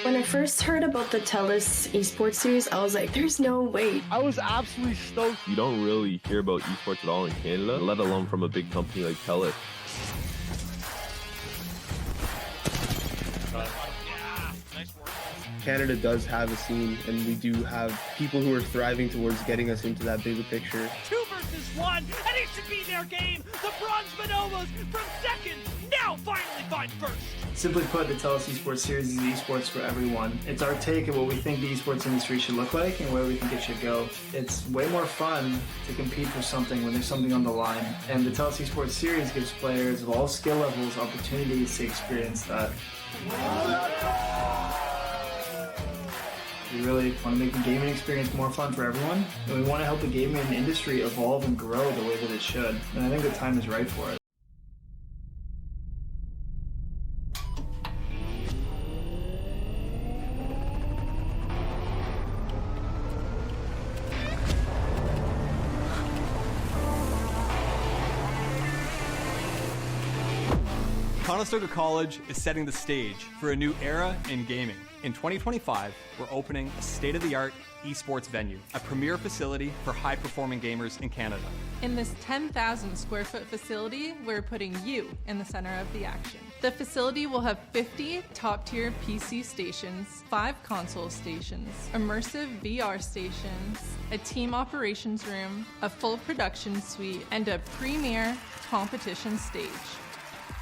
When I first heard about the TELUS esports series, I was like, there's no way. I was absolutely stoked. You don't really hear about esports at all in Canada, let alone from a big company like TELUS. Canada does have a scene, and we do have people who are thriving towards getting us into that bigger picture. 2 versus 1, and it should be their game. The Bronze Bonobos from second, now finally find first. Simply put, the TELUS Esports Series is esports for everyone. It's our take of what we think the esports industry should look like and where we think it should go. It's way more fun to compete for something when there's something on the line. And the TELUS Esports Series gives players of all skill levels opportunities to experience that. We really want to make the gaming experience more fun for everyone, and we want to help the gaming industry evolve and grow the way that it should. And I think the time is right for it. Conestoga College is setting the stage for a new era in gaming. In 2025, we're opening a state-of-the-art esports venue, a premier facility for high-performing gamers in Canada. In this 10,000 square foot facility, we're putting you in the center of the action. The facility will have 50 top-tier PC stations, 5 console stations, immersive VR stations, a team operations room, a full production suite, and a premier competition stage.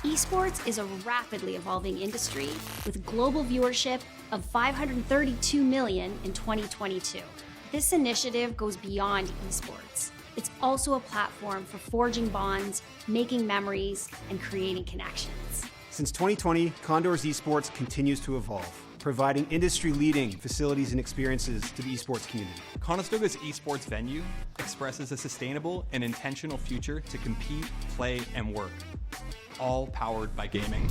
Esports is a rapidly evolving industry with global viewership of 532 million in 2022. This initiative goes beyond esports. It's also a platform for forging bonds, making memories, and creating connections. Since 2020, Condor's Esports continues to evolve, providing industry-leading facilities and experiences to the esports community. Conestoga's esports venue expresses a sustainable and intentional future to compete, play, and work, all powered by gaming.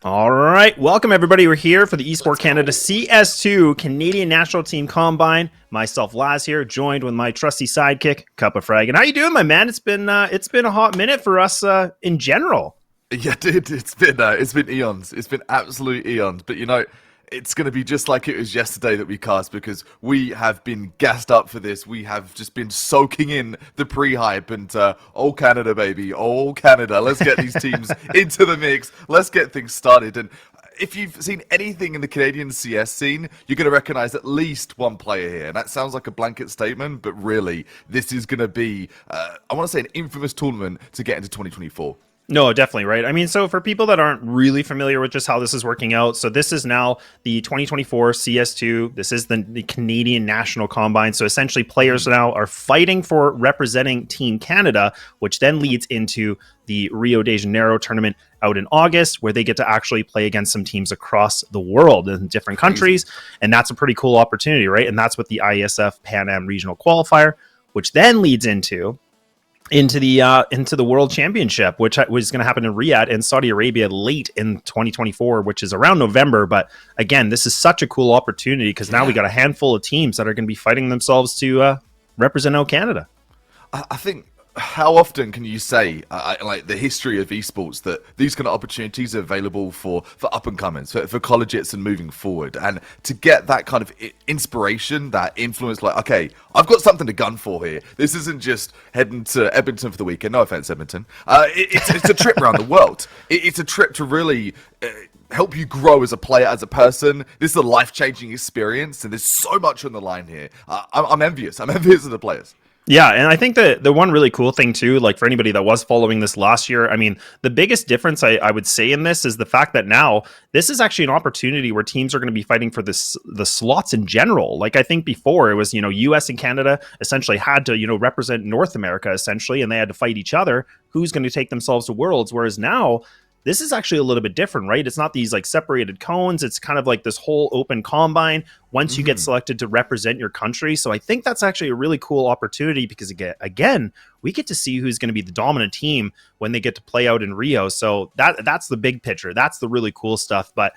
All right, welcome everybody. We're here for the Esport Canada CS2 Canadian National Team Combine. Myself, Laz here, joined with my trusty sidekick, Cup of Frag. And how you doing, my man? It's been a hot minute for us in general. Yeah, dude, it's been eons. It's been absolute eons. But you know, it's going to be just like it was yesterday that we cast, because we have been gassed up for this. We have just been soaking in the pre-hype, and oh Canada, baby, oh Canada. Let's get these teams into the mix. Let's get things started. And if you've seen anything in the Canadian CS scene, you're going to recognize at least one player here. And that sounds like a blanket statement, but really, this is going to be, I want to say, an infamous tournament to get into 2024. No, definitely, right? I mean, so for people that aren't really familiar with just how this is working out, so this is now the 2024 CS2. This is the Canadian National Combine. So essentially players now are fighting for representing Team Canada, which then leads into the Rio de Janeiro tournament out in August, where they get to actually play against some teams across the world in different countries. And that's a pretty cool opportunity, right? And that's with the IESF PANAM Regional Qualifier, which then leads into the World Championship, which was going to happen in Riyadh in Saudi Arabia late in 2024, which is around November. But again, this is such a cool opportunity because now we got a handful of teams that are going to be fighting themselves to represent Canada. I think, how often can you say, like the history of esports, that these kind of opportunities are available for up-and-comers, for collegiates and moving forward? And to get that kind of inspiration, that influence, like, okay, I've got something to gun for here. This isn't just heading to Edmonton for the weekend. No offense, Edmonton. It's a trip around the world. It's a trip to really help you grow as a player, as a person. This is a life-changing experience, and there's so much on the line here. I'm envious. I'm envious of the players. Yeah, and I think the one really cool thing too, like for anybody that was following this last year, I mean, the biggest difference I would say in this is the fact that now this is actually an opportunity where teams are going to be fighting for the slots in general. Like I think before it was, US and Canada essentially had to, represent North America essentially, and they had to fight each other. Who's going to take themselves to Worlds? Whereas now, this is actually a little bit different, right? It's not these like separated cones. It's kind of like this whole open combine once you get selected to represent your country. So I think that's actually a really cool opportunity because again, we get to see who's going to be the dominant team when they get to play out in Rio. So that's the big picture. That's the really cool stuff. But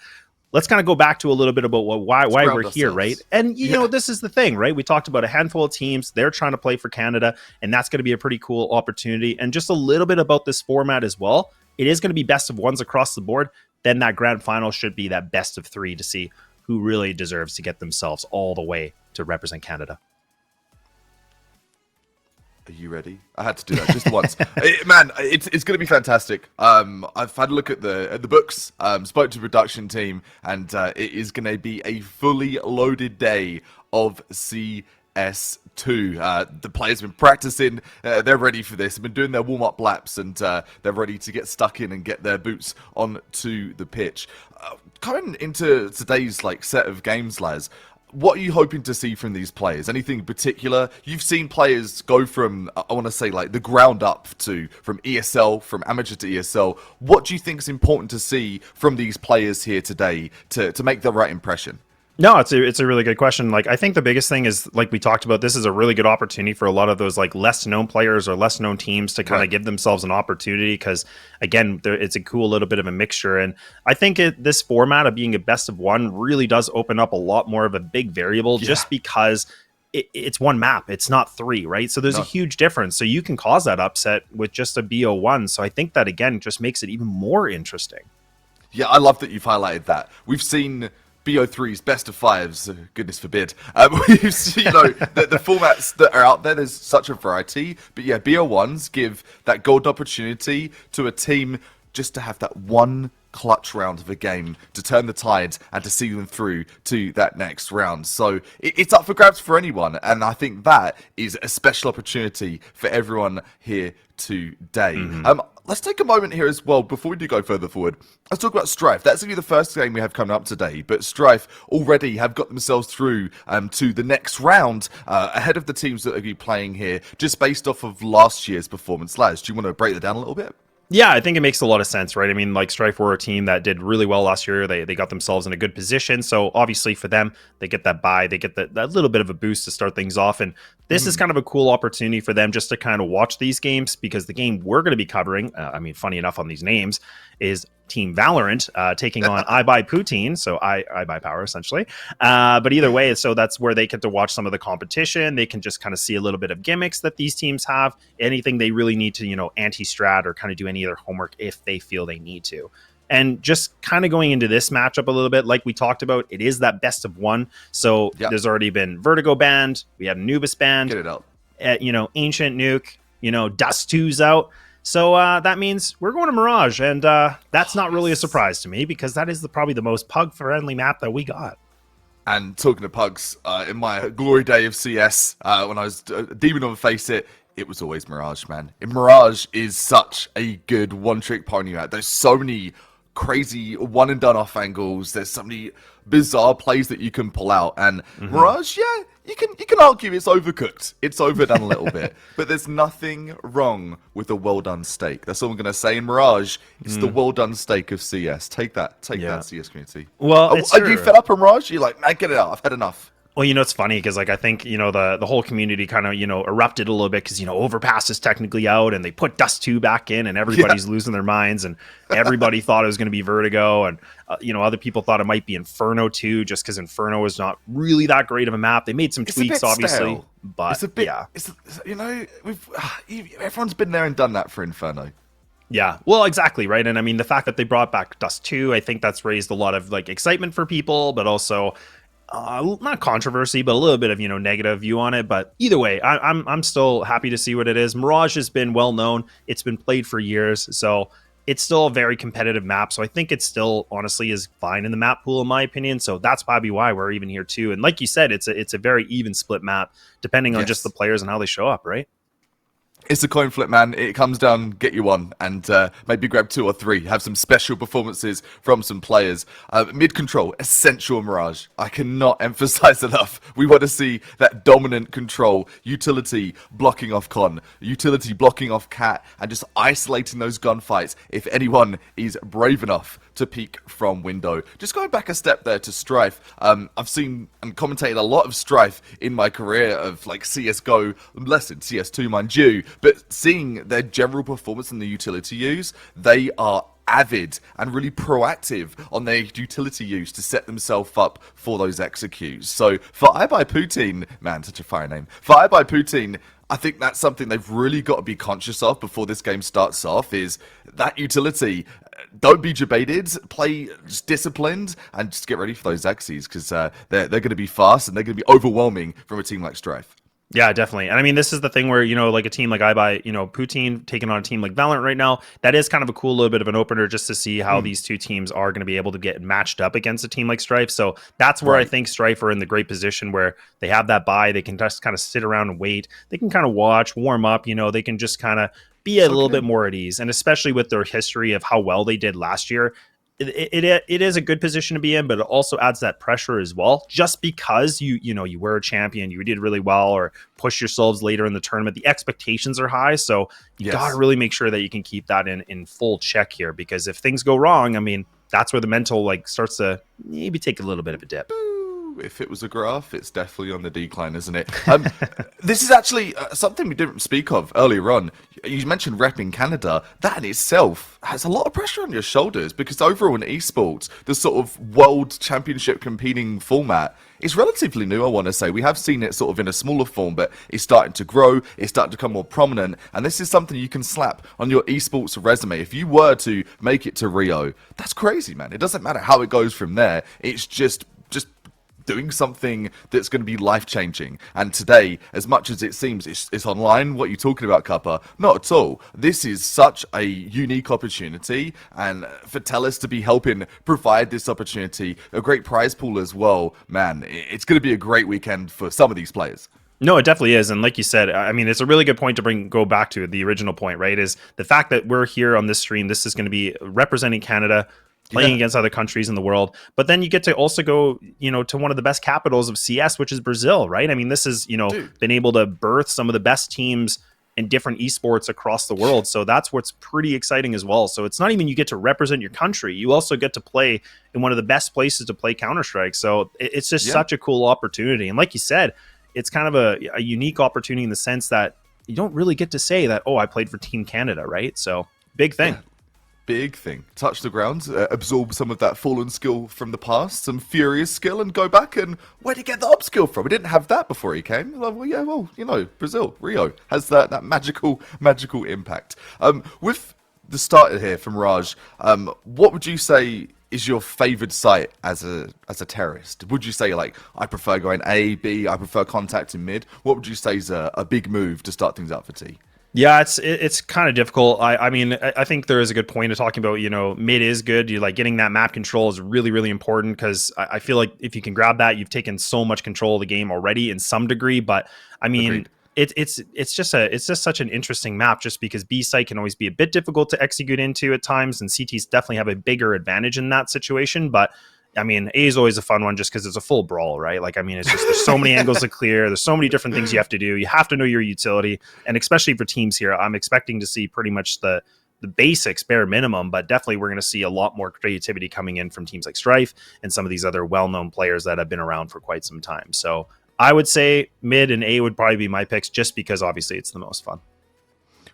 let's kind of go back to a little bit about why we're here, right? And you know, this is the thing, right? We talked about a handful of teams, they're trying to play for Canada, and that's going to be a pretty cool opportunity. And just a little bit about this format as well. It is going to be best of ones across the board. Then that grand final should be that best of three to see who really deserves to get themselves all the way to represent Canada. Are you ready? I had to do that just once. Man, it's going to be fantastic. I've had a look at the books, spoke to the production team, and it is going to be a fully loaded day of CS2. The players have been practicing. They're ready for this. They've been doing their warm-up laps, and they're ready to get stuck in and get their boots onto the pitch. Coming into today's set of games, Laz, what are you hoping to see from these players? Anything in particular? You've seen players go from, I want to say, the ground up from ESL, from amateur to ESL. What do you think is important to see from these players here today to make the right impression? No, it's a really good question. I think the biggest thing is, we talked about, this is a really good opportunity for a lot of those less known players or less known teams to kind of give themselves an opportunity, because again, it's a cool little bit of a mixture. And I think this format of being a best of one really does open up a lot more of a big variable, just because it's one map, it's not three, right? So there's a huge difference. So you can cause that upset with just a BO1. So I think that again just makes it even more interesting. Yeah, I love that you've highlighted that. We've seen BO3's best of fives, goodness forbid. We've seen, the formats that are out there, there's such a variety. But yeah, BO1s give that gold opportunity to a team just to have that one clutch round of a game to turn the tide and to see them through to that next round. So it's up for grabs for anyone. And I think that is a special opportunity for everyone here today. Let's take a moment here as well, before we do go further forward. Let's talk about Strife. That's going to be the first game we have coming up today, but Strife already have got themselves through to the next round ahead of the teams that are going to be playing here, just based off of last year's performance. Laz, do you want to break that down a little bit? Yeah, I think it makes a lot of sense, right? I mean, Strife were a team that did really well last year. They got themselves in a good position. So obviously for them, they get that bye. They get that little bit of a boost to start things off. And this is kind of a cool opportunity for them just to kind of watch these games, because the game we're going to be covering, I mean, funny enough on these names, is Team Valorant taking on I Buy Poutine, so I Buy Power essentially. But either way, so that's where they get to watch some of the competition. They can just kind of see a little bit of gimmicks that these teams have, anything they really need to, anti-strat or kind of do any of their homework if they feel they need to. And just kind of going into this matchup a little bit, like we talked about, it is that best of one. So there's already been Vertigo banned. We had Anubis banned. Get it out. Ancient Nuke, Dust 2's out. So that means we're going to Mirage, and that's not really a surprise to me, because that is probably the most pug-friendly map that we got. And talking to pugs, in my glory day of CS, when I was Demon on Face it was always Mirage, man. And Mirage is such a good one-trick pony map. There's so many crazy one-and-done off angles. There's so many bizarre plays that you can pull out. And Mirage, yeah, you can argue it's overcooked. It's overdone a little bit. But there's nothing wrong with a well-done steak. That's all I'm going to say. In Mirage, it's the well-done steak of CS. Take that, CS community. Well, are you fed up on Mirage? You're like, man, get it out. I've had enough. Well, it's funny because I think, the whole community kind of, erupted a little bit because, Overpass is technically out and they put Dust 2 back in and everybody's losing their minds, and everybody thought it was going to be Vertigo, and, other people thought it might be Inferno 2 just because Inferno is not really that great of a map. They made some tweaks, obviously, but it's a bit, everyone's been there and done that for Inferno. Yeah, well, exactly, right? And I mean, the fact that they brought back Dust 2, I think that's raised a lot of excitement for people, but also not controversy, but a little bit of negative view on it. But either way, I'm still happy to see what it is. Mirage has been well known; it's been played for years, so it's still a very competitive map. So I think it still honestly is fine in the map pool, in my opinion. So that's probably why we're even here too. And like you said, it's a very even split map, depending on just the players and how they show up, right? It's a coin flip, man. It comes down, get you one, and maybe grab 2 or 3. Have some special performances from some players. Mid control, essential Mirage. I cannot emphasize enough. We want to see that dominant control, utility blocking off Con, utility blocking off Cat, and just isolating those gunfights if anyone is brave enough to peek from window. Just going back a step there to Strife, I've seen and commentated a lot of Strife in my career of CSGO, less in CS2 mind you, but seeing their general performance and the utility use, they are avid and really proactive on their utility use to set themselves up for those executes. So for iBuy Poutine, man, such a fire name. For iBuy Poutine, I think that's something they've really got to be conscious of before this game starts off, is that utility. Don't be debated, play just disciplined, and just get ready for those Xyzs, because they're going to be fast and they're going to be overwhelming from a team like Strife. Yeah, definitely. And I mean, this is the thing where, like a team like iBuy, Poutine taking on a team like Valorant right now, that is kind of a cool little bit of an opener just to see how these two teams are going to be able to get matched up against a team like Strife. So that's where I think Strife are in the great position where they have that buy. They can just kind of sit around and wait. They can kind of watch, warm up, they can just kind of be a little bit more at ease. And especially with their history of how well they did last year, it is a good position to be in, but it also adds that pressure as well. Just because you were a champion, you did really well, or push yourselves later in the tournament, the expectations are high. So you got to really make sure that you can keep that in full check here, because if things go wrong, I mean, that's where the mental starts to maybe take a little bit of a dip. If it was a graph, it's definitely on the decline, isn't it? This is actually something we didn't speak of earlier on. You mentioned repping Canada. That in itself has a lot of pressure on your shoulders, because overall in esports, the sort of world championship competing format is relatively new, I want to say. We have seen it sort of in a smaller form, but it's starting to grow, it's starting to become more prominent, and this is something you can slap on your esports resume. If you were to make it to Rio, that's crazy, man. It doesn't matter how it goes from there. It's just doing something that's going to be life-changing. And today, as much as it seems it's online, what you're talking about, Kappa, not at all. This is such a unique opportunity, and for TELUS to be helping provide this opportunity, a great prize pool as well, man, it's going to be a great weekend for some of these players. No, it definitely is. And like you said, I mean, it's a really good point to go back to the original point, right? Is the fact that we're here on this stream, this is going to be representing Canada, playing against other countries in the world. But then you get to also go, to one of the best capitals of CS, which is Brazil, right? I mean, this is, been able to birth some of the best teams in different esports across the world. So that's what's pretty exciting as well. So it's not even you get to represent your country. You also get to play in one of the best places to play Counter-Strike. So it's just such a cool opportunity. And like you said, it's kind of a unique opportunity in the sense that you don't really get to say that, I played for Team Canada, right? So big thing. Yeah. Big thing. Touch the ground, absorb some of that fallen skill from the past, some furious skill, and go back and where did he get the up skill from? He didn't have that before he came. Brazil, Rio has that magical impact. With the starter here from Raj, what would you say is your favored site as a terrorist? Would you say I prefer going A, B, I prefer contact in mid? What would you say is a big move to start things out for T? Yeah, it's kind of difficult. I mean, I think there is a good point of talking about, mid is good. You getting that map control is really, really important, because I feel like if you can grab that, you've taken so much control of the game already in some degree. But I mean, it's just such an interesting map, just because B site can always be a bit difficult to execute into at times, and CTs definitely have a bigger advantage in that situation. But I mean, A is always a fun one just because it's a full brawl, right? It's just, there's so many angles to clear. There's so many different things you have to do. You have to know your utility. And especially for teams here, I'm expecting to see pretty much the basics, bare minimum, but definitely we're going to see a lot more creativity coming in from teams like Strife and some of these other well-known players that have been around for quite some time. So I would say mid and A would probably be my picks, just because obviously it's the most fun.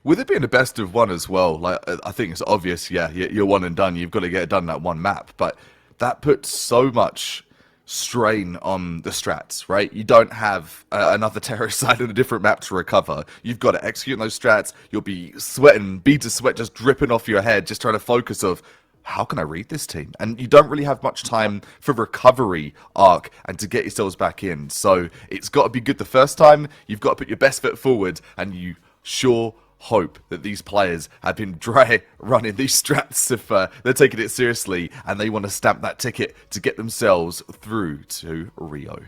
With it being a best of one as well, I think it's obvious, you're one and done. You've got to get it done that one map, but that puts so much strain on the strats, right? You don't have another terrorist side on a different map to recover. You've got to execute those strats. You'll be sweating, beads of sweat just dripping off your head, just trying to focus of, how can I read this team? And you don't really have much time for recovery arc and to get yourselves back in. So it's got to be good the first time. You've got to put your best foot forward, and you hope that these players have been dry running these strats if they're taking it seriously and they want to stamp that ticket to get themselves through to Rio.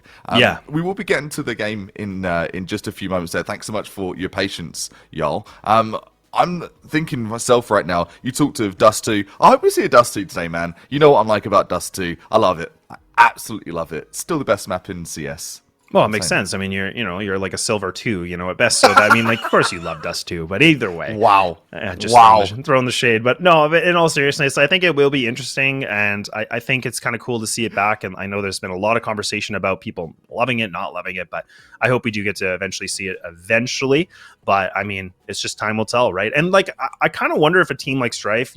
We will be getting to the game in just a few moments there. Thanks so much for your patience, y'all. I'm thinking myself right now, you talked of Dust 2. I hope we see a Dust 2 today, man. You know what I'm like about Dust 2. I love it. I absolutely love it. Still the best map in CS. Well, it makes sense. I mean, you're like a silver 2, at best. So I mean, like, of course you love Dust 2, but either way, wow, just throwing the shade. But no, but in all seriousness, I think it will be interesting, and I think it's kind of cool to see it back. And I know there's been a lot of conversation about people loving it, not loving it, but I hope we do get to eventually see it eventually. But I mean, it's just time will tell, right? And like, I kind of wonder if a team like Strife,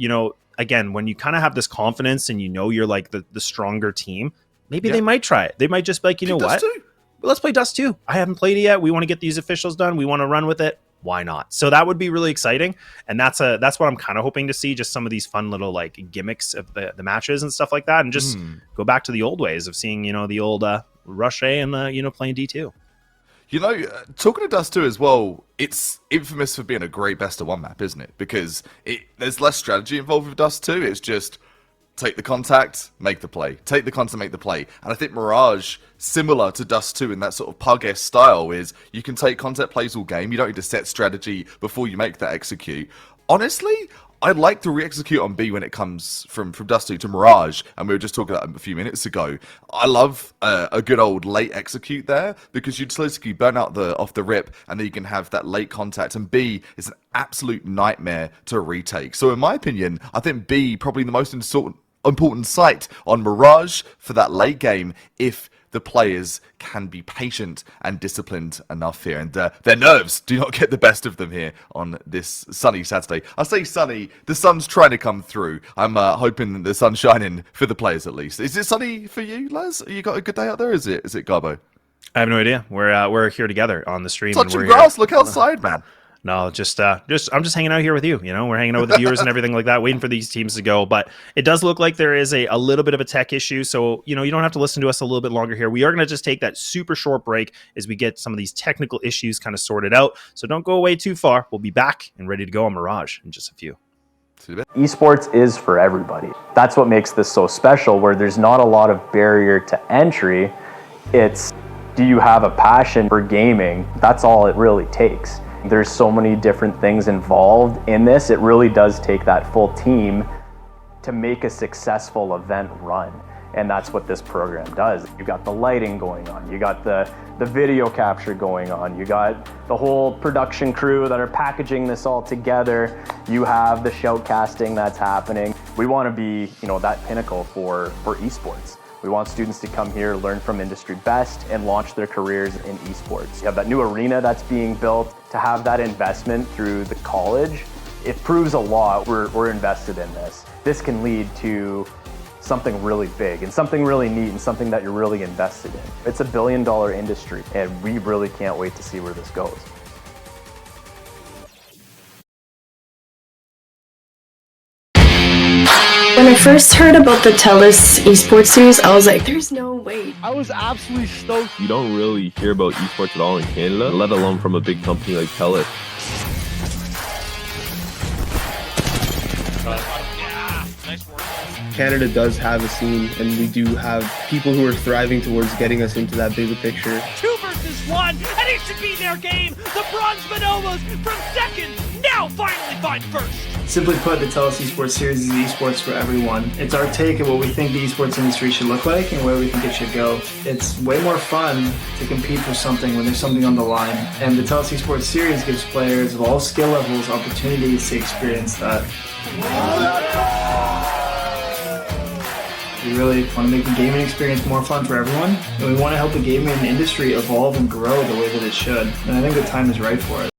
again, when you kind of have this confidence and you're like the stronger team, maybe they might try it. They might just be like, you know what? Let's play Dust 2. I haven't played it yet. We want to get these officials done. We want to run with it. Why not? So that would be really exciting. And that's what I'm kind of hoping to see, just some of these fun little like gimmicks of the matches and stuff like that. And just go back to the old ways of seeing, the old Rush A and playing D2. Talking to Dust 2 as well, it's infamous for being a great best of 1 map, isn't it? Because there's less strategy involved with Dust 2. It's just take the contact, make the play. Take the contact, make the play. And I think Mirage, similar to Dust 2 in that sort of pug-esque style, is you can take contact plays all game. You don't need to set strategy before you make that execute. Honestly, I'd like to re-execute on B when it comes from Dust 2 to Mirage, and we were just talking about that a few minutes ago. I love a good old late execute there, because you'd basically burn out off the rip, and then you can have that late contact, and B is an absolute nightmare to retake. So in my opinion, I think B probably the most important site on Mirage for that late game if the players can be patient and disciplined enough here. And their nerves do not get the best of them here on this sunny Saturday. I say sunny, the sun's trying to come through. I'm hoping that the sun's shining for the players at least. Is it sunny for you, Laz? You got a good day out there? Is it Garbo? I have no idea. We're here together on the stream. Touching grass, look outside, man. No, I'm just hanging out here with you. We're hanging out with the viewers and everything like that, waiting for these teams to go. But it does look like there is a little bit of a tech issue. So, you don't have to listen to us a little bit longer here. We are going to just take that super short break as we get some of these technical issues kind of sorted out. So don't go away too far. We'll be back and ready to go on Mirage in just a few. Esports is for everybody. That's what makes this so special, where there's not a lot of barrier to entry. It's, do you have a passion for gaming? That's all it really takes. There's so many different things involved in this. It really does take that full team to make a successful event run. And that's what this program does. You got the lighting going on. You got the video capture going on. You got the whole production crew that are packaging this all together. You have the shoutcasting that's happening. We want to be, that pinnacle for esports. We want students to come here, learn from industry best, and launch their careers in esports. You have that new arena that's being built. To have that investment through the college, it proves a lot. We're invested in this. This can lead to something really big and something really neat and something that you're really invested in. It's $1 billion industry, and we really can't wait to see where this goes. When I first heard about the TELUS esports series, I was like, there's no way. I was absolutely stoked. You don't really hear about esports at all in Canada, let alone from a big company like TELUS. Canada does have a scene, and we do have people who are thriving towards getting us into that bigger picture. 2 versus 1, and it should be their game. The Bronze Bonobos from second, now finally find first. Simply put, the TELUS Esports Series is esports for everyone. It's our take of what we think the esports industry should look like and where we think it should go. It's way more fun to compete for something when there's something on the line. And the TELUS Esports Series gives players of all skill levels opportunities to experience that. We really want to make the gaming experience more fun for everyone, and we want to help the gaming industry evolve and grow the way that it should. And I think the time is right for it.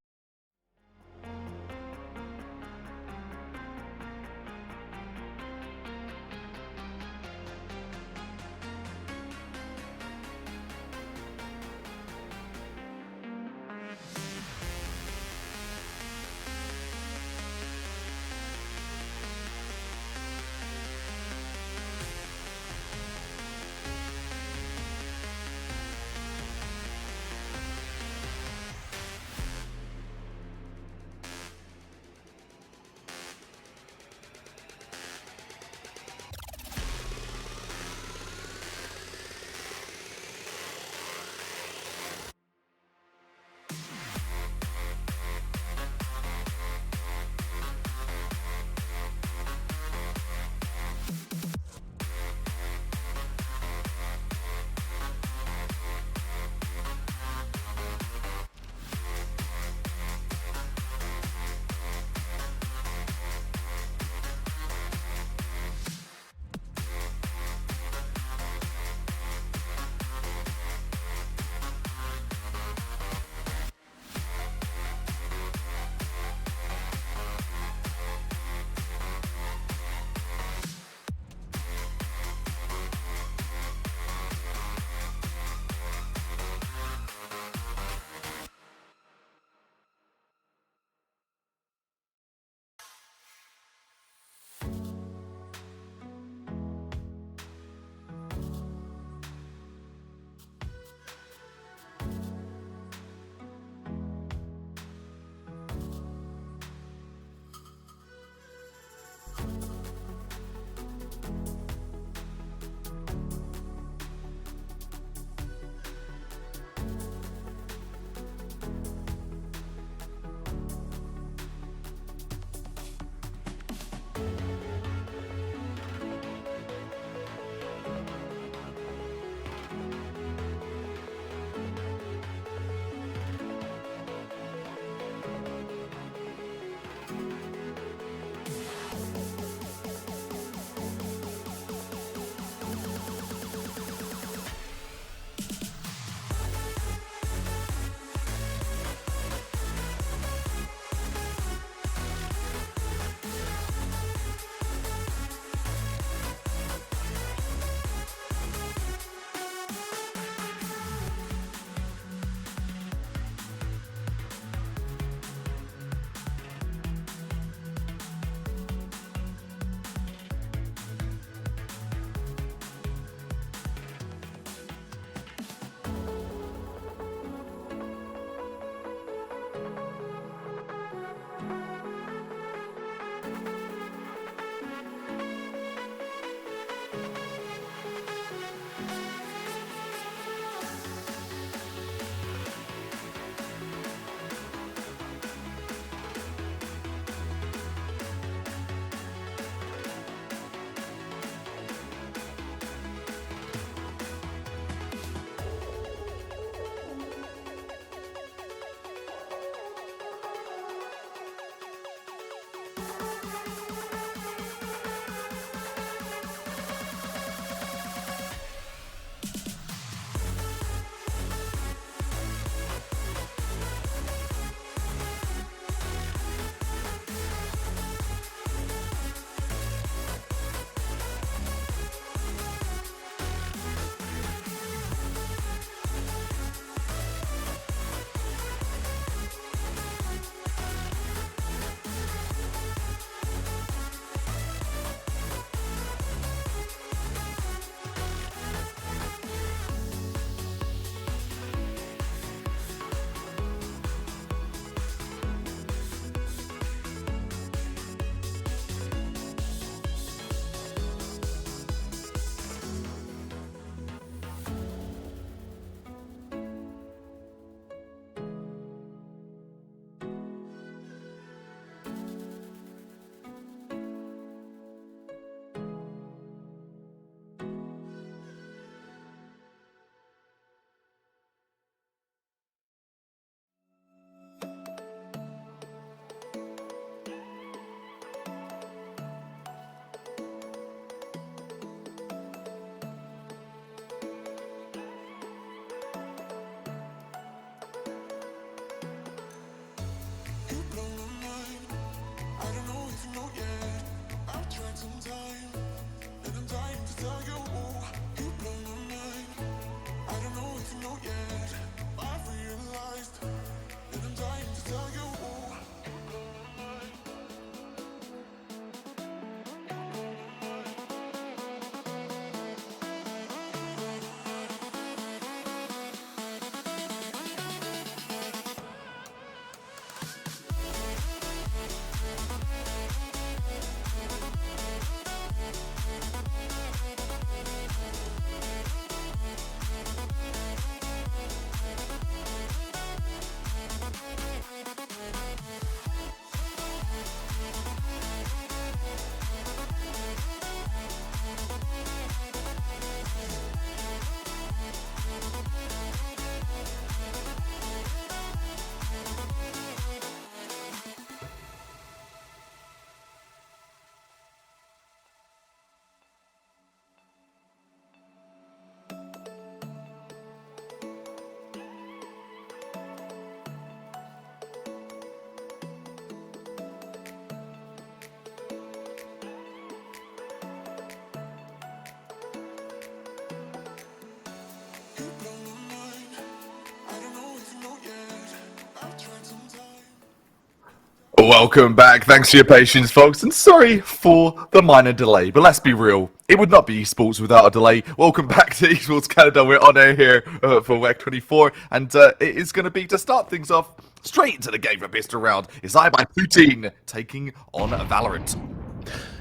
Welcome back. Thanks for your patience, folks, and sorry for the minor delay, but let's be real. It would not be esports without a delay. Welcome back to Esports Canada. We're on air here for WEC 24, and it is going to be, to start things off, straight into the game for Best Round, is I by Poutine taking on Valorant.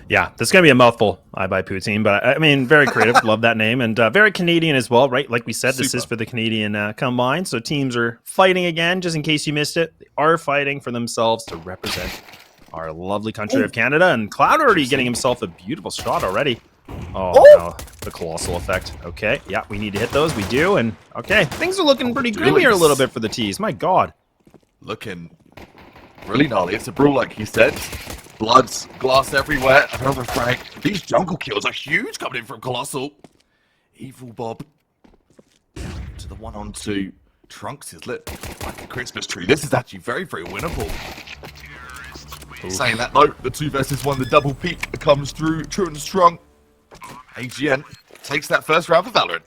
Yeah, this is going to be a mouthful, I by Poutine, but I mean, very creative. Love that name. And very Canadian as well, right? Like we said, this is for the Canadian combine. So teams are fighting again, just in case you missed it. They are fighting for themselves to represent our lovely country of Canada. And Cloud already getting himself a beautiful shot already. Oh, no, the colossal effect. Okay, yeah, we need to hit those. We do. And okay, things are looking pretty grim here a little bit for the T's. My God. Looking really gnarly. It's a brawl, like you said. Bloods, glass everywhere, another frag. These jungle kills are huge coming in from Colossal. Evil Bob. To the 1-on-2. Trunks is lit like a Christmas tree. This is actually very, very winnable. Saying that though, the 2 versus 1, the double peak comes through true and strong. AGN takes that first round for Valorant.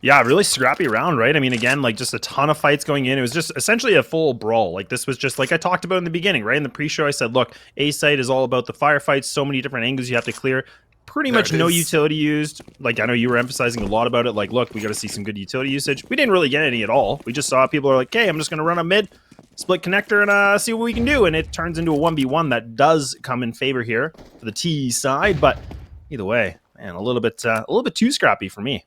Yeah, really scrappy round, right? I mean, again, like just a ton of fights going in. It was just essentially a full brawl. Like this was just like I talked about in the beginning, right? In the pre-show, I said, look, A-Site is all about the firefights. So many different angles you have to clear. Pretty much no utility used. Like I know you were emphasizing a lot about it. Like, look, we got to see some good utility usage. We didn't really get any at all. We just saw people are like, okay, I'm just going to run a mid, split connector, and see what we can do. And it turns into a 1v1 that does come in favor here for the T side. But either way, man, a little bit too scrappy for me.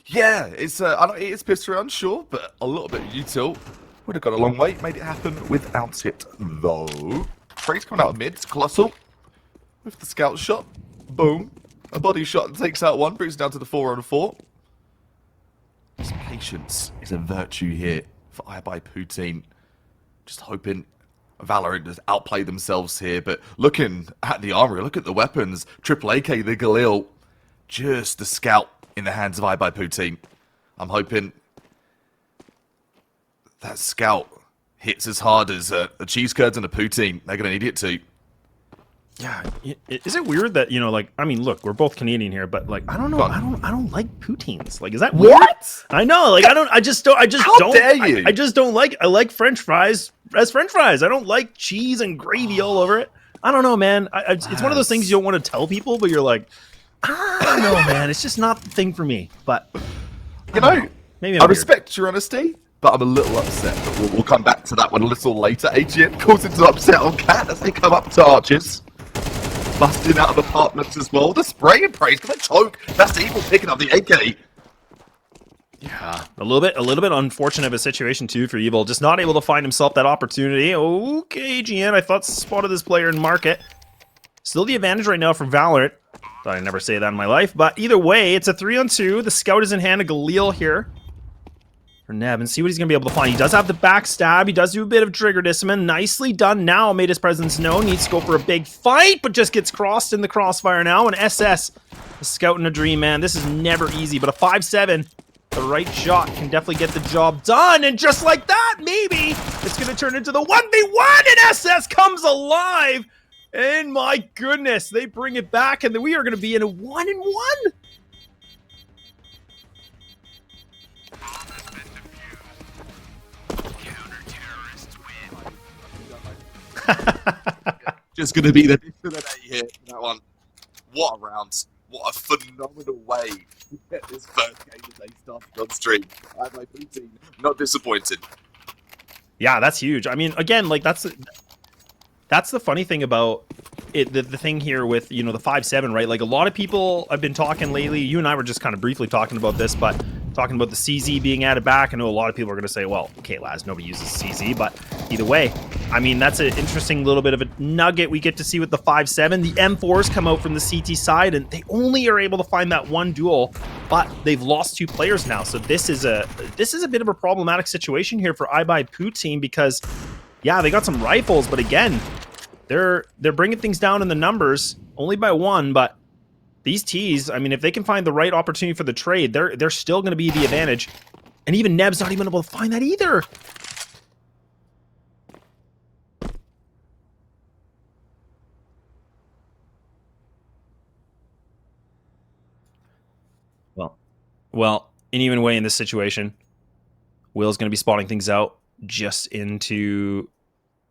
Yeah, it's it is pissed around, sure, but a little bit util. Would have got a long way, made it happen without it, though. Freight's coming out of mid, Colossal. With the scout shot, boom. A body shot and takes out one, brings it down to the 4-on-4. Some patience is a virtue here for I by Poutine. Just hoping Valorant does outplay themselves here, but looking at the armory, look at the weapons. Triple AK, the Galil, just the scout in the hands of I by Poutine. I'm hoping that scout hits as hard as a cheese curds and a poutine. They're going to need it too. Yeah, is it weird that, you know, like, I mean, look, we're both Canadian here, but like, I don't know, I don't like poutines. Like, is that weird? What? I know, like, I just don't. How dare you? I just don't like. I like French fries as French fries. I don't like cheese and gravy all over it. I don't know, man. It's one of those things you don't want to tell people, but you're like, I don't know, man. It's just not the thing for me. But you know, maybe I respect your honesty, but I'm a little upset. But we'll come back to that one a little later. AGN calls into upset on Cat as they come up to Archers. Busting out of apartments as well. The spray and pray's gonna choke. That's Evil picking up the AK. Yeah, a little bit unfortunate of a situation too for Evil. Just not able to find himself that opportunity. Okay, AGN, I thought spotted this player in market. Still the advantage right now for Valorant. Thought I'd never say that in my life, but either way, it's a 3-on-2. The scout is in hand of Galil here for Neb, and see what he's going to be able to find. He does have the backstab. He does do a bit of trigger discipline. Nicely done now. Made his presence known. Needs to go for a big fight, but just gets crossed in the crossfire now. And SS, the scout in a dream, man. This is never easy, but a 5-7. The right shot can definitely get the job done. And just like that, maybe it's going to turn into the 1v1, and SS comes alive. And my goodness, they bring it back, and then we are going to be in a 1-1. Just going to be the dish of the day here for that one. What a round. What a phenomenal way to get this first game as they started on stream. I have my Poutine, not disappointed. Yeah, that's huge. I mean, again, like that's the funny thing about it. The thing here with, you know, the 5-7, right? Like a lot of people I've been talking lately. You and I were just kind of briefly talking about this, but talking about the CZ being added back. I know a lot of people are going to say, well, okay, Laz, nobody uses CZ, but either way, I mean, that's an interesting little bit of a nugget we get to see with the 5-7. The M4s come out from the CT side, and they only are able to find that one duel, but they've lost 2 players now. So this is a bit of a problematic situation here for I by Poutine because, yeah, they got some rifles, but again, they're bringing things down in the numbers only by 1, but these T's, I mean, if they can find the right opportunity for the trade, they're still going to be the advantage. And even Neb's not even able to find that either. Well, in even way in this situation, Will's going to be spotting things out just into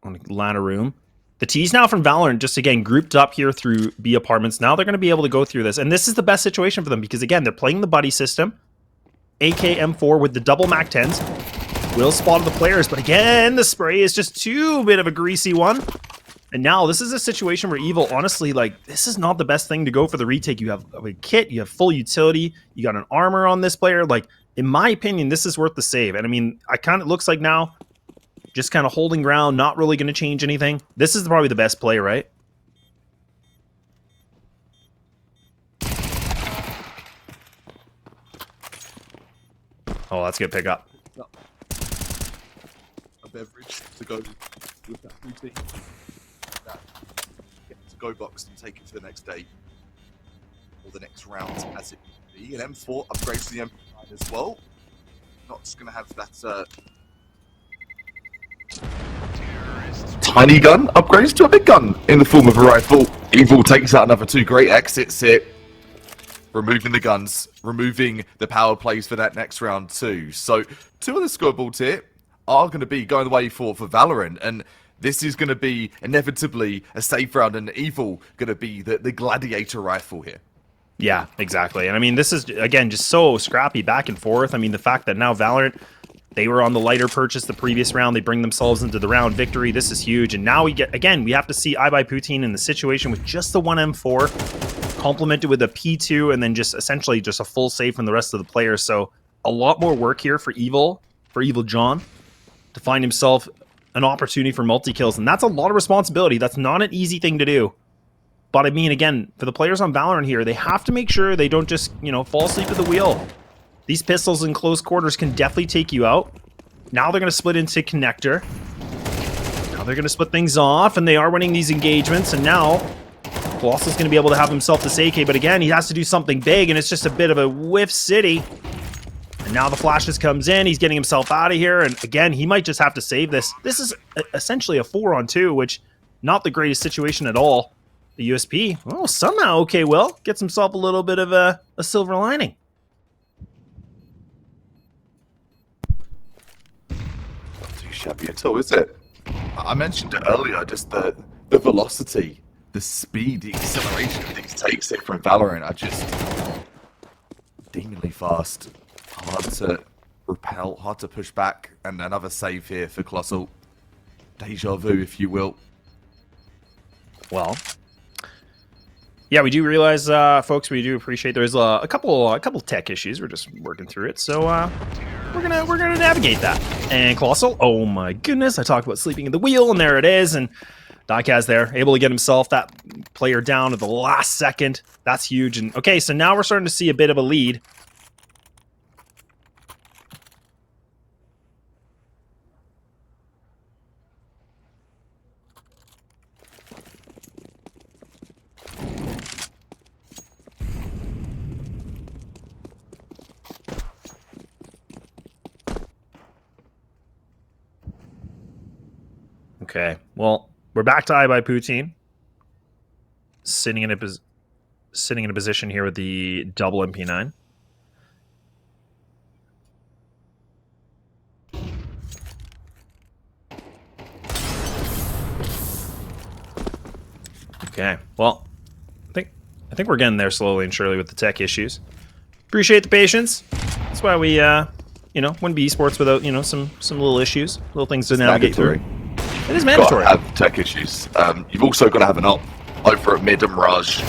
on ladder room. The T's now from Valorant just, again, grouped up here through B apartments. Now they're going to be able to go through this. And this is the best situation for them because, again, they're playing the buddy system. AK M4 with the double Mac 10s. Will spotted the players, but again, the spray is just too bit of a greasy one. And now this is a situation where Evil, honestly, like, this is not the best thing to go for the retake. You have a kit, you have full utility, you got an armor on this player. Like, in my opinion, this is worth the save. And I mean, it looks like now, just kind of holding ground, not really going to change anything. This is probably the best play, right? Oh, that's a good pickup. A beverage to go with that routine. Get to go box and take it to the next day. Or the next round, as it would be. An M4 upgrades to the M9 as well. Not just going to have that... tiny gun upgrades to a big gun in the form of a rifle. Evil takes out another 2 great exits here. Removing the guns, removing the power plays for that next round too. So 2 of the scoreboards here are going to be going the way for Valorant, and this is going to be inevitably a safe round, and Evil going to be the gladiator rifle here. Yeah, exactly. And I mean, this is, again, just so scrappy back and forth. I mean, the fact that now Valorant, they were on the lighter purchase the previous round. They bring themselves into the round victory. This is huge. And now we get, again, we have to see iBuyPoutine in the situation with just the 1 M4, complemented with a P2, and then just essentially just a full save from the rest of the players. So a lot more work here for Evil John, to find himself an opportunity for multi-kills. And that's a lot of responsibility. That's not an easy thing to do. But I mean, again, for the players on Valorant here, they have to make sure they don't just, fall asleep at the wheel. These pistols in close quarters can definitely take you out. Now they're going to split into connector. Now they're going to split things off, and they are winning these engagements. And now Colossal's going to be able to have himself this AK, but again, he has to do something big, and it's just a bit of a whiff city. And now the flashes comes in. He's getting himself out of here, and again, he might just have to save this. This is essentially a 4-on-2, which not the greatest situation at all. The USP, oh, somehow OK Will gets himself a little bit of a silver lining. Shabby at all, is it? I mentioned it earlier, just the velocity, the speed, the acceleration that these takes here from Valorant are just demonly fast. Hard to repel, hard to push back, and another save here for Colossal. Deja vu, if you will. Well, yeah, we do realize, folks, we do appreciate there's a couple tech issues. We're just working through it, so we're gonna navigate that. And Colossal, oh my goodness, I talked about sleeping at the wheel, and there it is. And Diecast there, able to get himself that player down at the last second. That's huge. And okay, so now we're starting to see a bit of a lead. Okay, well, we're back to iBuyPoutine. Sitting in a position here with the double MP9. Okay, well, I think we're getting there slowly and surely with the tech issues. Appreciate the patience. That's why we wouldn't be esports without some little issues, little things to navigate through. It is mandatory. Got to have tech issues. You've also got to have an op over at mid and Raj.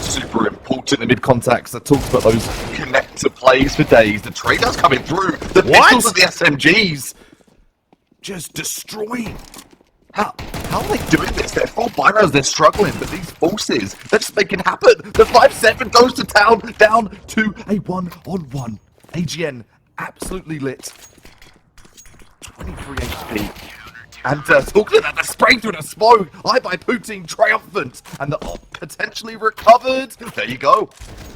Super important in mid contacts. I talked about those connector plays for days. The traders coming through. The pistols and the SMGs just destroying. How are they doing this? They're full binos, they're struggling, but these forces, they're just making it happen. The 5-7 goes to town, down to a 1-on-1. AGN absolutely lit. 23 HP. And talking about the spray through the smoke, iBuyPoutine triumphant, and the op potentially recovered. There you go.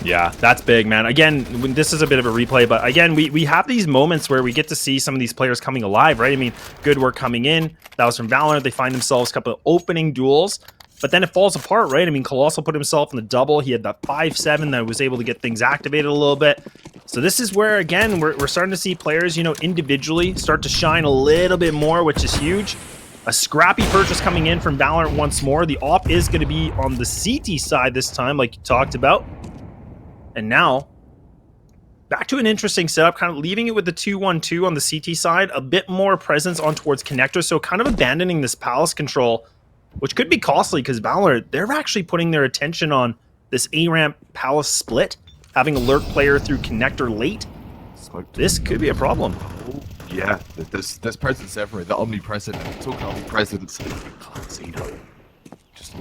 Yeah, that's big, man. Again, this is a bit of a replay, but again, we have these moments where we get to see some of these players coming alive, right? I mean, good work coming in. That was from Valorant. They find themselves a couple of opening duels, but then it falls apart, right? I mean, Colossal put himself in the double. He had that 5-7 that was able to get things activated a little bit. So this is where, again, we're starting to see players, individually start to shine a little bit more, which is huge. A scrappy purchase coming in from Valorant once more. The op is going to be on the CT side this time, like you talked about. And now, back to an interesting setup, kind of leaving it with the 2-1-2 on the CT side. A bit more presence on towards connector, so kind of abandoning this Palace control, which could be costly because Valorant, they're actually putting their attention on this A-ramp Palace split, having a lurk player through connector late. This could be a problem. Yeah, there's presence everywhere. The omnipresent. Talking omnipresence. Just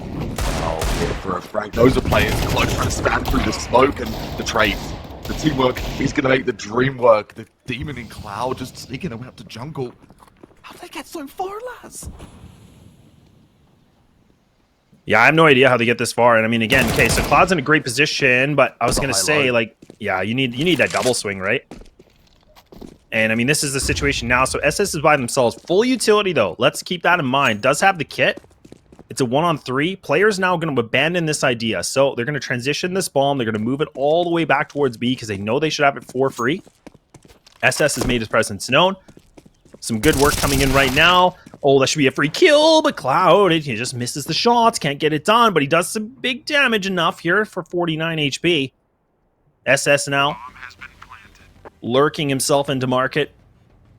for a frag. Those are players close trying to stand through the smoke and the trade. The teamwork. He's going to make the dream work. The demon in Cloud just sneaking away up to jungle. How'd they get so far, lads? Yeah, I have no idea how they get this far. And I mean, again, okay, so Cloud's in a great position, but I was going to say, like, yeah, you need that double swing, right? And I mean, this is the situation now. So SS is by themselves. Full utility, though. Let's keep that in mind. Does have the kit. It's a 1-on-3. Players now going to abandon this idea. So they're going to transition this bomb. They're going to move it all the way back towards B because they know they should have it for free. SS has made his presence known. Some good work coming in right now. Oh, that should be a free kill, but Cloud, he just misses the shots. Can't get it done, but he does some big damage enough here for 49 HP. SS now lurking himself into market.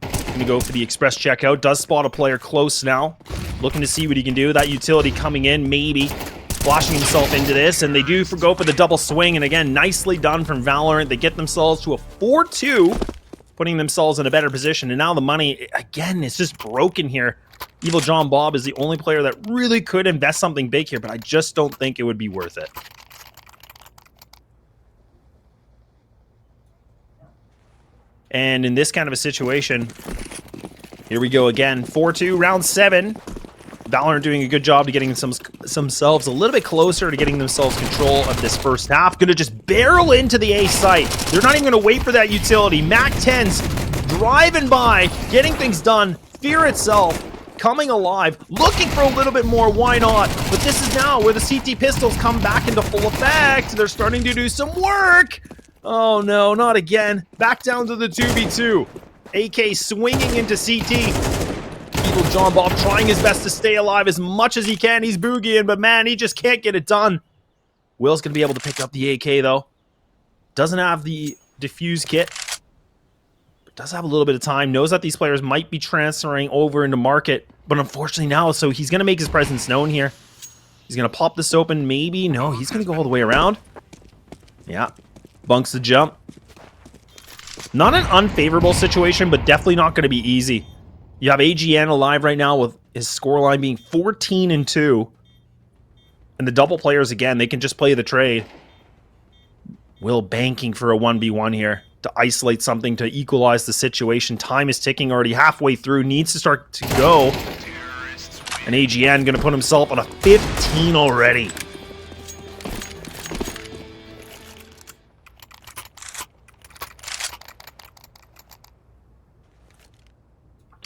Going to go for the express checkout. Does spot a player close now. Looking to see what he can do. That utility coming in, maybe flashing himself into this, and they do go for the double swing. And again, nicely done from Valorant. They get themselves to a 4-2, putting themselves in a better position. And now the money, again, it's just broken here. Evil John Bob is the only player that really could invest something big here, but I just don't think it would be worth it. And in this kind of a situation, here we go again. 4-2, round 7. Valorant doing a good job to getting themselves a little bit closer to getting themselves control of this first half. Going to just barrel into the A site. They're not even going to wait for that utility. MAC-10's driving by, getting things done. Fear itself coming alive, looking for a little bit more. Why not? But this is now where the CT pistols come back into full effect. They're starting to do some work. Oh no, not again. Back down to the 2v2. AK swinging into CT. Evil John Bob trying his best to stay alive as much as he can. He's boogieing, but man, he just can't get it done. Will's going to be able to pick up the AK, though. Doesn't have the defuse kit. But does have a little bit of time. Knows that these players might be transferring over into market. But unfortunately now, so he's going to make his presence known here. He's going to pop this open, maybe. No, he's going to go all the way around. Yeah. Bunks the jump. Not an unfavorable situation, but definitely not going to be easy. You have AGN alive right now with his scoreline being 14-2. And the double players, again, they can just play the trade. Will banking for a 1v1 here to isolate something to equalize the situation. Time is ticking already halfway through. Needs to start to go. And AGN going to put himself on a 15 already.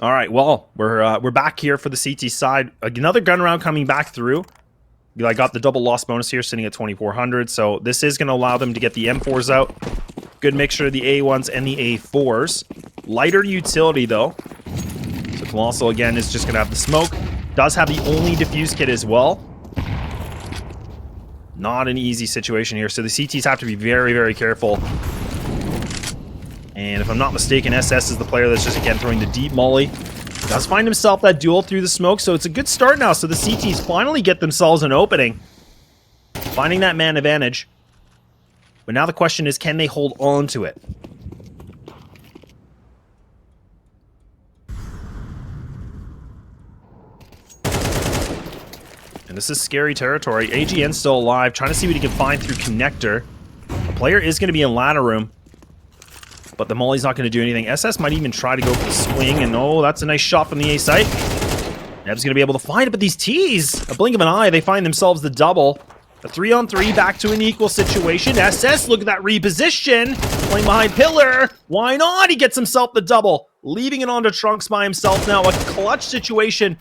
All right, well, we're back here for the CT side. Another gun round coming back through. I got the double loss bonus here, sitting at 2,400. So this is going to allow them to get the M4s out. Good mixture of the A1s and the A4s. Lighter utility, though. So Colossal, again, is just going to have the smoke. Does have the only defuse kit as well. Not an easy situation here. So the CTs have to be very, very careful. And if I'm not mistaken, SS is the player that's just, again, throwing the deep molly. Does find himself that duel through the smoke, so it's a good start now. So the CTs finally get themselves an opening. Finding that man advantage. But now the question is, can they hold on to it? And this is scary territory. AGN's still alive, trying to see what he can find through connector. The player is going to be in ladder room. But the molly's not going to do anything. SS might even try to go for the swing, and oh, that's a nice shot from the A site. Neb's going to be able to find it, but these T's, a blink of an eye, they find themselves the double. A 3-on-3, back to an equal situation. SS, look at that reposition. Playing behind pillar. Why not? He gets himself the double. Leaving it onto Trunks by himself now. A clutch situation.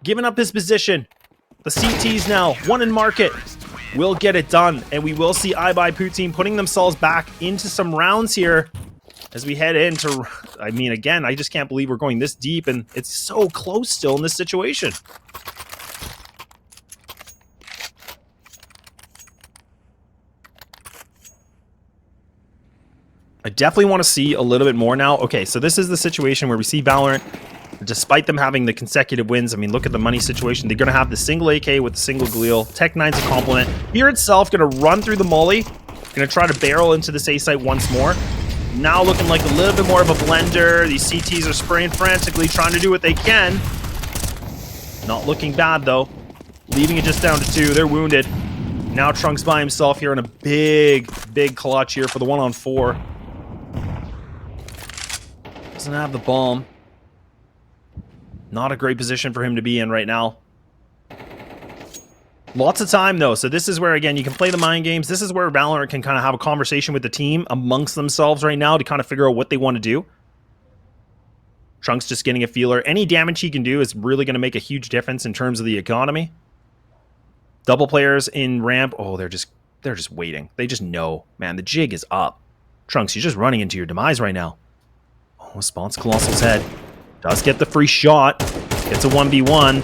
Giving up his position. The CTs now, one in market. Will get it done, and we will see iBuy Poutine putting themselves back into some rounds here. as we head into, I mean, again, I just can't believe we're going this deep, and it's so close still in this situation. I definitely want to see a little bit more now. Okay, so this is the situation where we see Valorant, despite them having the consecutive wins. I mean, look at the money situation. They're going to have the single AK with the single Galil. Tech9's a compliment. Here itself going to run through the molly. Going to try to barrel into this A site once more. Now looking like a little bit more of a blender. These CTs are spraying frantically, trying to do what they can. Not looking bad, though. Leaving it just down to 2. They're wounded. Now Trunks by himself here in a big, big clutch here for the 1-on-4. Doesn't have the bomb. Not a great position for him to be in right now. Lots of time, though. So this is where, again, you can play the mind games. This is where Valorant can kind of have a conversation with the team amongst themselves right now to kind of figure out what they want to do. Trunks just getting a feeler. Any damage he can do is really going to make a huge difference in terms of the economy. Double players in ramp. Oh, they're just waiting. They just know. Man, the jig is up. Trunks, you're just running into your demise right now. Oh, spawns Colossal's head. Does get the free shot. Gets a 1v1.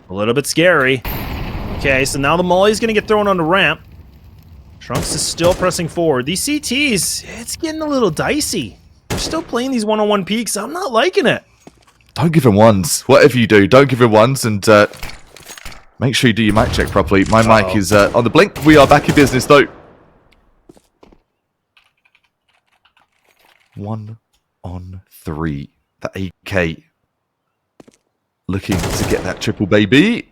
A little bit scary. Okay, so now the molly's going to get thrown on the ramp. Trunks is still pressing forward. These CTs, it's getting a little dicey. They're still playing these one-on-one peaks. I'm not liking it. Don't give him ones. Whatever you do, don't give him ones, and make sure you do your mic check properly. My mic is on the blink. We are back in business, though. 1 on 3. The AK looking to get that triple, baby.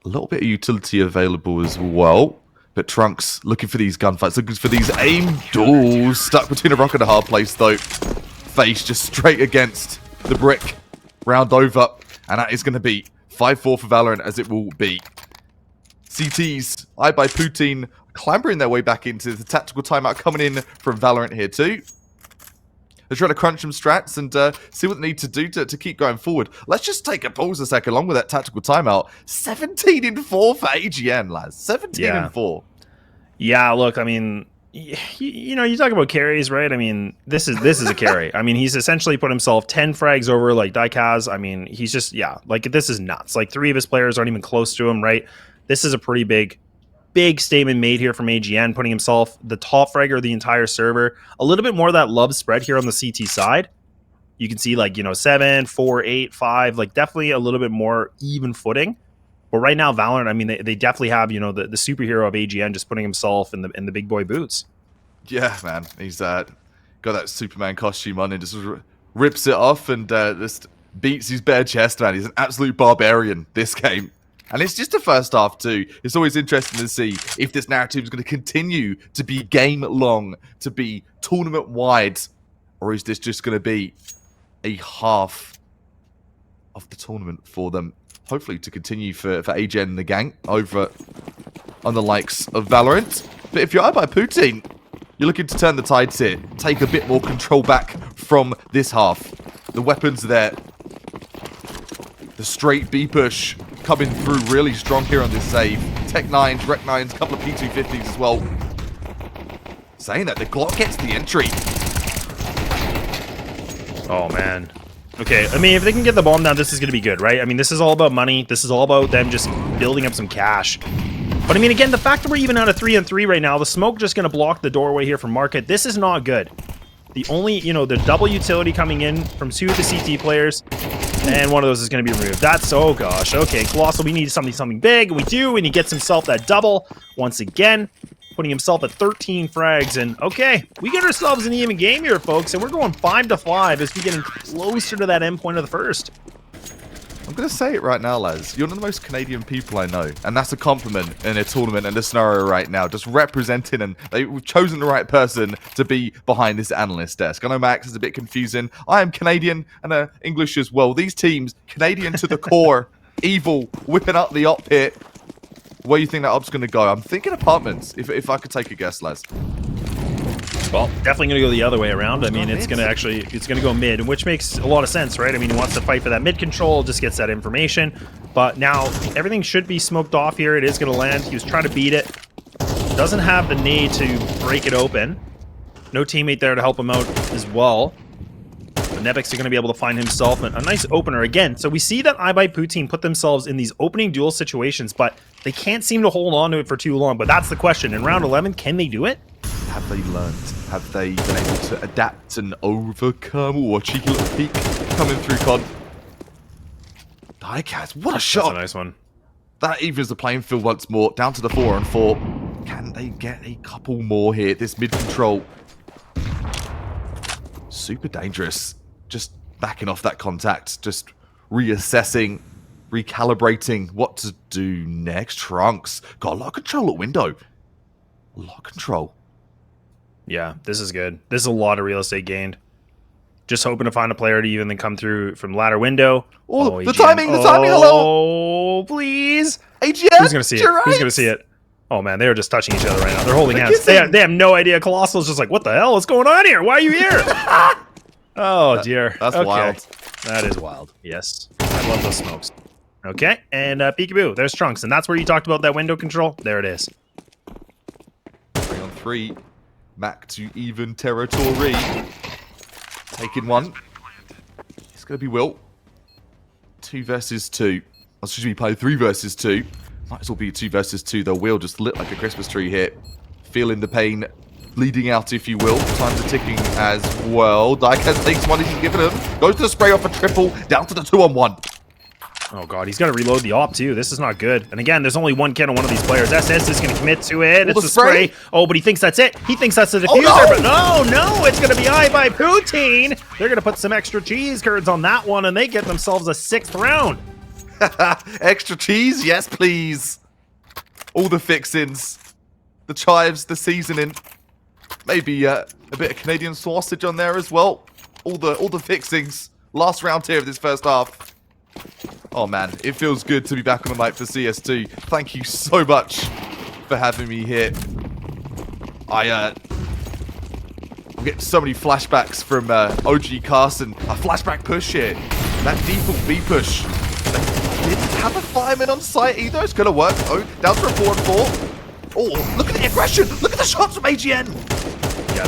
A little bit of utility available as well. But Trunks looking for these gunfights, looking for these aim duels. Stuck between a rock and a hard place, though. Face just straight against the brick. Round over. And that is going to be 5-4 for Valorant, as it will be. CTs, eyed by Putin, clambering their way back into the tactical timeout coming in from Valorant here, too. They're trying to crunch some strats and see what they need to do to keep going forward. Let's just take a pause a second along with that tactical timeout. 17-4 for AGN, lads. 17-4. Yeah, look, I mean, you know, you talk about carries, right? I mean, this is a carry. I mean, he's essentially put himself 10 frags over like Daikaz. I mean, he's just, yeah, like this is nuts. Like 3 of his players aren't even close to him, right? This is a pretty big statement made here from AGN, putting himself the top fragger of the entire server. A little bit more of that love spread here on the CT side. You can see like, you know, 7, 4, 8, 5, like definitely a little bit more even footing. But right now, Valorant, I mean, they definitely have, you know, the superhero of AGN just putting himself in the big boy boots. Yeah, man. He's got that Superman costume on and just rips it off and just beats his bare chest, man. He's an absolute barbarian this game. And it's just the first half, too. It's always interesting to see if this narrative is going to continue to be game-long, to be tournament-wide, or is this just going to be a half of the tournament for them? Hopefully to continue for AGN and the gang over on the likes of Valorant. But if you're out by Putin, you're looking to turn the tides here. Take a bit more control back from this half. The weapons are there. The straight B push coming through really strong here on this save. Tech 9s, Rec 9s, a couple of P250s as well. Saying that, the Glock gets the entry. Oh, man. Okay, I mean, if they can get the bomb down, this is going to be good, right? I mean, this is all about money. This is all about them just building up some cash. But, I mean, again, the fact that we're even out of 3-on-3 right now, the smoke just going to block the doorway here from Market. This is not good. The only, you know, the double utility coming in from 2 of the CT players, and one of those is going to be removed. That's, oh gosh, okay, Colossal, we need something big. We do, and he gets himself that double once again, putting himself at 13 frags. And okay, we get ourselves an even game here, folks, and we're going 5-5 as we get closer to that end point of the first. I'm going to say it right now, lads. You're one of the most Canadian people I know. And that's a compliment in a tournament and a scenario right now. Just representing, and we've chosen the right person to be behind this analyst desk. I know Max is a bit confusing. I am Canadian and English as well. These teams, Canadian to the core, evil, whipping up the op pit. Where do you think that op's going to go? I'm thinking apartments, if I could take a guess, lads. Well, definitely going to go the other way around. I mean, it's going to go mid, which makes a lot of sense, right? I mean, he wants to fight for that mid control, just gets that information. But now, everything should be smoked off here. It is going to land. He was trying to beat it. Doesn't have the nade to break it open. No teammate there to help him out as well. The Nebix are going to be able to find himself a nice opener again. So we see that iBuyPoutine put themselves in these opening duel situations, but they can't seem to hold on to it for too long. But that's the question. In round 11, can they do it? Have they learned? Have they been able to adapt and overcome? Ooh, a cheeky little peek coming through, Con. Diecast, what a shot! That's a nice one. That evens the playing field once more, down to the 4-on-4. Can they get a couple more here? This mid-control. Super dangerous. Just backing off that contact. Just reassessing, recalibrating what to do next. Trunks. Got a lot of control at window. A lot of control. Yeah, this is good. This is a lot of real estate gained. Just hoping to find a player to even then come through from ladder window. Oh, the timing, hello! Oh, please! AGN! Who's going to see it? Right. Who's going to see it? Oh, man, they are just touching each other right now. They're holding hands. They have no idea. Colossal's just like, what the hell? What's going on here? Why are you here? Oh, dear. That's okay. wild. That is wild. Yes. I love those smokes. Okay, and peekaboo. There's Trunks, and that's where you talked about that window control. There it is. 3-on-3. Back to even territory. Taking one. It's going to be Will. 2 versus 2. Excuse me, play 3 versus 2. Might as well be 2 versus 2, though. Will just lit like a Christmas tree here. Feeling the pain. Bleeding out, if you will. Time's are ticking as well. Diecast takes one he's given him. Goes to the spray off a triple. Down to the 2-on-1. Oh, God. He's got to reload the op, too. This is not good. And again, there's only one kid on one of these players. SS is going to commit to it. It's the spray. Oh, but he thinks that's it. He thinks that's the diffuser. Oh, but no, it's going to be iBuyPoutine. They're going to put some extra cheese curds on that one, and they get themselves a 6th round. Extra cheese? Yes, please. All the fixins. The chives, the seasoning. Maybe a bit of Canadian sausage on there as well. All the fixings. Last round here of this first half. Oh man, it feels good to be back on the mic for CS2. Thank you so much for having me here. I'm getting so many flashbacks from OG Carson. A flashback push here. That default B push. They didn't have a fireman on site either. It's gonna work. Oh, down to a 4-on-4. Oh, look at the aggression. Look at the shots from AGN. Yeah,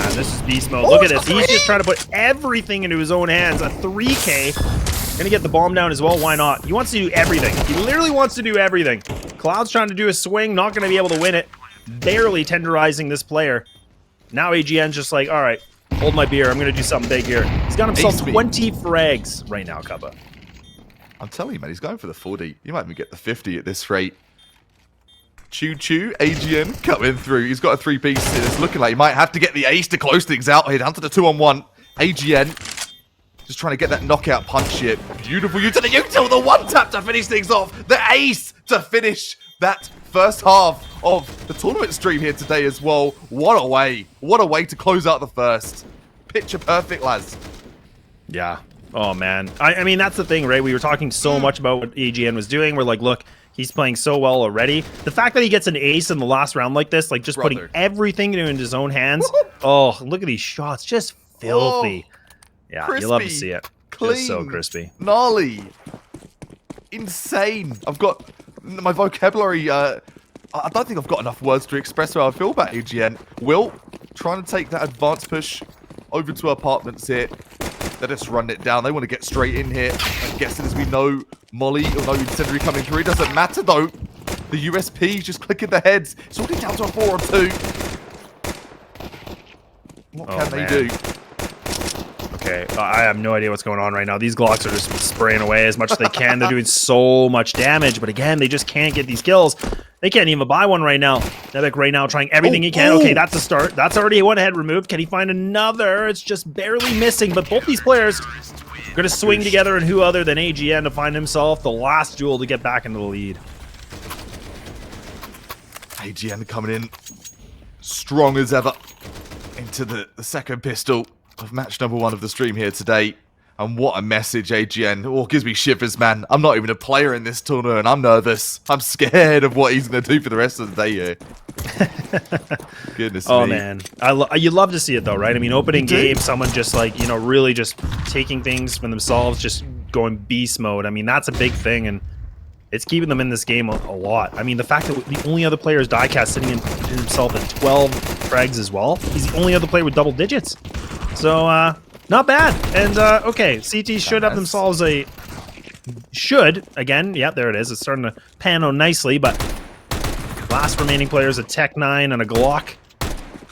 this is beast mode. Look at this. He's just trying to put everything into his own hands. A 3K. Gonna get the bomb down as well. Why not? He wants to do everything. He literally wants to do everything. Cloud's trying to do a swing. Not gonna be able to win it. Barely tenderizing this player. Now AGN's just like, all right, hold my beer. I'm gonna do something big here. He's got himself 20 frags right now, Cuppa. I'm telling you, man, he's going for the 40. He might even get the 50 at this rate. Choo-choo, AGN coming through. He's got a 3-piece. It's looking like he might have to get the ace to close things out here. Down to the 2-on-1. AGN just trying to get that knockout punch here. Beautiful util the 1-tap to finish things off. The ace to finish that first half of the tournament stream here today as well. What a way. What a way to close out the first. Picture perfect, lads. Yeah. Oh, man. I mean, that's the thing, right? We were talking so much about what AGN was doing. We're like, look, he's playing so well already. The fact that he gets an ace in the last round like this, like just putting everything into his own hands. Oh, look at these shots. Just filthy. Yeah, crispy, you love to see it. Clean, just so crispy. Gnarly. Insane. I've got my vocabulary. I don't think I've got enough words to express how I feel about AGN. Will, trying to take that advance push over to apartments here. They just run it down. They want to get straight in here. I'm guessing, as we know, Molly or no incendiary coming through. It doesn't matter, though. The USP just clicking the heads. It's already down to a 4-on-2. What can they do? Okay, I have no idea what's going on right now. These Glocks are just spraying away as much as they can. They're doing so much damage, but again, they just can't get these kills. They can't even buy one right now. Nebek right now trying everything he can. Okay, that's a start. That's already one head removed. Can he find another? It's just barely missing, but both these players are going to swing together, and who other than AGN to find himself the last duel to get back into the lead. AGN coming in strong as ever into the second pistol of match number 1 of the stream here today. And what a message, AGN. Oh, gives me shivers, man. I'm not even a player in this tournament, and I'm nervous. I'm scared of what he's going to do for the rest of the day here. Goodness me. Oh, man. You love to see it, though, right? I mean, opening game, someone just, like, you know, really just taking things from themselves, just going beast mode. I mean, that's a big thing, and it's keeping them in this game a lot. I mean, the fact that the only other player is Diecast sitting in himself at 12 frags as well. He's the only other player with double digits. So, not bad. And, okay, CT should have themselves a... Again, yeah, there it is. It's starting to pan out nicely, but last remaining player is a Tech 9 and a Glock.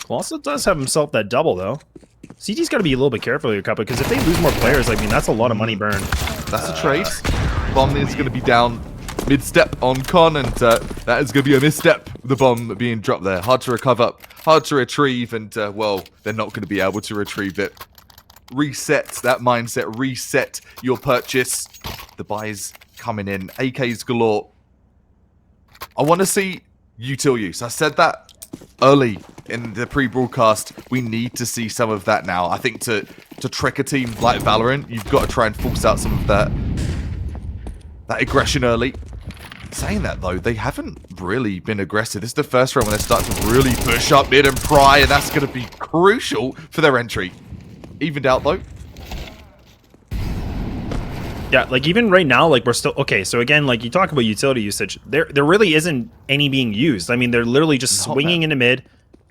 Also does have himself that double, though. CT's got to be a little bit careful here, Cuppa, because if they lose more players, I mean, that's a lot of money burned. That's a trade. Bomb is going to be down mid-step on Con, and that is going to be a misstep. The bomb being dropped there. Hard to recover, hard to retrieve, and, well, they're not going to be able to retrieve it. Reset that mindset, reset your purchase. The buys coming in, AKs galore. I want to see util use. I said that early in the pre-broadcast. We need to see some of that now. I think to trick a team like Valorant, you've got to try and force out some of that aggression early. Saying that though, they haven't really been aggressive. This is the first round when they start to really push up mid and pry, and that's going to be crucial for their entry. Evened out though. Yeah, like even right now, like we're still okay. So again, like you talk about utility usage, there really isn't any being used. I mean, they're literally just swinging into mid,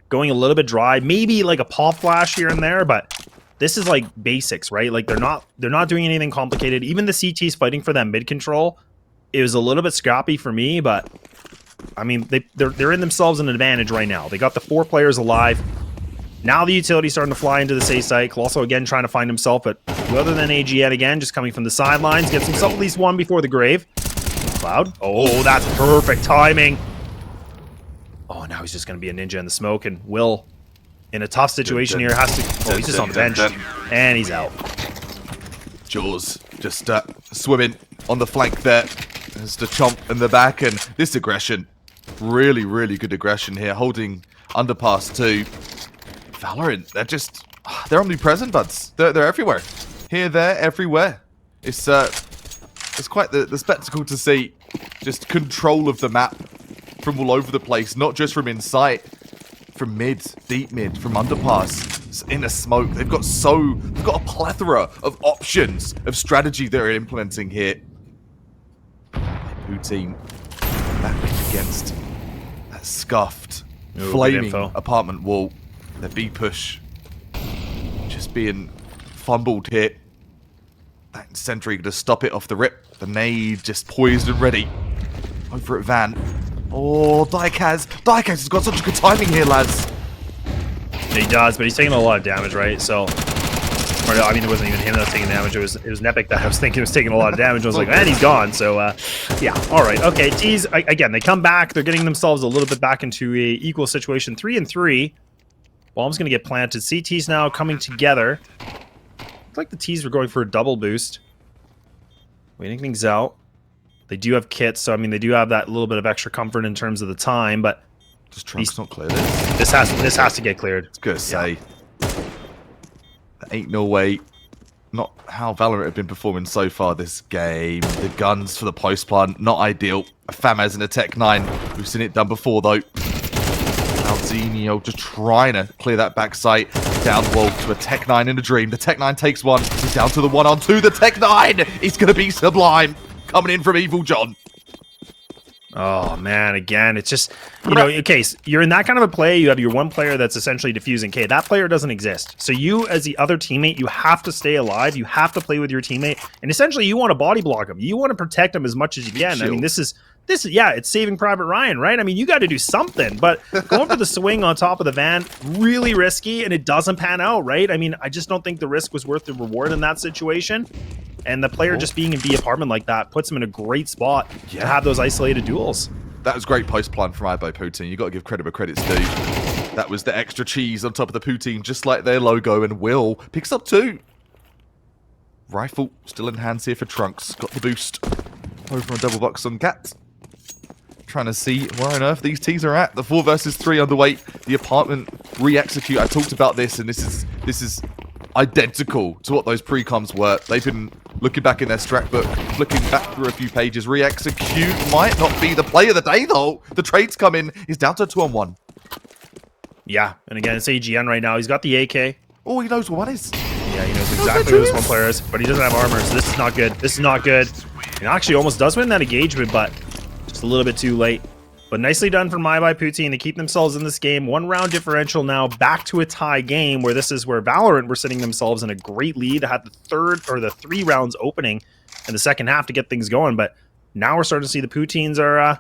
going a little bit dry, maybe like a pop flash here and there, but this is like basics, right? Like they're not doing anything complicated. Even the CT's fighting for that mid control. It was a little bit scrappy for me, but I mean, they're in themselves an advantage right now. They got the 4 players alive. Now the utility's starting to fly into the safe site. Also, again, trying to find himself, but other than AG yet again, just coming from the sidelines, gets himself at least one before the grave. Cloud. Oh, that's perfect timing. Oh, now he's just going to be a ninja in the smoke, and Will, in a tough situation here, has to... Oh, he's just on the bench, and he's out. Jaws just swimming on the flank there. There's the chomp in the back, and this aggression, really, really good aggression here, holding underpass too. Valorant, they're omnipresent, buds. They're everywhere. Here, there, everywhere. It's quite the spectacle to see. Just control of the map from all over the place, not just from inside, from mid, deep mid, from underpass, in a smoke. They've got a plethora of options of strategy they're implementing here. Poutine back against that scuffed, flaming apartment wall. The B push just being fumbled here. That sentry to stop it off the rip. The nade just poised and ready. Over at Van. Oh, Diecast has got such good timing here, lads. He does, but he's taking a lot of damage, right? So, or I mean, it wasn't even him that was taking damage. It was Nepic that I was thinking was taking a lot of damage. I was like, and he's gone. So, yeah, all right, okay. T's again, they come back. They're getting themselves a little bit back into a equal situation, 3-3. Bomb's going to get planted. CT's now coming together. Looks like the T's were going for a double boost. Waiting things out. They do have kits, so I mean, they do have that little bit of extra comfort in terms of the time, but... Just Trunk's not clear this has to get cleared. It's good to say. There ain't no way. Not how Valorant have been performing so far this game. The guns for the post plant, not ideal. A Famaz and a Tech 9. We've seen it done before, though. Alzinho just trying to clear that backside. Down wall to a Tech 9 in a dream. The Tech 9 takes one. He's down to the 1-on-2. The Tech 9 is going to be sublime. Coming in from Evil John. Oh, man, again, it's just, you know, okay, so you're in that kind of a play, you have your one player that's essentially defusing. Okay, that player doesn't exist. So you, as the other teammate, you have to stay alive, you have to play with your teammate, and essentially you want to body block him. You want to protect him as much as you can. I mean, this is, yeah, it's Saving Private Ryan, right? I mean, you got to do something, but going for the swing on top of the van, really risky, and it doesn't pan out, right? I mean, I just don't think the risk was worth the reward in that situation. And the player just being in B apartment like that puts him in a great spot to have those isolated duels. That was great post plan from Ibo Poutine. You got to give credit where credit's due. That was the extra cheese on top of the poutine, just like their logo. And Will picks up 2. Rifle still in hands here for Trunks. Got the boost over on double box on Gat. Trying to see where on earth these T's are at. The 4 versus 3 underway. The apartment re-execute. I talked about this, and this is identical to what those pre-coms were. They've been looking back in their strat book, flicking back through a few pages. Re-execute might not be the play of the day, though. The trades come in. He's down to 2-on-1. Yeah, and again, it's AGN right now. He's got the AK. Oh, he knows what one is. Yeah, he knows exactly who this one player is, but he doesn't have armor, so this is not good. This is not good. He actually almost does win that engagement, but just a little bit too late. But nicely done from Poutine to keep themselves in this game. 1 round differential now, back to a tie game, where this is where Valorant were sitting themselves in a great lead. Had the 3 rounds opening in the second half to get things going. But now we're starting to see the Poutines are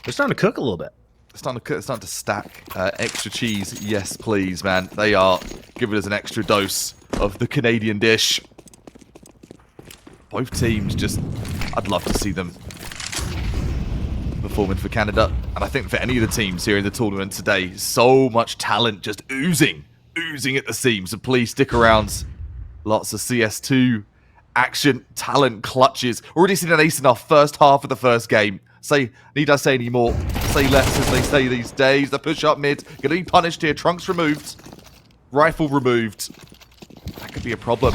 they're starting to cook a little bit. It's starting to cook, it's starting to stack. Extra cheese, yes please, man. They are giving us an extra dose of the Canadian dish. Both teams just, I'd love to see them performing for Canada, and I think for any of the teams here in the tournament today, so much talent just oozing at the seams. So please stick around. Lots of CS2 action, talent clutches. Already seen an ace in our first half of the first game. Need I say any more? Say less, as they say these days. The push up mid, gonna be punished here. Trunks removed, rifle removed. That could be a problem.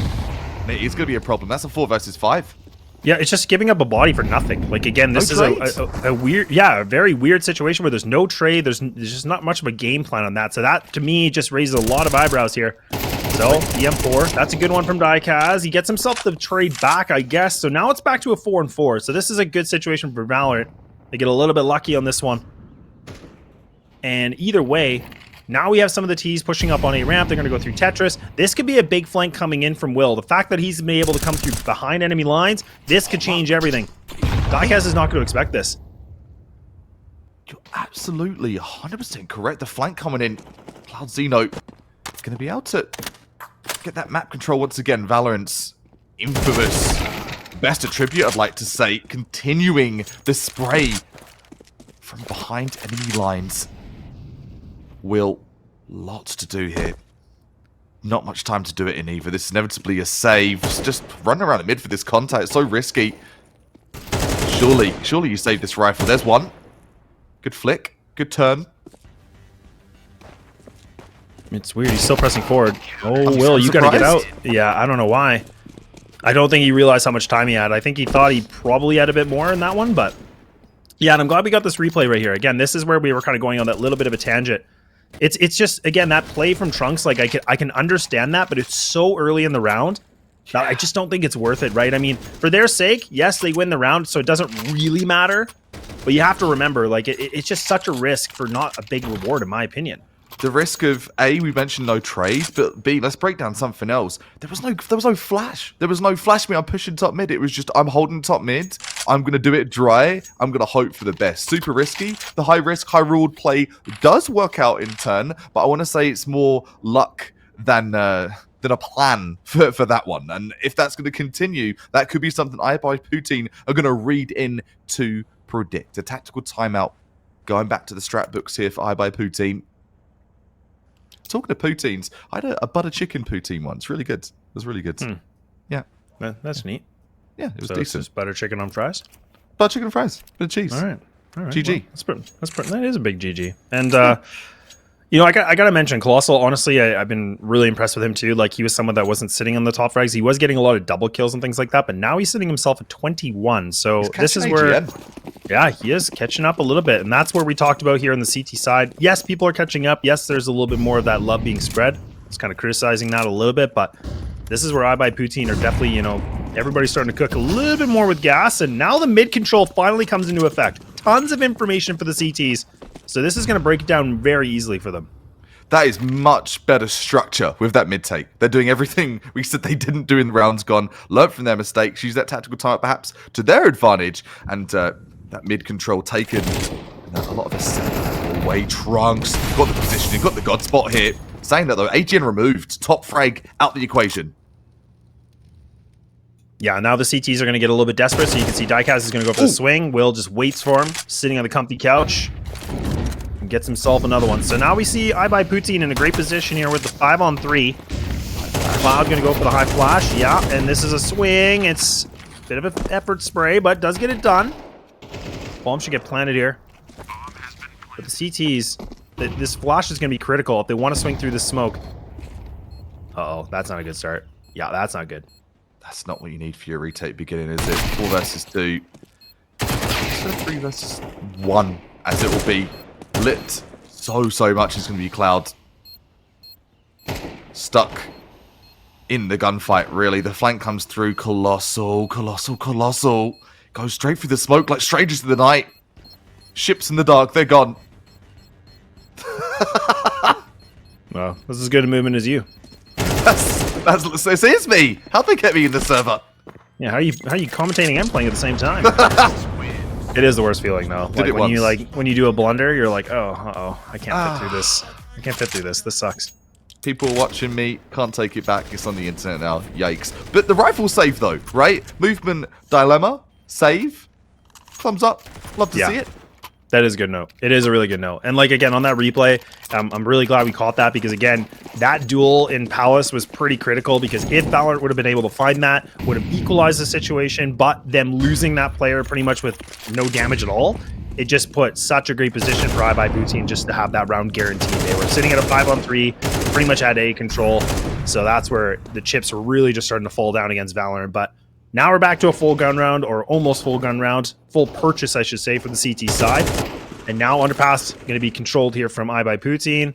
It is gonna be a problem. That's a 4 versus 5. Yeah, it's just giving up a body for nothing. Like, again, this is a weird, a very weird situation where there's no trade. There's just not much of a game plan on that. So that, to me, just raises a lot of eyebrows here. So, the M4, that's a good one from Diekaz. He gets himself the trade back, I guess. So now it's back to a 4-4. So this is a good situation for Valorant. They get a little bit lucky on this one. And either way, now we have some of the T's pushing up on a ramp. They're going to go through Tetris. This could be a big flank coming in from Will. The fact that he's been able to come through behind enemy lines, this could change everything. Diekaz is not going to expect this. You're absolutely 100% correct. The flank coming in. Cloud Xeno is going to be able to get that map control once again. Valorant's infamous best attribute, I'd like to say, continuing the spray from behind enemy lines. Will, lots to do here. Not much time to do it in either. This is inevitably a save. Just run around the mid for this contact. It's so risky. Surely you save this rifle. There's one. Good flick. Good turn. It's weird. He's still pressing forward. Oh, Will, you got to get out. Yeah, I don't know why. I don't think he realized how much time he had. I think he thought he probably had a bit more in that one, but yeah, and I'm glad we got this replay right here. Again, this is where we were kind of going on that little bit of a tangent. It's just, again, that play from Trunks, like I can understand that, but it's so early in the round that I just don't think it's worth it, right? I mean, for their sake, yes, they win the round, so it doesn't really matter, but you have to remember, like, it's just such a risk for not a big reward, in my opinion. The risk of A, we mentioned no trade, but B, let's break down something else. There was no flash. There was no flash me. I'm pushing top mid. It was just I'm holding top mid. I'm gonna do it dry. I'm gonna hope for the best. Super risky. The high risk, high reward play does work out in turn, but I want to say it's more luck than a plan for that one. And if that's going to continue, that could be something Poutine are going to read in to predict. A tactical timeout. Going back to the strat books here for Poutine. Talking to poutines, I had a butter chicken poutine once. Really good. It was really good. Yeah. That's neat. Yeah, it was so decent. It's just butter chicken on fries? Butter chicken and fries. Bit of cheese. All right. GG. Well, that is a big GG. And, you know, I got to mention Colossal. Honestly, I've been really impressed with him too. Like, he was someone that wasn't sitting on the top frags. He was getting a lot of double kills and things like that, but now he's sitting himself at 21. So this is where... Yeah, he is catching up a little bit, and that's where we talked about here on the CT side. Yes, people are catching up. Yes, there's a little bit more of that love being spread. It's kind of criticizing that a little bit, but this is where Poutine are definitely, you know, everybody's starting to cook a little bit more with gas, and now the mid control finally comes into effect. Tons of information for the CTs, so this is going to break it down very easily for them. That is much better structure with that mid take. They're doing everything we said they didn't do in the rounds gone, learn from their mistakes, use that tactical time perhaps to their advantage, and that mid control taken. And a lot of the away Trunks. Got the positioning, got the god spot here. Saying that though, AGN removed. Top frag out the equation. Yeah, now the CTs are going to get a little bit desperate, so you can see Diekaz is going to go for the swing. Will just waits for him, sitting on the comfy couch. And gets himself another one. So now we see Poutine in a great position here with the 5-on-3. Cloud going to go for the high flash. Yeah, and this is a swing. It's a bit of an effort spray, but does get it done. Bomb should get planted here. But the CTs, this flash is going to be critical if they want to swing through the smoke. Uh-oh, that's not a good start. Yeah, that's not good. That's not what you need for your retake beginning, is it? 4 versus 2. So 3 versus 1, as it will be. Lit so much is going to be Cloud. Stuck in the gunfight, really. The flank comes through. Colossal. Goes straight through the smoke like strangers in the night. Ships in the dark, they're gone. Well, this is as good a movement as you. It is me. How'd they get me in the server? Yeah, how are you commentating and playing at the same time? It is the worst feeling though. When you do a blunder, you're like, oh, I can't fit through this. I can't fit through this. This sucks. People watching me can't take it back. It's on the internet now. Yikes. But the rifle's safe though, right? Movement dilemma, save. Thumbs up. Love to see it. That is a good note. It is a really good note. And like, again, on that replay, I'm really glad we caught that because, again, that duel in Palace was pretty critical because if Valorant would have been able to find that, would have equalized the situation, but them losing that player pretty much with no damage at all, it just put such a great position for iBuyBoot just to have that round guaranteed. They were sitting at a 5-on-3, pretty much had A control, so that's where the chips were really just starting to fall down against Valorant, but now we're back to a full gun round, or almost full gun round. Full purchase, I should say, for the CT side. And now Underpass going to be controlled here from iBuyBoot.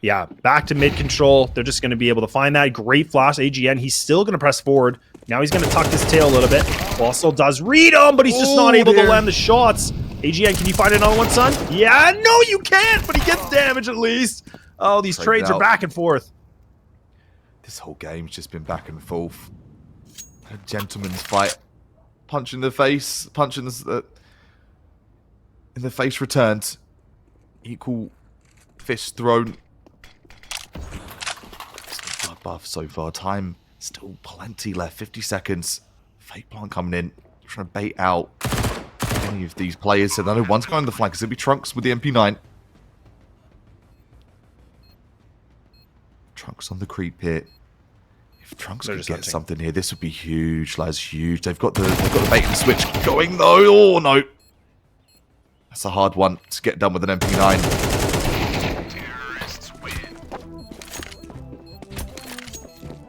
Yeah, back to mid control. They're just going to be able to find that. Great flash, AGN. He's still going to press forward. Now he's going to tuck his tail a little bit. Also does read him, but he's just not able to land the shots. AGN, can you find another one, son? Yeah, no, you can't, but he gets damage at least. Oh, these trades are back and forth. This whole game's just been back and forth. A gentleman's fight. Punch in the face. Punch in the face returned. Equal fist thrown. Still bloodbath so far. Time still plenty left. 50 seconds. Fake plant coming in. Trying to bait out any of these players. And I know one's going on the flank. It's going to be Trunks with the MP9. Trunks on the creep here. If Trunks could get something here, this would be huge, lads. Huge. They've got the bait and switch going though. Oh no, that's a hard one to get done with an MP9.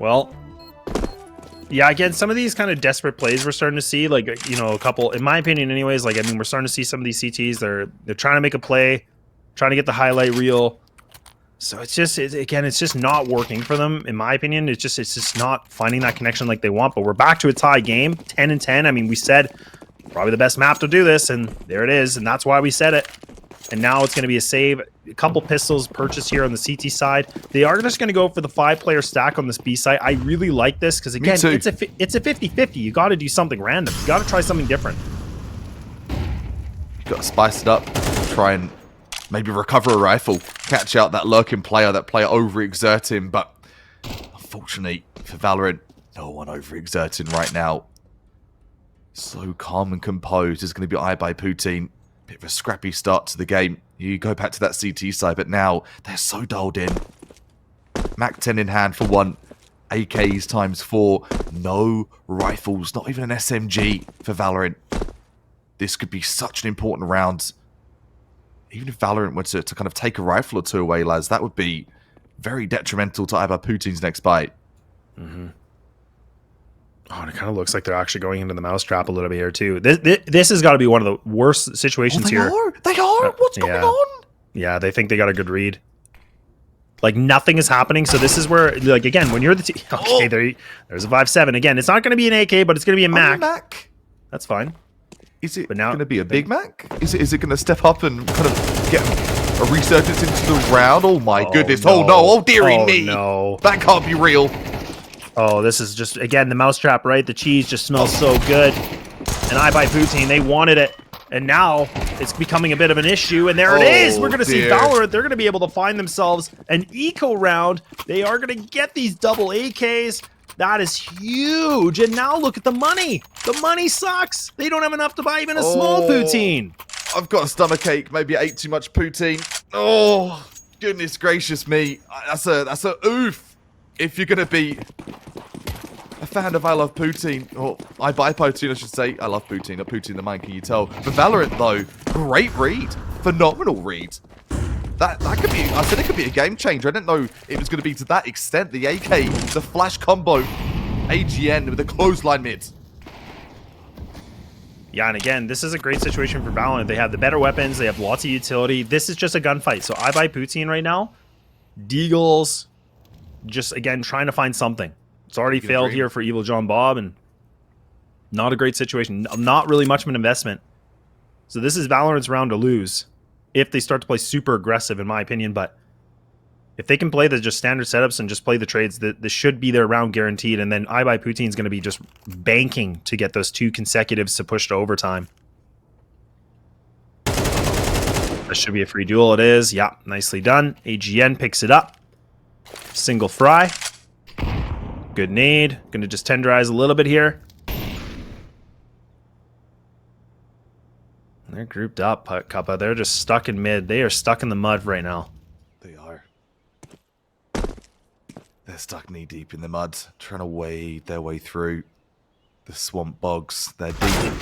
Well, yeah. Again, some of these kind of desperate plays we're starting to see, like a couple, in my opinion, anyways. Like we're starting to see some of these CTs. They're trying to make a play, trying to get the highlight reel. So it's just not working for them, in my opinion. It's just not finding that connection like they want. But we're back to a tie game, 10-10. I mean, we said probably the best map to do this, and there it is, and that's why we said it. And now it's going to be a save. A couple pistols purchased here on the CT side. They are just going to go for the 5-player stack on this B side. I really like this because, again, it's a 50-50. You got to do something random. You got to try something different. You got to spice it up. Try and maybe recover a rifle, catch out that lurking player, overexerting, but unfortunately for Valorant, no one overexerting right now. So calm and composed is going to be iBuyBoot. Bit of a scrappy start to the game. You go back to that CT side, but now they're so dialed in. Mac 10 in hand for one, AKs ×4, no rifles, not even an SMG for Valorant. This could be such an important round. Even if Valorant were to kind of take a rifle or two away, lads, that would be very detrimental to iBuyBoot's next bite. Mm-hmm. Oh, and it kind of looks like they're actually going into the mousetrap a little bit here, too. This has got to be one of the worst situations here. They are? What's going on? Yeah, they think they got a good read. Like, nothing is happening, so this is where, like, again, when you're the team... Okay, there's a 5.7. Again, it's not going to be an AK, but it's going to be a Mac. That's fine. Is it going to be a Big Mac? Is it going to step up and kind of get a resurgence into the round? Oh my goodness. No. Oh no. Oh dearie me. No. That can't be real. Oh, this is just, again, the mousetrap, right? The cheese just smells so good. And iBuyBoot, they wanted it. And now it's becoming a bit of an issue. And there it is. We're going to see Valorant. They're going to be able to find themselves an eco round. They are going to get these double AKs. That is huge. And now look at the money. The money sucks. They don't have enough to buy even a small poutine. I've got a stomachache. Maybe I ate too much poutine. Oh, goodness gracious me. That's a oof. If you're going to be a fan of I Love Poutine, or I Buy Poutine, I should say. I love Poutine, not Poutine the Mind, can you tell? For Valorant, though, great read. Phenomenal read. That could be, I said it could be a game changer. I didn't know it was going to be to that extent. The AK, the flash combo, AGN with the clothesline mid. Yeah, and again, this is a great situation for Valorant. They have the better weapons. They have lots of utility. This is just a gunfight. So iBuyBoot right now, Deagles, just, again, trying to find something. It's already failed here for Evil John Bob, and not a great situation. Not really much of an investment. So this is Valorant's round to lose if they start to play super aggressive, in my opinion. But if they can play the just standard setups and just play the trades, this should be their round guaranteed. And then Poutine is going to be just banking to get those 2 consecutives to push to overtime. That should be a free duel. It is. Yeah, nicely done. AGN picks it up. Single fry. Good nade. Going to just tenderize a little bit here. They're grouped up, Kappa. They're just stuck in mid. They are stuck in the mud right now. They are. They're stuck knee deep in the mud, trying to wade their way through the swamp bogs. They're deep.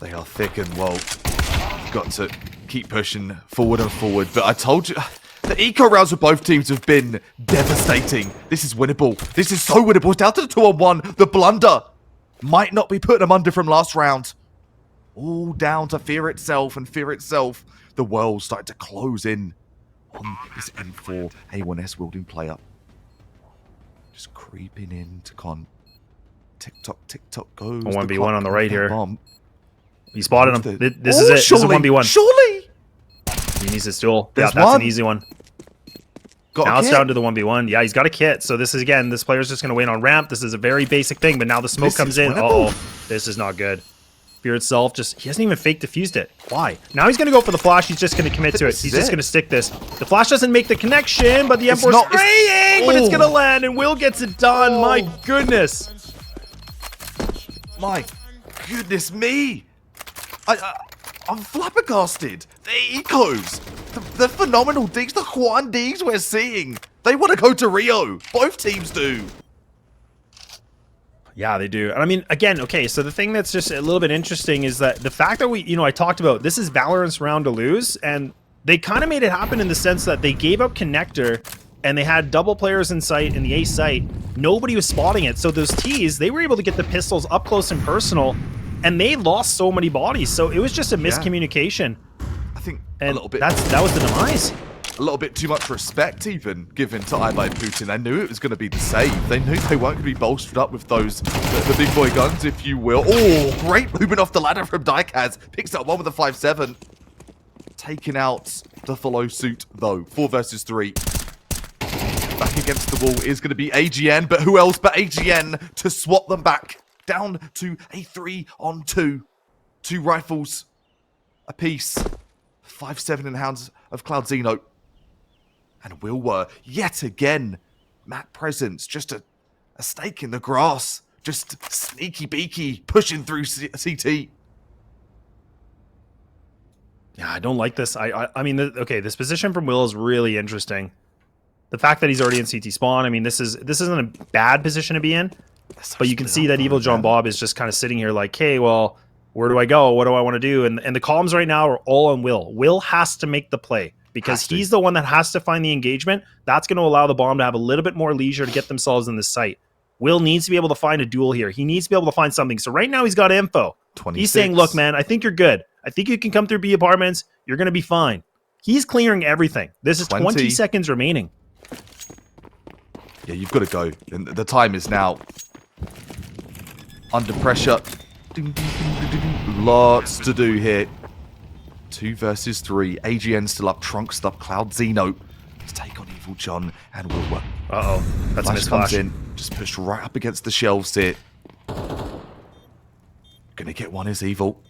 They are thick and, well, you've got to keep pushing forward and forward. But I told you, the eco rounds for both teams have been devastating. This is winnable. This is so winnable. It's down to the 2-on-1. The blunder might not be putting them under from last round. All down to fear itself, and fear itself. The world started to close in on this M4 A1S wielding player. Just creeping into con. Tick-tock goes. 1v1 on the right here. Bomb. He spotted him. This is it. Surely, this is a 1v1. Surely! He needs this duel. There's yeah, that's one. an easy one. Got now it's down to the 1v1. Yeah, he's got a kit. So this is, again, this player's just going to wait on ramp. This is a very basic thing, but now the smoke comes in. Uh-oh. This is not good. Fear itself, he hasn't even fake diffused it. Why? Now he's going to go for the flash. He's just going to commit to it. He's just going to stick this. The flash doesn't make the connection, but the M4's spraying, but it's going to land, and Will gets it done. My goodness. My goodness me. I'm flabbergasted. The ecos, the phenomenal digs, the Juan digs we're seeing. They want to go to Rio. Both teams do. Yeah, they do. And I mean, again, okay, so the thing that's just a little bit interesting is that the fact that I talked about, this is Valorant's round to lose, and they kind of made it happen in the sense that they gave up connector, and they had double players in sight in the A site. Nobody was spotting it. So those T's, they were able to get the pistols up close and personal, and they lost so many bodies. So it was just a miscommunication. I think and a little bit. That was the demise. A little bit too much respect even given to Putin. They knew it was going to be the save. They knew they weren't going to be bolstered up with those, the big boy guns, if you will. Oh, great movement off the ladder from Daikaz. Picks up one with a 5-7. Taking out the follow suit, though. 4 versus 3. Back against the wall is going to be AGN, but who else but AGN to swap them back? Down to a 3-on-2. 2 rifles apiece. 5-7 in the hands of Cloud Zeno. And Will were, yet again, map presence, just a stake in the grass. Just sneaky beaky, pushing through CT. Yeah, I don't like this. I mean, okay, this position from Will is really interesting. The fact that he's already in CT spawn, I mean, this isn't a bad position to be in. But you can see that Evil John Bob is just kind of sitting here like, hey, well, where do I go? What do I want to do? And the columns right now are all on Will. Will has to make the play because he's the one that has to find the engagement. That's going to allow the bomb to have a little bit more leisure to get themselves in the site. Will needs to be able to find a duel here. He needs to be able to find something. So right now he's got info. 26. He's saying, look, man, I think you're good. I think you can come through B apartments. You're going to be fine. He's clearing everything. This is 20 seconds remaining. Yeah, you've got to go. And the time is now. Under pressure. Lots to do here. 2 versus 3. AGN still up. Trunk still up. Cloud Zeno. Let's take on Evil John and Wilbur. Uh-oh. That's a misflash. Comes in. Just pushed right up against the shelves here. Gonna get one is Evil.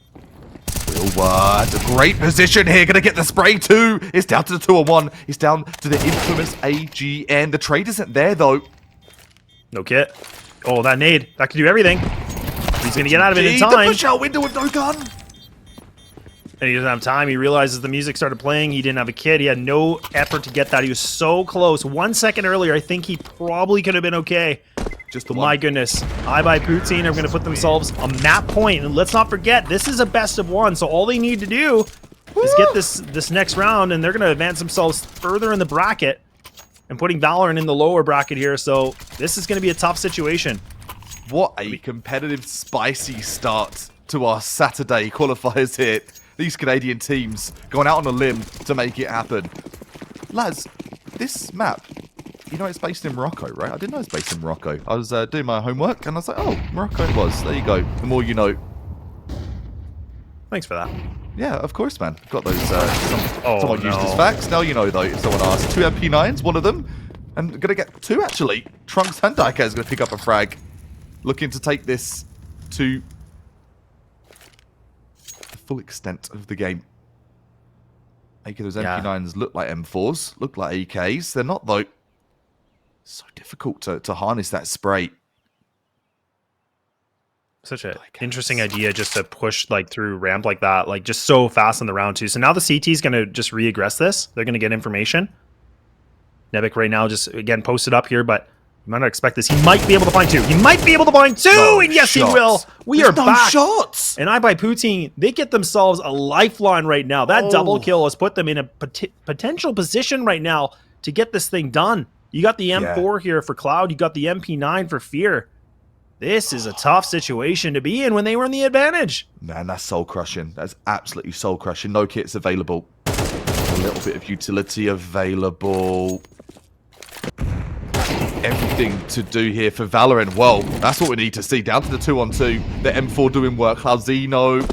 Wilbur. It's a great position here. Gonna get the spray too. It's down to the 2-on-1. It's down to the infamous AGN. The trade isn't there though. No kit. Oh, that nade. That could do everything. He's going to get out of it in time. The push-out window with no gun. And he doesn't have time. He realizes the music started playing. He didn't have a kit. He had no effort to get that. He was so close. 1 second earlier, I think he probably could have been okay. Just the My goodness. Poutine are going to put themselves a map point. And let's not forget, this is a best of 1. So all they need to do is get this next round, and they're going to advance themselves further in the bracket and putting Valorant in the lower bracket here. So this is going to be a tough situation. What a competitive, spicy start to our Saturday qualifiers here. These Canadian teams going out on a limb to make it happen. Lads, this map, you know it's based in Morocco, right? I didn't know it's based in Morocco. I was doing my homework and I was like, oh, Morocco it was. There you go. The more you know. Thanks for that. Yeah, of course, man. Got those. Oh, someone used as facts. Now you know, though. If someone asks, 2 MP9s, one of them. And gonna get 2, actually. Trunks and Daika is gonna pick up a frag. Looking to take this to the full extent of the game. AK, those MP9s look like M4s, look like AKs. They're not, though. So difficult to harness that spray. Such an interesting idea just to push like through ramp like that, like just so fast in the round 2. So now the CT is going to just reaggress this. They're going to get information. Nebik right now just, again, posted up here, but you might not expect this. He might be able to find 2. He might be able to find 2, and yes, he will. There's no back. Shots. And I by Poutine, they get themselves a lifeline right now. That double kill has put them in a potential position right now to get this thing done. You got the M4 here for Cloud. You got the MP9 for Fear. This is a tough situation to be in when they were in the advantage. Man, that's soul-crushing. That's absolutely soul-crushing. No kits available. A little bit of utility available. Everything to do here for Valorant. Well, that's what we need to see. Down to the 2-on-2. The M4 doing work. Cloudino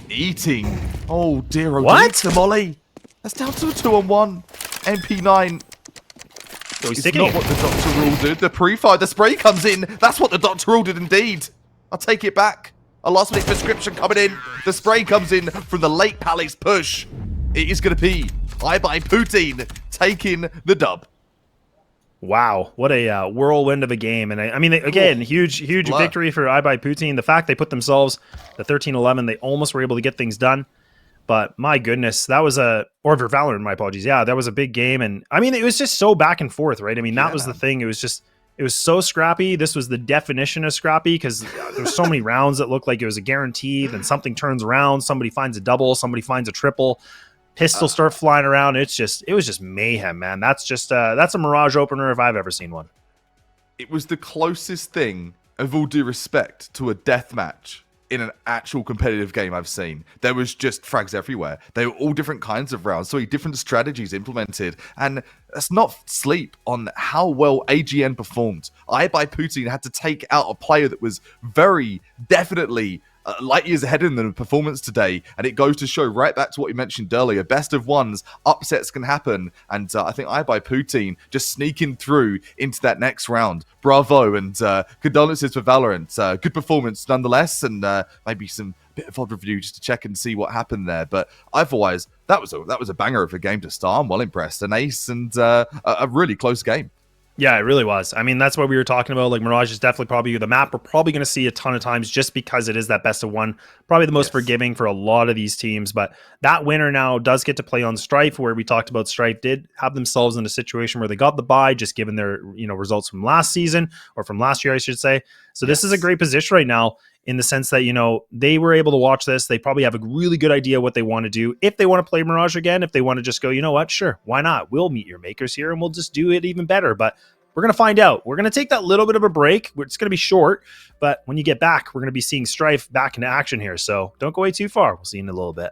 eating. Oh, dear. What? The molly. That's down to a 2-on-1. MP9. So he's it's not what the doctor ordered. The pre-fire, the spray comes in. That's what the doctor ordered indeed. I'll take it back. A last-minute prescription coming in. The spray comes in from the late Palace push. It is going to be I by Poutine taking the dub. Wow, what a whirlwind of a game. And I mean, again, huge victory for I by Poutine. The fact they put themselves the 13-11, they almost were able to get things done. But my goodness, that was or for Valorant, my apologies. Yeah, that was a big game. And I mean, it was just so back and forth, right? I mean, that was the thing. It was so scrappy. This was the definition of scrappy because there's so many rounds that looked like it was a guarantee. Then something turns around. Somebody finds a double. Somebody finds a triple. Pistols start flying around. It was just mayhem, man. That's a Mirage opener if I've ever seen one. It was the closest thing, of all due respect, to a death match in an actual competitive game I've seen. There was just frags everywhere. They were all different kinds of rounds, so different strategies implemented. And let's not sleep on how well AGN performed. I by Poutine had to take out a player that was very definitely light years ahead in the performance today, and it goes to show right back to what you mentioned earlier. Best of ones, upsets can happen, and I think I by Poutine just sneaking through into that next round. Bravo, and condolences for Valorant. Good performance nonetheless, and maybe some bit of odd review just to check and see what happened there. But otherwise, that was a banger of a game to start. I'm well impressed. An ace and a really close game. Yeah, it really was. I mean, that's what we were talking about. Like, Mirage is definitely probably the map we're probably going to see a ton of times just because it is that best of one. Probably the most forgiving for a lot of these teams. But that winner now does get to play on Strife, where we talked about Strife did have themselves in a situation where they got the bye, just given their results from last season, or from last year, I should say. So this is a great position right now, in the sense that, they were able to watch this. They probably have a really good idea what they want to do. If they want to play Mirage again, if they want to just go, you know what, sure, why not? We'll meet your makers here and we'll just do it even better. But we're going to find out. We're going to take that little bit of a break. It's going to be short, but when you get back, we're going to be seeing Strife back into action here. So don't go away too far. We'll see you in a little bit.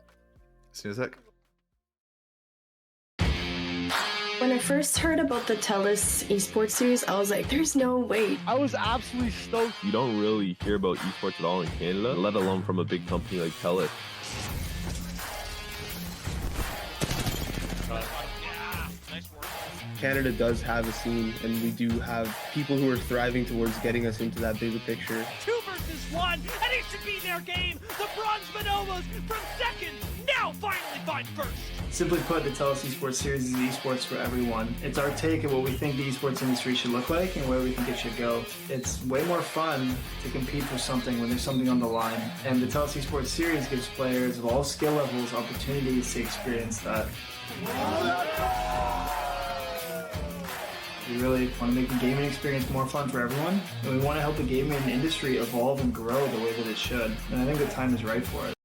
See you in a sec. When I first heard about the TELUS esports series, I was like, there's no way. I was absolutely stoked. You don't really hear about esports at all in Canada, let alone from a big company like TELUS. Canada does have a scene, and we do have people who are thriving towards getting us into that bigger picture. 2 versus 1, and it should be their game. The Bronze Bonobos from second, now finally find first. Simply put, the TELUS Esports series is esports for everyone. It's our take of what we think the esports industry should look like and where we think it should go. It's way more fun to compete for something when there's something on the line. And the TELUS Esports series gives players of all skill levels opportunities to experience that. We really want to make the gaming experience more fun for everyone, and we want to help the gaming industry evolve and grow the way that it should. And I think the time is right for it.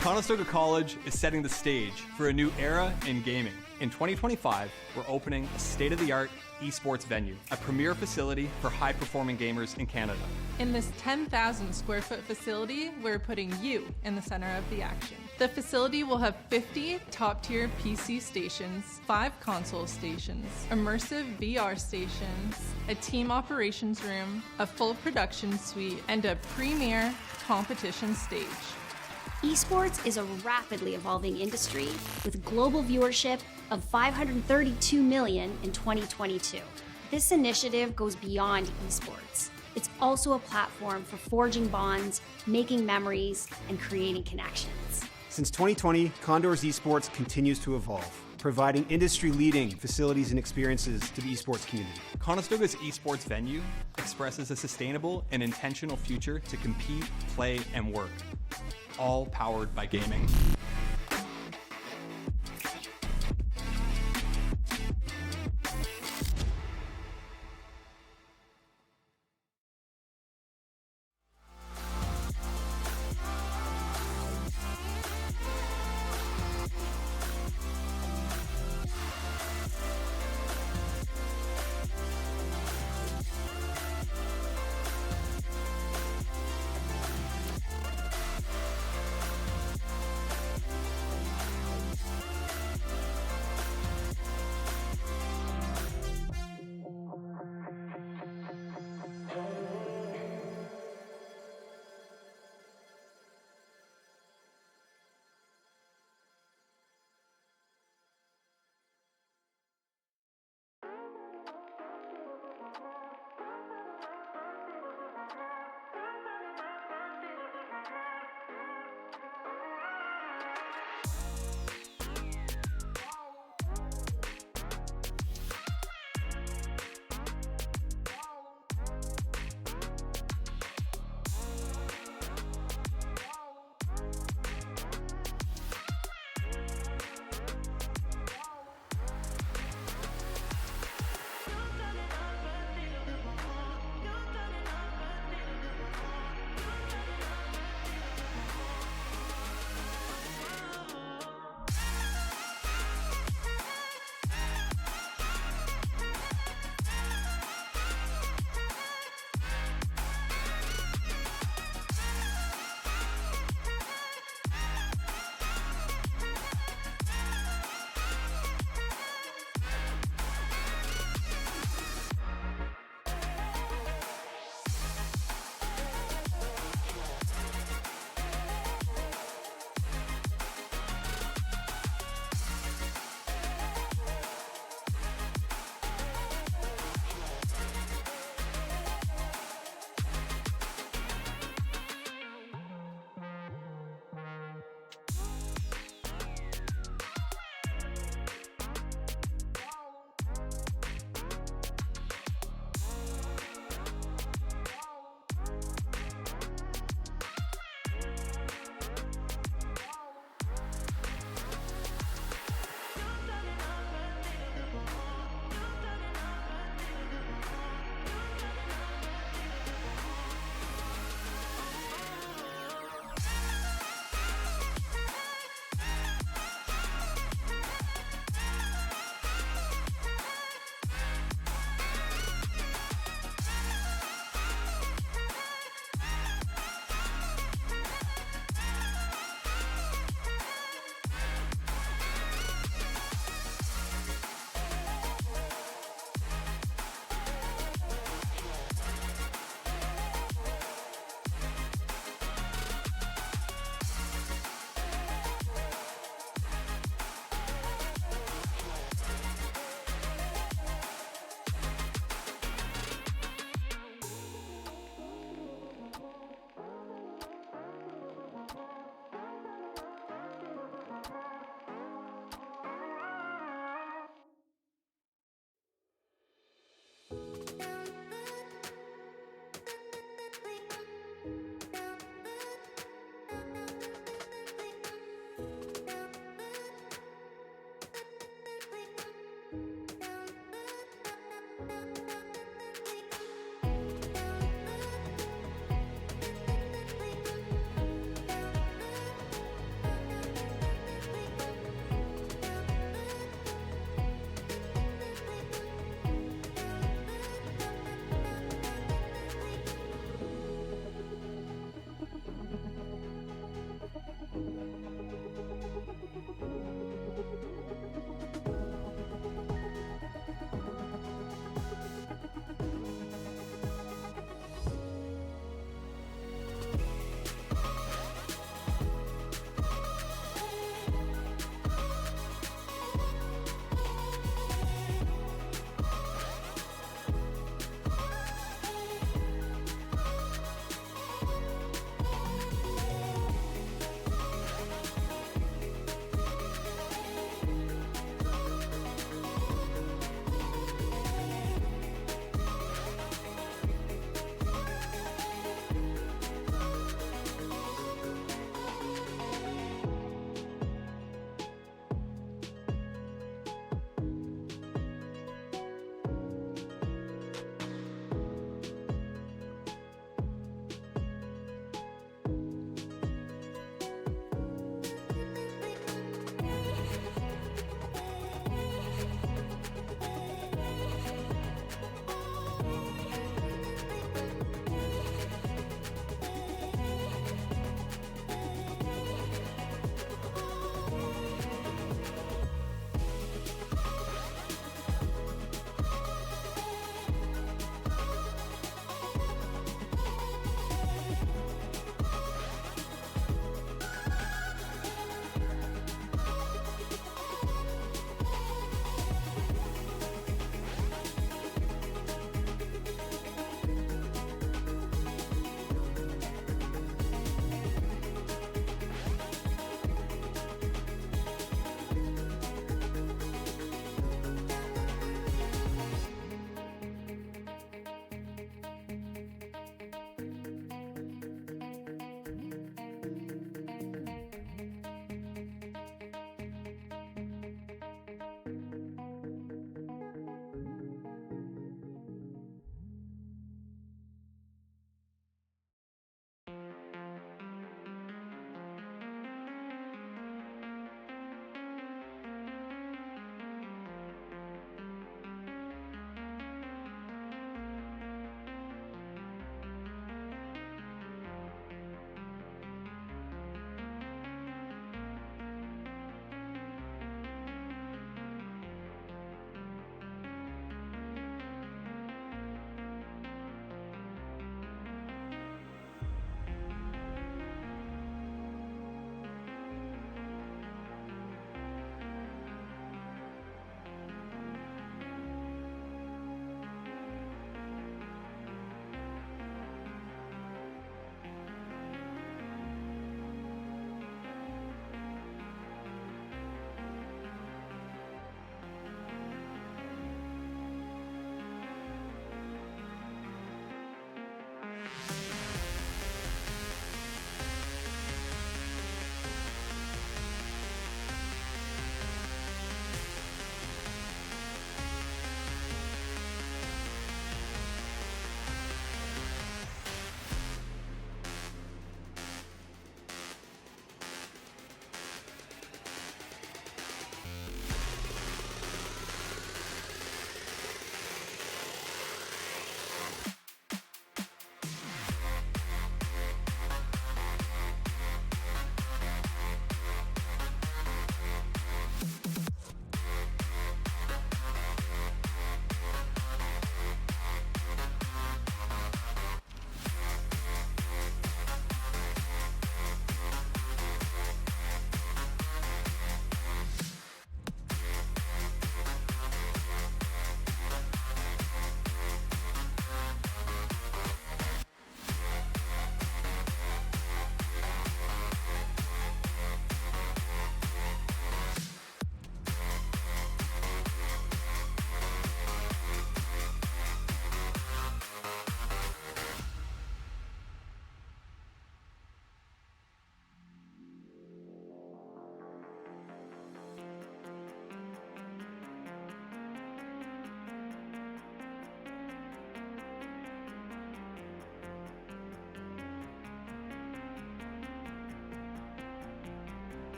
Conestoga College is setting the stage for a new era in gaming. In In 2025, we're opening a state-of-the-art esports venue, a premier facility for high-performing gamers in Canada. In this 10,000 square foot facility, we're putting you in the center of the action. The facility will have 50 top-tier PC stations, 5 console stations, immersive VR stations, a team operations room, a full production suite, and a premier competition stage. Esports is a rapidly evolving industry with global viewership of 532 million in 2022. This initiative goes beyond esports. It's also a platform for forging bonds, making memories, and creating connections. Since 2020, Condor's Esports continues to evolve, providing industry-leading facilities and experiences to the esports community. Conestoga's esports venue expresses a sustainable and intentional future to compete, play, and work, all powered by gaming.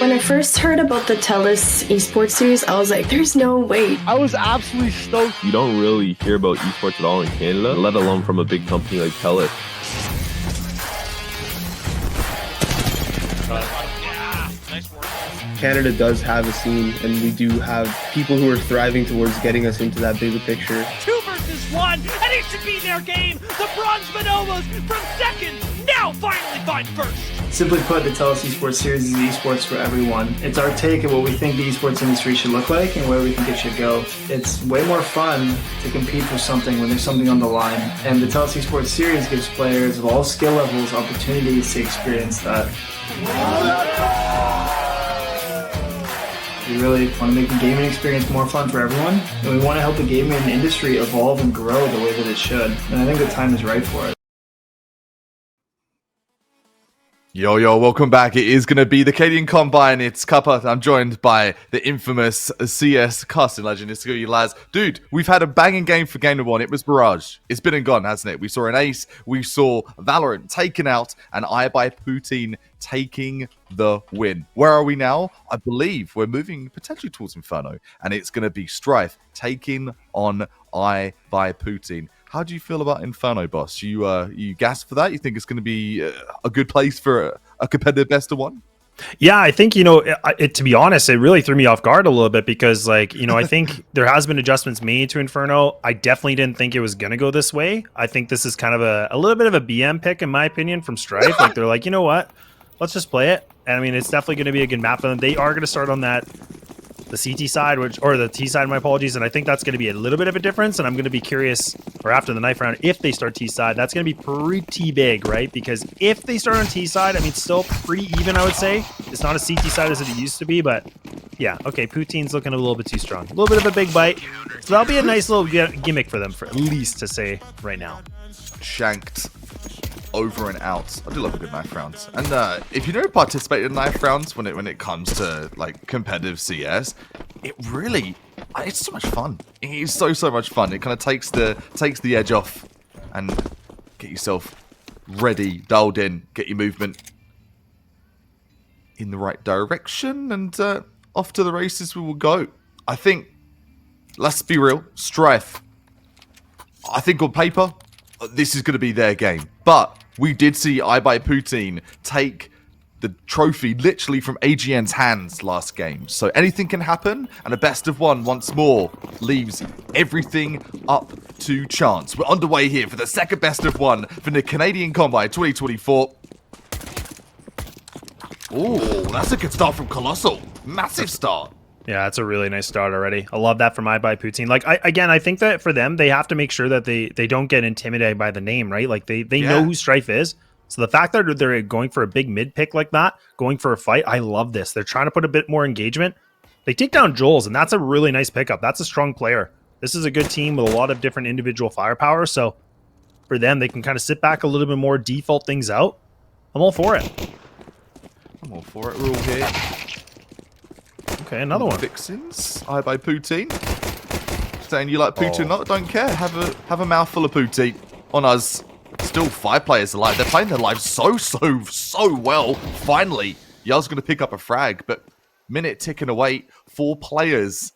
When I first heard about the TELUS Esports series, I was like, there's no way. I was absolutely stoked. You don't really hear about esports at all in Canada, let alone from a big company like TELUS. Canada does have a scene, and we do have people who are thriving towards getting us into that bigger picture. 2 versus 1, and it should be their game. The Bronze Bonobos from second, now finally find first. Simply put, the TELUS Esports series is esports for everyone. It's our take at what we think the esports industry should look like and where we think it should go. It's way more fun to compete for something when there's something on the line. And the TELUS Esports series gives players of all skill levels opportunities to experience that. We really want to make the gaming experience more fun for everyone, and we want to help the gaming industry evolve and grow the way that it should. And I think the time is right for it. Yo, welcome back. It is going to be the Canadian Combine. It's Kappa. I'm joined by the infamous CS casting legend. It's you lads. Dude, we've had a banging game for Game 1. It was Barrage. It's been and gone, hasn't it? We saw an ace. We saw Valorant taken out, and I by Poutine taking the win. Where are we now? I believe we're moving potentially towards Inferno, and it's going to be Strife taking on I by Poutine. How do you feel about Inferno, boss? You gassed for that? You think it's going to be a good place for a competitive best of one? Yeah, I think, to be honest, it really threw me off guard a little bit because, I think there has been adjustments made to Inferno. I definitely didn't think it was going to go this way. I think this is kind of a little bit of a BM pick, in my opinion, from Strife. Like, they're like, you know what? Let's just play it. And, I mean, it's definitely going to be a good map for them. They are going to start on the CT side, or the T side, my apologies, and I think that's going to be a little bit of a difference, and I'm going to be curious, or after the knife round, if they start T side, that's going to be pretty big, right? Because if they start on T side, I mean, still pretty even, I would say. It's not a CT side as it used to be, but yeah, okay, Poutine's looking a little bit too strong. A little bit of a big bite, so that'll be a nice little gimmick for them, for at least to say right now. Shanked. Over and out. I do love a good knife round. And if you don't participate in knife rounds when it comes to like competitive CS, it's so much fun. It's so much fun. It kind of takes the edge off and get yourself ready, dialed in, get your movement in the right direction, and off to the races we will go. I think, let's be real, Strife, I think on paper, this is going to be their game. But we did see I by Poutine take the trophy literally from AGN's hands last game. So anything can happen, and a best of one once more leaves everything up to chance. We're underway here for the second best of one for the Canadian Combine 2024. Ooh, that's a good start from Colossal. Massive start. Yeah, that's a really nice start already. I love that from I by Poutine. Like, I think that for them, they have to make sure that they don't get intimidated by the name, right? Like, they know who Strife is. So the fact that they're going for a big mid pick like that, going for a fight, I love this. They're trying to put a bit more engagement. They take down Joel's, and that's a really nice pickup. That's a strong player. This is a good team with a lot of different individual firepower. So for them, they can kind of sit back a little bit more, default things out. I'm all for it. I'm all for it. We're all here. Okay, another one. Vixens, I by Poutine. Saying you like Poutine, don't care. Have a mouthful of Poutine on us. Still 5 players alive. They're playing their lives so well. Finally, Yell's going to pick up a frag, but minute ticking away. 4 players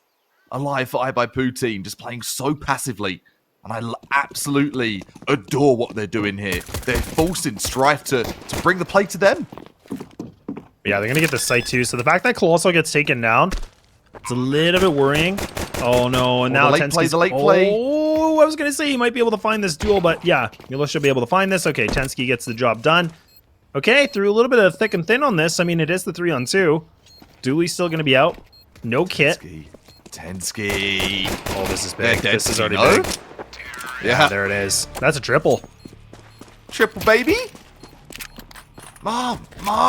alive for I by Poutine, just playing so passively. And I absolutely adore what they're doing here. They're forcing Strife to bring the play to them. Yeah, they're going to get the site too. So the fact that Colossal gets taken down, it's a little bit worrying. Oh no, and now the late play. Oh, I was going to say he might be able to find this duel, but yeah, Mila should be able to find this. Okay, Tensky gets the job done. Okay, through a little bit of thick and thin on this. I mean, it is the 3-on-2. Dooley's still going to be out. No kit. Tensky. Oh, this is big. This is already big. Yeah, there it is. That's a triple. Triple, baby. Mom,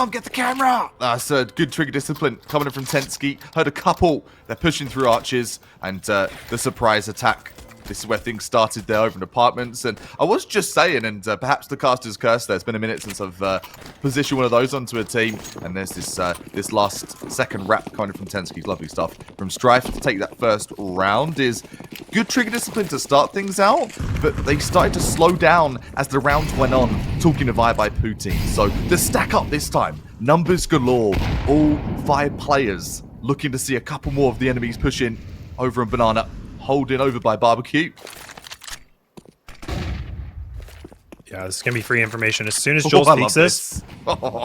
get the camera! That's a good trigger discipline coming in from Tensky. Heard a couple. They're pushing through arches, and the surprise attack. This is where things started there over in apartments. And I was just saying, and perhaps the caster's curse there. It's been a minute since I've positioned one of those onto a team. And there's this last second wrap coming from Tensky's lovely stuff. From Strife to take that first round is good trigger discipline to start things out. But they started to slow down as the rounds went on, talking of I by Poutine. So to stack up this time, numbers galore. all 5 players looking to see a couple more of the enemies push in over on Banana, holding over by Barbecue. Yeah, this is going to be free information. As soon as Joel speaks this,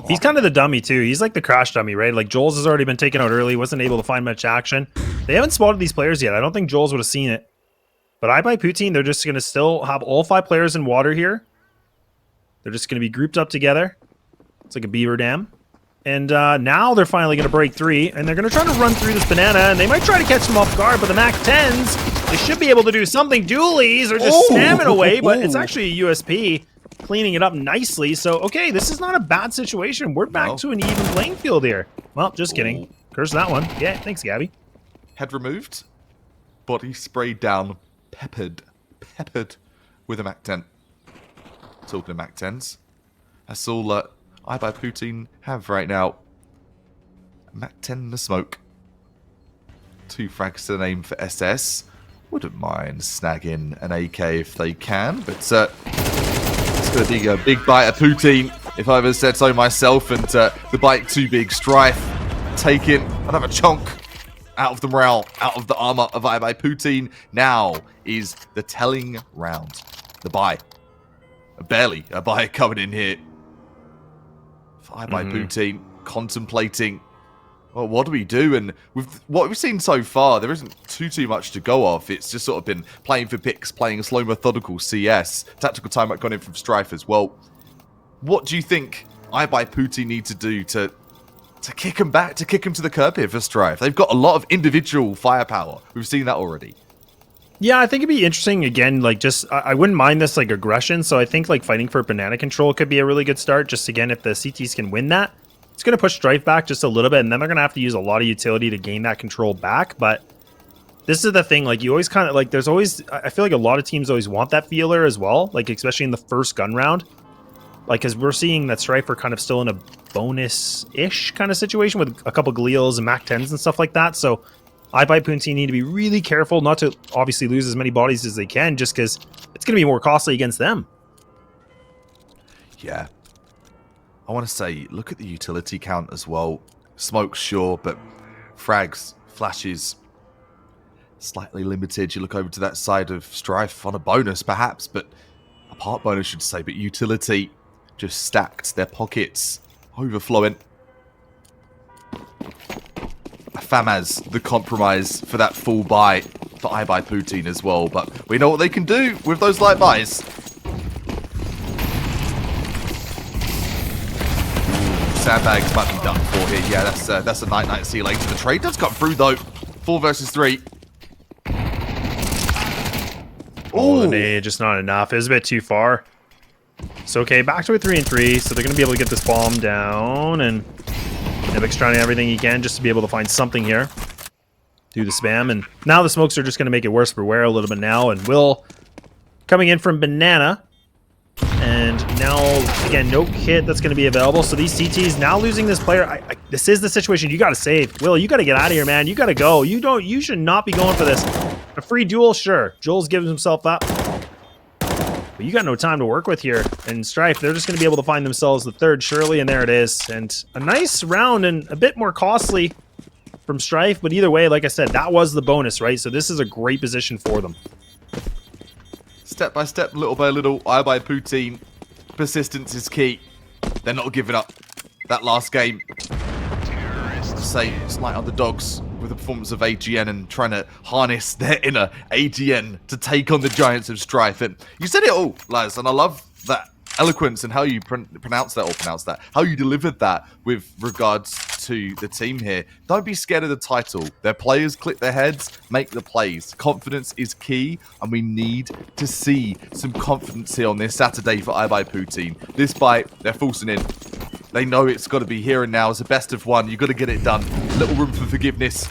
he's kind of the dummy too. He's like the crash dummy, right? Like Joel's has already been taken out early, wasn't able to find much action. They haven't spotted these players yet. I don't think Joel's would have seen it. But iBuyPoutine, they're just going to still have all 5 players in water here. They're just going to be grouped up together. It's like a beaver dam. And now they're finally going to break 3, and they're going to try to run through this banana, and they might try to catch them off guard, but the Mac 10s, they should be able to do something. Dualies are just spamming away, but it's actually a USP. Cleaning it up nicely. So, okay, this is not a bad situation. We're back to an even playing field here. Well, just kidding. Curse that one. Yeah, thanks, Gabby. Head removed. Body sprayed down. Peppered with a Mac 10. Talking of Mac 10s. That's all iBuyPoutine have right now. Mac 10 in the smoke. 2 frags to the name for SS. Wouldn't mind snagging an AK if they can, but it's going to be a big bite of poutine, if I ever said so myself, and the bite too big. Strife taking another chunk out of the morale, out of the armor of iBuyPoutine. Now is the telling round. The buy. Barely a buy coming in here. For iBuyPoutine, contemplating, well, what do we do? And with what we've seen so far, there isn't too much to go off. It's just sort of been playing for picks, playing a slow, methodical CS. Tactical timeout gone in from Strife as well. What do you think iBuyPoutine need to do to kick him back, to kick him to the curb here for Strife? They've got a lot of individual firepower. We've seen that already. Yeah, I think it'd be interesting, again, like just, I wouldn't mind this like aggression, so I think like fighting for banana control could be a really good start, just again, if the CTs can win that. It's going to push Strife back just a little bit, and then they're going to have to use a lot of utility to gain that control back, but this is the thing, like you always kind of, like there's always, I feel like a lot of teams always want that feeler as well, like especially in the first gun round, like because we're seeing that Strife are kind of still in a bonus-ish kind of situation with a couple Gleals and Mac 10s and stuff like that, so iBuyPoutine need to be really careful not to obviously lose as many bodies as they can, just because it's going to be more costly against them. Yeah. I want to say, look at the utility count as well. Smoke, sure, but frags, flashes, slightly limited. You look over to that side of Strife on a bonus, perhaps, but a part bonus, should say, but utility just stacked. Their pockets overflowing. Famaz, the compromise for that full buy for iBuyPoutine as well, but we know what they can do with those light buys. Sandbags might be done for here. Yeah, that's a night. See you later. The trade does come through though. 4 versus 3. Oh, the nade, just not enough. It was a bit too far. So okay, back to a 3-3. So they're going to be able to get this bomb down, and Nibik's trying everything he can just to be able to find something here. Do the spam, and now the smokes are just going to make it worse for Ware a little bit now, and Will coming in from Banana. And now, again, no kit that's going to be available. So these CTs now losing this player. This is the situation you got to save. Will, you got to get out of here, man. You got to go. You should not be going for this. A free duel, sure. Joel's giving himself up. But you got no time to work with here. And Strife, they're just going to be able to find themselves the 3rd, surely, and there it is. And a nice round and a bit more costly from Strife. But either way, like I said, that was the bonus, right? So this is a great position for them. Step by step, little by little, iBuyPoutine. Persistence is key. They're not giving up. That last game, say, slight underdogs with the performance of AGN and trying to harness their inner AGN to take on the giants of Strife. And you said it all, Laz, and I love that eloquence and how you pronounce that, how you delivered that with regards to the team here. Don't be scared of the title. Their players click their heads, make the plays. Confidence is key, and we need to see some confidence here on this Saturday for iBuyPoutine. This bite, they're forcing in. They know it's got to be here and now. It's a best of one. You've got to get it done. Little room for forgiveness.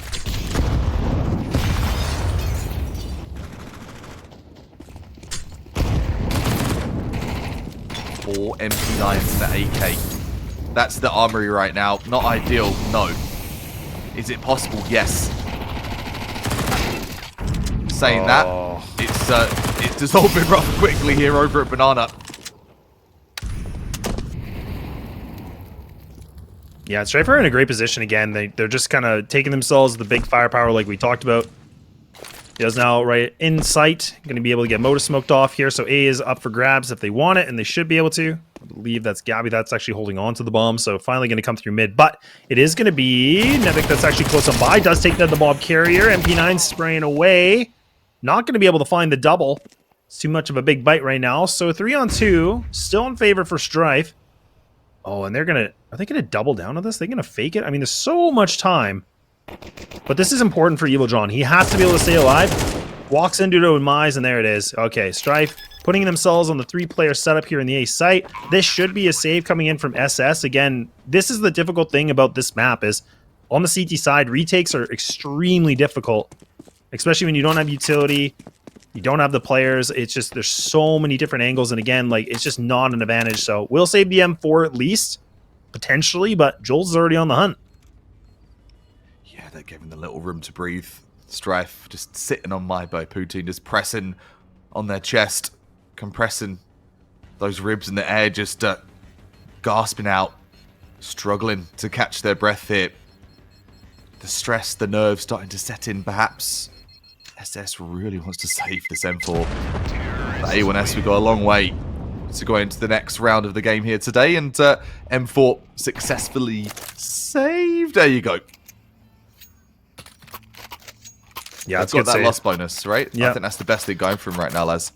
Four MP9s and an AK. That's the armory right now. Not ideal, no. Is it possible? Yes. Saying that, it's dissolving rather quickly here over at Banana. Yeah, Strife are in a great position again. They're just kind of taking themselves the big firepower like we talked about. Is now right in sight. Going to be able to get Motor smoked off here. So A is up for grabs if they want it, and they should be able to. I believe that's Gabby that's actually holding on to the bomb. So finally going to come through mid. But it is going to be Nevik that's actually close on by. Does take down the Bob Carrier. MP9 spraying away. Not going to be able to find the double. It's too much of a big bite right now. So 3-on-2. Still in favor for Strife. Oh, and are they going to double down on this? They're going to fake it? I mean, there's so much time. But this is important for Evil John. He has to be able to stay alive. Walks into it with Mize, and there it is. Okay, Strife putting themselves on the 3-player setup here in the A site. This should be a save coming in from SS. Again, this is the difficult thing about this map is on the CT side, retakes are extremely difficult. Especially when you don't have utility, you don't have the players. It's just, there's so many different angles. And again, like, it's just not an advantage. So we'll save the M4 at least, potentially, but Joel's is already on the hunt. They're giving the little room to breathe. Strife just sitting on my by Poutine, just pressing on their chest, compressing those ribs in the air, just gasping out, struggling to catch their breath here. The stress, the nerves starting to set in perhaps. SS really wants to save this M4. The A1S, we got a long way to go into the next round of the game here today, and M4 successfully saved. There you go. Yeah, it's got that loss bonus, right? Yeah. I think that's the best thing going for him right now, Les.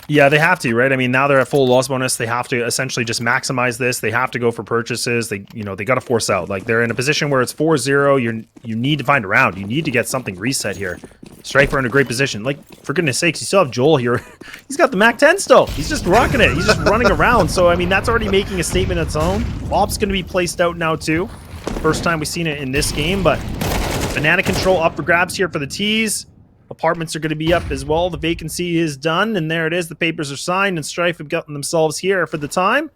Yeah, they have to, right? I mean, now they're at full loss bonus. They have to essentially just maximize this. They have to go for purchases. They got to force out. Like, they're in a position where it's 4-0. You need to find a round. You need to get something reset here. Strifer in a great position. Like, for goodness sakes, you still have Joel here. He's got the Mac 10 still. He's just rocking it. He's just running around. So, I mean, that's already making a statement of its own. Op's going to be placed out now, too. First time we've seen it in this game, but Banana Control up for grabs here for the T's. Apartments are going to be up as well. The vacancy is done, and there it is. The papers are signed, and Strife have gotten themselves here for the time.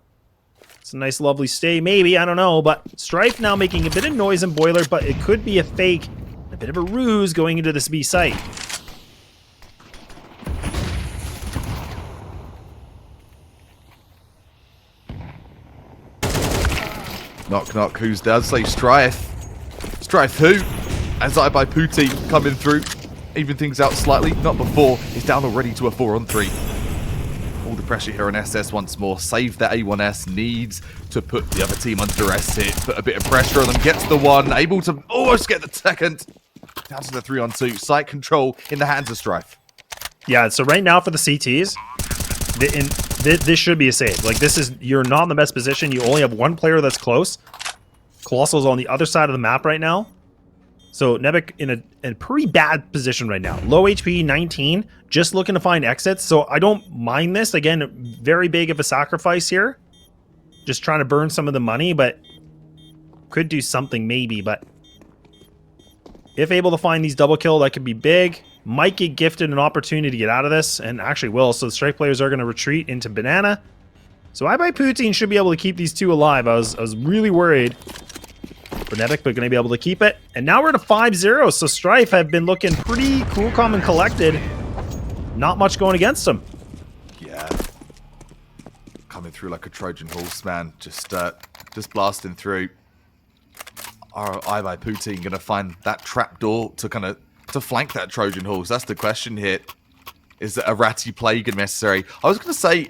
It's a nice, lovely stay, maybe. I don't know, but Strife now making a bit of noise in Boiler, but it could be a fake, a bit of a ruse going into this B site. Knock, knock. Who's there? I'd say Strife. Strife who? As I by Pooty coming through. Even things out slightly. Not before. He's down already to a 4-on-3. All the pressure here on SS once more. Save that A1S. Needs to put the other team under duress here. Put a bit of pressure on them. Gets the one. Able to almost get the second. Down to the 3-on-2. Site control in the hands of Strife. Yeah, so right now for the CTs, this should be a save. Like, you're not in the best position. You only have one player that's close. Colossal's on the other side of the map right now. So Nevik in a pretty bad position right now. Low HP, 19, just looking to find exits. So I don't mind this. Again, very big of a sacrifice here. Just trying to burn some of the money, but could do something maybe. But if able to find these double kill, that could be big. Might get gifted an opportunity to get out of this, and actually will. So the strike players are going to retreat into Banana. So I by Poutine should be able to keep these two alive. I was really worried. Nevik, but going to be able to keep it. And now we're at a 5-0, so Strife have been looking pretty cool, calm, and collected. Not much going against them. Yeah. Coming through like a Trojan horse, man. Just blasting through. Are I by Poutine going to find that trapdoor to flank that Trojan horse? That's the question here. Is a ratty play going to be necessary? I was going to say,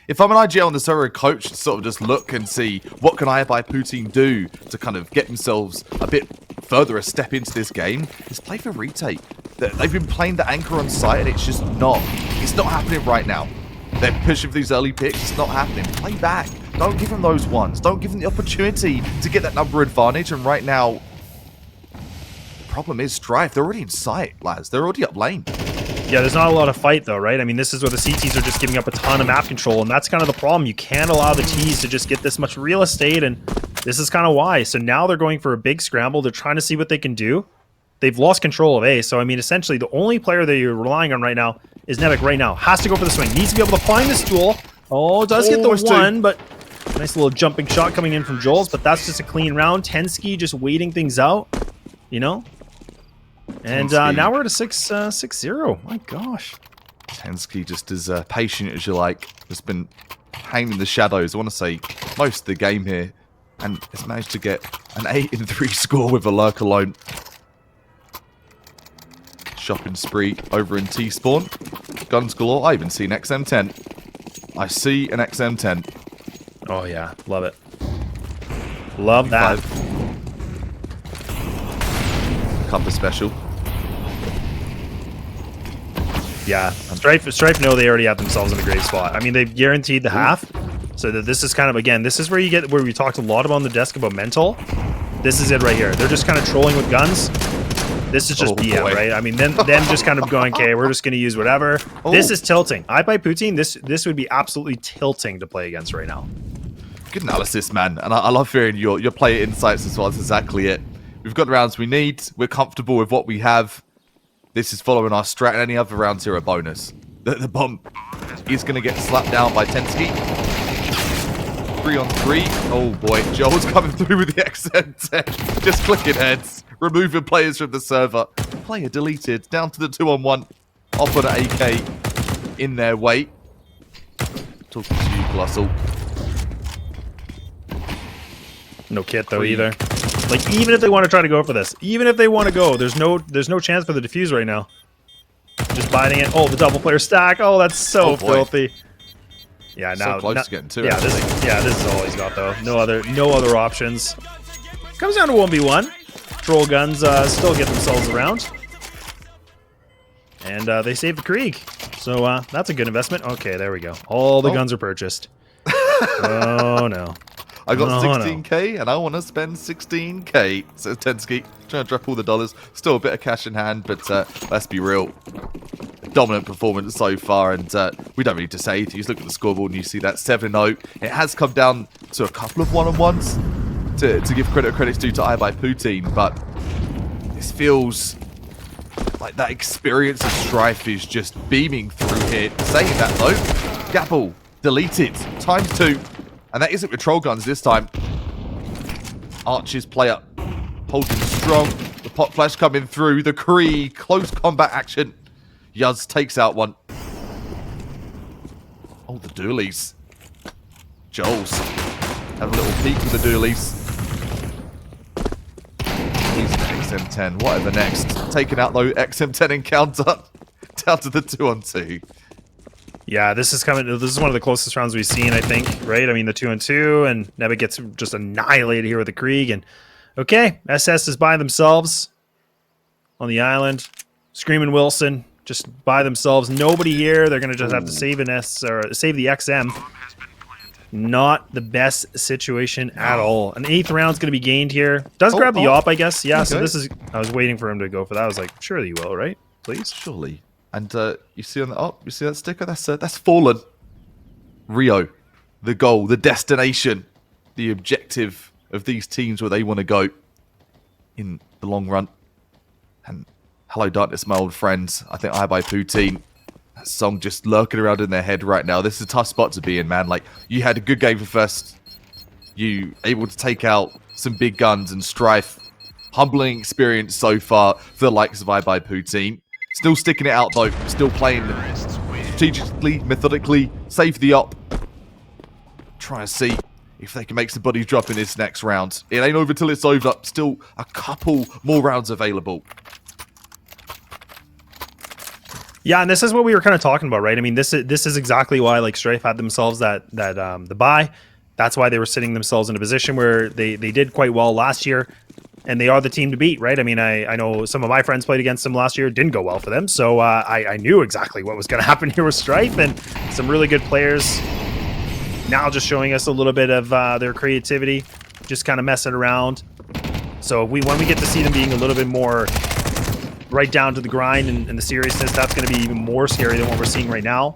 if I'm an IGL and the server coach, sort of just look and see what can I by Poutine do to kind of get themselves a bit further a step into this game, is play for retake. They've been playing the anchor on site, and it's just not happening right now. They're pushing for these early picks. It's not happening. Play back. Don't give them those ones. Don't give them the opportunity to get that number advantage. And right now, the problem is Strife. They're already in sight, lads. They're already up lane. Yeah, there's not a lot of fight, though, right? I mean, this is where the CTs are just giving up a ton of map control, and that's kind of the problem. You can't allow the Ts to just get this much real estate, and this is kind of why. So now they're going for a big scramble. They're trying to see what they can do. They've lost control of A, so, I mean, essentially, the only player that you're relying on right now is Nevik right now. Has to go for the swing. Needs to be able to find this duel. Oh, does get the one, but nice little jumping shot coming in from Joel's, but that's just a clean round. Tensky just waiting things out, you know? And now we're at a 6-0. My gosh. Tensky just as patient as you like. Just been hanging in the shadows. I want to say most of the game here. and has managed to get an 8-3 score with a lurk alone. Shopping spree over in T-Spawn. Guns galore. I even see an XM10. I see an XM10. Oh, yeah. Love it. Love that. Compass special. Yeah. Strife know they already have themselves in a great spot. I mean, they've guaranteed the half. So that this is kind of, again, this is where you get, where we talked a lot about on the desk about mental. This is it right here. They're just kind of trolling with guns. This is just BM, right? I mean, them just kind of going, okay, we're just going to use whatever. This is tilting. I by Poutine, this would be absolutely tilting to play against right now. Good analysis, man. And I love hearing your player insights as well. That's exactly it. We've got the rounds we need. We're comfortable with what we have. This is following our strat, and any other rounds here are bonus. The bomb is going to get slapped down by Tensky. 3-on-3. Oh boy, Joel's coming through with the XM10. Just clicking heads. Removing players from the server. Player deleted. Down to the 2-on-1. Off on an AK. In their way. Talking to you, Colossal. No kit though either. Like, even if they want to try to go for this, even if they want to go, there's no chance for the defuse right now. Just biting it. Oh, the double player stack. Oh, that's so filthy. Yeah, now so close to getting to it. This is all he's got though. No other options. Comes down to 1v1. Troll guns still get themselves around. And they save the Krieg. So that's a good investment. Okay, there we go. All the guns are purchased. Oh no. I got 16k and I want to spend 16k, says Tensky. Trying to drop all the dollars. Still a bit of cash in hand, but let's be real. Dominant performance so far, and we don't need to say anything. You just look at the scoreboard and you see that 7-0. It has come down to a couple of one-on-ones to give credit's due to I by Poutine, but this feels like that experience of Strife is just beaming through here. Saying that though, Gapple deleted ×2. And that isn't with troll guns this time. Archer's player holding strong. The pot flash coming through. The Kree. Close combat action. Yuz takes out one. Oh, the dualies. Joel's have a little peek with the dualies. He's an XM10. Whatever next. Taking out though XM10 encounter. Down to the 2-on-2. Yeah, this is one of the closest rounds we've seen, I think, right? I mean, the 2-on-2, and Nebba gets just annihilated here with the Krieg, and okay, SS is by themselves on the island. Screaming Wilson, just by themselves. Nobody here. They're going to just have to save an S, or save the XM. Not the best situation at all. An 8th round's going to be gained here. Does grab the op, I guess. Yeah, so this is... I was waiting for him to go for that. I was like, surely you will, right? Please? Surely. And you see on the up, you see that sticker? That's Fallen. Rio, the goal, the destination, the objective of these teams where they want to go in the long run. And hello, darkness, my old friends. I think I by Poutine. That song just lurking around in their head right now. This is a tough spot to be in, man. Like, you had a good game for first. You able to take out some big guns and Strife. Humbling experience so far for the likes of I by Poutine. Still sticking it out though, still playing strategically, methodically, save the op. Trying to see if they can make some bodies drop in this next round. It ain't over till it's over. Still a couple more rounds available. Yeah, and this is what we were kind of talking about, right? I mean, this is exactly why like Strife had themselves the bye. That's why they were sitting themselves in a position where they did quite well last year. And they are the team to beat, right? I mean, I know some of my friends played against them last year. It didn't go well for them. So I knew exactly what was going to happen here with Strife. And some really good players now just showing us a little bit of their creativity. Just kind of messing around. So when we get to see them being a little bit more right down to the grind and the seriousness, that's going to be even more scary than what we're seeing right now.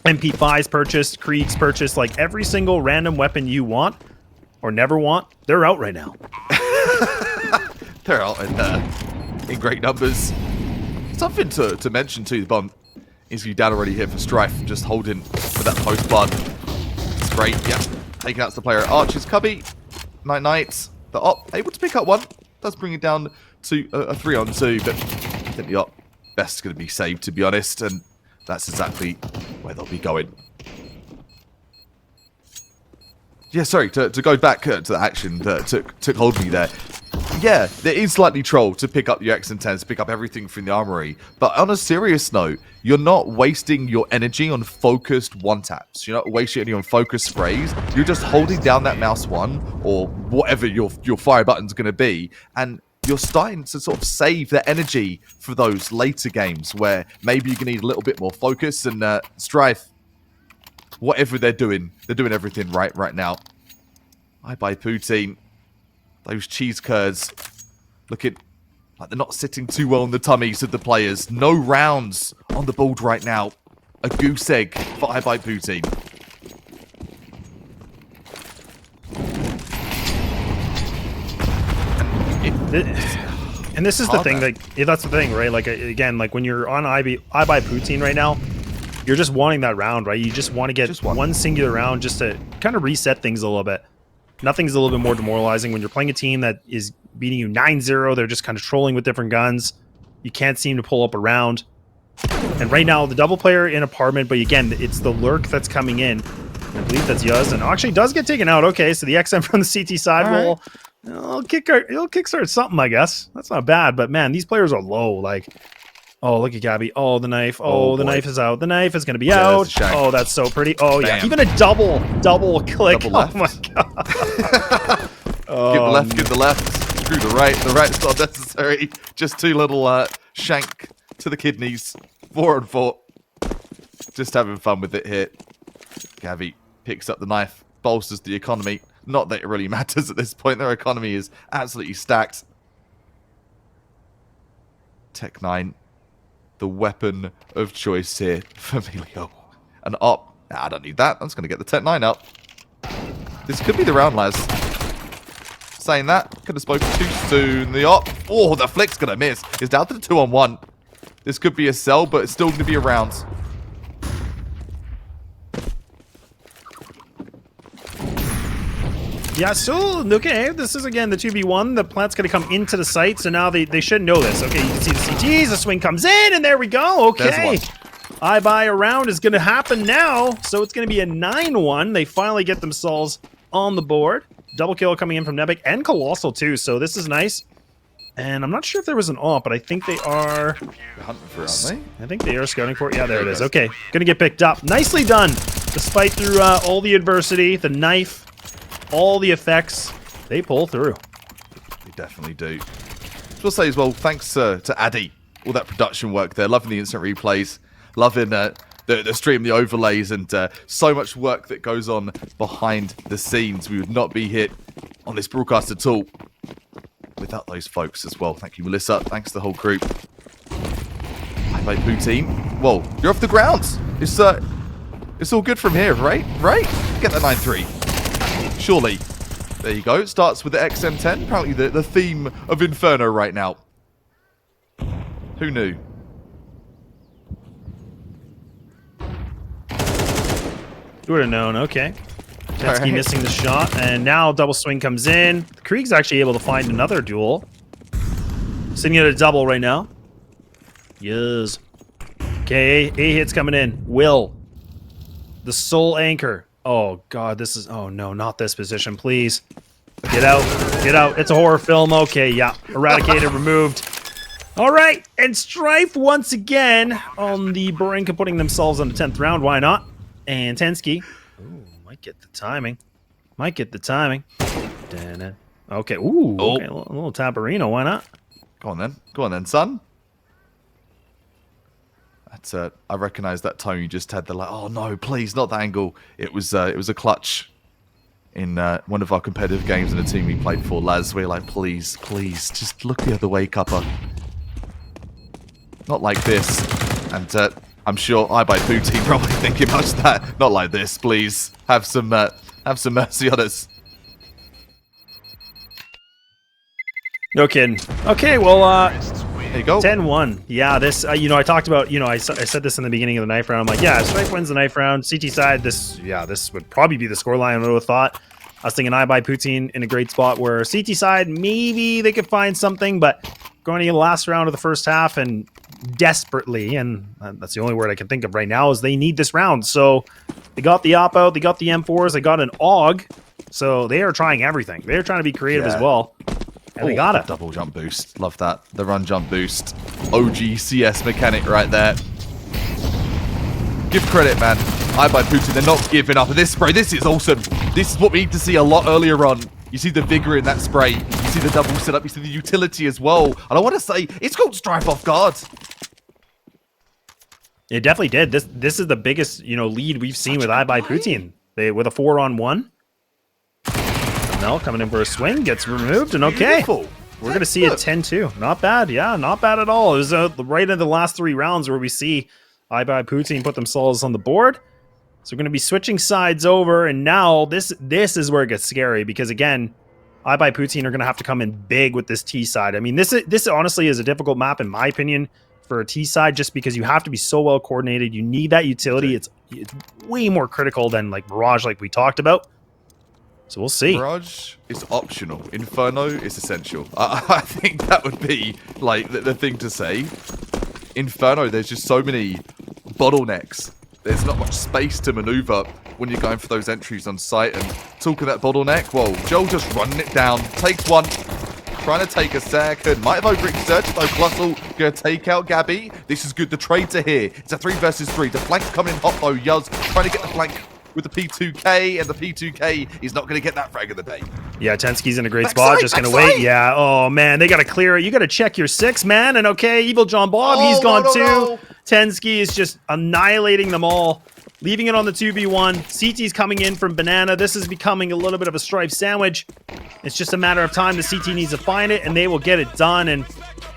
MP5's purchased, Krieg's purchased. Like every single random weapon you want or never want, they're out right now. They're out in great numbers. Something to mention too, the bomb is you down already here for Strife, just holding for that post blood. It's great, yeah. Taking out the player at Archer's cubby. Night. The op able to pick up one. Does bring it down to a 3-on-2, but I think the op best is going to be saved, to be honest, and that's exactly where they'll be going. Yeah, sorry, to go back to the action that took hold of me there. Yeah, there is slightly troll to pick up your X10s, to pick up everything from the armory. But on a serious note, you're not wasting your energy on focused one-taps. You're not wasting it on focused sprays. You're just holding down that mouse one, or whatever your fire button's going to be, and you're starting to sort of save that energy for those later games where maybe you're going to need a little bit more focus. And Strife, whatever they're doing everything right now. I buy poutine. Those cheese curds looking like they're not sitting too well in the tummies of the players. No rounds on the board right now. A goose egg for I buy poutine. And this is the thing, like, that's the thing, right? Like, again, like when you're on I buy poutine right now, you're just wanting that round, right? You just want to get one singular round just to kind of reset things a little bit. Nothing's a little bit more demoralizing when you're playing a team that is beating you 9-0. They're just kind of trolling with different guns. You can't seem to pull up a round. And right now, the double player in apartment, but again, it's the lurk that's coming in. I believe that's Yuz, and actually does get taken out. Okay, so the XM from the CT side will it'll kickstart something, I guess. That's not bad, but man, these players are low. Like, oh, look at Gabby. Oh, the knife. Oh, the knife is out. The knife is going to be out. Oh, that's so pretty. Oh, yeah. Even a double click. Double left. Oh, my God. Give the left, give the left. Screw the right. The right's not necessary. Just two little shank to the kidneys. 4-on-4. Just having fun with it here. Gabby picks up the knife. Bolsters the economy. Not that it really matters at this point. Their economy is absolutely stacked. Tech 9. The weapon of choice here for Emilio. An op. Nah, I don't need that. I'm just going to get the Tech 9 up. This could be the round, lads. Saying that, could have spoken too soon. The op. Oh, the flick's going to miss. It's down to the 2-on-1. This could be a sell, but it's still going to be a round. Yeah, so, okay, this is, again, the 2v1. The plant's going to come into the site, so now they should know this. Okay, you can see the CTs, the swing comes in, and there we go. Okay. I buy a round is going to happen now, so it's going to be a 9-1. They finally get themselves on the board. Double kill coming in from Nebik and Colossal, too, so this is nice. And I'm not sure if there was an AWP, but I think they are... They're hunting for it, aren't they? I think they are scouting for it. Yeah, there it is. Okay, going to get picked up. Nicely done. Despite through all the adversity, the knife, all the effects, they pull through. They definitely do. I'll say as well, thanks to Addy, all that production work there, loving the instant replays, loving the stream, the overlays, and so much work that goes on behind the scenes. We would not be here on this broadcast at all without those folks as well. Thank you, Melissa. Thanks to the whole group. I made poutine. Whoa, you're off the ground. It's all good from here, right? Right? Get that 9-3. Surely. There you go. It starts with the XM10. Apparently the theme of Inferno right now. Who knew? You would have known. Okay. Jetsky missing the shot, and now double swing comes in. Krieg's actually able to find another duel. Sitting at a double right now. Yes. Okay, A hits coming in. Will. The sole anchor. Oh, God, this is... Oh, no, not this position, please. Get out. Get out. It's a horror film. Okay, yeah. Eradicated, removed. All right, and Strife once again on the brink of putting themselves on the 10th round. Why not? And Tensky. Ooh, might get the timing. Might get the timing. Okay, ooh. Oh. Okay, a little Tabarino. Why not? Go on then. Go on then, son. That's I recognise that tone you just had. The like, oh no, please, not that angle. It was a clutch in one of our competitive games in a team we played for. Laz, we're like, please, just look the other way, Cuppa. Not like this. And I'm sure I buy Poutine probably thinking much of that. Not like this, please. Have some mercy on us. No kidding. Okay, well, there you go. 10-1. Yeah, this, I talked about, I said this in the beginning of the knife round. I'm like, yeah, Strife wins the knife round. CT side, this would probably be the scoreline I would have thought. I was thinking I buy Poutine in a great spot where CT side, maybe they could find something, but going to the last round of the first half and desperately, and that's the only word I can think of right now, is they need this round. So they got the op out, they got the M4s, they got an AUG, So they are trying everything. They're trying to be creative as well. And they got it. Double jump boost. Love that. The run jump boost. OG CS mechanic right there. Give credit, man. iBuyPootien, they're not giving up. And this spray, this is awesome. This is what we need to see a lot earlier on. You see the vigor in that spray. You see the double setup. You see the utility as well. And I want to say, it's caught Strife off guard. It definitely did. This is the biggest, lead we've seen with iBuyPootien. They with a 4-on-1. Mel coming in for a swing, gets removed, and okay. Beautiful. We're going to see a 10-2. Not bad. Yeah, not bad at all. It was right in the last 3 rounds where we see iBuyPootien put themselves on the board. So we're going to be switching sides over, and now this is where it gets scary because, again, iBuyPootien are going to have to come in big with this T side. I mean, this honestly is a difficult map, in my opinion, for a T side, just because you have to be so well coordinated. You need that utility. It's way more critical than like Mirage, like we talked about. So we'll see. Mirage is optional. Inferno is essential. I think that would be like the thing to say. Inferno, there's just so many bottlenecks. There's not much space to maneuver when you're going for those entries on site. And talking that bottleneck, well, Joel just running it down. Takes one. Trying to take a second. Might have overexerted though. Clussel going to take out Gabby. This is good. The trades are here. It's a 3 versus 3. The flank's coming in hot though. Yuz trying to get the flank with the P2K, and the P2K is not going to get that frag of the day. Yeah, Tensky's in a great spot. Just going to wait. Yeah. Oh, man. They got to clear it. You got to check your 6, man. And okay, Evil John Bob, he's gone too. No. Tensky is just annihilating them all, leaving it on the 2v1. CT's coming in from Banana. This is becoming a little bit of a Strife sandwich. It's just a matter of time. The CT needs to find it, and they will get it done. And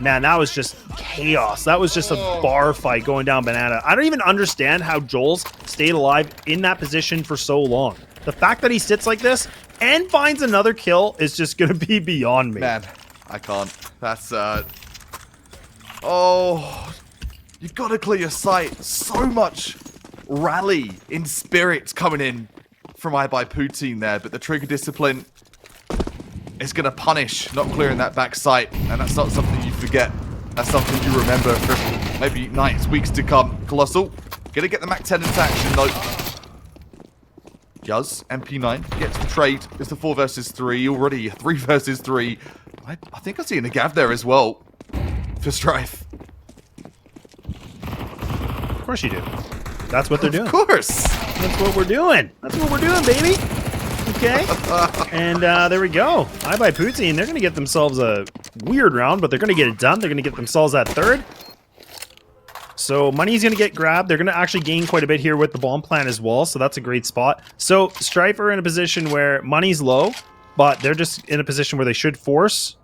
man, that was just chaos. That was just a bar fight going down Banana. I don't even understand how Joel's stayed alive in that position for so long. The fact that he sits like this and finds another kill is just going to be beyond me. Man, I can't. That's, oh, you got to clear your sight. So much rally in spirit coming in from iBuyPootien there, but the trigger discipline is going to punish not clearing that back sight, and that's not something you forget. That's something you remember for maybe nights, weeks to come. Colossal, going to get the Mac 10 into action though. Yuz, MP9, gets the trade. It's the 4 versus 3, already 3 versus 3. I think I see a Gav there as well for Strife. Of course you do. That's what they're doing. Of course. That's what we're doing. That's what we're doing, baby. Okay. And there we go. iBuyPootien, they're going to get themselves a weird round, but they're going to get it done. They're going to get themselves that 3rd. So money's going to get grabbed. They're going to actually gain quite a bit here with the bomb plant as well. So that's a great spot. So Strife are in a position where money's low, but they're just in a position where they should force.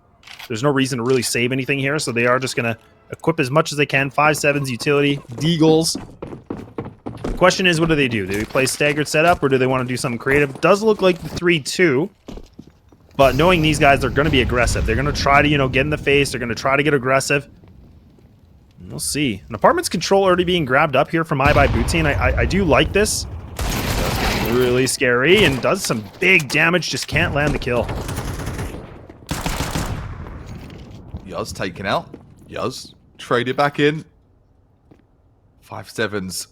There's no reason to really save anything here. So they are just going to equip as much as they can. 5-7s utility, deagles. The question is, what do? Do they play staggered setup, or do they want to do something creative? Does look like the 3-2, but knowing these guys, they're going to be aggressive. They're going to try to, get in the face. They're going to try to get aggressive. We'll see. An apartment's control already being grabbed up here from iBuyPootien. I do like this. That's really scary and does some big damage. Just can't land the kill. Yuz taken out. Yuz traded back in. 5-7s.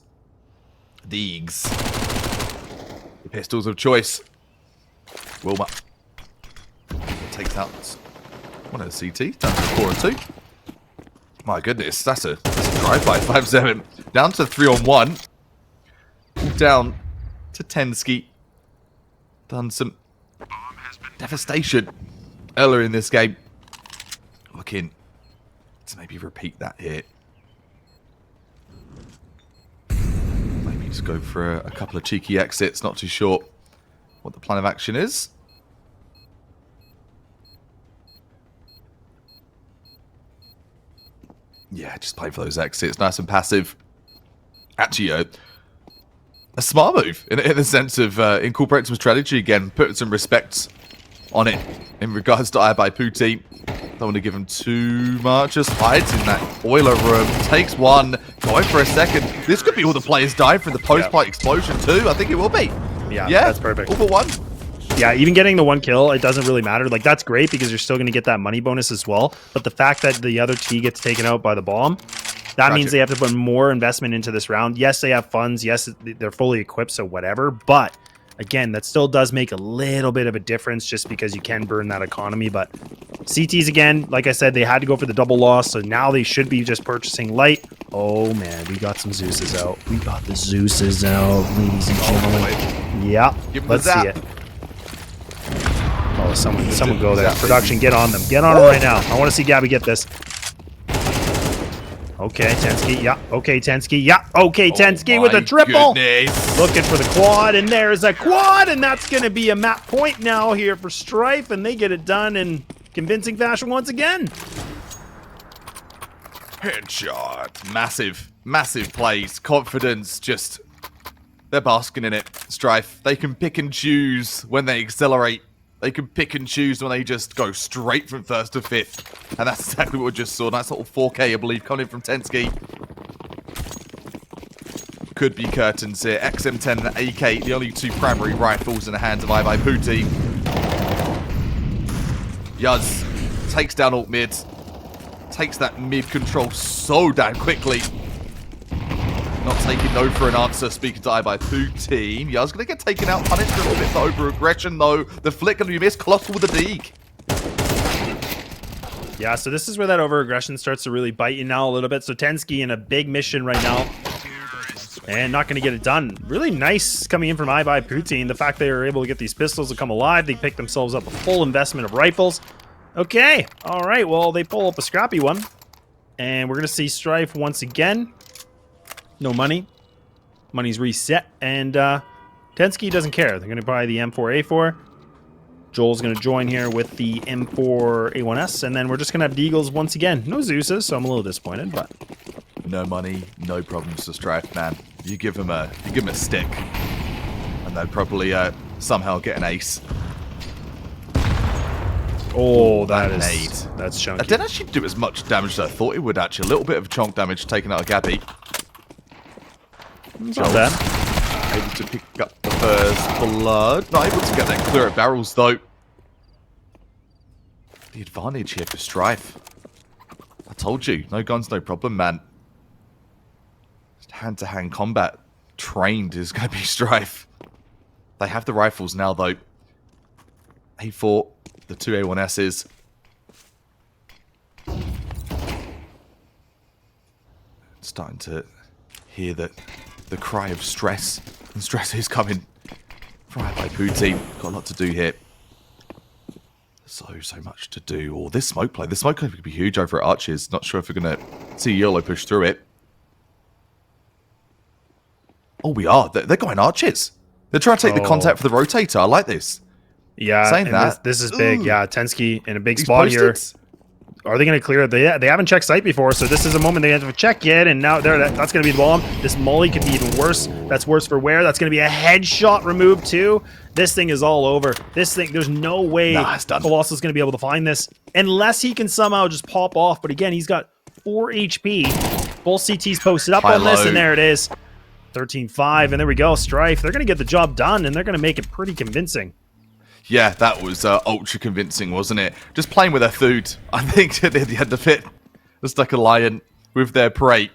Deegs. The pistols of choice. Wilma takes out one of the CT. Down to 4-2. My goodness, that's a drive-by. 5-7. Down to 3-on-1. Down to Tensky. Done some devastation earlier in this game. Looking to maybe repeat that here. Just go for a couple of cheeky exits. Not too sure what the plan of action is. Yeah, just play for those exits. Nice and passive. Actually, a smart move in the sense of incorporating some strategy again, putting some respect on it in regards to iBuyPootien. Don't want to give him too much. Just hides in that boiler room. Takes one. Going for a second. This could be all the players dying from the post-fight explosion too. I think it will be. Yeah, that's perfect. All for one. Yeah, even getting the 1 kill, it doesn't really matter. Like, that's great because you're still going to get that money bonus as well. But the fact that the other T gets taken out by the bomb, that means they have to put more investment into this round. Yes, they have funds. Yes, they're fully equipped, so whatever. But Again, that still does make a little bit of a difference just because you can burn that economy. But CTs, again, like I said, they had to go for the double loss. So now they should be just purchasing light. Oh, man, we got some Zeus's out. We got the Zeus's out, ladies and gentlemen. Yeah, let's see it. Oh, someone go there. Production, get on them. Get on them right now. I want to see Gabby get this. Okay, Tensky. Yeah. Okay, Tensky. Yeah. Okay, Tensky with a triple. Goodness. Looking for the quad, and there's a quad, and that's going to be a map point now here for Strife, and they get it done in convincing fashion once again. Headshot. Massive plays. Confidence. Just, they're basking in it. Strife. They can pick and choose when they accelerate. They can pick and choose when they just go straight from first to fifth. And that's exactly what we just saw. Nice little 4K, I believe, coming in from Tensky. Could be curtains here. XM10 and AK, the only two primary rifles in the hands of IESF. Yuz takes down alt mid. Takes that mid control so damn quickly. Not taking no for an answer, speaking to IESF team. Yuz going to get taken out, punished a little bit for over-aggression, though. The flick going to be missed. Colossal with the deke. Yeah, so this is where that over-aggression starts to really bite you now a little bit. So Tensky in a big mission right now. And not going to get it done. Really nice coming in from IESF. The fact they were able to get these pistols to come alive. They picked themselves up a full investment of rifles. Okay, all right, well, they pull up a scrappy one. And we're going to see Strife once again. No money. Money's reset. And Tensky doesn't care. They're going to buy the M4A4. Joel's going to join here with the M4A1S. And then we're just going to have Deagles once again. No Zeus's, so I'm a little disappointed, but... No money, no problems to Strife, man. You give him a stick. And they'd probably somehow get an ace. Oh, that's chunky. It didn't actually do as much damage as I thought it would, actually. A little bit of chonk damage taken out of Gabby. It's not bad. Able to pick up the first blood. Not able to get that clear at barrels, though. The advantage here for Strife. I told you, no guns, no problem, man. Just hand-to-hand combat trained is going to be Strife. They have the rifles now, though. A4, the two A1Ss. Starting to hear that the cry of stress, and stress is coming from IESF team. Got a lot to do here. So much to do. Or this smoke play. This smoke play could be huge over at Arches. Not sure if we're going to see Yellow push through it. Oh, we are. They're going Arches. They're trying to take the contact for the rotator. I like this. Yeah, saying that. This is big. Yeah, Tensky in a big spot here. Are they going to clear it? They haven't checked site before, so this is a moment they have to check it, and now that's going to be the bomb. This molly could be even worse. That's worse for wear. That's going to be a headshot removed, too. This thing is all over. This thing, there's no way Colossal's going to be able to find this, unless he can somehow just pop off. But again, he's got 4 HP. Both CTs posted up on this, and there it is. 13-5, and there we go. Strife, they're going to get the job done, and they're going to make it pretty convincing. Yeah, that was ultra convincing, wasn't it? Just playing with their food. I think at the end of it, just like a lion with their prey.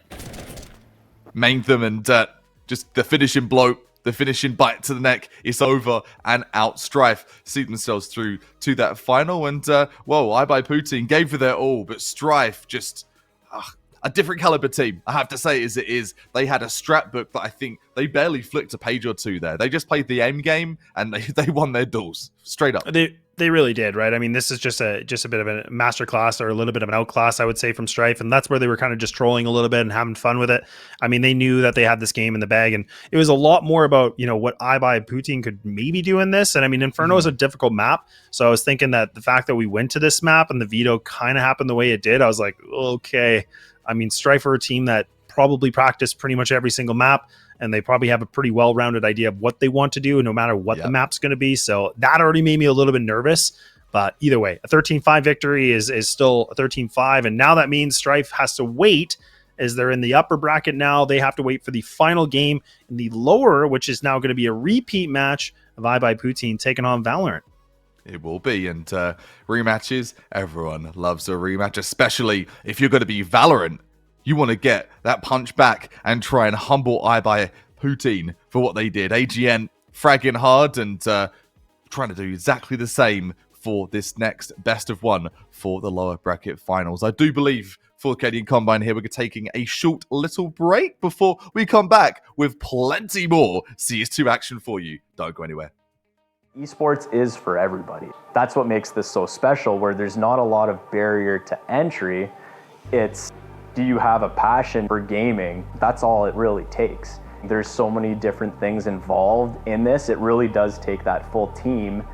Maimed them, and just the finishing blow, the finishing bite to the neck is over and out. Strife see themselves through to that final, and well, IESF gave it their all, but Strife just... a different caliber team, I have to say, as it is. They had a strat book that I think they barely flicked a page or two there. They just played the aim game, and they won their duels. Straight up. They really did, right? I mean, this is just a bit of a masterclass, or a little bit of an outclass, I would say, from Strife, and that's where they were kind of just trolling a little bit and having fun with it. I mean, they knew that they had this game in the bag, and it was a lot more about, you know, what IESF could maybe do in this. And I mean, Inferno is a difficult map, so I was thinking that the fact that we went to this map and the veto kind of happened the way it did, I was like, okay. I mean, Strife are a team that probably practice pretty much every single map, and they probably have a pretty well-rounded idea of what they want to do, no matter what the map's going to be. So that already made me a little bit nervous. But either way, a 13-5 victory is still a 13-5, and now that means Strife has to wait, as they're in the upper bracket now. They have to wait for the final game in the lower, which is now going to be a repeat match of IESF taking on Valorant. It will be, and rematches, everyone loves a rematch, especially if you're going to be Valorant. You want to get that punch back and try and humble IESF for what they did. AGN fragging hard and trying to do exactly the same for this next best of one for the lower bracket finals. I do believe for Canadian Combine here, we're taking a short little break before we come back with plenty more CS2 action for you. Don't go anywhere. Esports is for everybody. That's what makes this so special, where there's not a lot of barrier to entry. It's, do you have a passion for gaming? That's all it really takes. There's so many different things involved in this. It really does take that full team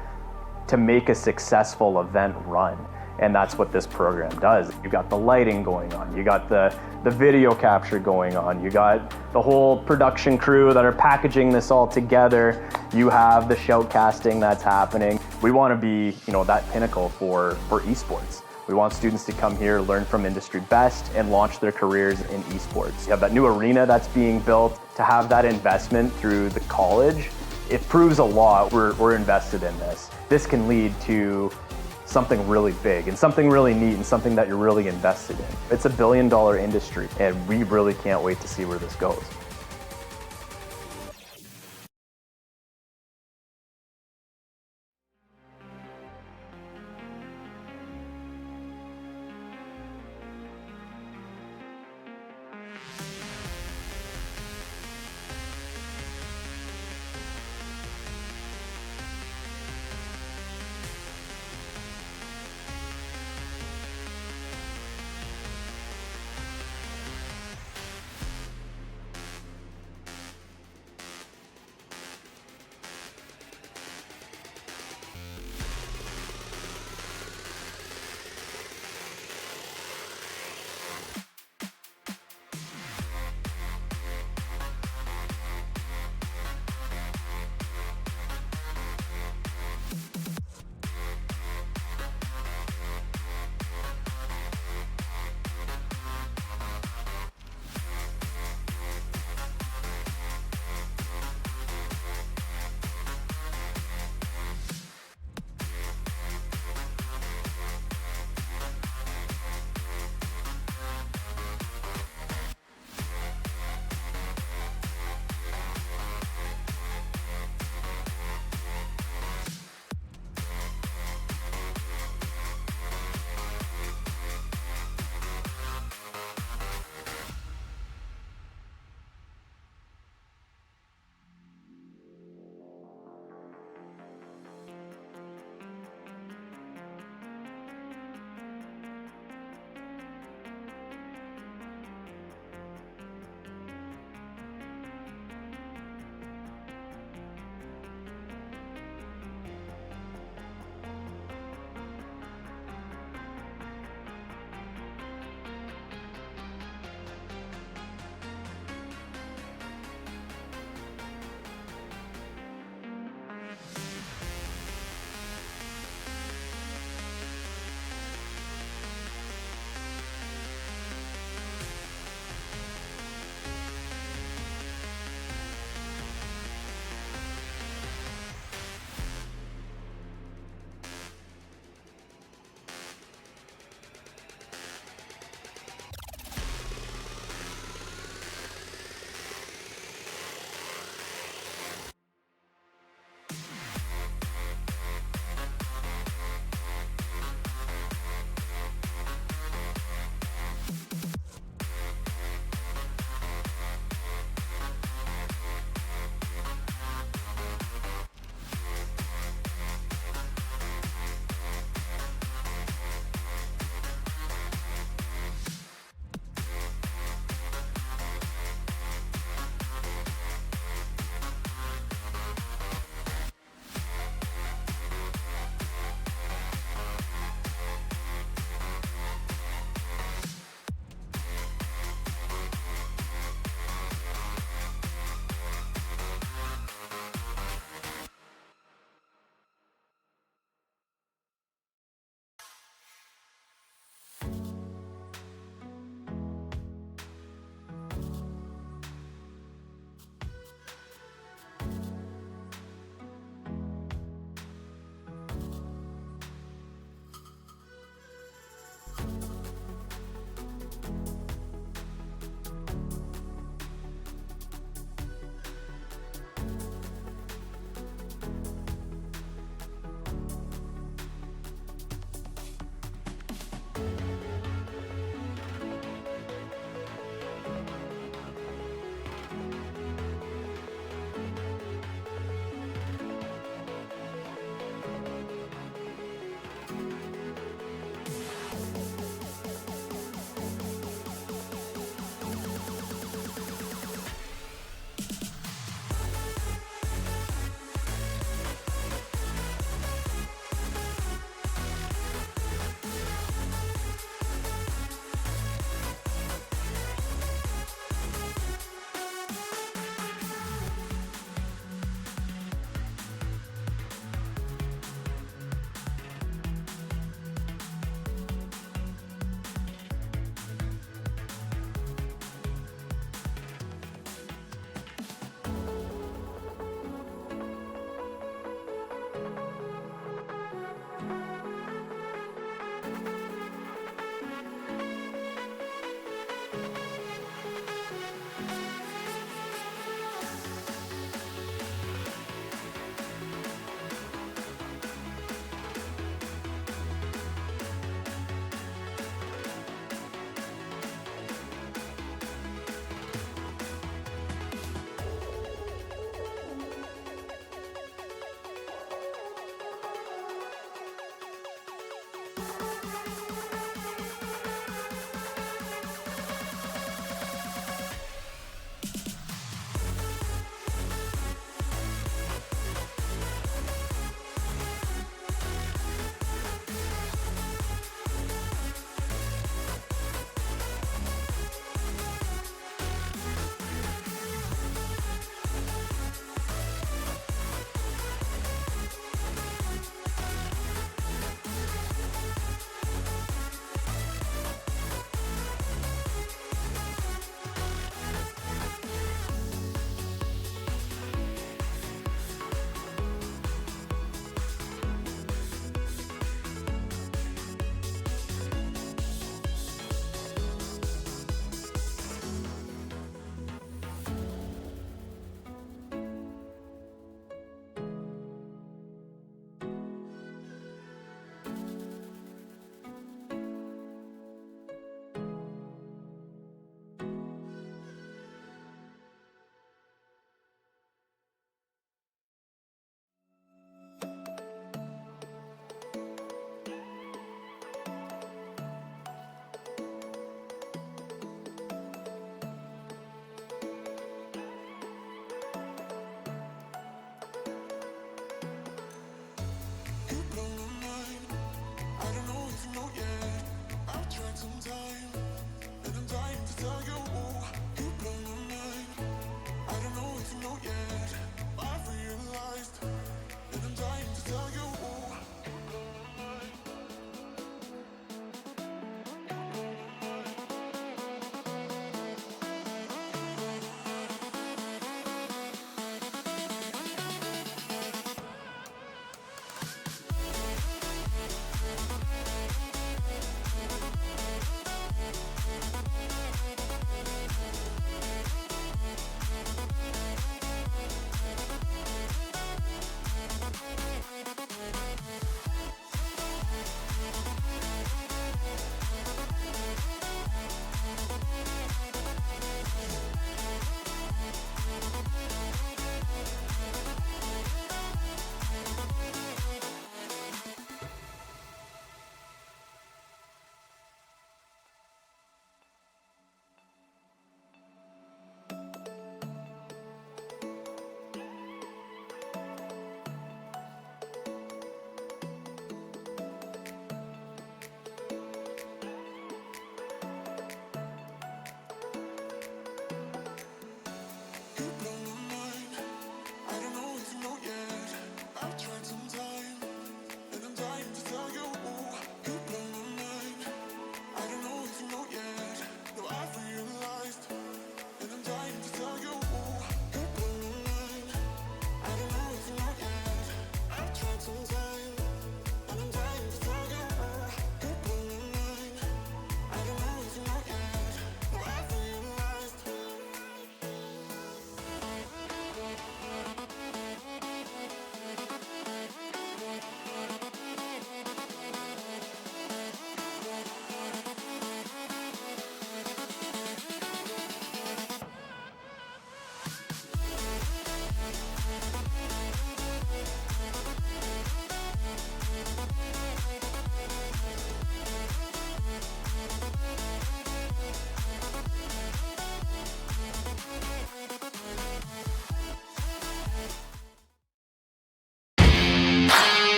to make a successful event run. And that's what this program does. You got the lighting going on, you got the video capture going on, you got the whole production crew that are packaging this all together, you have the shoutcasting that's happening. We want to be, that pinnacle for esports. We want students to come here, learn from industry best, and launch their careers in esports. You have that new arena that's being built. To have that investment through the college, it proves a lot. We're invested in this. This can lead to something really big and something really neat and something that you're really invested in. It's $1 billion industry, and we really can't wait to see where this goes.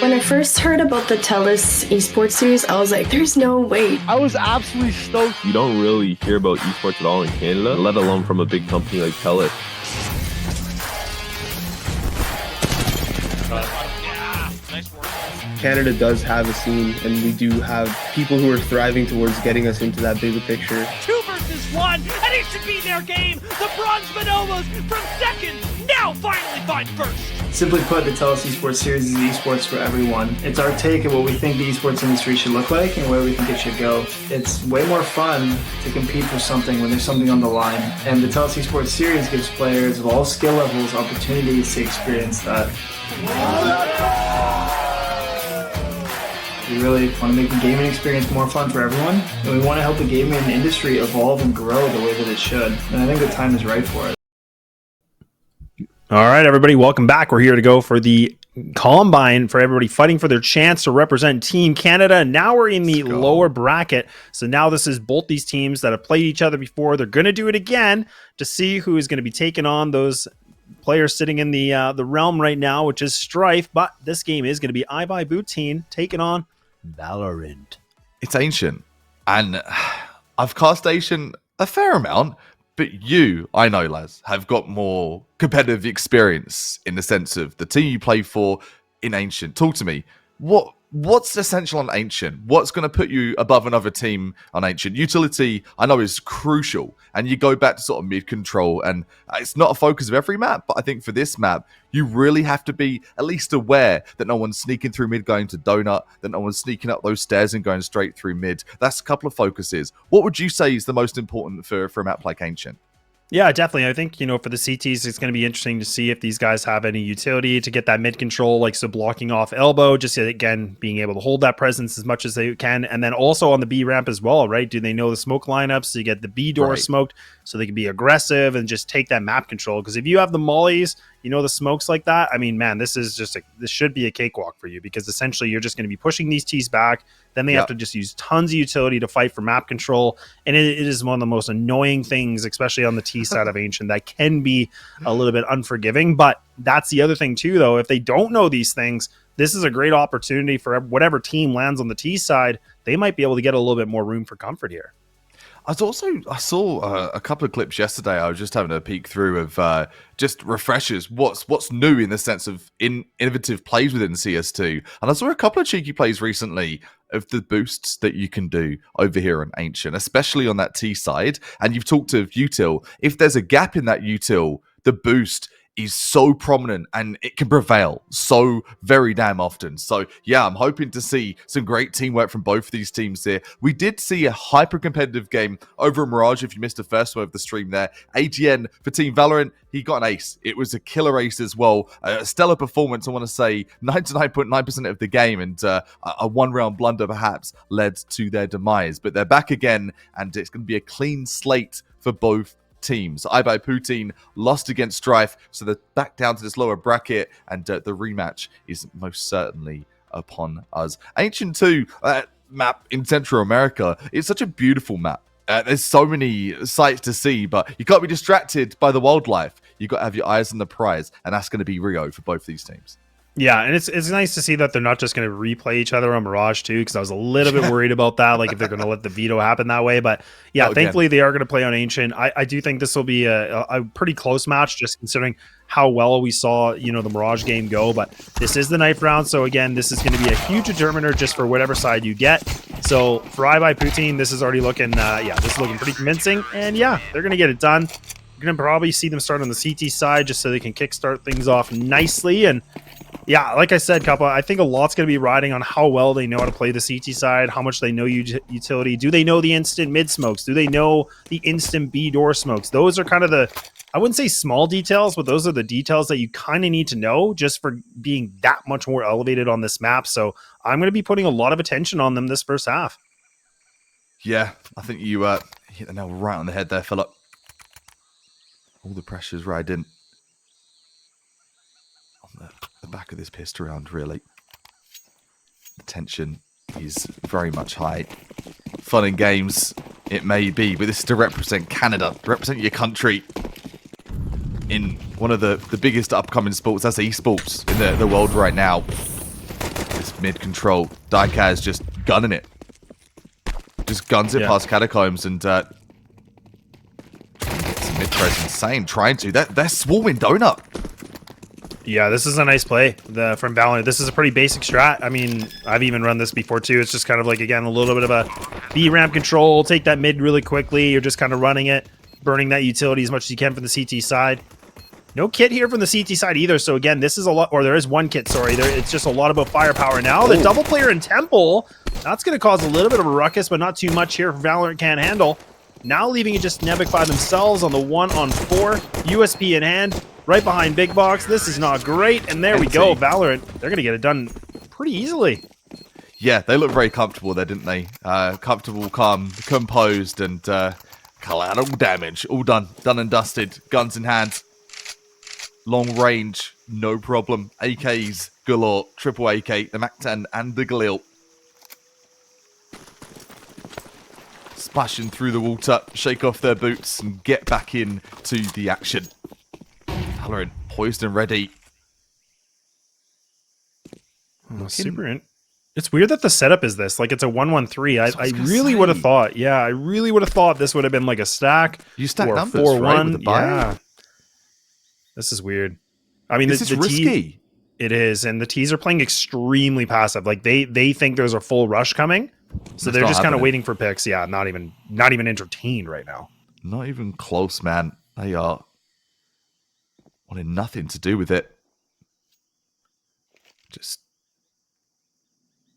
When I first heard about the TELUS Esports series, I was like, there's no way. I was absolutely stoked. You don't really hear about esports at all in Canada, let alone from a big company like TELUS. Canada does have a scene, and we do have people who are thriving towards getting us into that bigger picture. 2 versus 1, and it should be their game. The Bronze Bonobos from second, now finally find first. Simply put, the TELUS Esports series is esports for everyone. It's our take at what we think the esports industry should look like and where we think it should go. It's way more fun to compete for something when there's something on the line. And the TELUS Esports series gives players of all skill levels opportunities to experience that. We really want to make the gaming experience more fun for everyone, and we want to help the gaming industry evolve and grow the way that it should. And I think the time is right for it. All right, everybody, welcome back. We're here to go for the Combine for everybody fighting for their chance to represent Team Canada. Now we're in the lower bracket. So now this is both these teams that have played each other before. They're going to do it again to see who is going to be taking on those players sitting in the realm right now, which is Strife. But this game is going to be iBuyBootine taking on Valorant. It's Ancient, and I've cast Ancient a fair amount, but you, I know, Laz, have got more competitive experience in the sense of the team you play for in Ancient. Talk to me. What's essential on Ancient? What's going to put you above another team on Ancient? Utility, I know, is crucial, and you go back to sort of mid-control, and it's not a focus of every map, but I think for this map, you really have to be at least aware that no one's sneaking through mid going to Donut, that no one's sneaking up those stairs and going straight through mid. That's a couple of focuses. What would you say is the most important for a map like Ancient? Yeah, definitely. I think, for the CTs, it's going to be interesting to see if these guys have any utility to get that mid control, like so blocking off elbow, just again, being able to hold that presence as much as they can. And then also on the B ramp as well, right? Do they know the smoke lineups? So you get the B door smoked so they can be aggressive and just take that map control. Because if you have the mollies, the smokes like that, I mean, man, this should be a cakewalk for you, because essentially you're just going to be pushing these T's back. Then they have to just use tons of utility to fight for map control. And it is one of the most annoying things, especially on the T side of Ancient, that can be a little bit unforgiving. But that's the other thing too, though. If they don't know these things, this is a great opportunity for whatever team lands on the T side. They might be able to get a little bit more room for comfort here. I saw a couple of clips yesterday. I was just having a peek through of just refreshers. What's new in the sense of innovative plays within CS2, and I saw a couple of cheeky plays recently of the boosts that you can do over here on Ancient, especially on that T side. And you've talked of util. If there's a gap in that util, the boost is so prominent and it can prevail so very damn often. So yeah, I'm hoping to see some great teamwork from both of these teams here. We did see a hyper competitive game over in Mirage. If you missed the first one of the stream there, AGN for Team Valorant, he got an ace. It was a killer ace as well. A stellar performance, I want to say 99.9% of the game, and a one-round blunder perhaps led to their demise. But they're back again, and it's going to be a clean slate for both teams. iBuy Poutine lost against Strife, so they're back down to this lower bracket, and the rematch is most certainly upon us. Ancient 2 map in Central America, it's such a beautiful map. There's so many sights to see, but you can't be distracted by the wildlife. You got to have your eyes on the prize, and that's going to be Rio for both these teams. Yeah, and it's nice to see that they're not just going to replay each other on Mirage too, because I was a little bit worried about that, like if they're going to let the veto happen that way. But yeah, thankfully they are going to play on Ancient. I do think this will be a pretty close match, just considering how well we saw, the Mirage game go. But this is the ninth round, so again, this is going to be a huge determiner just for whatever side you get. So for iBuy Poutine, this is already looking, this is looking pretty convincing. And yeah, they're going to get it done. You're going to probably see them start on the CT side just so they can kickstart things off nicely. And yeah, like I said, Kappa, I think a lot's going to be riding on how well they know how to play the CT side, how much they know utility. Do they know the instant mid smokes? Do they know the instant B door smokes? Those are kind of I wouldn't say small details, but those are the details that you kind of need to know just for being that much more elevated on this map. So I'm going to be putting a lot of attention on them this first half. Yeah, I think you hit the nail right on the head there, Philip. All the pressure's riding on the back of this pistol round, really. The tension is very much high. Fun and games, it may be, but this is to represent Canada, represent your country in one of the biggest upcoming sports. That's esports in the world right now. This mid-control, Daika is just gunning it. Just guns it past Catacombs, and mid-thread's insane, trying to. They're swarming donut. Yeah, this is a nice play from Valorant. This is a pretty basic strat. I mean, I've even run this before too. It's just kind of like, again, a little bit of a B-ramp control. Take that mid really quickly. You're just kind of running it, burning that utility as much as you can from the CT side. No kit here from the CT side either. So again, this is a lot, or there is one kit, sorry. It's just a lot about firepower now. The double player in Temple, that's going to cause a little bit of a ruckus, but not too much here. Valorant can't handle. Now leaving it just Nevik by themselves on the 1-on-4. USP in hand, right behind Big Box. This is not great. And there we go. Valorant, they're going to get it done pretty easily. Yeah, they look very comfortable there, didn't they? Comfortable, calm, composed, and collateral damage. All done. Done and dusted. Guns in hand. Long range, no problem. AKs galore. Triple AK, the MAC-10 and the Galil. Splashing through the water, shake off their boots, and get back in to the action. Valorant poised and ready. It's weird that the setup is this. Like, it's a 1-1-3. I really would have thought. Yeah, I really would have thought this would have been like a stack. You stack or numbers, 4-1. right? With the buy? Yeah. This is weird. I mean, this is risky. It is, and the T's are playing extremely passive. Like they think there's a full rush coming, so they're just kind of waiting for picks. Yeah, not even entertained right now. Not even close, man. They are wanting nothing to do with it. Just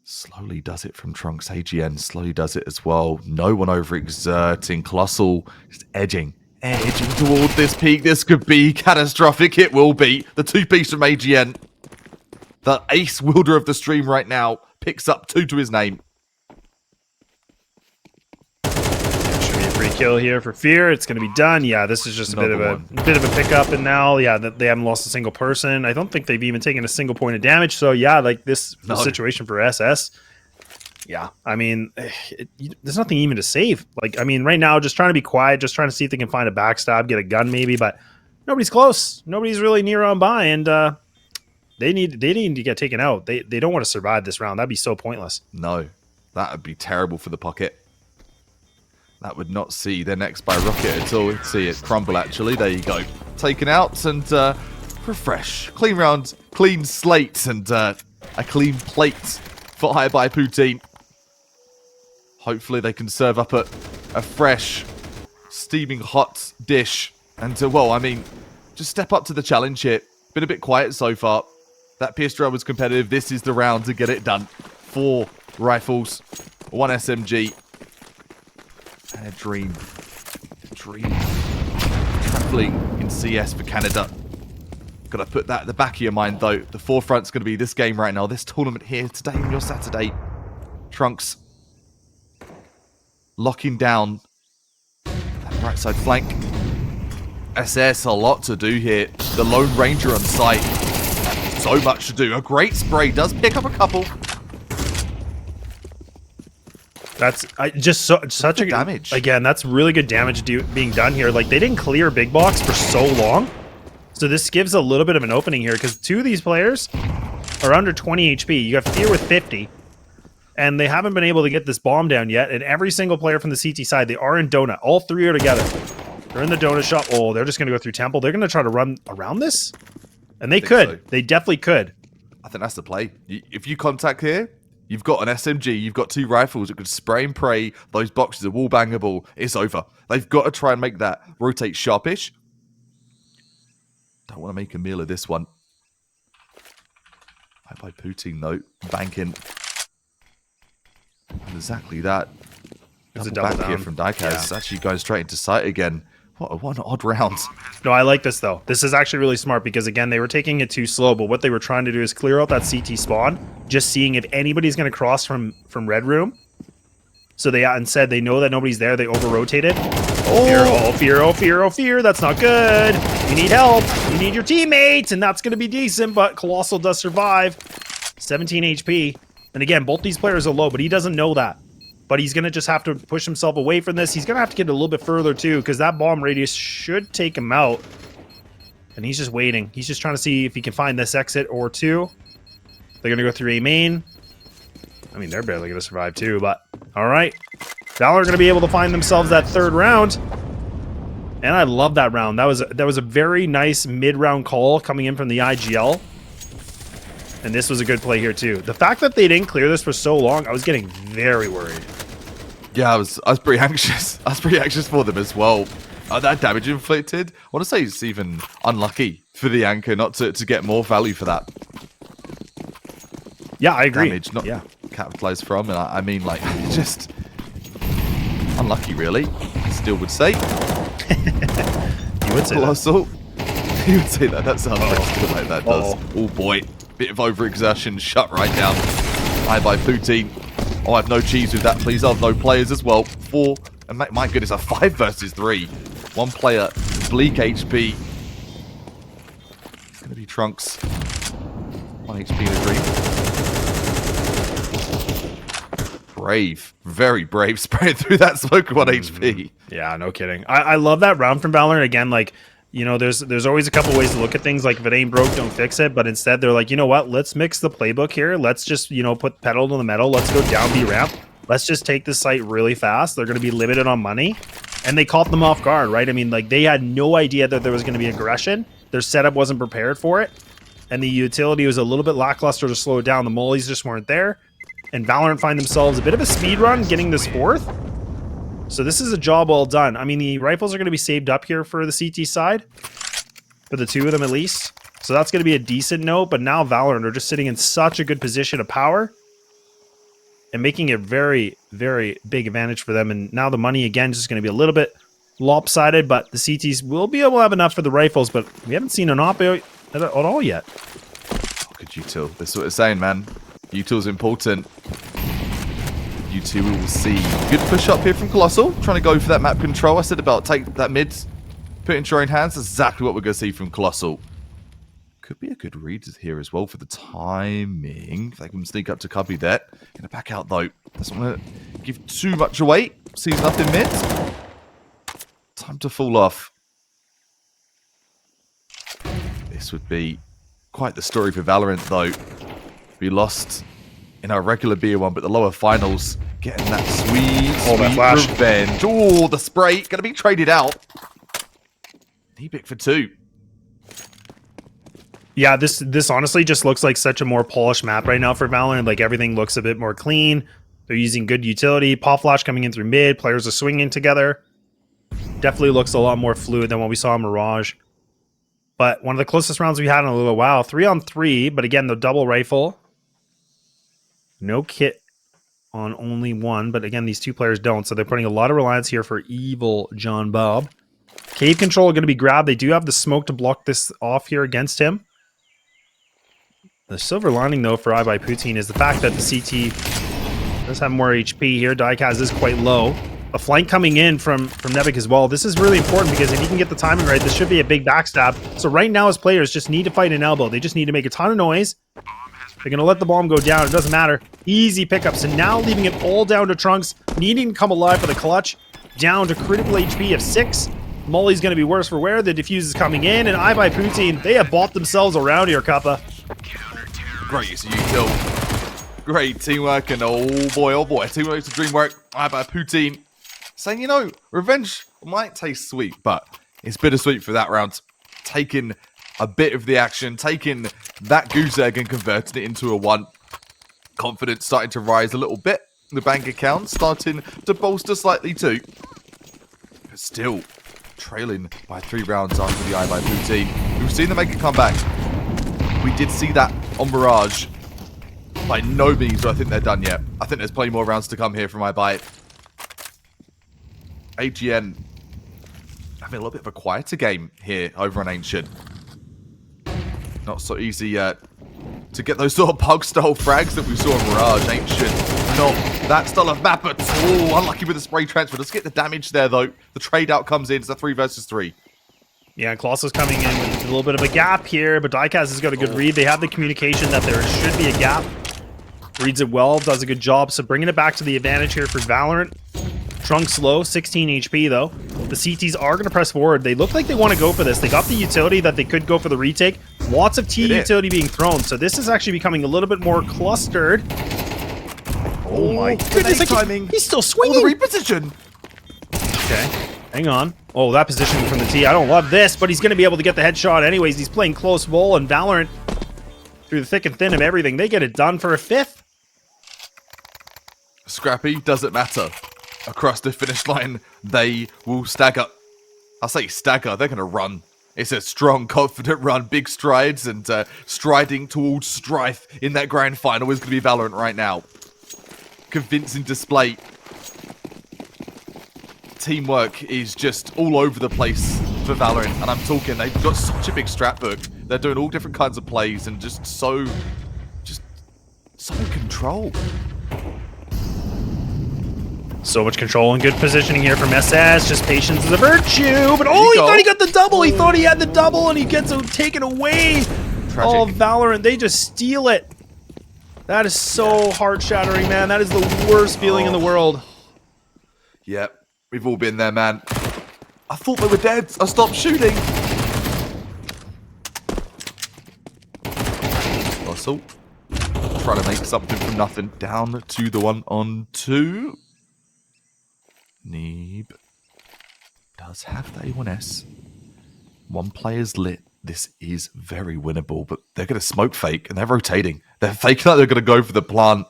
slowly does it from Trunks. AGN slowly does it as well. No one overexerting. Colossal just edging toward this peak. This could be catastrophic. It will be. The two-piece from AGN. The ace wielder of the stream right now picks up 2 to his name. Should be a free kill here for Fear. It's going to be done. Yeah, this is just a bit of a pickup, and now, yeah, they haven't lost a single person. I don't think they've even taken a single point of damage. So yeah, like the situation for SS. Yeah, I mean, there's nothing even to save. Like, I mean, right now, just trying to be quiet, just trying to see if they can find a backstab, get a gun maybe, but nobody's close. Nobody's really near on by, and They need to get taken out. They don't want to survive this round. That'd be so pointless. No, that would be terrible for the pocket. That would not see their next by rocket at all. We'd see it crumble, actually. There you go. Taken out and refresh. Clean round, clean slate, and a clean plate for High by Poutine. Hopefully they can serve up a fresh, steaming hot dish. And, well, I mean, just step up to the challenge here. Been a bit quiet so far. That PS round was competitive. This is the round to get it done. 4 rifles, 1 SMG. And a dream. Traveling in CS for Canada. Got to put that at the back of your mind, though. The forefront's going to be this game right now. This tournament here today on your Saturday. Trunks locking down that right side flank. SS, a lot to do here. The Lone Ranger on site. So much to do. A great spray. Does pick up a couple. That's such a damage. Again, that's really good damage being done here. Like, they didn't clear big box for so long. So this gives a little bit of an opening here because 2 of these players are under 20 HP. You got Fear with 50. And they haven't been able to get this bomb down yet. And every single player from the CT side, they are in Donut. All 3 are together. They're in the donut shop. Oh, they're just going to go through Temple. They're going to try to run around this? And they could. So. They definitely could. I think that's the play. If you contact here, you've got an SMG, you've got 2 rifles that could spray and pray. Those boxes are wall bangable. It's over. They've got to try and make that rotate sharpish. Don't want to make a meal of this one. High by Poutine, though. Banking. Exactly that. There's Double a double back here from Diecast. Yeah. Actually going straight into sight again. What an odd round. No, I like this, though. This is actually really smart because, again, they were taking it too slow, but what they were trying to do is clear out that CT spawn, just seeing if anybody's going to cross from Red Room. So they instead, they know that nobody's there. They over-rotated. Oh, fear. That's not good. You need help. You need your teammates, and that's going to be decent, but Colossal does survive. 17 HP. And again, both these players are low, but he doesn't know that. But he's going to just have to push himself away from this. He's going to have to get a little bit further, too, because that bomb radius should take him out. And he's just waiting. He's just trying to see if he can find this exit or 2. They're going to go through A main. I mean, they're barely going to survive, too, but all right. Valor are going to be able to find themselves that 3rd round. And I love that round. That was a very nice mid-round call coming in from the IGL. And this was a good play here, too. The fact that they didn't clear this for so long, I was getting very worried. Yeah, I was pretty anxious. I was pretty anxious for them as well. That damage inflicted, I want to say it's even unlucky for the Anchor not to get more value for that. Yeah, I agree. Damage not capitalized from, and I mean, like, just unlucky, really. I still would say. You would say Colossal. You would say that. That sounds like that does. Oh, boy. Bit of overexertion, shut right down. High by Poutine. Oh, I have no cheese with that, please. I have no players as well. 4, and my goodness, a 5 versus 3. 1 player, bleak HP. It's going to be Trunks. 1 HP in a dream. Brave, very brave, spraying through that smoke at 1 HP. Yeah, no kidding. I love that round from Valor. Again, like, you know, there's always a couple ways to look at things. Like, if it ain't broke, don't fix it. But instead, they're like, you know what? Let's mix the playbook here. Let's just, you know, put pedal to the metal. Let's go down B ramp. Let's just take this site really fast. They're going to be limited on money. And they caught them off guard, right? I mean, like, they had no idea that there was going to be aggression. Their setup wasn't prepared for it. And the utility was a little bit lackluster to slow it down. The mollies just weren't there. And Valorant find themselves a bit of a speed run getting this 4th. So this is a job well done. I mean, the rifles are going to be saved up here for the CT side. For the 2 of them, at least. So that's going to be a decent note. But now Valorant are just sitting in such a good position of power. And making a very, very big advantage for them. And now the money, again, is just going to be a little bit lopsided. But the CTs will be able to have enough for the rifles. But we haven't seen an op at all yet. Look at util. This is what it's saying, man. Util's important. U2 we will see. Good push up here from Colossal. Trying to go for that map control. I said about take that mid, put it into your own hands. That's exactly what we're going to see from Colossal. Could be a good read here as well for the timing. If they can sneak up to Cubby there. Going to back out though. Doesn't want to give too much away. Sees nothing mid. Time to fall off. This would be quite the story for Valorant, though. We lost in our regular BO1, but the lower finals getting that sweet revenge. Oh, the spray going to be traded out. Nebik for 2. Yeah, this honestly just looks like such a more polished map right now for Valorant. Like, everything looks a bit more clean. They're using good utility. Pop Flash coming in through mid. Players are swinging together. Definitely looks a lot more fluid than what we saw in Mirage. But one of the closest rounds we had in a little while. 3-on-3, but again, the double rifle. No kit on only one, but again, these two players don't. So they're putting a lot of reliance here for Evil John Bob. Cave control are going to be grabbed. They do have the smoke to block this off here against him. The silver lining, though, for iBuyPoutine is the fact that the CT does have more HP here. Diecast is quite low. A flank coming in from Nebik as well. This is really important because if you can get the timing right, this should be a big backstab. So right now, as players, just need to fight an elbow. They just need to make a ton of noise. They're going to let the bomb go down. It doesn't matter. Easy pickups. And now leaving it all down to Trunks. Needing to come alive for the clutch. Down to critical HP of 6. Molly's going to be worse for wear. The defuse is coming in. And iBuyPoutine, they have bought themselves around here, Kappa. Great use of util. Great teamwork. And oh boy. Teamwork's a dream work. iBuyPoutine saying, you know, revenge might taste sweet, but it's bittersweet for that round. Taking a bit of the action, taking that goose egg and converting it into a 1. Confidence starting to rise a little bit. The bank account starting to bolster slightly too. But still, trailing by 3 rounds after the iBuyPoutine. We've seen them make a comeback. We did see that on Mirage. By no means do I think they're done yet. I think there's plenty more rounds to come here from iBuy. AGN having a little bit of a quieter game here over on Ancient. Not so easy to get those sort of pug-style frags that we saw in Mirage. Ancient, not that style of map, but unlucky with the spray transfer. Let's get the damage there, though. The trade-out comes in. It's a 3 versus 3. Yeah, Colossus coming in with a little bit of a gap here, but Diecast has got a good read. They have the communication that there should be a gap. Reads it well, does a good job. So bringing it back to the advantage here for Valorant. Trunks low, 16 HP though. The CTs are going to press forward. They look like they want to go for this. They got the utility that they could go for the retake. Lots of T utility being thrown. So this is actually becoming a little bit more clustered. Oh my goodness. Timing. He's still swinging. Oh, the reposition. Okay, hang on. Oh, that positioning from the T. I don't love this, but he's going to be able to get the headshot anyways. He's playing close ball, and Valorant, through the thick and thin of everything, they get it done for a 5th. Scrappy, doesn't matter. Across the finish line, they will stagger. I say stagger, they're going to run. It's a strong, confident run, big strides, and striding towards strife in that grand final is going to be Valorant right now. Convincing display. Teamwork is just all over the place for Valorant, and I'm talking, they've got such a big strat book. They're doing all different kinds of plays and just so in control. So much control and good positioning here from SS. Just patience is a virtue. But he thought he got the double. He thought he had the double, and he gets it taken away. Tragic. Oh, Valorant, they just steal it. That is so heart-shattering, man. That is the worst feeling in the world. Yep, we've all been there, man. I thought they were dead. I stopped shooting. Russell trying to make something from nothing. Down to the 1-on-2. Neeb does have the A1S. 1 player's lit. This is very winnable, but they're going to smoke fake, and they're rotating. They're faking like they're going to go for the plant.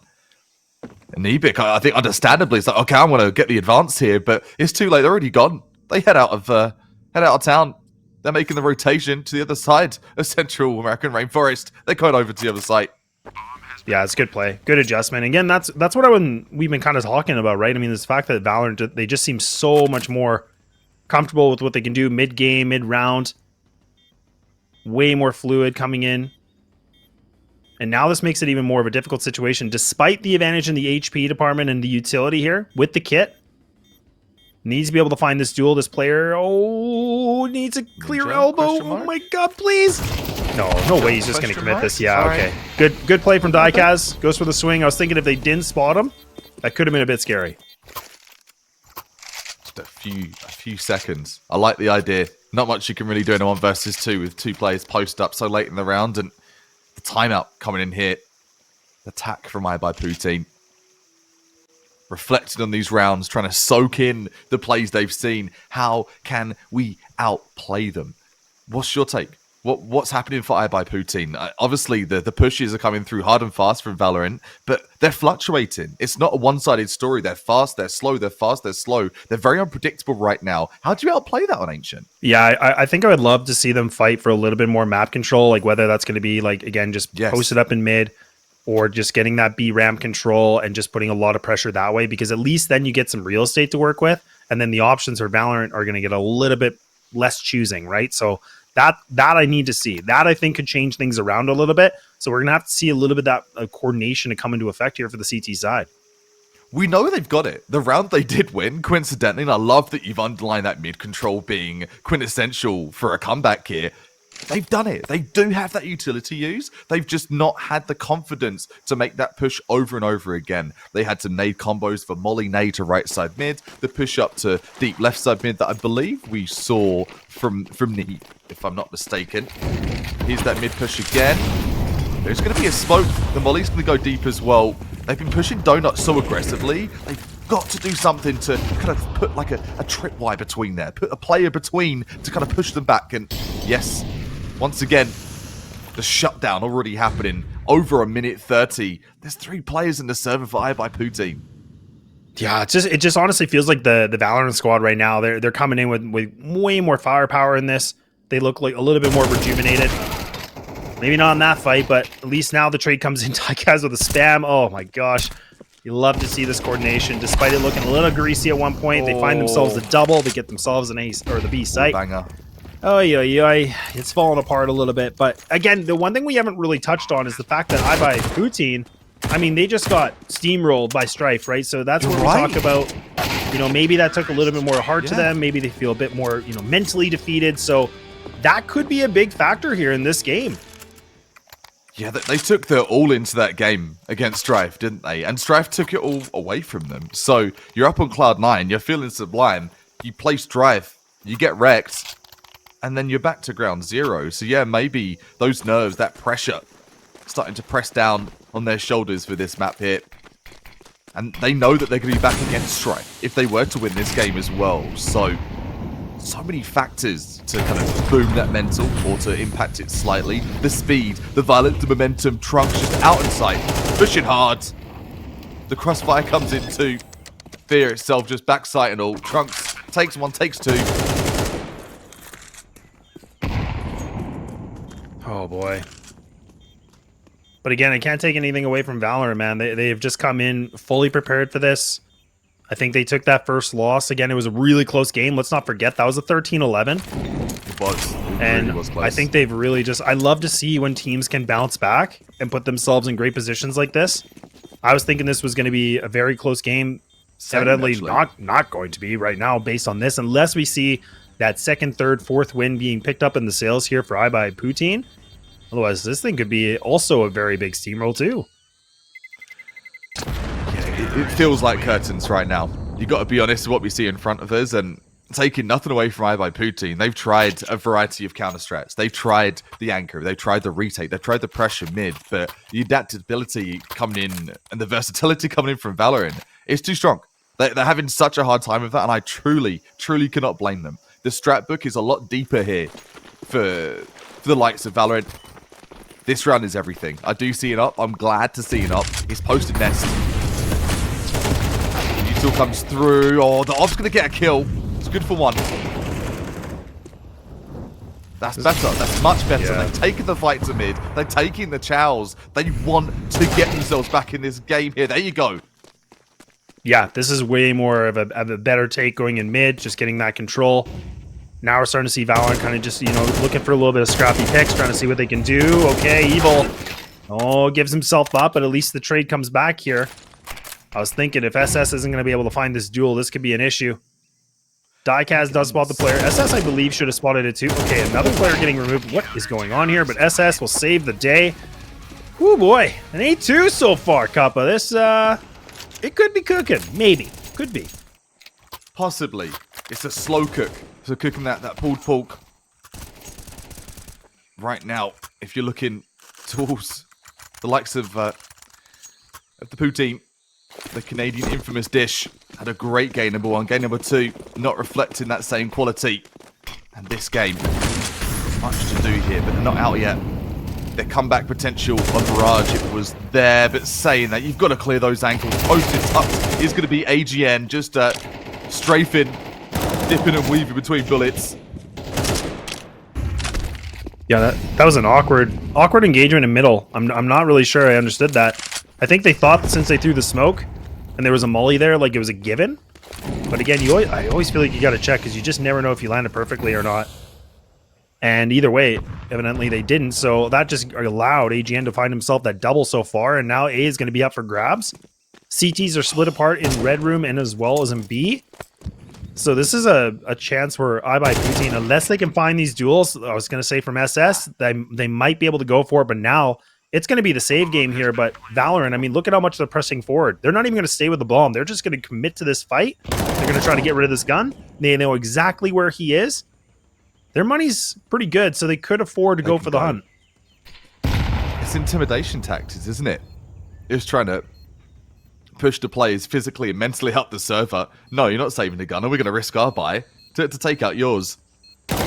And Nebik, I think understandably, it's like, okay, I'm going to get the advance here, but it's too late. They're already gone. They head out of town. They're making the rotation to the other side of Central American Rainforest. They're going over to the other side. Yeah, it's good play. Good adjustment. Again, that's what we've been kind of talking about, right? I mean, this fact that Valorant, they just seem so much more comfortable with what they can do mid-game, mid-round. Way more fluid coming in. And now this makes it even more of a difficult situation, despite the advantage in the HP department and the utility here with the kit. Needs to be able to find this duel. This player, needs a clear elbow. Oh my god, please. No way he's just going to commit this. Yeah, okay. Good play from Diecast. Goes for the swing. I was thinking if they didn't spot him, that could have been a bit scary. Just a few seconds. I like the idea. Not much you can really do in a 1 versus 2 with 2 players post up so late in the round, and timeout coming in here. Attack from Poutine. Reflecting on these rounds, trying to soak in the plays they've seen. How can we outplay them? What's your take? What's happening for Poutine? Obviously, the pushes are coming through hard and fast from Valorant, but they're fluctuating. It's not a one-sided story. They're fast, they're slow, they're fast, they're slow. They're very unpredictable right now. How do you outplay that on Ancient? Yeah, I think I would love to see them fight for a little bit more map control, like whether that's going to be, like, again, just posted up in mid, or just getting that B ramp control and just putting a lot of pressure that way, because at least then you get some real estate to work with, and then the options for Valorant are going to get a little bit less choosing, right? So that I need to see. That I think could change things around a little bit. So we're going to have to see a little bit of that coordination to come into effect here for the CT side. We know they've got it. The round they did win, coincidentally, and I love that you've underlined that mid control being quintessential for a comeback here. They've done it. They do have that utility use. They've just not had the confidence to make that push over and over again. They had some nade combos for Molly nade to right side mid, the push up to deep left side mid that I believe we saw from Neat, if I'm not mistaken. Here's that mid push again. There's going to be a smoke. The Molly's going to go deep as well. They've been pushing Donut so aggressively. They've got to do something to kind of put like a tripwire between there. Put a player between to kind of push them back. And yes, once again, the shutdown already happening. Over a minute 30. There's 3 players in the server for Poutine. Yeah, it just honestly feels like the Valorant squad right now. They're coming in with way more firepower in this. They look like a little bit more rejuvenated. Maybe not in that fight, but at least now the trade comes in. Taikaz with a spam. Oh my gosh. You love to see this coordination. Despite it looking a little greasy at one point, they find themselves a double. They get themselves an ace or the B site. Banger. Oh, yeah, it's falling apart a little bit. But again, the one thing we haven't really touched on is the fact that Poutine, I mean, they just got steamrolled by Strife, right? So that's where we talk about, maybe that took a little bit more heart to them. Maybe they feel a bit more, mentally defeated. So that could be a big factor here in this game. Yeah, they took their all into that game against Strife, didn't they? And Strife took it all away from them. So you're up on Cloud 9, you're feeling sublime, you play Strife, you get wrecked, and then you're back to ground zero. So yeah, maybe those nerves, that pressure, starting to press down on their shoulders for this map here. And they know that they're going to be back against Strife if they were to win this game as well. So many factors to kind of boom that mental or to impact it slightly. The speed, the violence, the momentum. Trunks just out in sight, pushing hard. The crossfire comes in too. Fear itself just backside and all. Trunks takes 1, takes 2. Oh boy. But again, I can't take anything away from Valorant, man. They've just come in fully prepared for this. I think they took that first loss. Again, it was a really close game. Let's not forget, that was a 13-11. It was. And really was close. I think they've really just... I love to see when teams can bounce back and put themselves in great positions like this. I was thinking this was going to be a very close game. Evidently not going to be right now based on this, unless we see that second, third, fourth win being picked up in the sales here for Poutine. Otherwise, this thing could be also a very big steamroll too. It feels like curtains right now. You got to be honest with what we see in front of us, and taking nothing away from Poutine, they've tried a variety of counter strats. They've tried the anchor, they've tried the retake, they've tried the pressure mid, but the adaptability coming in and the versatility coming in from Valorant is too strong. They're having such a hard time with that, and I truly cannot blame them. The strat book is a lot deeper here for the likes of Valorant. This round is everything. I do see it up. I'm glad to see it up. It's posted nest. Util comes through. Oh, the off's going to get a kill. It's good for 1. That's better. That's much better. Yeah. They've taken the fight to mid. They're taking the chows. They want to get themselves back in this game here. There you go. Yeah, this is way more of a better take going in mid, just getting that control. Now we're starting to see Valorant kind of just, looking for a little bit of scrappy picks, trying to see what they can do. Okay, Evil. Oh, gives himself up, but at least the trade comes back here. I was thinking if SS isn't going to be able to find this duel, this could be an issue. Diecast does spot the player. SS, I believe, should have spotted it too. Okay, another player getting removed. What is going on here? But SS will save the day. Oh boy, an 8-2 so far, Kappa. This, it could be cooking. Maybe. Could be. Possibly. It's a slow cook. So cooking that pulled pork. Right now, if you're looking towards the likes of the poutine. The Canadian infamous dish had a great game number 1. Game number 2, not reflecting that same quality. And this game, much to do here, but they're not out yet. Their comeback potential on Riyadh, it was there, but saying that, you've got to clear those ankles. Posted tucked is going to be AGN, just strafing, dipping and weaving between bullets. Yeah, that was an awkward engagement in middle. I'm not really sure I understood that. I think they thought since they threw the smoke and there was a molly there, like it was a given. But again, I always feel like you got to check because you just never know if you landed perfectly or not. And either way, evidently they didn't. So that just allowed AGN to find himself that double so far. And now A is going to be up for grabs. CTs are split apart in red room and as well as in B. So this is a chance where iBuyPoutine, unless they can find these duels, I was going to say from SS, they might be able to go for it. But now it's going to be the save game here. But Valorant, I mean, look at how much they're pressing forward. They're not even going to stay with the bomb. They're just going to commit to this fight. They're going to try to get rid of this gun. They know exactly where he is. Their money's pretty good, so they could afford to go for the hunt. It's intimidation tactics, isn't it? It's trying to push the players physically and mentally up the server. No, you're not saving the gun, and we're going to risk our buy to take out yours. Good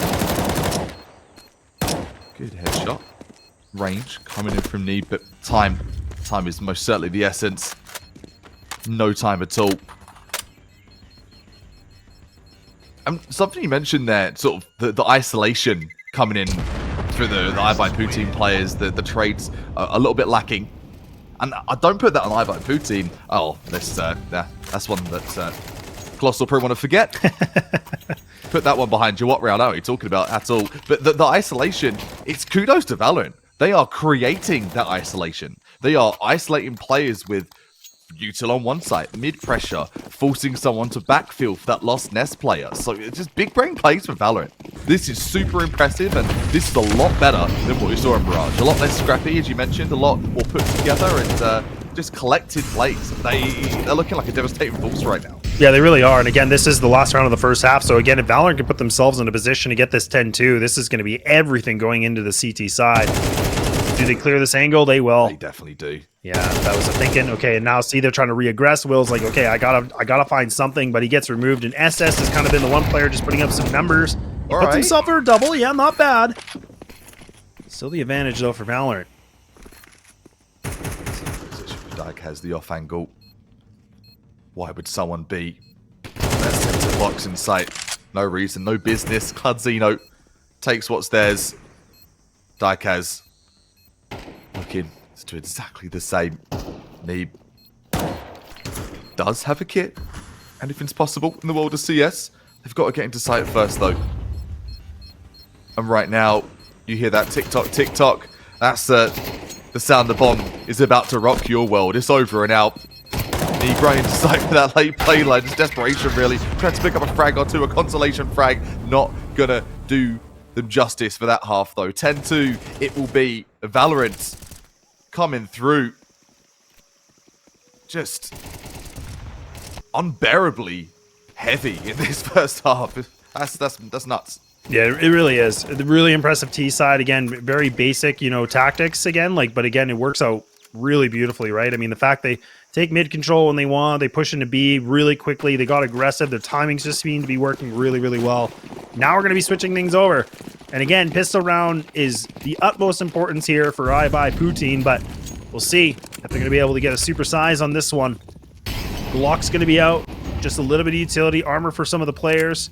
headshot. Range coming in from need, but time is most certainly the essence. No time at all. Something you mentioned there, sort of the isolation coming in for the iBuyPoutine players, the trades are a little bit lacking. And I don't put that on iBuyPoutine. Oh, that's one that Colossal probably want to forget. Put that one behind you. What round are you talking about at all? But the isolation, it's kudos to Valorant. They are creating that isolation. They are isolating players with util on one side, mid pressure, forcing someone to backfill for that lost nest player. So it's just big brain plays for Valorant. This is super impressive, and this is a lot better than what we saw in Mirage. A lot less scrappy, as you mentioned, a lot more put together, and just collected plays. They're looking like a devastating force right now. Yeah, they really are. And again, this is the last round of the first half. So again, if Valorant can put themselves in a position to get this 10-2, this is going to be everything going into the CT side. Do they clear this angle? They will. They definitely do. Yeah, that was the thinking. Okay, and now see they're trying to re-aggress. Will's like, okay, I gotta find something, but he gets removed. And SS has kind of been the one player just putting up some numbers. He puts himself for a double. Yeah, not bad. Still the advantage though for Valorant. Dyke has the off angle. Why would someone be that center box in sight? No reason, no business. Cludzino takes what's theirs. Dyke has looking to do exactly the same. Neeb does have a kit. Anything's possible in the world of CS. They've got to get into sight first though. And right now, you hear that tick-tock, tick-tock. That's the sound the bomb is about to rock your world. It's over and out. Neeb running into sight for that late play line. Just desperation really. Trying to pick up a frag or two, a consolation frag. Not gonna do them justice for that half though. 10-2, it will be. Valorant coming through. Just unbearably heavy in this first half. That's nuts. Yeah, it really is. The really impressive T side. Again, very basic, tactics again. But again, it works out really beautifully, right? I mean, the fact they take mid control when they want, they push into B really quickly. They got aggressive. Their timings just seem to be working really, really well. Now we're going to be switching things over. And again, pistol round is the utmost importance here for iBuyPoutine, but we'll see if they're going to be able to get a super size on this one. Glock's going to be out. Just a little bit of utility armor for some of the players.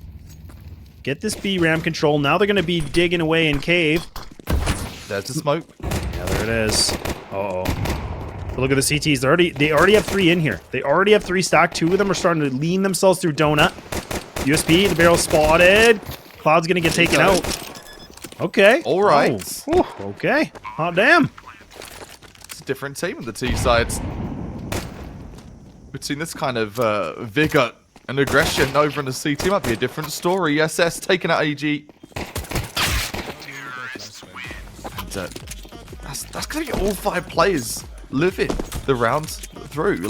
Get this B ram control. Now they're going to be digging away in cave. There's the smoke. Yeah, there it is. Uh-oh. But look at the CTs. They already have 3 in here. They already have 3 stacked. 2 of them are starting to lean themselves through donut. USP, the barrel spotted. Cloud's going to get taken out. Okay. All right. Oh, okay. Hot damn. It's a different team on the T sides. We've seen this kind of vigor and aggression over in the CT. Might be a different story. SS taking out AG. And that's going to get all 5 players living the rounds through.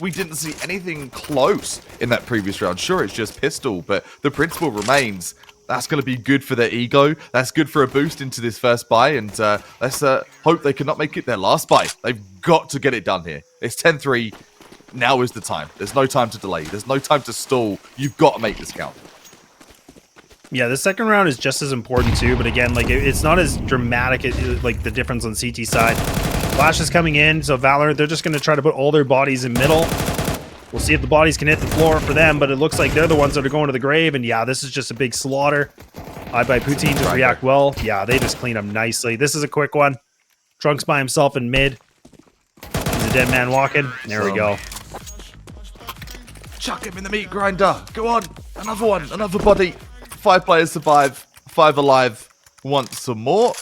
We didn't see anything close in that previous round. Sure, it's just pistol, but the principle remains. That's going to be good for their ego. That's good for a boost into this first buy. And let's hope they cannot make it their last buy. They've got to get it done here. It's 10-3. Now is the time. There's no time to delay. There's no time to stall. You've got to make this count. Yeah, the second round is just as important too, but again, like it's not as dramatic like the difference on CT side. Flash is coming in, so Valorant, they're just going to try to put all their bodies in middle. We'll see if the bodies can hit the floor for them, but it looks like they're the ones that are going to the grave, and yeah, this is just a big slaughter. Poutine just react well. Yeah, they just clean up nicely. This is a quick one. Trunks by himself in mid. He's a dead man walking. There we go. Chuck him in the meat grinder. Go on. Another one. Another body. 5 players survive. 5 alive. Want some more?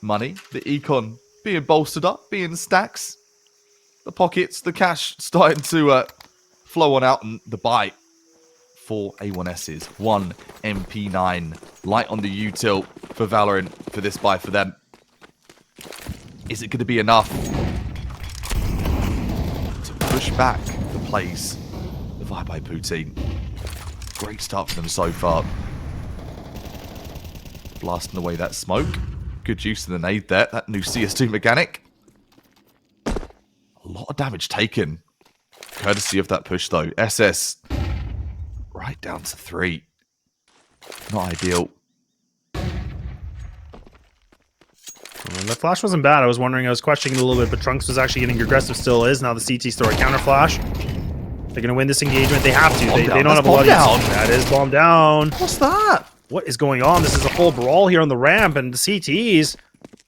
Money. The econ being bolstered up. Being stacks. The pockets. The cash starting to flow on out. And the buy. 4 A1Ss. 1 MP9. Light on the util for Valorant for this buy for them. Is it going to be enough to push back the plays of Poutine? Great start for them so far. Blasting away that smoke. Good use of the nade there. That new CS2 mechanic. A lot of damage taken. Courtesy of that push though. SS right down to 3. Not ideal. The flash wasn't bad. I was wondering, I was questioning it a little bit, but Trunks was actually getting aggressive, still is. Now the CT store counter flash. They're going to win this engagement. They have to. They don't have a lot of... That is bomb down. What's that? What is going on? This is a full brawl here on the ramp, and the CTs,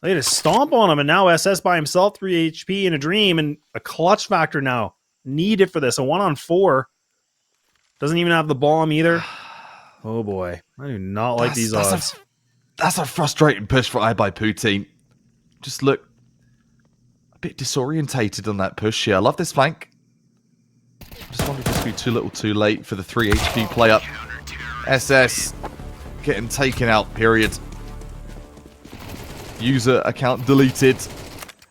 they just stomp on him, and now SS by himself, 3 HP in a dream, and a clutch factor now. Needed for this. A 1-on-4. Doesn't even have the bomb either. Oh boy. I do not like these odds. That's a frustrating push for Poutine. Just look a bit disorientated on that push here. I love this flank. Just wonder if this could be too little too late for the 3 HP play up. SS getting taken out, period. User account deleted.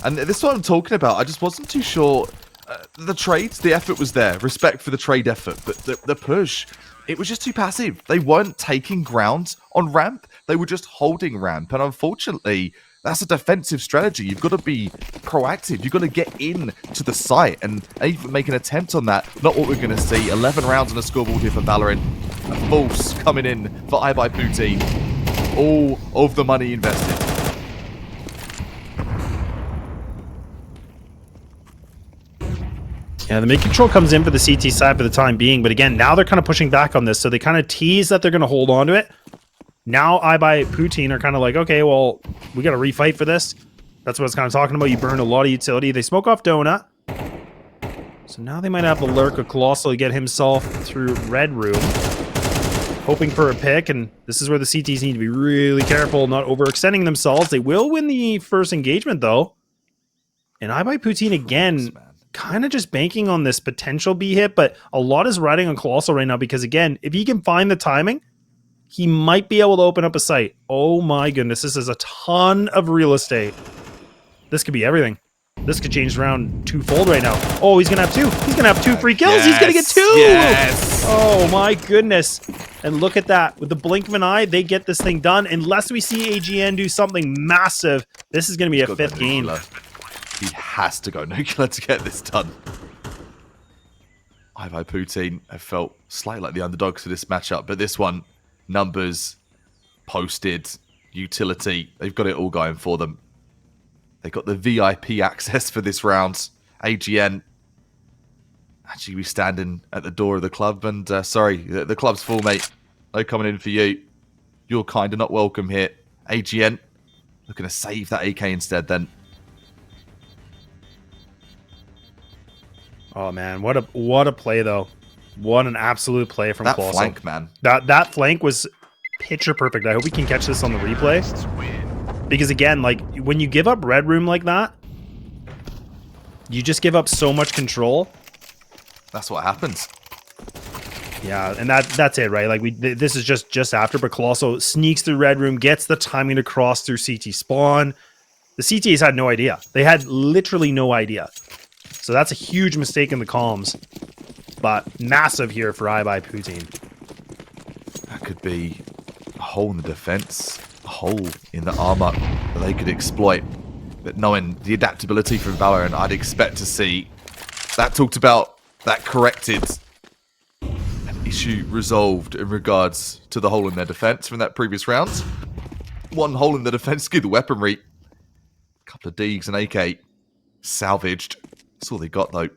And this is what I'm talking about. I just wasn't too sure. The trades, the effort was there. Respect for the trade effort. But the push, it was just too passive. They weren't taking ground on ramp. They were just holding ramp. And unfortunately, that's a defensive strategy. You've got to be proactive. You've got to get in to the site and even make an attempt on that. Not what we're going to see. 11 rounds on a scoreboard here for Valorant. A false coming in for Poutine. All of the money invested. Yeah, the mid-control comes in for the CT side for the time being, but again, now they're kind of pushing back on this, so they kind of tease that they're going to hold on to it. Now Poutine are kind of like, okay, well, we got to refight for this. That's what I was kind of talking about. You burn a lot of utility. They smoke off Donut. So now they might have the lurk of Colossal get himself through Red Room. Hoping for a pick, and this is where the CTs need to be really careful, not overextending themselves. They will win the first engagement, though. And Poutine again... kind of just banking on this potential B hit, but a lot is riding on Colossal right now because, again, if he can find the timing, he might be able to open up a site. Oh my goodness, this is a ton of real estate. This could be everything. This could change round twofold right now. Oh, he's going to have 2. He's going to have 2 free kills. Yes, he's going to get 2. Yes. Oh my goodness. And look at that. With the blink of an eye, they get this thing done. Unless we see AGN do something massive, this is going to be a 5th game. He has to go nuclear to get this done. Poutine have felt slightly like the underdogs for this matchup, but this one, numbers, posted, utility, they've got it all going for them. They've got the VIP access for this round. AGN actually be standing at the door of the club, and sorry, the club's full, mate. No coming in for you. You're kind of not welcome here. AGN looking to save that AK instead then. Oh man, what a play though. What an absolute play from Colossal. That flank, man. That flank was picture perfect. I hope we can catch this on the replay. Because again, like when you give up Red Room like that, you just give up so much control. That's what happens. Yeah, and that's it, right? Like this is just after, but Colossal sneaks through Red Room, gets the timing to cross through CT spawn. The CTs had no idea. They had literally no idea. So that's a huge mistake in the comms, but massive here for Poutine. could be a hole in the defense, a hole in the armor that they could exploit. But knowing the adaptability from Valorant, I'd expect to see that talked about, that corrected, an issue resolved in regards to the hole in their defense from that previous round. One hole in the defense, give the weaponry. A couple of Deegs and AK salvaged. That's all they got though.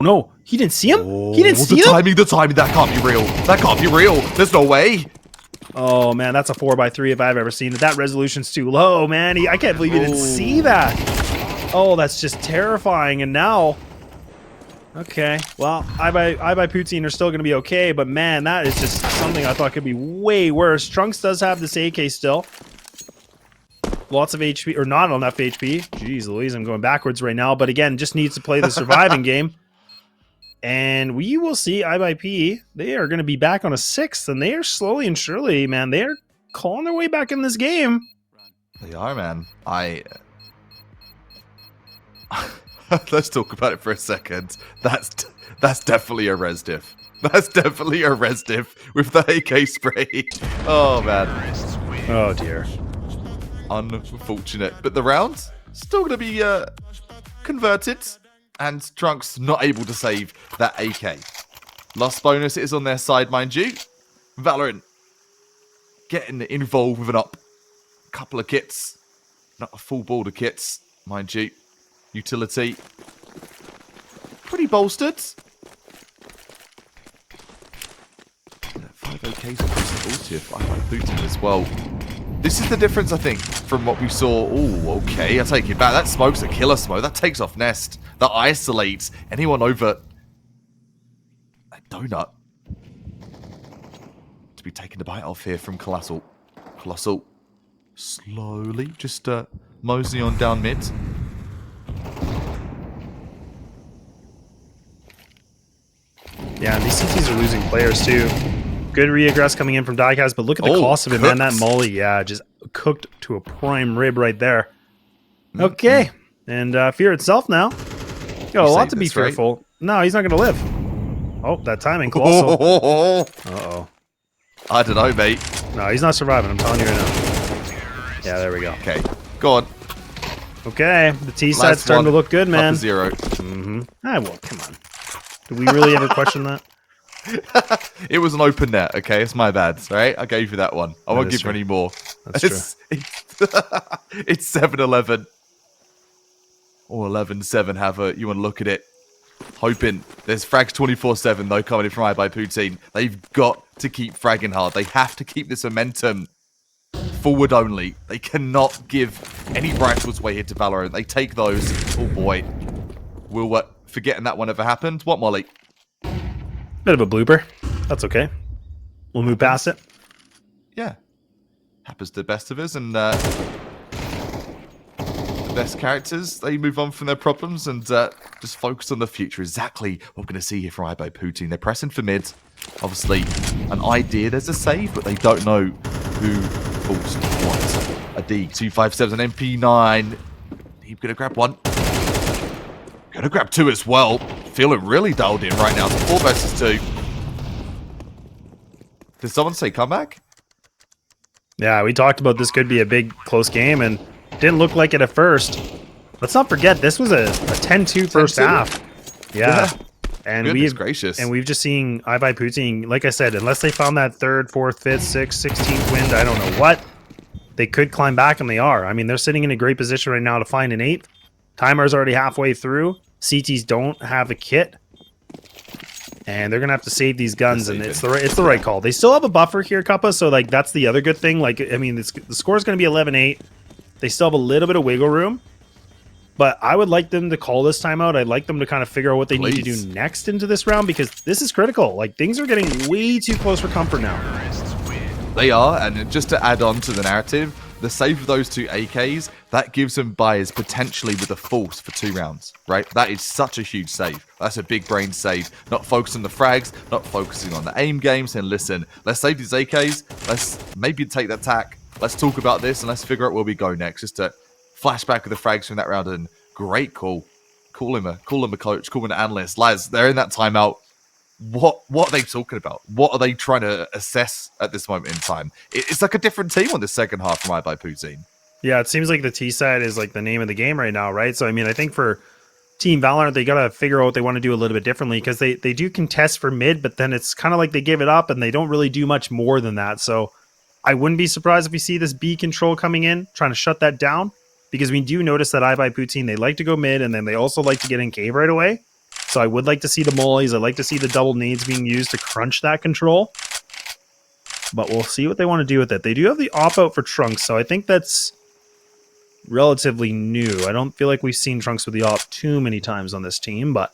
No, he didn't see him? He didn't see him? The timing, that can't be real. That can't be real. There's no way. Oh, man, that's a 4x3 if I've ever seen it. That resolution's too low, man. I can't believe he didn't see that. Oh, that's just terrifying. And now... Okay, well, I by Poutine are still going to be okay, but man, that is just something I thought could be way worse. Trunks does have this AK still. Lots of HP, or not enough HP. Jeez Louise, I'm going backwards right now, but again, just needs to play the surviving game. And we will see IBP. They are going to be back on a 6th, and they are slowly and surely, man, they are clawing their way back in this game. They are, man. Let's talk about it for a second. That's definitely a res diff. That's definitely a res diff with the AK spray. Oh, man. Oh, dear. Unfortunate. But the round's still going to be converted. And Trunks not able to save that AK. Lost bonus is on their side, mind you. Valorant getting involved with an up. Couple of kits. Not a full board of kits, mind you. Utility. Pretty bolstered. 5 AKs across the board here. 5 booting as well. This is the difference, I think, from what we saw. Oh, okay, I take it back. That smoke's a killer smoke. That takes off Nest. That isolates anyone over a donut. To be taken a bite off here from Colossal. Colossal slowly just mosey on down mid. Yeah, and these CTs are losing players too. Good reaggress coming in from Diecast, but look at the cost of it, man. That molly, yeah, just cooked to a prime rib right there. Okay, and Fear itself now. Got a lot to be fearful. Right? No, he's not going to live. Oh, that timing, Colossal. Uh-oh. I don't know, mate. No, he's not surviving, I'm telling you right now. Yeah, there we go. Okay, go on. Okay, the T-side's starting to look good, man. 0. Well, come on. Did we really ever question that? It was an open net, okay? It's my bad, right? I gave you that one. I won't give you any more. That's true. It's 7-11. Or 11-7, however you want to look at it. Hoping. There's frags 24/7, though, coming in from I by Poutine. They've got to keep fragging hard. They have to keep this momentum forward only. They cannot give any rifles way here to Valorant. They take those. Oh, boy. We'll forgetting that one ever happened. What, Molly? Bit of a blooper. That's okay. We'll move past it. Yeah. Happens to the best of us, and the best characters, they move on from their problems and just focus on the future. Exactly what we're going to see here from I by Poutine. They're pressing for mid. Obviously, an idea there's a save, but they don't know who falls what. A D, 257, an MP9. He's going to grab one. Going to grab 2 as well. Feeling really dialed in right now. It's 4 versus 2. Did someone say comeback? Yeah, we talked about this could be a big, close game, and didn't look like it at first. Let's not forget, this was a 10-2 first half. Yeah. And we've just seen I by Poutine, like I said, unless they found that 3rd, 4th, 5th, 6th, 16th wind, I don't know what, they could climb back, and they are. I mean, they're sitting in a great position right now to find an 8th. Timer's already halfway through. CTs don't have a kit. And they're going to have to save these guns, and it's the right call. They still have a buffer here, Kappa, so like that's the other good thing. Like, I mean, the score is going to be 11-8. They still have a little bit of wiggle room. But I would like them to call this timeout. I'd like them to kind of figure out what they need to do next into this round, because this is critical. Like, things are getting way too close for comfort now. They are, and just to add on to the narrative, the save of those 2 AKs, that gives them buyers potentially with a force for 2 rounds, right? That is such a huge save. That's a big brain save. Not focusing on the frags, not focusing on the aim games, and listen, let's save these AKs, let's maybe take that tack, let's talk about this, and let's figure out where we go next. Just to flashback of the frags from that round, and great call. Call him a coach, call him an analyst. Lads, they're in that timeout. what are they talking about? What are they trying to assess at this moment in time? It's like a different team on the second half from iBuyPoutine. Yeah, it seems like the T side is like the name of the game right now, right? So, I mean, I think for Team Valorant, they got to figure out what they want to do a little bit differently, because they do contest for mid, but then it's kind of like they give it up and they don't really do much more than that. So I wouldn't be surprised if we see this B control coming in, trying to shut that down, because we do notice that iBuyPoutine, they like to go mid, and then they also like to get in cave right away. So I would like to see the mollies. I'd like to see the double nades being used to crunch that control. But we'll see what they want to do with it. They do have the op-out for Trunks, so I think that's relatively new. I don't feel like we've seen Trunks with the op too many times on this team, but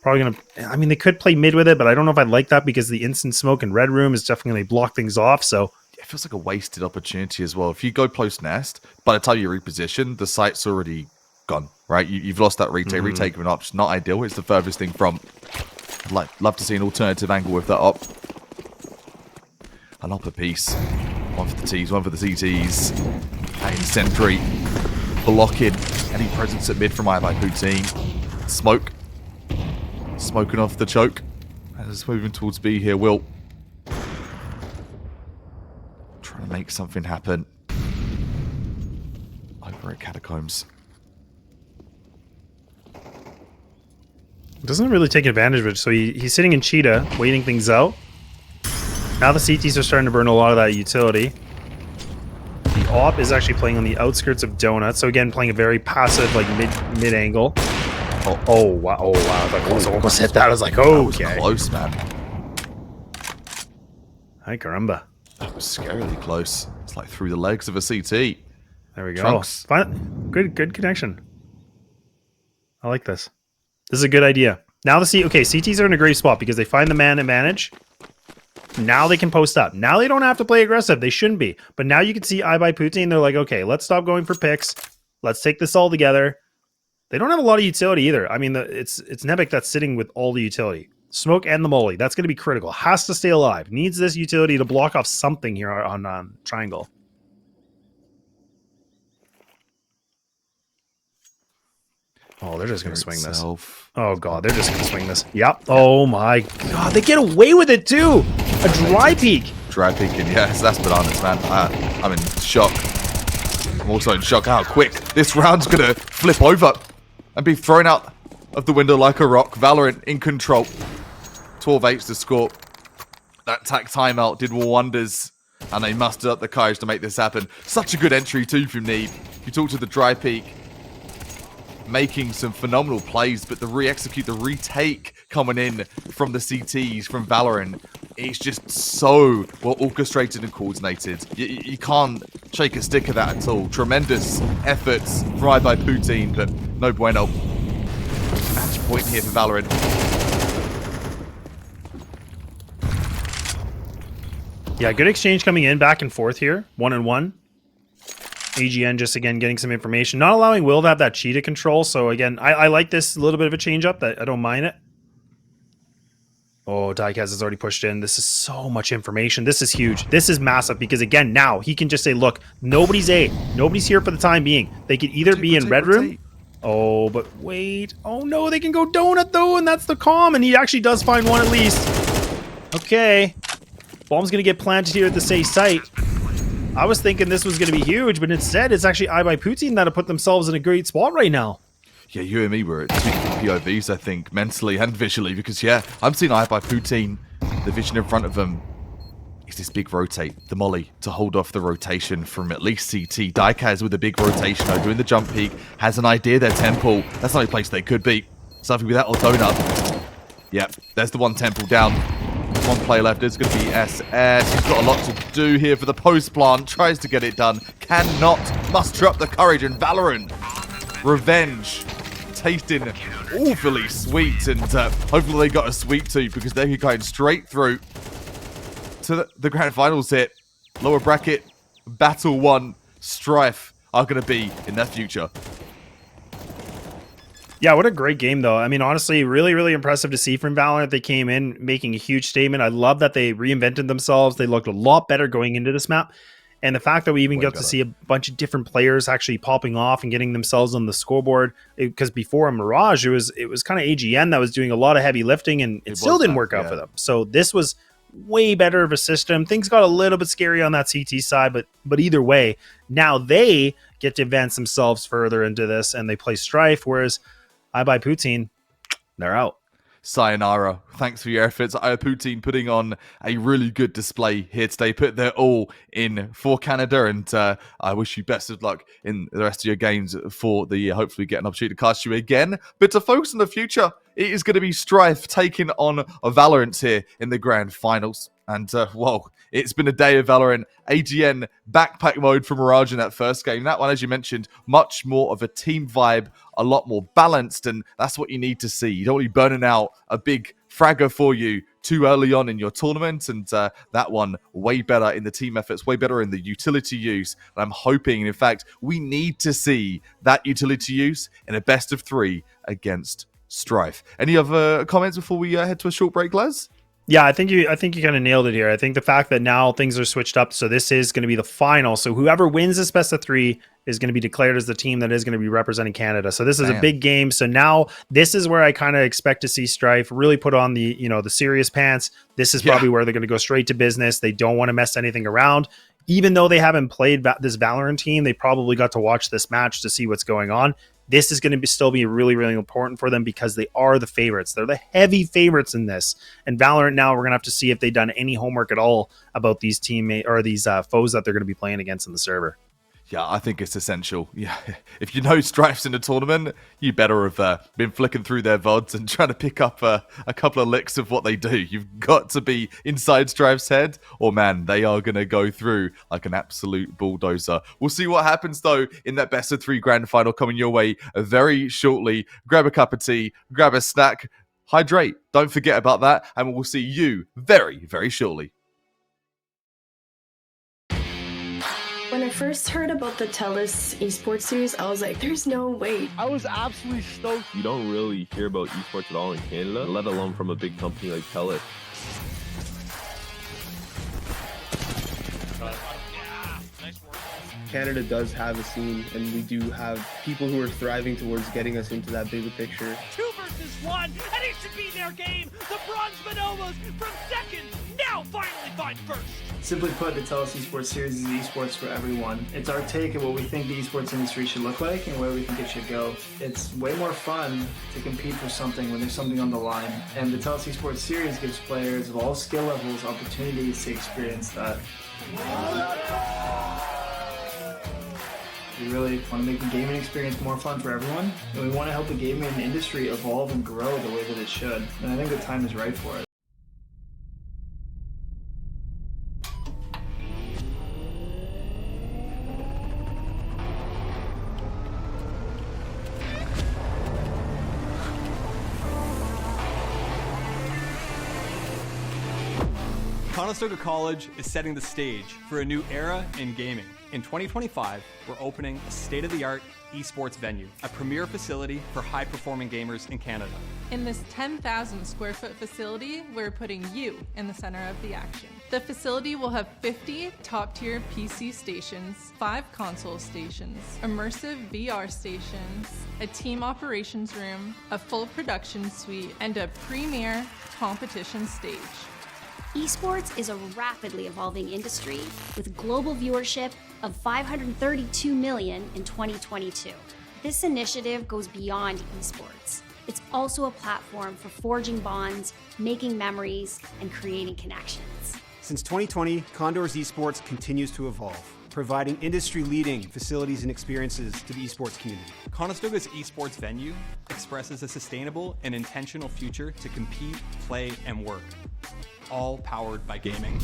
probably going to... I mean, they could play mid with it, but I don't know if I'd like that, because the instant smoke in Red Room is definitely going to block things off, so... It feels like a wasted opportunity as well. If you go post-nest, by the time you reposition, the site's already gone, right? You've lost that retake. Retake of an op's not ideal. It's the furthest thing from... I'd love to see an alternative angle with that op. An op a piece. One for the T's, one for the CTs. And Sentry blocking any presence at mid from iBuyPoutine. Smoke. Smoking off the choke. As it's moving towards B here, Will. Trying to make something happen. Over at Catacombs. Doesn't really take advantage of it. So he's sitting in Cheetah, waiting things out. Now the CTs are starting to burn a lot of that utility. The op is actually playing on the outskirts of Donut. So again, playing a very passive, like mid angle. Oh wow! Oh wow! I almost hit that. I was like, oh, okay. That was close, man. Hi, caramba. That was scarily close. It's like through the legs of a CT. There we go. Trunks. Good connection. I like this. This is a good idea. Now CTs are in a great spot because they find the man advantage. Now they can post up. Now they don't have to play aggressive. They shouldn't be. But now you can see iBuyPoutine. They're like, okay, let's stop going for picks. Let's take this all together. They don't have a lot of utility either. I mean, it's Nebik that's sitting with all the utility. Smoke and the molly. That's going to be critical. Has to stay alive. Needs this utility to block off something here on Triangle. Oh, they're just going to swing this. Oh, God. They're just going to swing this. Yep. Oh, my God. They get away with it, too. A dry peek. Dry peeking, yes. That's bananas, man. I'm in shock. I'm also in shock how quick this round's going to flip over and be thrown out of the window like a rock. Valorant in control. 12-8 to score. That tack timeout did wonders, and they mustered up the courage to make this happen. Such a good entry, too, from Neeb. You talk to the dry peek. Making some phenomenal plays, but the re-execute, the retake coming in from the CTs, from Valorant, it's just so well orchestrated and coordinated. You can't shake a stick of that at all. Tremendous efforts from iBuyPoutine, but no bueno. Match point here for Valorant. Yeah, good exchange coming in, back and forth here. 1-1. AGN just, again, getting some information. Not allowing Will to have that cheetah control. So, again, I like this little bit of a change-up. I don't mind it. Oh, Diecast has already pushed in. This is so much information. This is huge. This is massive because, again, now he can just say, look, nobody's A. Nobody's here for the time being. They could either be in Red Room. Oh, but wait. Oh, no, they can go Donut, though, and that's the calm. And he actually does find one at least. Okay. Bomb's going to get planted here at the safe site. I was thinking this was going to be huge, but instead it's actually iBuyPoutine that have put themselves in a great spot right now. Yeah, you and me were at two different POVs, I think, mentally and visually, because, yeah, I'm seeing iBuyPoutine. The vision in front of them is this big rotate, the molly, to hold off the rotation from at least CT. Diecast with a big rotation, though, doing the jump peak, has an idea their temple. That's the only place they could be. Something with that or Donut. Yep, there's the one temple down. One play left. It's going to be SS. He's got a lot to do here for the post plant. Tries to get it done. Cannot muster up the courage. And Valorant, revenge, tasting awfully sweet. And hopefully they got a sweet tooth because they're going straight through to the grand finals here. Lower bracket, Battle 1, Strife are going to be in their future. Yeah, what a great game, though. I mean, honestly, really, really impressive to see from Valorant. They came in making a huge statement. I love that they reinvented themselves. They looked a lot better going into this map. And the fact that we even Way got to better. see a bunch of different players actually popping off and getting themselves on the scoreboard, because before Mirage, it was kind of AGN that was doing a lot of heavy lifting, and it still didn't work out for them. So this was way better of a system. Things got a little bit scary on that CT side, but either way, now they get to advance themselves further into this, and they play Strife, whereas I buy Poutine, they're out. Sayonara. Thanks for your efforts. Poutine putting on a really good display here today. Put their all in for Canada, and I wish you best of luck in the rest of your games for the year. Hopefully get an opportunity to cast you again. But to focus on the future, it is going to be Strife taking on Valorant here in the grand finals. And, whoa, it's been a day of Valorant. AGN backpack mode for Mirage in that first game. That one, as you mentioned, much more of a team vibe, a lot more balanced, and that's what you need to see. You don't want to be burning out a big fragger for you too early on in your tournament, and that one way better in the team efforts, way better in the utility use. And I'm hoping, in fact, we need to see that utility use in a best of 3 against Strife. Any other comments before we head to a short break, Les? Yeah, I think you kind of nailed it here. I think the fact that now things are switched up, so this is going to be the final. So whoever wins this best of 3 is going to be declared as the team that is going to be representing Canada. So this is a big game. So now this is where I kind of expect to see Strife really put on the, the serious pants. This is probably where they're going to go straight to business. They don't want to mess anything around. Even though they haven't played this Valorant team, they probably got to watch this match to see what's going on. This is going to still be really, really important for them because they are the favorites. They're the heavy favorites in this. And Valorant now, we're going to have to see if they've done any homework at all about these teammates or these foes that they're going to be playing against in the server. Yeah, I think it's essential. Yeah, if you know Strife's in a tournament, you better have been flicking through their VODs and trying to pick up a couple of licks of what they do. You've got to be inside Strife's head, or man, they are going to go through like an absolute bulldozer. We'll see what happens, though, in that best of 3 grand final coming your way very shortly. Grab a cup of tea, grab a snack, hydrate. Don't forget about that, and we'll see you very, very shortly. When I first heard about the TELUS Esports series, I was like, there's no way. I was absolutely stoked. You don't really hear about esports at all in Canada, let alone from a big company like TELUS. Canada does have a scene, and we do have people who are thriving towards getting us into that bigger picture. 2 versus 1, and it should be their game. The Bronze Bonobos from second, now finally find first. Simply put, the TELUS Esports series is esports for everyone. It's our take of what we think the esports industry should look like and where we think it should go. It's way more fun to compete for something when there's something on the line. And the TELUS Esports series gives players of all skill levels opportunities to experience that. We really want to make the gaming experience more fun for everyone, and we want to help the gaming industry evolve and grow the way that it should. And I think the time is right for it. Conestoga College is setting the stage for a new era in gaming. In 2025, we're opening a state-of-the-art esports venue, a premier facility for high-performing gamers in Canada. In this 10,000 square foot facility, we're putting you in the center of the action. The facility will have 50 top-tier PC stations, 5 console stations, immersive VR stations, a team operations room, a full production suite, and a premier competition stage. Esports is a rapidly evolving industry with global viewership of 532 million in 2022. This initiative goes beyond esports. It's also a platform for forging bonds, making memories, and creating connections. Since 2020, Condor's Esports continues to evolve, providing industry-leading facilities and experiences to the esports community. Conestoga's esports venue expresses a sustainable and intentional future to compete, play, and work, all powered by gaming.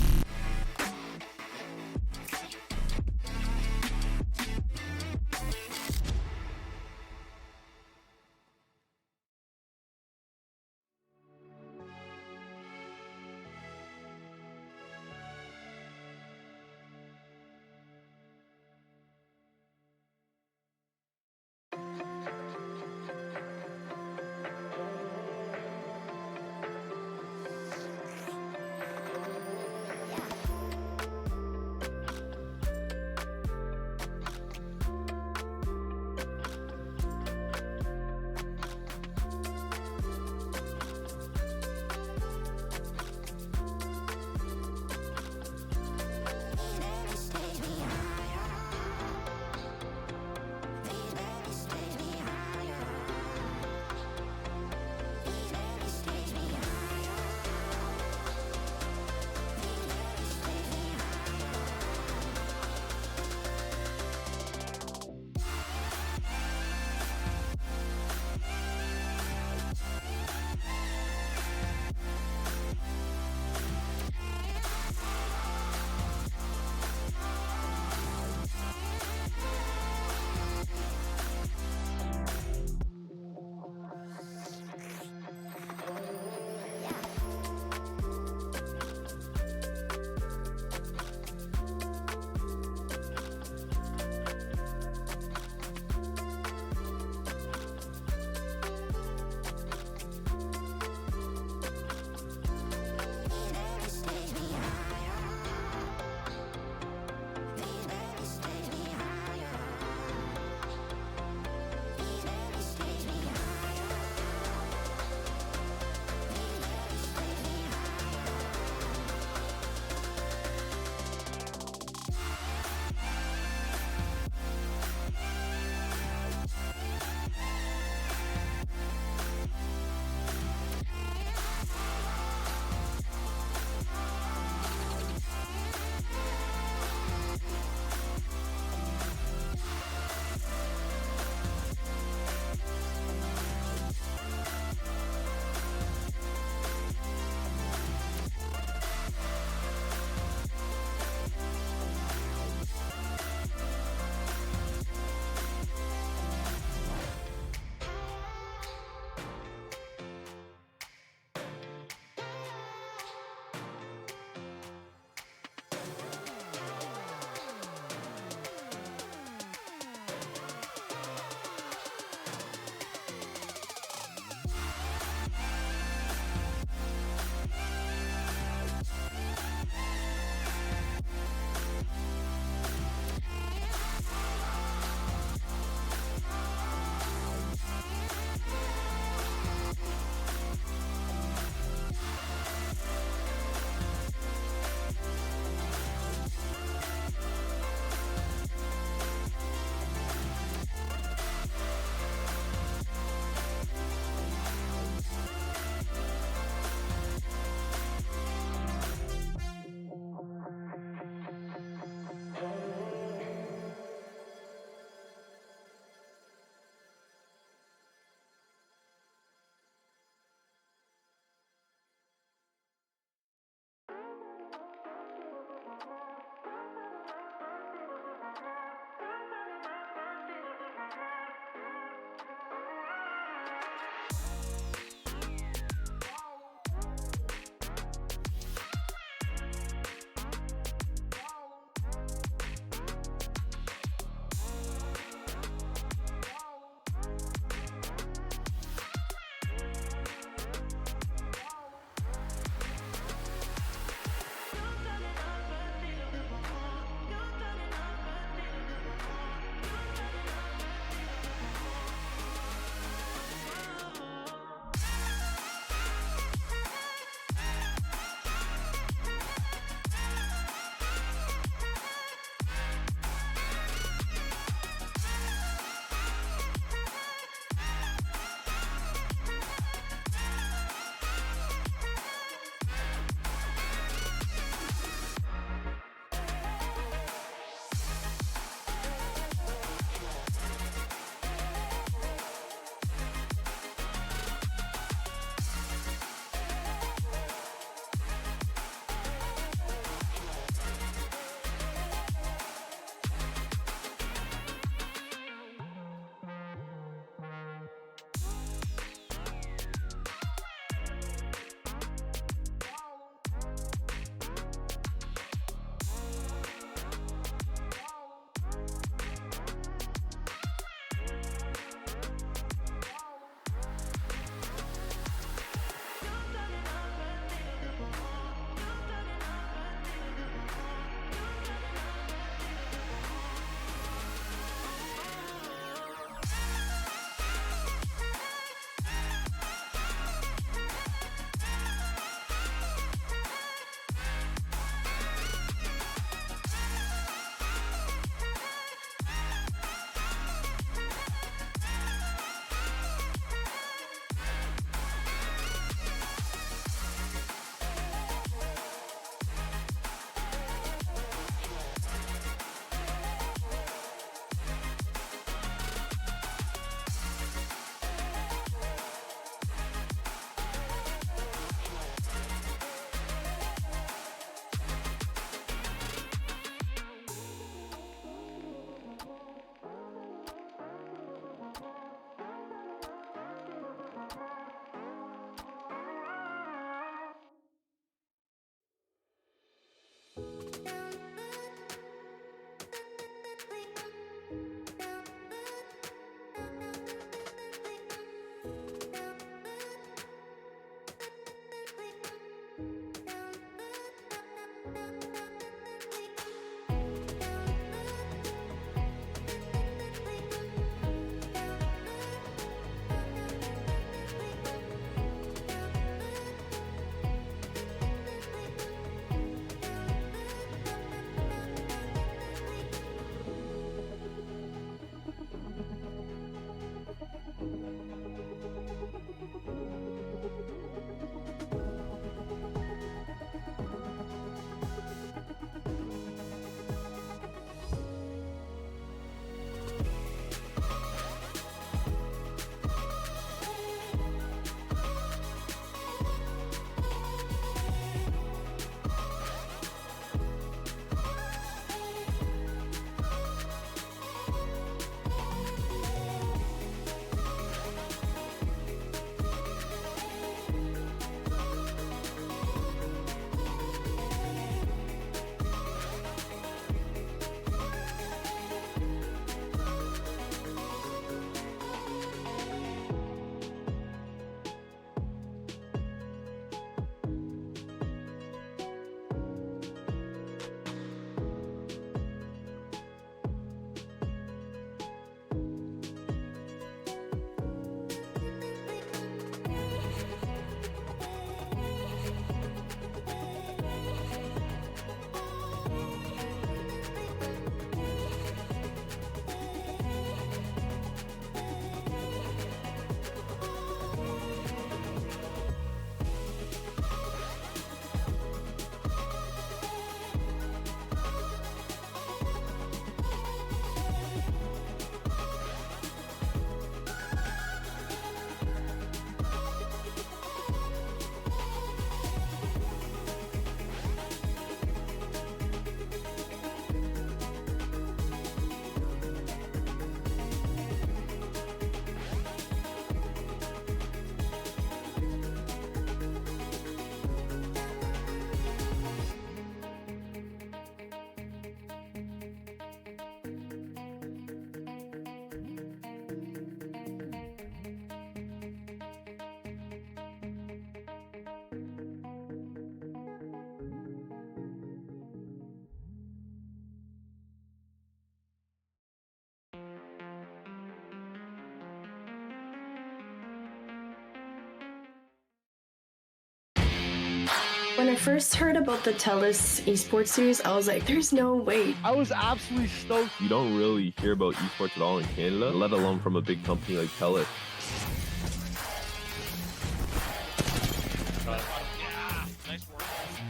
When I first heard about the TELUS Esports series, I was like, there's no way. I was absolutely stoked. You don't really hear about esports at all in Canada, let alone from a big company like TELUS.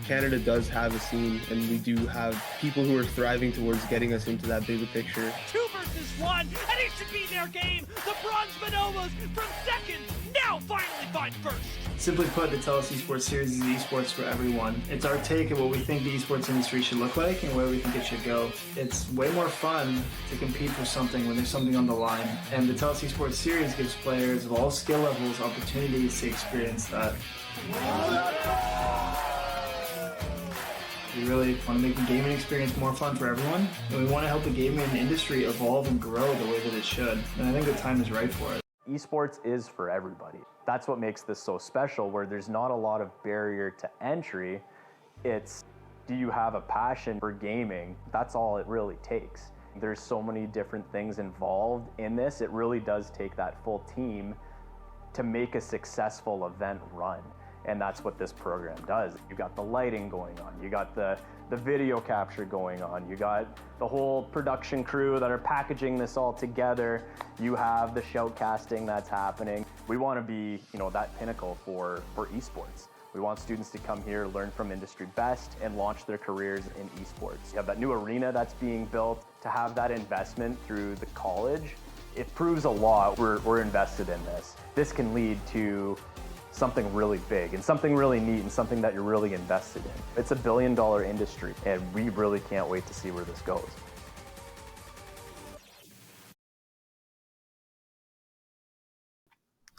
Canada does have a scene, and we do have people who are thriving towards getting us into that bigger picture. 2 versus 1, and it should be their game. The Bronze Bonobos from second now finally find first. Simply put, the TELUS Esports series is esports for everyone. It's our take of what we think the esports industry should look like and where we think it should go. It's way more fun to compete for something when there's something on the line. And the TELUS Esports series gives players of all skill levels opportunities to experience that. We really want to make the gaming experience more fun for everyone, and we want to help the gaming industry evolve and grow the way that it should. And I think the time is right for it. Esports is for everybody. That's what makes this so special, where there's not a lot of barrier to entry. It's, do you have a passion for gaming? That's all it really takes. There's so many different things involved in this. It really does take that full team to make a successful event run. And that's what this program does. You got the lighting going on, you got the video capture going on, you got the whole production crew that are packaging this all together, you have the shoutcasting that's happening. We want to be, that pinnacle for esports. We want students to come here, learn from industry best, and launch their careers in esports. You have that new arena that's being built. To have that investment through the college, it proves a lot we're invested in this. This can lead to something really big and something really neat and something that you're really invested in. It's $1 billion industry, and we really can't wait to see where this goes.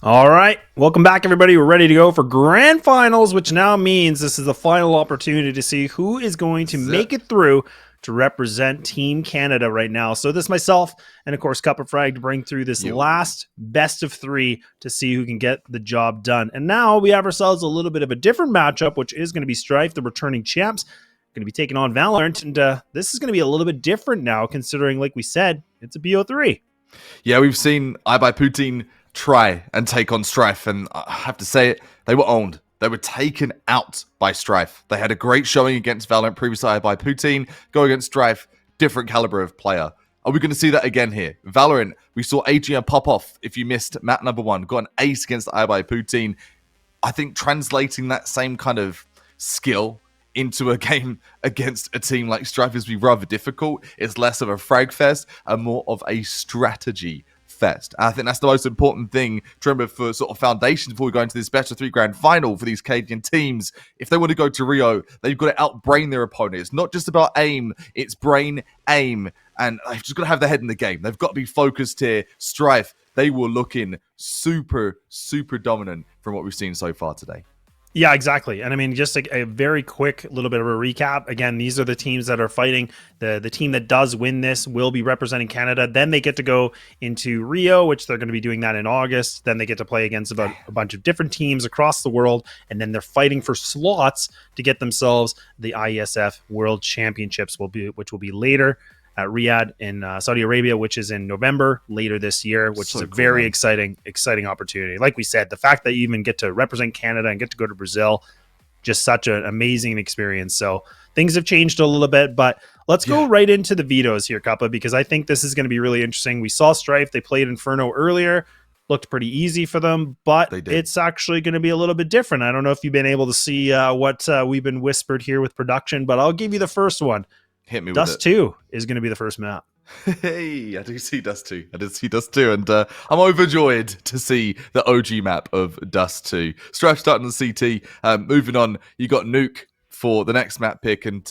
All right, welcome back, everybody. We're ready to go for grand finals, which now means this is the final opportunity to see who is going to make it through to represent Team Canada right now. So this is myself and, of course, Cup of Frag to bring through this last best of 3 to see who can get the job done. And now we have ourselves a little bit of a different matchup, which is going to be Strife, the returning champs, going to be taking on Valorant. And this is going to be a little bit different now, considering, like we said, it's a BO3. Yeah, we've seen Poutine try and take on Strife, and I have to say it, they were owned. They were taken out by Strife. They had a great showing against Valorant, previously Poutine. Go against Strife, different caliber of player. Are we going to see that again here? Valorant, we saw Adrian pop off if you missed map number 1. Got an ace against Poutine. I think translating that same kind of skill into a game against a team like Strife is rather difficult. It's less of a frag fest and more of a strategy fest. I think that's the most important thing to remember for sort of foundation before we go into this best of 3 grand final for these Canadian teams. If they want to go to Rio, they've got to outbrain their opponent. It's not just about aim, it's brain, aim, and they've just got to have their head in the game. They've got to be focused here. Strife, they were looking super, super dominant from what we've seen so far today. Yeah, exactly. And I mean, just a very quick little bit of a recap. Again, these are the teams that are fighting. The team that does win this will be representing Canada. Then they get to go into Rio, which they're going to be doing that in August. Then they get to play against a bunch of different teams across the world. And then they're fighting for slots to get themselves the IESF World Championships, which will be later at Riyadh in Saudi Arabia, which is in November later this year, which is a very exciting opportunity. Like we said, the fact that you even get to represent Canada and get to go to Brazil, just such an amazing experience. So things have changed a little bit, but let's go right into the vetoes here, Kappa, because I think this is going to be really interesting. We saw Strife. They played Inferno earlier. Looked pretty easy for them, but it's actually going to be a little bit different. I don't know if you've been able to see what we've been whispered here with production, but I'll give you the first one. Hit me Dust with it. 2 is going to be the first map. Hey, I do see Dust 2. And I'm overjoyed to see the OG map of Dust 2. Strife starting on CT. Moving on, you got Nuke for the next map pick, and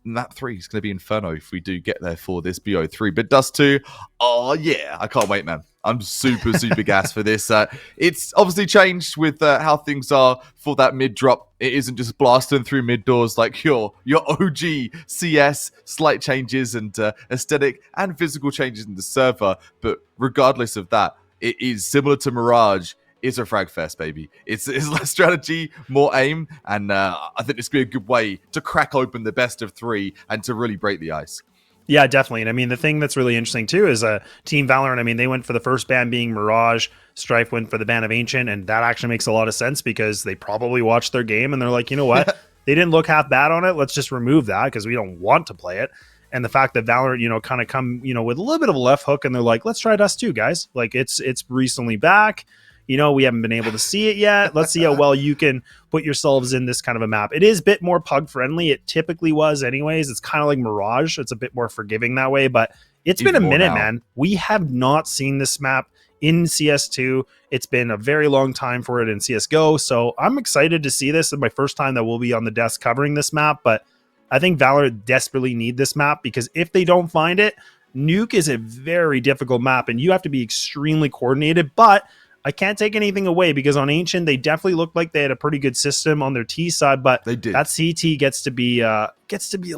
map 3 is going to be Inferno if we do get there for this BO3. But Dust 2, oh yeah, I can't wait, man. I'm super, super gassed for this. It's obviously changed with how things are for that mid drop. It isn't just blasting through mid doors like your OG CS, slight changes and aesthetic and physical changes in the server. But regardless of that, it is similar to Mirage. It's a frag fest, baby. It's less strategy, more aim, and I think it's going to be a good way to crack open the best of 3 and to really break the ice. Yeah, definitely. And I mean, the thing that's really interesting too is Team Valorant. I mean, they went for the first ban being Mirage. Strife went for the ban of Ancient, and that actually makes a lot of sense because they probably watched their game and they're like, you know what? They didn't look half bad on it. Let's just remove that because we don't want to play it. And the fact that Valorant, kind of come, with a little bit of a left hook, and they're like, let's try Dust 2, guys. Like it's recently back. We haven't been able to see it yet. Let's see how well you can put yourselves in this kind of a map. It is a bit more pug friendly. It typically was anyways. It's kind of like Mirage. It's a bit more forgiving that way, but it's been a minute, man. We have not seen this map in CS2. It's been a very long time for it in CSGO. So I'm excited to see this. It's my first time that we'll be on the desk covering this map, but I think Valorant desperately need this map because if they don't find it, Nuke is a very difficult map and you have to be extremely coordinated, but I can't take anything away because on Ancient, they definitely looked like they had a pretty good system on their T side, but they did. That CT gets to be a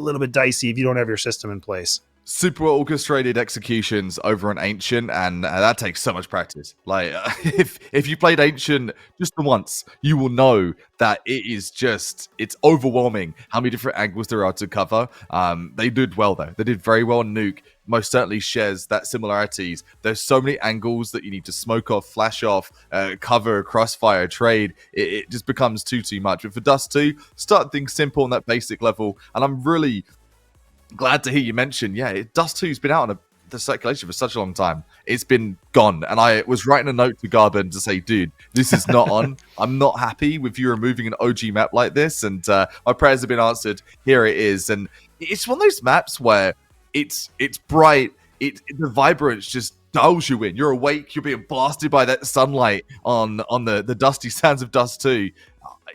little bit dicey if you don't have your system in place. Super orchestrated executions over an Ancient, and that takes so much practice. Like, if you played Ancient just the once, you will know that it's overwhelming how many different angles there are to cover. They did well, though. They did very well. Nuke most certainly shares that similarities. There's so many angles that you need to smoke off, flash off, cover, crossfire, trade. It just becomes too much. But for Dust 2, start things simple on that basic level, and I'm really glad to hear you mention, Dust 2's been out on the circulation for such a long time. It's been gone. And I was writing a note to Garben to say, dude, this is not on. I'm not happy with you removing an OG map like this. And my prayers have been answered. Here it is. And it's one of those maps where it's bright. The vibrance just dials you in. You're awake. You're being blasted by that sunlight on the dusty sands of Dust 2.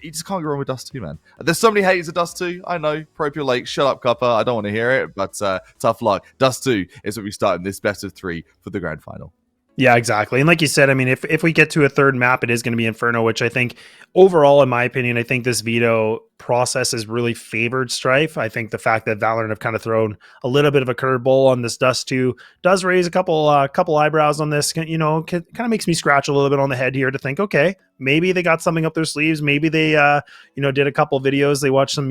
You just can't go wrong with Dust 2, man. There's so many haters of Dust 2. I know. Propio Lake, shut up, Cuppa. I don't want to hear it, but tough luck. Dust 2 is what we start in this best of 3 for the grand final. Yeah, exactly. And like you said, I mean, if we get to a third map, it is going to be Inferno, which I think overall, in my opinion, I think this veto process has really favored Strife. I think the fact that Valorant have kind of thrown a little bit of a curveball on this Dust 2 does raise a couple eyebrows on this. Kind of makes me scratch a little bit on the head here to think, okay, maybe they got something up their sleeves. Maybe they, did a couple videos. They watched some,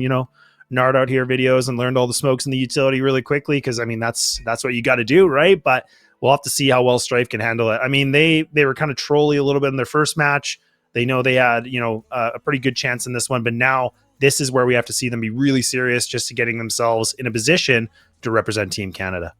Nard out here videos and learned all the smokes in the utility really quickly. Cause I mean, that's what you got to do. Right. But we'll have to see how well Strife can handle it. I mean, they were kind of trolly a little bit in their first match. They know they had, a pretty good chance in this one, but now this is where we have to see them be really serious just to getting themselves in a position to represent Team Canada.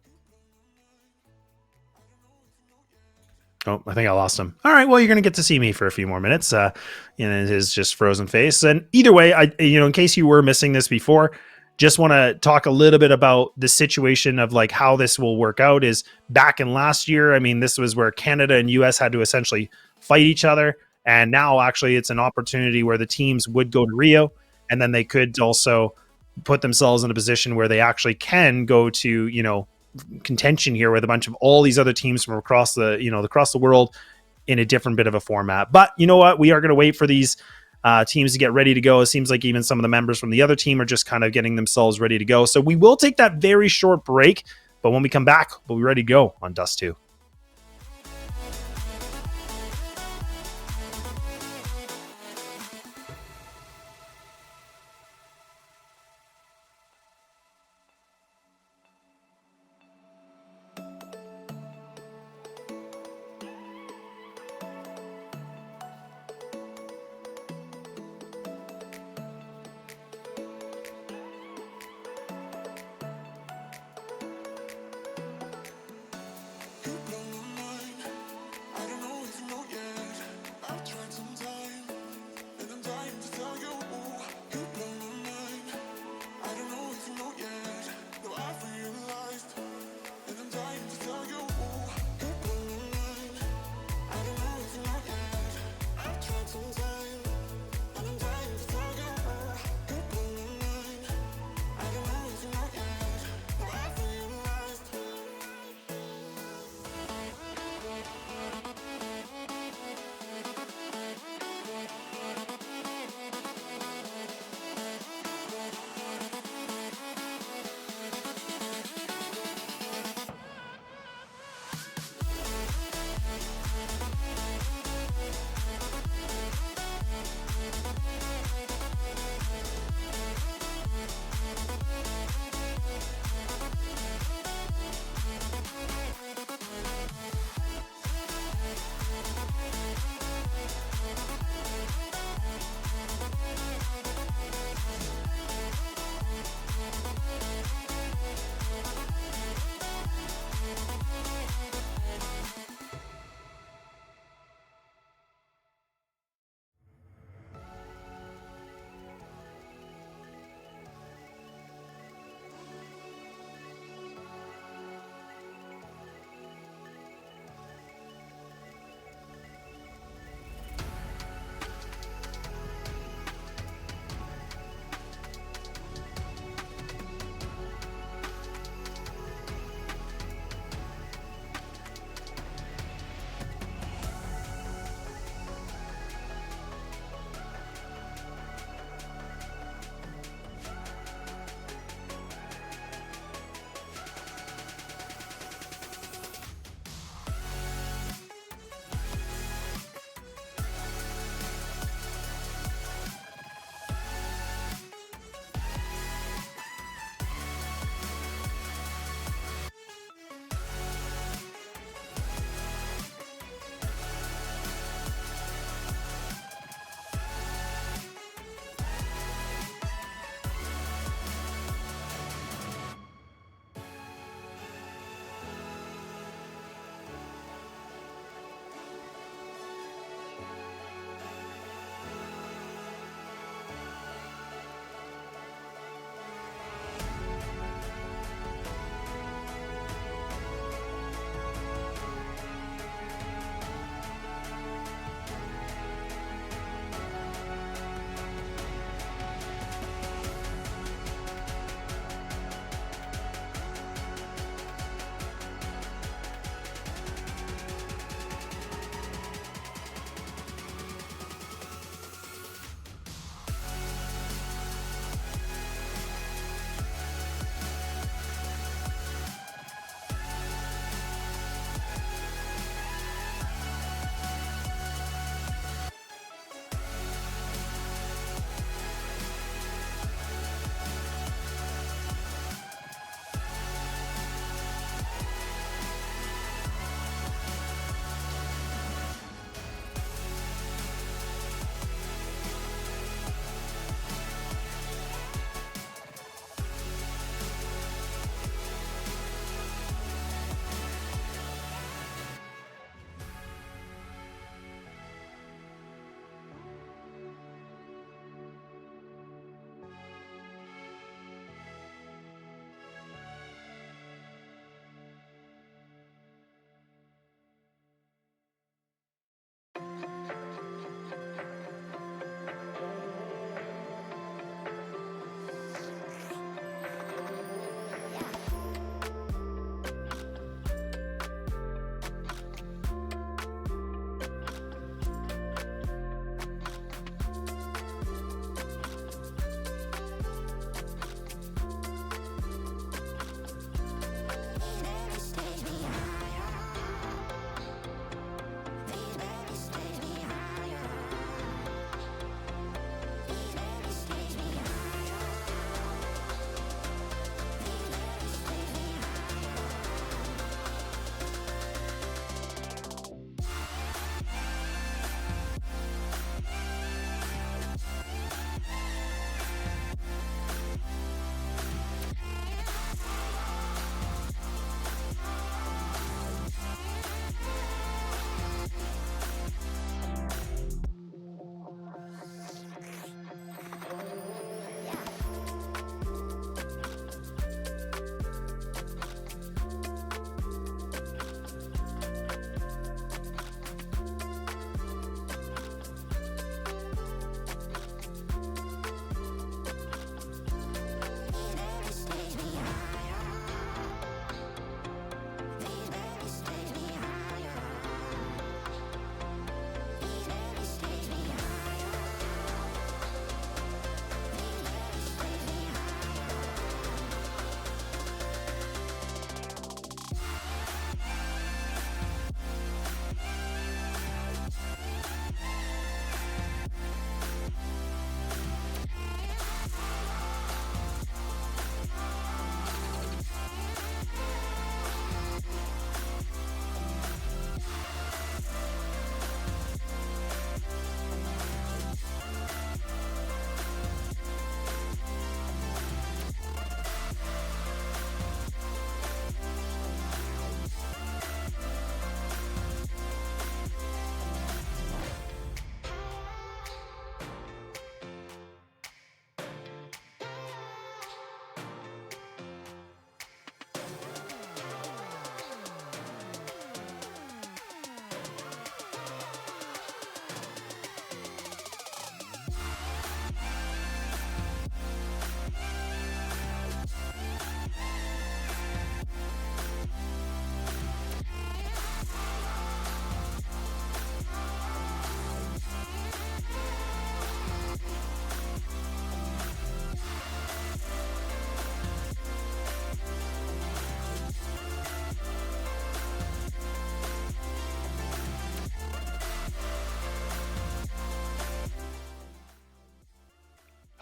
Oh, I think I lost him. All right, well, you're going to get to see me for a few more minutes in his just frozen face. And either way, in case you were missing this before, just want to talk a little bit about the situation of like how this will work out is back in last year. I mean, this was where Canada and US had to essentially fight each other. And now actually it's an opportunity where the teams would go to Rio and then they could also put themselves in a position where they actually can go to, contention here with a bunch of all these other teams from across the world in a different bit of a format. But you know what? We are going to wait for these teams to get ready to go. It seems like even some of the members from the other team are just kind of getting themselves ready to go. So we will take that very short break, but when we come back, we'll be ready to go on Dust 2.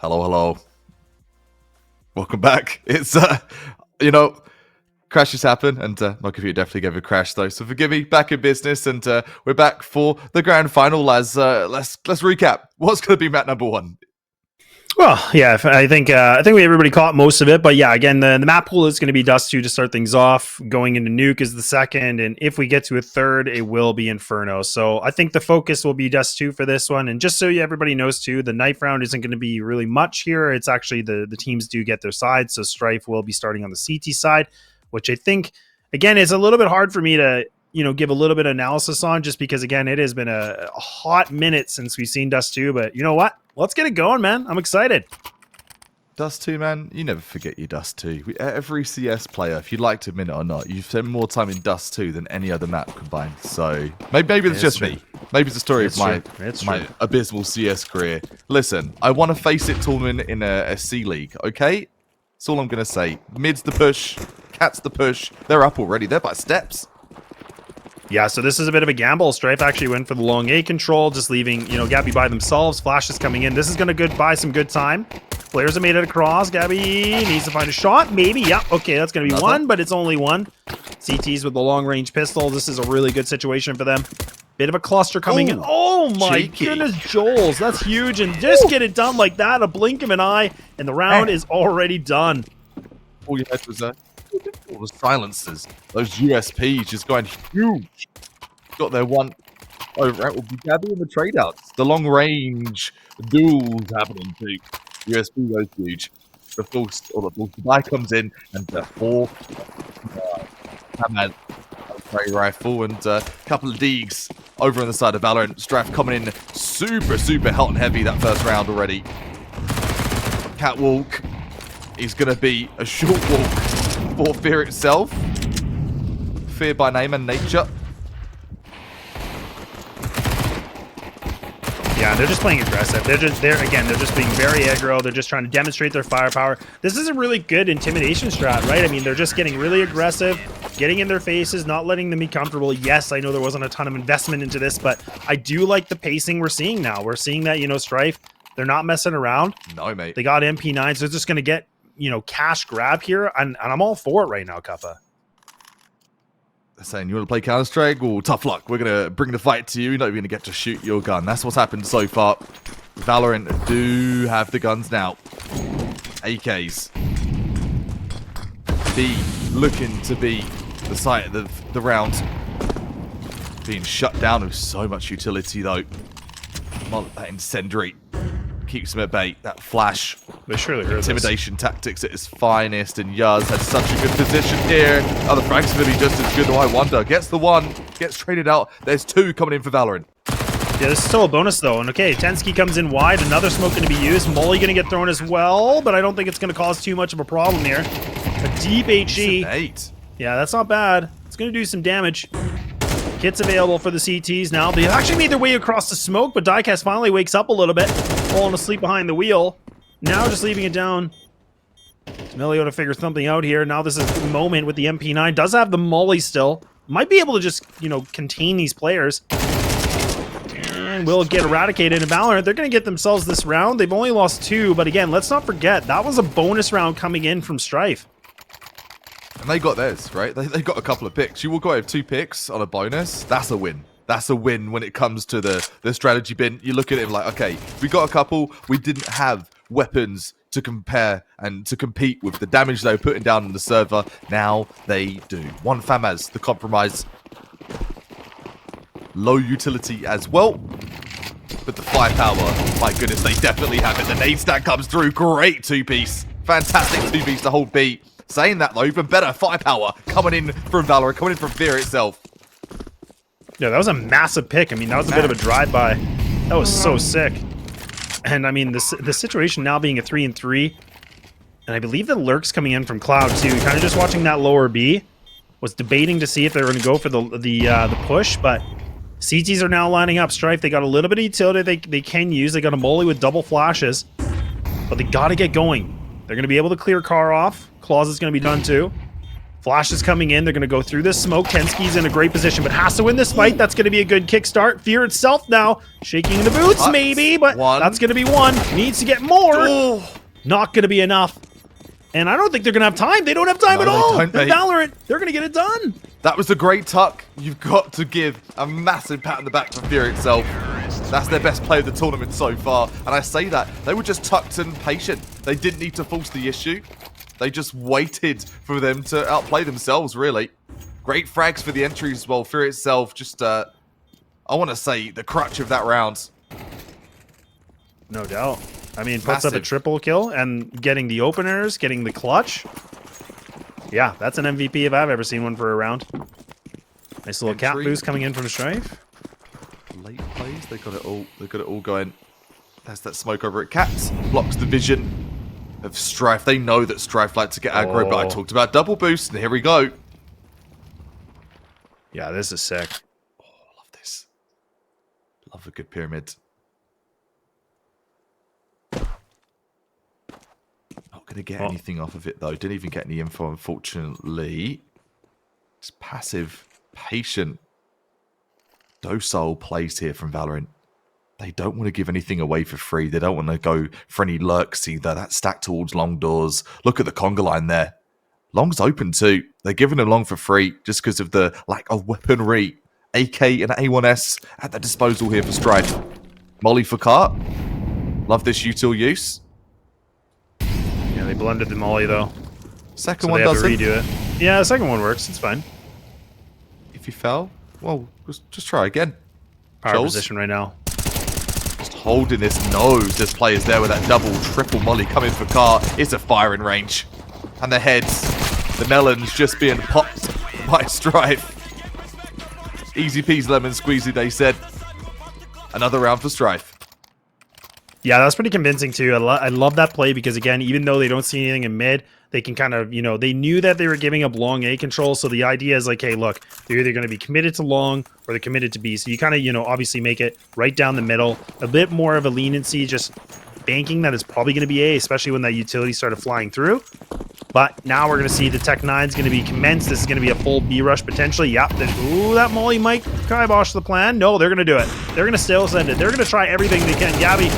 Hello. Welcome back. It's, crashes happen, and my computer definitely gave a crash, though, so forgive me. Back in business, and we're back for the grand final. As let's recap. What's going to be map number 1? Well, yeah, I think everybody caught most of it, but yeah, again, the map pool is going to be Dust 2 to start things off. Going into Nuke is the second, and if we get to a third, it will be Inferno. So I think the focus will be Dust 2 for this one, and just so everybody knows too, the knife round isn't going to be really much here. It's actually the teams do get their side, so Strife will be starting on the CT side, which I think, again, is a little bit hard for me to give a little bit of analysis on, just because, again, it has been a hot minute since we've seen Dust 2, but you know what? Let's get it going, man. I'm excited. Dust 2, man, you never forget your Dust 2. Every CS player, if you'd like to admit it or not, you've spent more time in Dust 2 than any other map combined. So maybe it's just me. Maybe it's the story of my abysmal CS career. Listen, I won a Face It tournament in a C League, okay? That's all I'm going to say. Mid's the push, Cat's the push. They're up already. They're by steps. Yeah, so this is a bit of a gamble. Strife actually went for the long A control, just leaving, Gabby by themselves. Flash is coming in. This is going to buy some good time. Players have made it across. Gabby needs to find a shot. Maybe. Yeah, okay, that's going to be one, but it's only one. CTs with the long-range pistol. This is a really good situation for them. Bit of a cluster coming in. Oh, my goodness, Joels. That's huge. And just get it done like that, a blink of an eye, and the round is already done. All you had was all the silencers, those USPs just going huge. Got their one over out will be Gabby and the trade outs. The long range duels happening too. USP goes huge. The false buy comes in, and the 4 Prey rifle and a couple of Deegs over on the side of Valorant. Straff coming in super hot and heavy that first round already. Catwalk is going to be a short walk for Fear itself. Fear by name and nature. Yeah, they're just playing aggressive. They're just being very aggro. They're just trying to demonstrate their firepower. This is a really good intimidation strat, right? I mean, they're just getting really aggressive, getting in their faces, not letting them be comfortable. Yes, I know there wasn't a ton of investment into this, but I do like the pacing we're seeing now. We're seeing that, Strife, they're not messing around. No, mate. They got MP9s. So they're just going to get, cash grab here, and I'm all for it right now, Kappa. Saying you want to play Counter-Strike? Well, tough luck. We're going to bring the fight to you. You're not even going to get to shoot your gun. That's what's happened so far. Valorant do have the guns now. AKs. B looking to be the site of the round. Being shut down with so much utility, though. That incendiary keeps them at bay. That flash. They surely heard intimidation tactics at its finest, and Yuz had such a good position here. Oh, the frag's going to be just as good, though, I wonder. Gets the one, gets traded out. There's 2 coming in for Valorant. Yeah, this is still a bonus, though. And okay, Tensky comes in wide. Another smoke going to be used. Molly going to get thrown as well, but I don't think it's going to cause too much of a problem here. A deep HE. 8. Yeah, that's not bad. It's going to do some damage. Kits available for the CTs now. They actually made their way across the smoke, but Diecast finally wakes up a little bit, falling asleep behind the wheel. Now just leaving it down. Melio to figure something out here. Now this is the moment with the MP9. Does have the molly still. Might be able to just, contain these players. And will get eradicated in Valorant. They're going to get themselves this round. They've only lost 2, but again, let's not forget, that was a bonus round coming in from Strife. And they got theirs, right? They got a couple of picks. You will go with 2 picks on a bonus. That's a win. That's a win when it comes to the strategy bin. You look at it like, okay, we got a couple. We didn't have weapons to compare and to compete with the damage they were putting down on the server. Now they do. One FAMAS, the compromise. Low utility as well. But the firepower, my goodness, they definitely have it. The nade stack comes through. Great 2-piece. Fantastic 2-piece to hold B. Saying that, though, even better firepower coming in from Valorant, coming in from Fear itself. Yeah, that was a massive pick. I mean, that was a bit of a drive-by. That was so sick. And, I mean, the situation now being a 3-3, and I believe the Lurk's coming in from Cloud, too. Kind of just watching that lower B. Was debating to see if they were going to go for the push, but CTs are now lining up. Strife, they got a little bit of utility they can use. They got a molly with double flashes, but they got to get going. They're going to be able to clear car off. Claws is going to be done too. Flash is coming in. They're going to go through this smoke. Tenski's in a great position, but has to win this fight. That's going to be a good kickstart. Fear itself now. Shaking the boots, maybe, but that's going to be one. Needs to get more. Not going to be enough. And I don't think they're going to have time. They don't have time at all. They're Valorant. They're going to get it done. That was a great tuck. You've got to give a massive pat on the back for Fear itself. That's their best play of the tournament so far. And I say that. They were just tucked and patient. They didn't need to force the issue. They just waited for them to outplay themselves, really. Great frags for the entries as well. Fear itself, just, I want to say, the crutch of that round. No doubt. I mean, puts up a triple kill and getting the openers, getting the clutch. Yeah, that's an MVP if I've ever seen one for a round. Nice little cat boost coming in from Strife. Late plays, they got it all going. There's that smoke over at Cats. Blocks the vision of Strife. They know that Strife like to get aggro, but I talked about double boost, and here we go. Yeah, this is sick. Oh, I love this. Love a good pyramid. Not going to get anything off of it, though. Didn't even get any info, unfortunately. Just passive, patient, docile plays here from Valorant. They don't want to give anything away for free. They don't want to go for any lurks either. That's stacked towards long doors. Look at the conga line there. Long's open too. They're giving them long for free just because of the lack of weaponry. AK and A1S at their disposal here for Strife. Molly for Cart. Love this util use. Yeah, they blended the Molly though. Second one doesn't. Redo it. Yeah, the second one works. It's fine. If you fell, well, just try again. Power position right now. Holding this nose. There's players there with that double, triple molly coming for Car. It's a firing range. And the heads, the melons just being popped by Strife. Easy peasy lemon squeezy, they said. Another round for Strife. Yeah, that's pretty convincing too. I love that play because, again, even though they don't see anything in mid, they can kind of, they knew that they were giving up long A control. So the idea is like, hey, look, they're either going to be committed to long or they're committed to B. So you kind of, obviously make it right down the middle. A bit more of a leniency, just banking that is probably going to be A, especially when that utility started flying through. But now we're going to see the Tech 9's going to be commenced. This is going to be a full B rush potentially. Yep. Ooh, that Molly might kibosh the plan. No, they're going to do it. They're going to still send it. They're going to try everything they can. Gabby,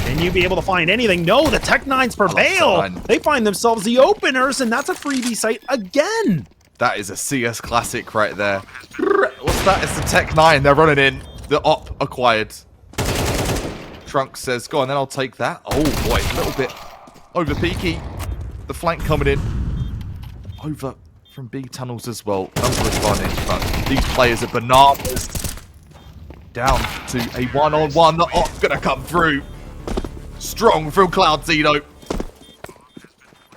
can you be able to find anything? No, the Tech 9's prevail. They find themselves the openers, and that's a freebie site again. That is a CS classic right there. What's that? It's the Tech 9. They're running in. The op acquired. Trunks says, go on, then I'll take that. Oh, boy, a little bit over peaky. The flank coming in. Over from B tunnels as well. Unresponsive, but these players are bananas. Down to a one-on-one. The op's going to come through. Strong from Cloud Zeno.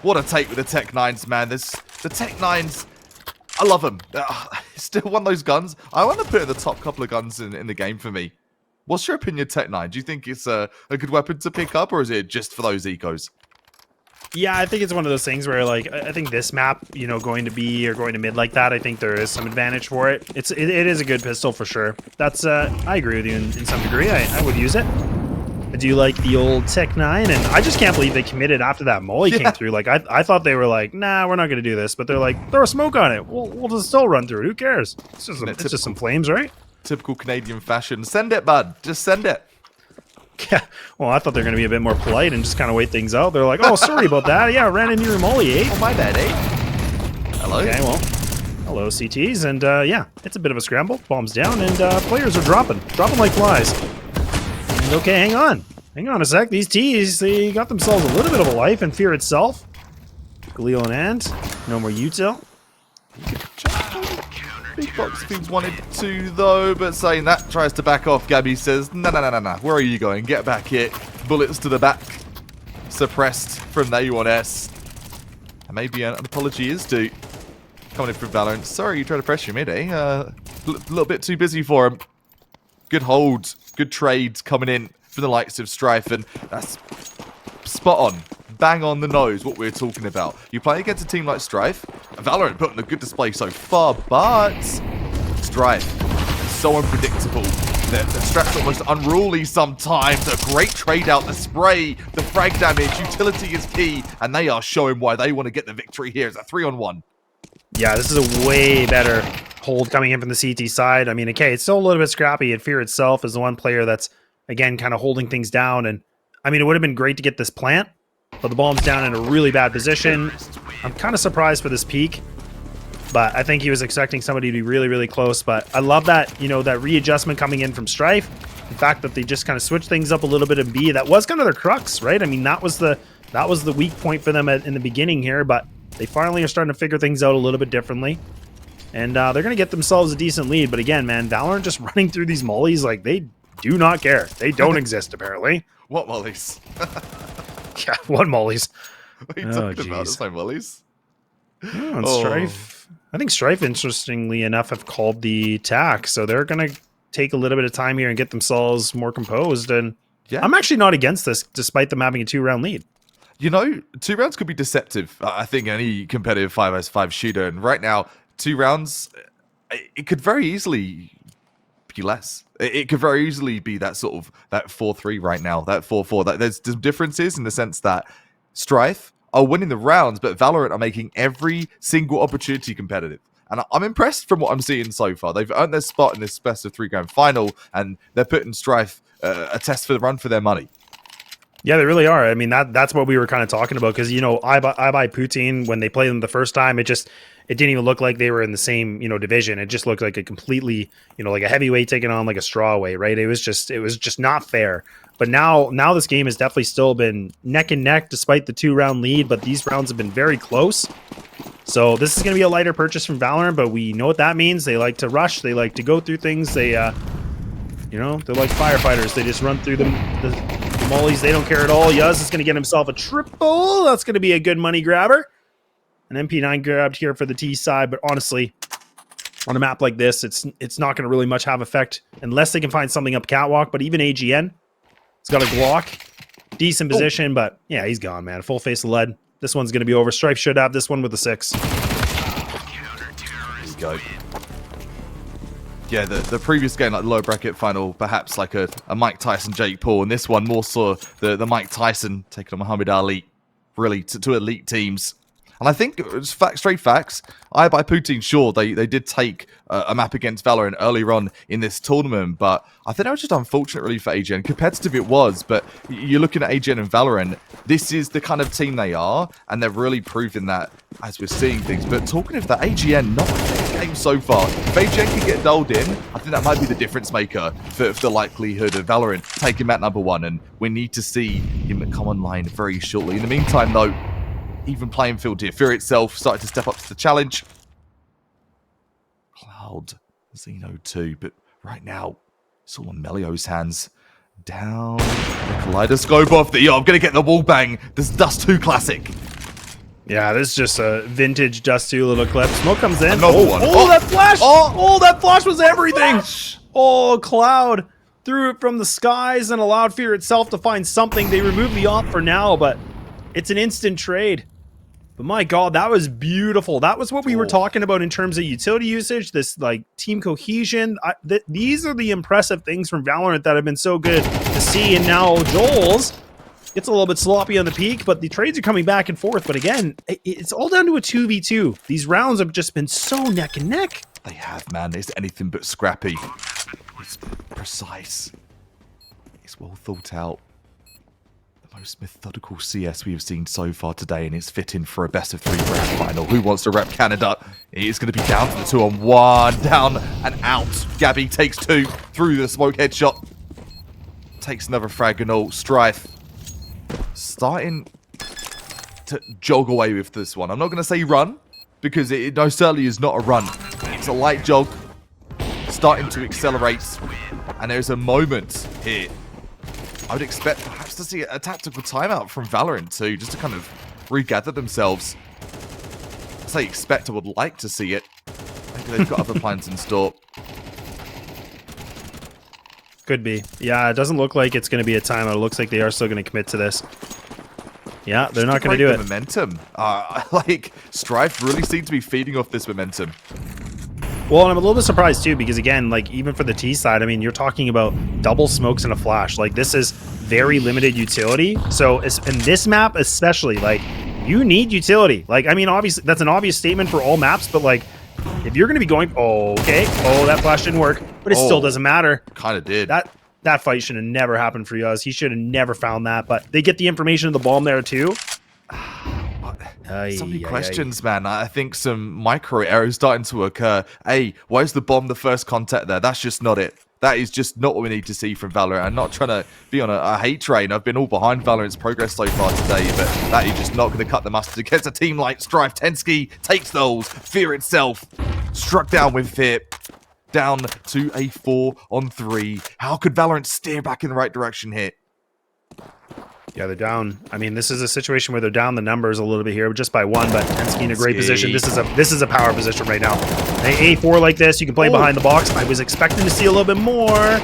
What a take with the Tech 9s, man. The Tech 9s, I love them. Still one of those guns. I want to put in the top couple of guns in the game for me. What's your opinion, Tech 9? Do you think it's a good weapon to pick up, or is it just for those ecos? Yeah, I think it's one of those things where, like, I think this map, going to B or going to mid like that, I think there is some advantage for it. It is a good pistol for sure. That's I agree with you in some degree. I would use it. I do like the old Tech 9, and I just can't believe they committed after that Molly came through. Like, I thought they were like, nah, we're not going to do this, but they're like, throw a smoke on it. We'll just still run through it. Who cares? It's just some flames, right? Typical Canadian fashion. Send it, bud. Just send it. Yeah, well, I thought they were going to be a bit more polite and just kind of wait things out. They're like, oh, sorry about that. Yeah, ran into your Molly, eh? Oh, my bad, eh? Hello? Okay, well, hello, CTs. And, yeah, it's a bit of a scramble. Bombs down, and players are dropping like flies. And, okay, hang on. Hang on a sec. These T's, they got themselves a little bit of a life in Fear itself. Galil and Ant. No more util. Big box teams wanted to, though, but saying that, tries to back off. Gabby says, no. Where are you going? Get back here. Bullets to the back. Suppressed from the A1S. And maybe an apology is due. Coming in from Valorant. Sorry, you tried to pressure mid, eh? A little bit too busy for him. Good hold. Good trades coming in from the likes of Strife, and that's spot on. Bang on the nose what we're talking about. You play against a team like Strife. Valorant put on a good display so far, but Strife is so unpredictable. The strat's almost unruly sometimes. A great trade out, the spray, the frag damage, utility is key, and they are showing why they want to get the victory here. It's a 3-on-1. Yeah, this is a way better hold coming in from the CT side. I mean, okay, it's still a little bit scrappy, and Fear itself is the one player that's, again, kind of holding things down. And, I mean, it would have been great to get this plant, but the bomb's down in a really bad position. I'm kind of surprised for this peak, but I think he was expecting somebody to be really, really close. But I love that, you know, that readjustment coming in from Strife. The fact that they just kind of switched things up a little bit in B. That was kind of their crux, right? I mean, that was the weak point for them in the beginning here, but they finally are starting to figure things out a little bit differently. And they're going to get themselves a decent lead. But again, man, Valorant just running through these mollies, like, they do not care. They don't exist, apparently. What mollies? Yeah, what mollies? What are you talking about? There's no mollies. Oh, Strife. I think Strife, interestingly enough, have called the tack. So they're going to take a little bit of time here and get themselves more composed. And yeah, I'm actually not against this, despite them having a 2-round lead. You know, 2 rounds could be deceptive. I think any competitive 5v5 shooter. And right now, 2 rounds, it could very easily be less. It could very easily be that sort of that 4-3 right now, that 4-4. There's differences in the sense that Strife are winning the rounds, but Valorant are making every single opportunity competitive. And I'm impressed from what I'm seeing so far. They've earned their spot in this best of 3 grand final, and they're putting Strife a test for the run for their money. Yeah, they really are. I mean, that's what we were kind of talking about, because, you know, I buy Poutine, when they played them the first time, it didn't even look like they were in the same, you know, division. It just looked like a completely, you know, like a heavyweight taking on like a strawweight, right? It was just not fair. But now this game has definitely still been neck and neck despite the 2-round lead, but these rounds have been very close. So this is going to be a lighter purchase from Valorant, but we know what that means. They like to rush. They like to go through things. They, you know, they're like firefighters. They just run through the mollies. They don't care at all. Yuz is going to get himself a triple. That's going to be a good money grabber. An MP9 grabbed here for the T side, but honestly, on a map like this, it's not going to really much have effect unless they can find something up catwalk. But even AGN, he's got a Glock, decent position, but yeah, he's gone, man. Full face of lead. This one's going to be over. Stripe should have this one with a 6. There you go. Yeah, the previous game, like the lower bracket final, perhaps like a Mike Tyson, Jake Paul, and this one more so the Mike Tyson taking on Muhammad Ali, really to elite teams. And I think, straight facts, I by Poutine, sure, they did take a map against Valorant earlier on in this tournament, but I think that was just unfortunate really for AGN. Competitive it was, but you're looking at AGN and Valorant, this is the kind of team they are, and they're really proving that as we're seeing things. But talking of that, AGN, not a bad game so far. If AGN can get dulled in, I think that might be the difference maker for the likelihood of Valorant taking map number 1, and we need to see him come online very shortly. In the meantime, though, even playing field here. Fear itself started to step up to the challenge. Cloud, Xeno 2, but right now, it's all on Melio's hands. Down the kaleidoscope off the... I'm going to get the wall bang. This Dust 2 classic. Yeah, this is just a vintage Dust 2 little clip. Smoke comes in. Another one. Oh, that flash! Oh, that flash was everything! Oh, Cloud threw it from the skies and allowed Fear itself to find something. They removed the op for now, but it's an instant trade. But my God, that was beautiful. That was what we were talking about in terms of utility usage, this like team cohesion. These are the impressive things from Valorant that have been so good to see. And now Joel's gets a little bit sloppy on the peak, but the trades are coming back and forth. But again, it's all down to a 2v2. These rounds have just been so neck and neck. They have, man. It's anything but scrappy. It's precise. It's well thought out. Most methodical CS we have seen so far today, and it's fitting for a best of 3 grand final. Who wants to rep Canada? It's going to be down to the 2-on-1, down and out. Gabby takes 2 through the smoke headshot. Takes another frag and all. Strife starting to jog away with this one. I'm not going to say run, because it most certainly is not a run. It's a light jog, starting to accelerate, and there's a moment here I would expect perhaps to see a tactical timeout from Valorant too, just to kind of regather themselves. I say expect, I would like to see it. Maybe they've got other plans in store. Could be. Yeah, it doesn't look like it's going to be a timeout. It looks like they are still going to commit to this. Yeah, they're not going to do it. Momentum. Like, Strife really seem to be feeding off this momentum. Well, and I'm a little bit surprised too, because again, like even for the T side, I mean, you're talking about double smokes and a flash. Like this is very limited utility. So in this map especially, like You need utility. Like, I mean, obviously, that's an obvious statement for all maps, but like, if you're going to be going, okay, that flash didn't work, but it still doesn't matter. Kind of did. That fight should have never happened for Yuz. He should have never found that, but they get the information of the bomb there too. So many questions, man. I think some micro errors starting to occur. Hey, why is the bomb the first contact there? That's just not it. That is just not what we need to see from Valorant. I'm not trying to be on a hate train. I've been all behind Valorant's progress so far today, but that is just not going to cut the mustard against a team like Strife. Tensky takes those. Fear itself. Struck down with Fear. Down to a 4-on-3. How could Valorant steer back in the right direction here? Yeah, they're down. I mean, this is a situation where they're down the numbers a little bit here, just by 1, but Tensky in a great position. This is a power position right now. A4 like this, you can play behind the box. I was expecting to see a little bit more.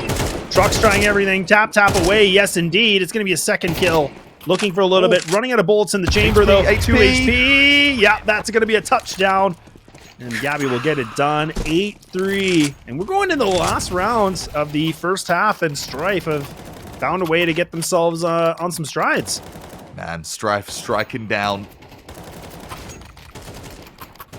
Truck's trying everything. Tap away. Yes, indeed. It's going to be a second kill. Looking for a little bit. Running out of bullets in the chamber, though. 2 HP. Yeah, that's going to be a touchdown. And Gabby will get it done. 8-3. And we're going into the last rounds of the first half, and Strife have found a way to get themselves on some strides. Man, Strife striking down.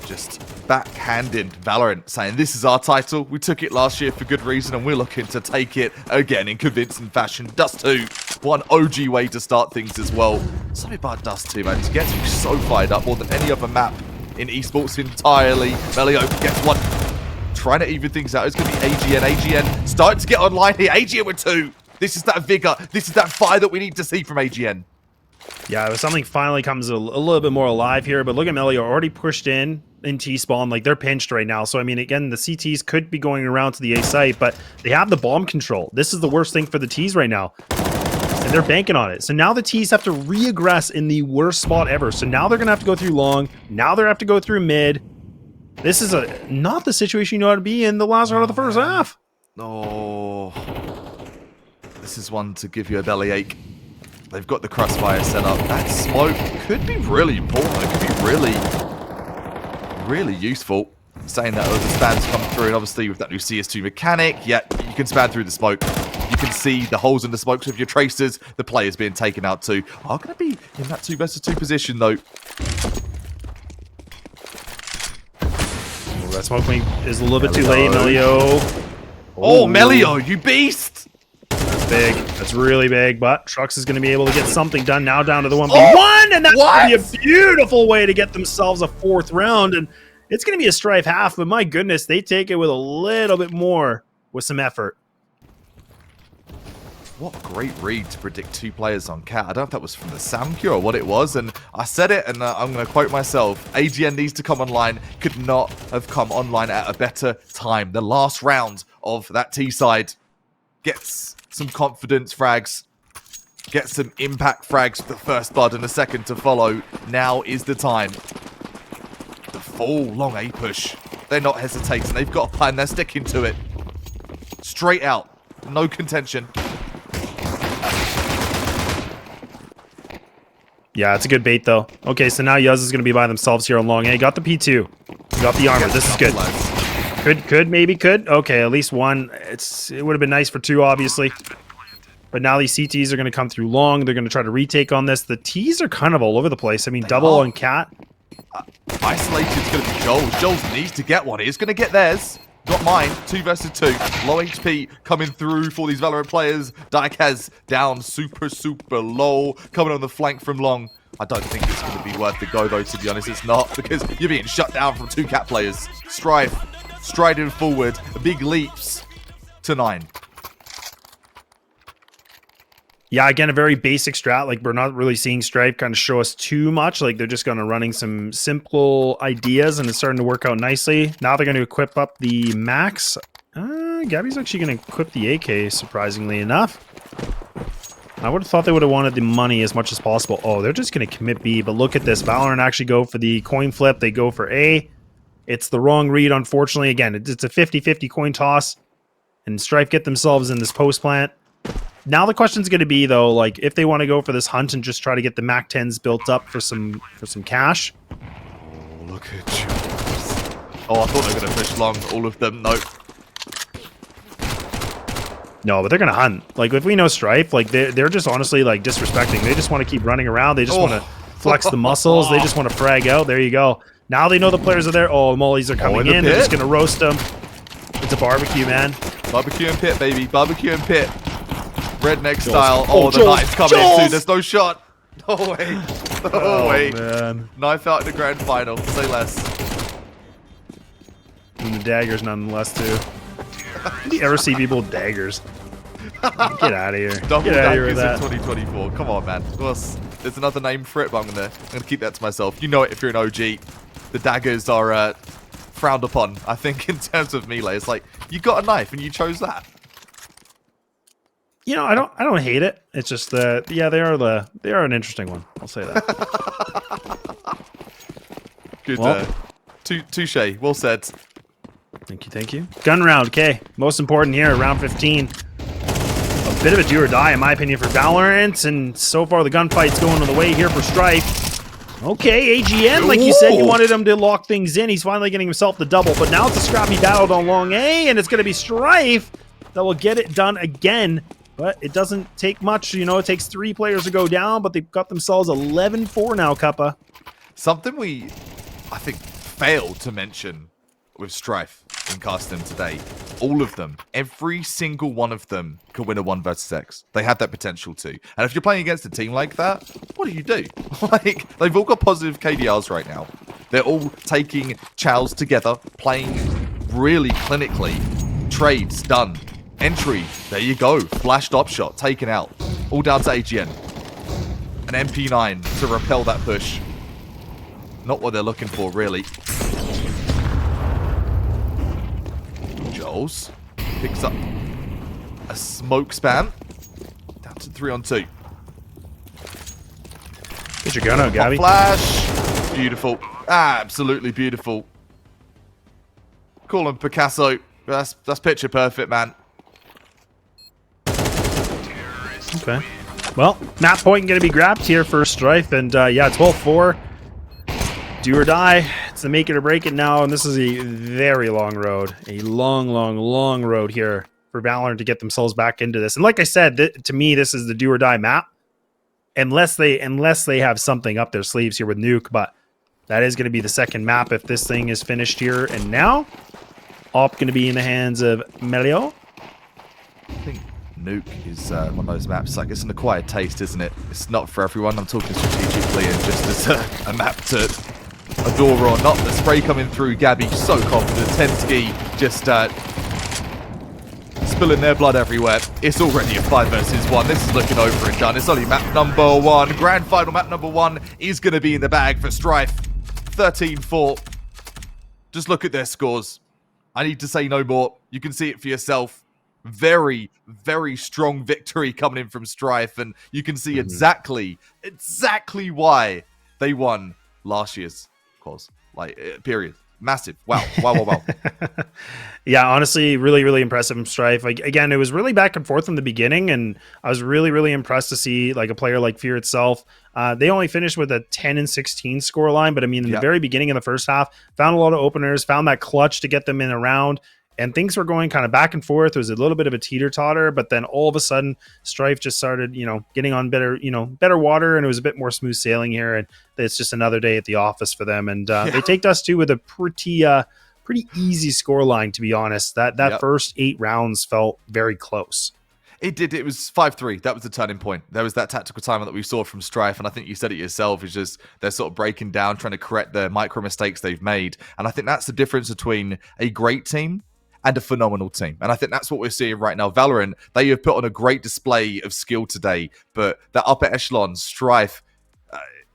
Just backhanded Valorant, saying this is our title. We took it last year for good reason, and we're looking to take it again in convincing fashion. Dust 2, one OG way to start things as well. Something about Dust 2, man. It gets me so fired up more than any other map in esports entirely. Melio gets one. Trying to even things out. It's going to be AGN. AGN starting to get online here. AGN with 2. This is that vigor. This is that fire that we need to see from AGN. Yeah, something finally comes a little bit more alive here, but look at Melio already pushed in T-spawn. Like, they're pinched right now. So, I mean, again, the CTs could be going around to the A site, but they have the bomb control. This is the worst thing for the Ts right now. And they're banking on it. So now the Ts have to re-aggress in the worst spot ever. So now they're going to have to go through long. Now they have to go through mid. This is not the situation you know how to be in the last round of the first half. Oh, this is one to give you a bellyache. They've got the crossfire set up. That smoke could be really important. It could be really useful. Saying that the spans come through, and obviously with that new CS2 mechanic, yeah, you can span through the smoke. You can see the holes in the smoke. So if your tracers, the players being taken out too, are going to be in that 2 versus 2 position though. That smoke link is a little bit too late, Melio. Oh, Melio, you beast! That's big. That's really big, but Trux is going to be able to get something done now down to the 1v1, and that's going to be a beautiful way to get themselves a 4th round, and it's going to be a Strife half, but my goodness, they take it with a little bit more with some effort. What a great read to predict 2 players on Cat. I don't know if that was from the SamQ or what it was, and I said it, and I'm going to quote myself. AGN needs to come online. Could not have come online at a better time. The last round of that T side gets some confidence frags, gets some impact frags for the first blood and a second to follow. Now is the time. The full long A push. They're not hesitating. They've got a plan. They're sticking to it. Straight out. No contention. Yeah, it's a good bait, though. Okay, so now Yuz is going to be by themselves here on long A. Got the P2. Got the armor. This is good. Could. Okay, at least 1. It would have been nice for 2, obviously. But now these CTs are going to come through long. They're going to try to retake on this. The Ts are kind of all over the place. I mean, double on Cat. Isolated is going to be Joel. Joel needs to get one. He's going to get theirs. Not mine. 2 versus 2. Low HP coming through for these Valorant players. Dykaz down super low. Coming on the flank from long. I don't think it's going to be worth the go, though, to be honest. It's not, because you're being shut down from 2 Cat players. Strife striding forward. Big leaps to 9. Yeah, again, a very basic strat. Like, we're not really seeing Strife kind of show us too much. Like, they're just kind of running some simple ideas, and it's starting to work out nicely. Now they're going to equip up the Max. Gabby's actually going to equip the AK, surprisingly enough. I would have thought they would have wanted the money as much as possible. Oh, they're just going to commit B, but look at this. Valorant actually go for the coin flip. They go for A. It's the wrong read, unfortunately. Again, it's a 50-50 coin toss, and Strife get themselves in this post plant. Now the question's going to be, though, like, if they want to go for this hunt and just try to get the Mac 10s built up for some cash. Oh, look at you. Oh, I thought they were going to push long, all of them. Nope. No, but they're going to hunt. Like, if we know Strife, like, they're just honestly, like, disrespecting. They just want to keep running around. They just want to flex the muscles. They just want to frag out. There you go. Now they know the players are there. Oh, mollies are coming in. They're just going to roast them. It's a barbecue, man. Barbecue and pit, baby. Barbecue and pit. Redneck style. Oh, the knife's coming in too. There's no shot. No way. No way. Man. Knife out in the grand final. Say less. And the daggers nonetheless, too. Do you ever see people with daggers? Get out of here. Double Get out of here with daggers that. in 2024. Come on, man. There's another name for it, but I'm gonna keep that to myself. You know it if you're an OG. The daggers are frowned upon, I think, in terms of melee. It's like, you got a knife and you chose that. You know, I don't hate it. It's just that, yeah, they are an interesting one. I'll say that. Good. Well, touche. Well said. Thank you. Gun round, okay. Most important here, round 15. A bit of a do or die, in my opinion, for Valorant, and so far the gunfight's going on the way here for Strife. Okay, AGN, like you said, you wanted him to lock things in. He's finally getting himself the double, but now it's a scrappy battle down long A, and it's going to be Strife that will get it done again. But it doesn't take much. You know, it takes 3 players to go down, but they've got themselves 11-4 now, Kappa. Something we, I think, failed to mention with Strife in Casting today. All of them, every single one of them can win a 1 versus X. They have that potential to. And if you're playing against a team like that, what do? Like, they've all got positive KDRs right now. They're all taking chows together, playing really clinically. Trades done. Entry, there you go. Flashed op shot, taken out. All down to AGN. An MP9 to repel that push. Not what they're looking for, really. Joels picks up a smoke spam. Down to 3-on-2. Get your gun out, Gabby. Flash. Beautiful. Absolutely beautiful. Call him Picasso. That's picture perfect, man. Okay. Well, map point going to be grabbed here for Strife, and yeah, 12-4. Do or die. It's the make it or break it now, and this is a very long road. A long road here for Valorant to get themselves back into this. And like I said, to me, this is the do or die map. Unless they have something up their sleeves here with Nuke, but that is going to be the second map if this thing is finished here. And now, Op going to be in the hands of Melio. I think Nuke is one of those maps, like, it's an acquired taste, isn't it? It's not for everyone. I'm talking strategically and just as a map to adore or not. The spray coming through, Gabby so confident. Tensky just spilling their blood everywhere. It's already a 5 versus 1. This is looking over and done. It's only map number 1. Grand final map number 1 is going to be in the bag for Strife. 13-4. Just look at their scores. I need to say no more. You can see it for yourself. Very, very strong victory coming in from Strife, and you can see exactly why they won last year's quals. Like, period. Massive. Wow. Yeah, honestly, really impressive from Strife. Like, again, it was really back and forth from the beginning, and I was really impressed to see like a player like Fear itself. They only finished with a 10-16 score line, but I mean, in the very beginning of the first half, found a lot of openers, found that clutch to get them in a round. And things were going kind of back and forth. It was a little bit of a teeter-totter, but then all of a sudden, Strife just started, getting on better water, and it was a bit more smooth sailing here. And it's just another day at the office for them. And they take us to with a pretty easy score line, to be honest. That first 8 rounds felt very close. It did. It was 5-3. That was the turning point. There was that tactical timer that we saw from Strife, and I think you said it yourself, is just they're sort of breaking down, trying to correct the micro mistakes they've made. And I think that's the difference between a great team and a phenomenal team. And I think that's what we're seeing right now. Valorant, they have put on a great display of skill today, but that upper echelon, Strife,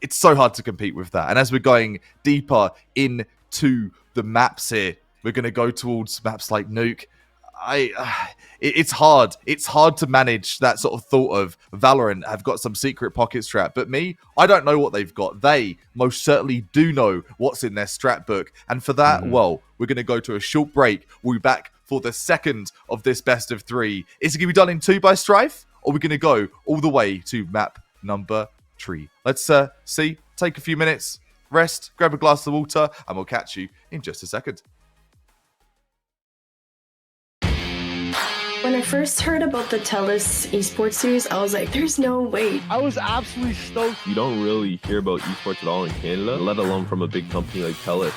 it's so hard to compete with that. And as we're going deeper into the maps here, we're going to go towards maps like Nuke. It's hard. It's hard to manage that sort of thought of Valorant have got some secret pocket strat. But me, I don't know what they've got. They most certainly do know what's in their strat book. And for that, well, we're going to go to a short break. We'll be back for the second of this best of 3. Is it going to be done in 2 by Strife? Or are we going to go all the way to map number 3? Let's see. Take a few minutes, rest, grab a glass of water, and we'll catch you in just a second. When When I first heard about the TELUS Esports series, I was like, there's no way. I was absolutely stoked. You don't really hear about esports at all in Canada, let alone from a big company like TELUS.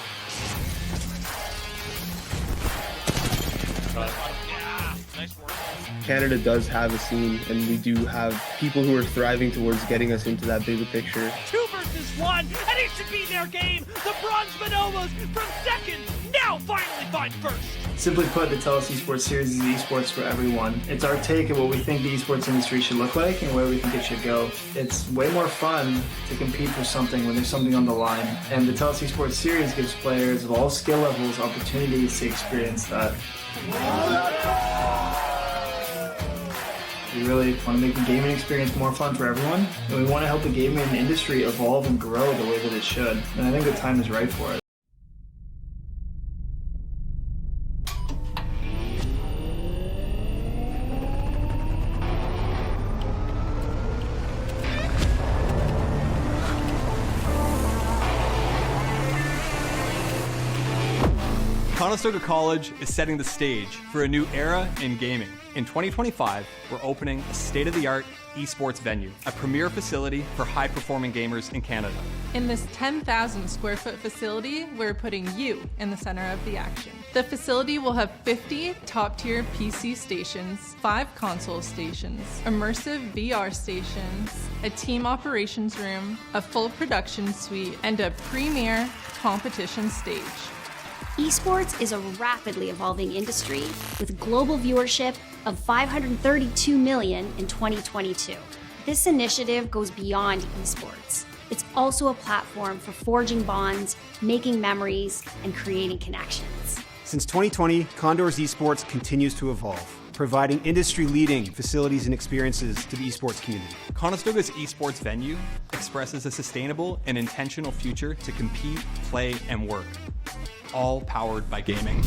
Canada does have a scene, and we do have people who are thriving towards getting us into that bigger picture. 2 versus 1, and it should be their game. The Bronze Bonobos from second, now finally find first. Simply put, the TELUS Esports series is esports for everyone. It's our take at what we think the esports industry should look like and where we think it should go. It's way more fun to compete for something when there's something on the line. And the TELUS Esports series gives players of all skill levels opportunities to experience that. We really want to make the gaming experience more fun for everyone, and we want to help the gaming industry evolve and grow the way that it should. And I think the time is right for it. Conestoga College is setting the stage for a new era in gaming. In 2025, we're opening a state-of-the-art esports venue, a premier facility for high-performing gamers in Canada. In this 10,000 square foot facility, we're putting you in the center of the action. The facility will have 50 top-tier PC stations, 5 console stations, immersive VR stations, a team operations room, a full production suite, and a premier competition stage. Esports is a rapidly evolving industry with global viewership of 532 million in 2022. This initiative goes beyond esports. It's also a platform for forging bonds, making memories, and creating connections. Since 2020, Condor's Esports continues to evolve, providing industry-leading facilities and experiences to the esports community. Conestoga's esports venue expresses a sustainable and intentional future to compete, play, and work, all powered by gaming.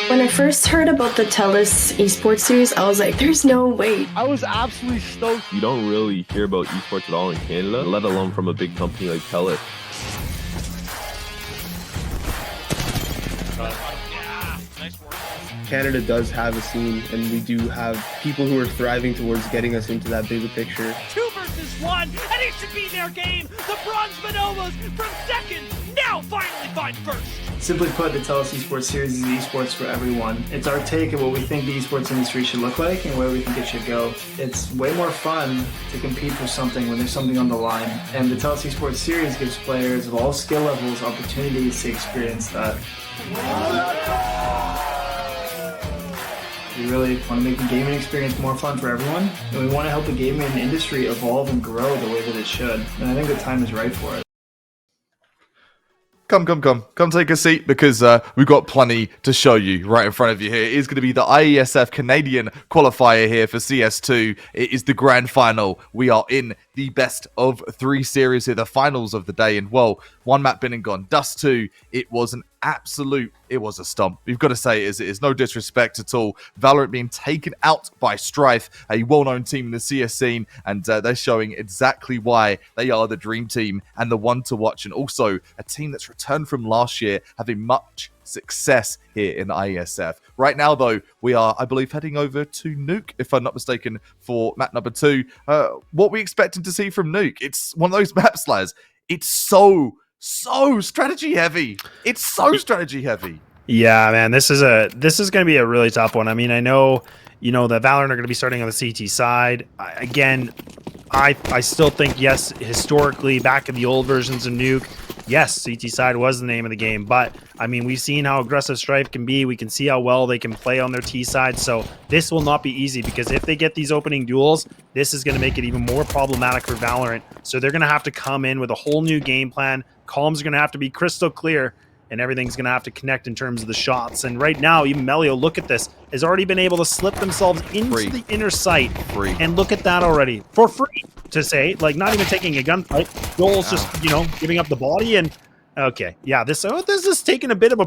When I first heard about the TELUS Esports series, I was like, there's no way. I was absolutely stoked. You don't really hear about esports at all in Canada, let alone from a big company like TELUS. Canada does have a scene, and we do have people who are thriving towards getting us into that bigger picture. 2 versus 1, and it should be their game. The Bronze Bonobos from second, now finally find first. Simply put, the TELUS Esports series is esports for everyone. It's our take at what we think the esports industry should look like and where we think it should go. It's way more fun to compete for something when there's something on the line. And the TELUS Esports series gives players of all skill levels opportunities to experience that. We really want to make the gaming experience more fun for everyone, and we want to help the gaming industry evolve and grow the way that it should. And I think the time is right for it. Come take a seat, because we've got plenty to show you right in front of you here. It is going to be the IESF Canadian qualifier here for CS2. It is the grand final. We are in the best of 3 series here, the finals of the day. And, well, one map been and gone. Dust 2, it was an absolute, it was a stomp. We've got to say it is no disrespect at all. Valorant being taken out by Strife, a well-known team in the CS scene, and they're showing exactly why they are the dream team and the one to watch, and also a team that's returned from last year, having much success here in IESF. Right now, though, we are, I believe, heading over to Nuke, if I'm not mistaken, for map number 2. What we expecting to see from Nuke? It's one of those maps, lads. It's so strategy heavy. It's so strategy heavy. Yeah, man, this is going to be a really tough one. I mean, I know, that Valorant are going to be starting on the CT side. I still think, yes, historically, back in the old versions of Nuke, yes, CT side was the name of the game. But, I mean, we've seen how aggressive Strife can be. We can see how well they can play on their T side. So this will not be easy, because if they get these opening duels, this is going to make it even more problematic for Valorant. So they're going to have to come in with a whole new game plan. Comms are going to have to be crystal clear, and everything's going to have to connect in terms of the shots. And right now, even Melio, look at this, has already been able to slip themselves into the inner sight. And look at that already. For free, to say. Like, not even taking a gunfight. Joel's just, giving up the body. And, okay, yeah, this is taking a bit of a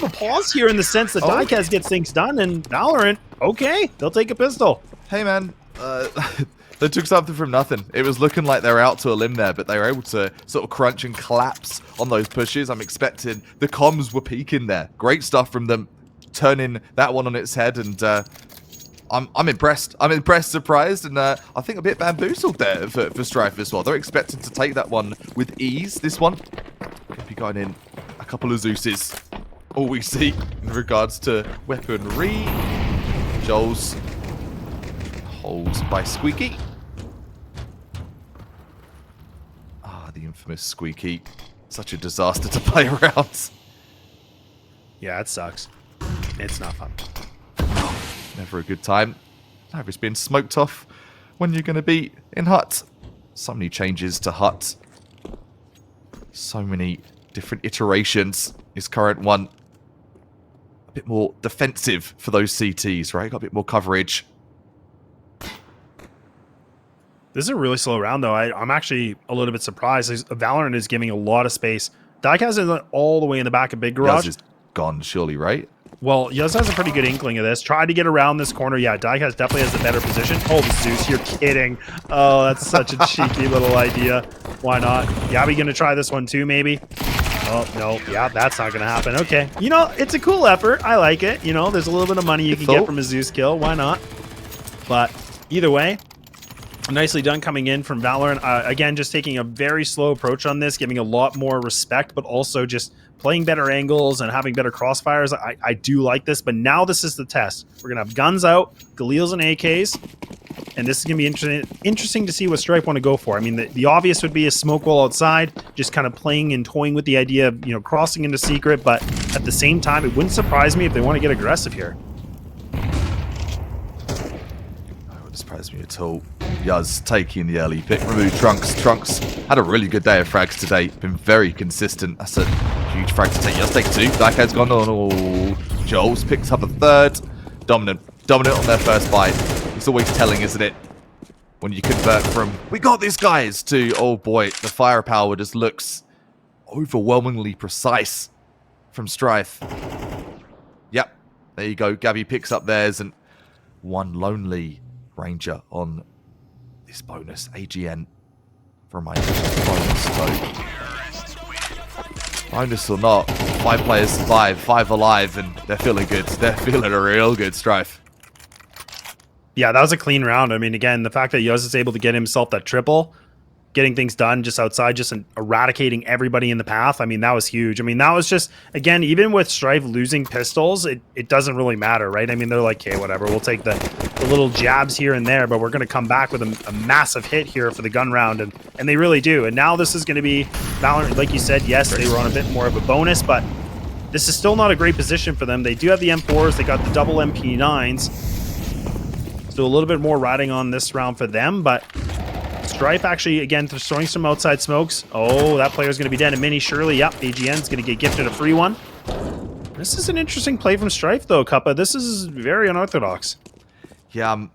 pause here, in the sense that Diecast gets things done, and Valorant, okay, they'll take a pistol. Hey, man, they took something from nothing. It was looking like they were out to a limb there, but they were able to sort of crunch and collapse on those pushes. I'm expecting the comms were peaking there. Great stuff from them, turning that one on its head, and I'm impressed. I'm impressed, surprised, and I think a bit bamboozled there for Strife as well. They're expected to take that one with ease. This one could be going in a couple of Zeuses. All we see in regards to weaponry. Joel's holds by Squeaky. The infamous Squeaky. Such a disaster to play around. Yeah, it sucks. It's not fun. Never a good time. Never been smoked off when you're going to be in Hut. So many changes to Hut. So many different iterations. His current one, a bit more defensive for those CTs, right? Got a bit more coverage. This is a really slow round, though. I'm actually a little bit surprised. Valorant is giving a lot of space. Diecast is all the way in the back of Big Garage. Yuz is gone, surely, right? Well, Yuz has a pretty good inkling of this. Tried to get around this corner. Yeah, Diecast definitely has a better position. Oh, Zeus, you're kidding. Oh, that's such a cheeky little idea. Why not? Gabby going to try this one too, maybe? Oh, no. Yeah, that's not going to happen. Okay. It's a cool effort. I like it. There's a little bit of money you can get from a Zeus kill. Why not? But either way, nicely done coming in from Valorant. Again, just taking a very slow approach on this, giving a lot more respect, but also just playing better angles and having better crossfires. I do like this, but now this is the test. We're going to have guns out, Galils and AKs, and this is going to be interesting to see what Stripe want to go for. I mean, the obvious would be a smoke wall outside, just kind of playing and toying with the idea of, crossing into secret, but at the same time, it wouldn't surprise me if they want to get aggressive here. Surprised me at all. Yuz taking the early pick. Remove Trunks. Trunks had a really good day of frags today. Been very consistent. That's a huge frag to take. Yuz take 2. Blackhead's gone on. Oh, Joel's picked up a 3rd. Dominant on their first bite. It's always telling, isn't it? When you convert from, we got these guys, to, oh boy, the firepower just looks overwhelmingly precise from Strife. Yep. There you go. Gabby picks up theirs, and one lonely Ranger on this bonus. AGN for my bonus. So, bonus or not, 5 players survive, 5 alive, and they're feeling good. They're feeling a real good, Strife. Yeah, that was a clean round. I mean, again, the fact that Yoz is able to get himself that triple, getting things done just outside, just eradicating everybody in the path. I mean, that was huge. I mean, that was just, again, even with Strife losing pistols, it doesn't really matter, right? I mean, they're like, okay, whatever. We'll take the little jabs here and there, but we're going to come back with a massive hit here for the gun round, and they really do. And now this is going to be Valorant. Like you said, yes, they were on a bit more of a bonus, but this is still not a great position for them. They do have the M4s. They got the double MP9s. So a little bit more riding on this round for them, but Strife actually, again, throwing some outside smokes. Oh, that player's going to be dead. And Mini Shirley, yep, AGN's going to get gifted a free one. This is an interesting play from Strife, though, Cuppa. This is very unorthodox. Yeah, I'm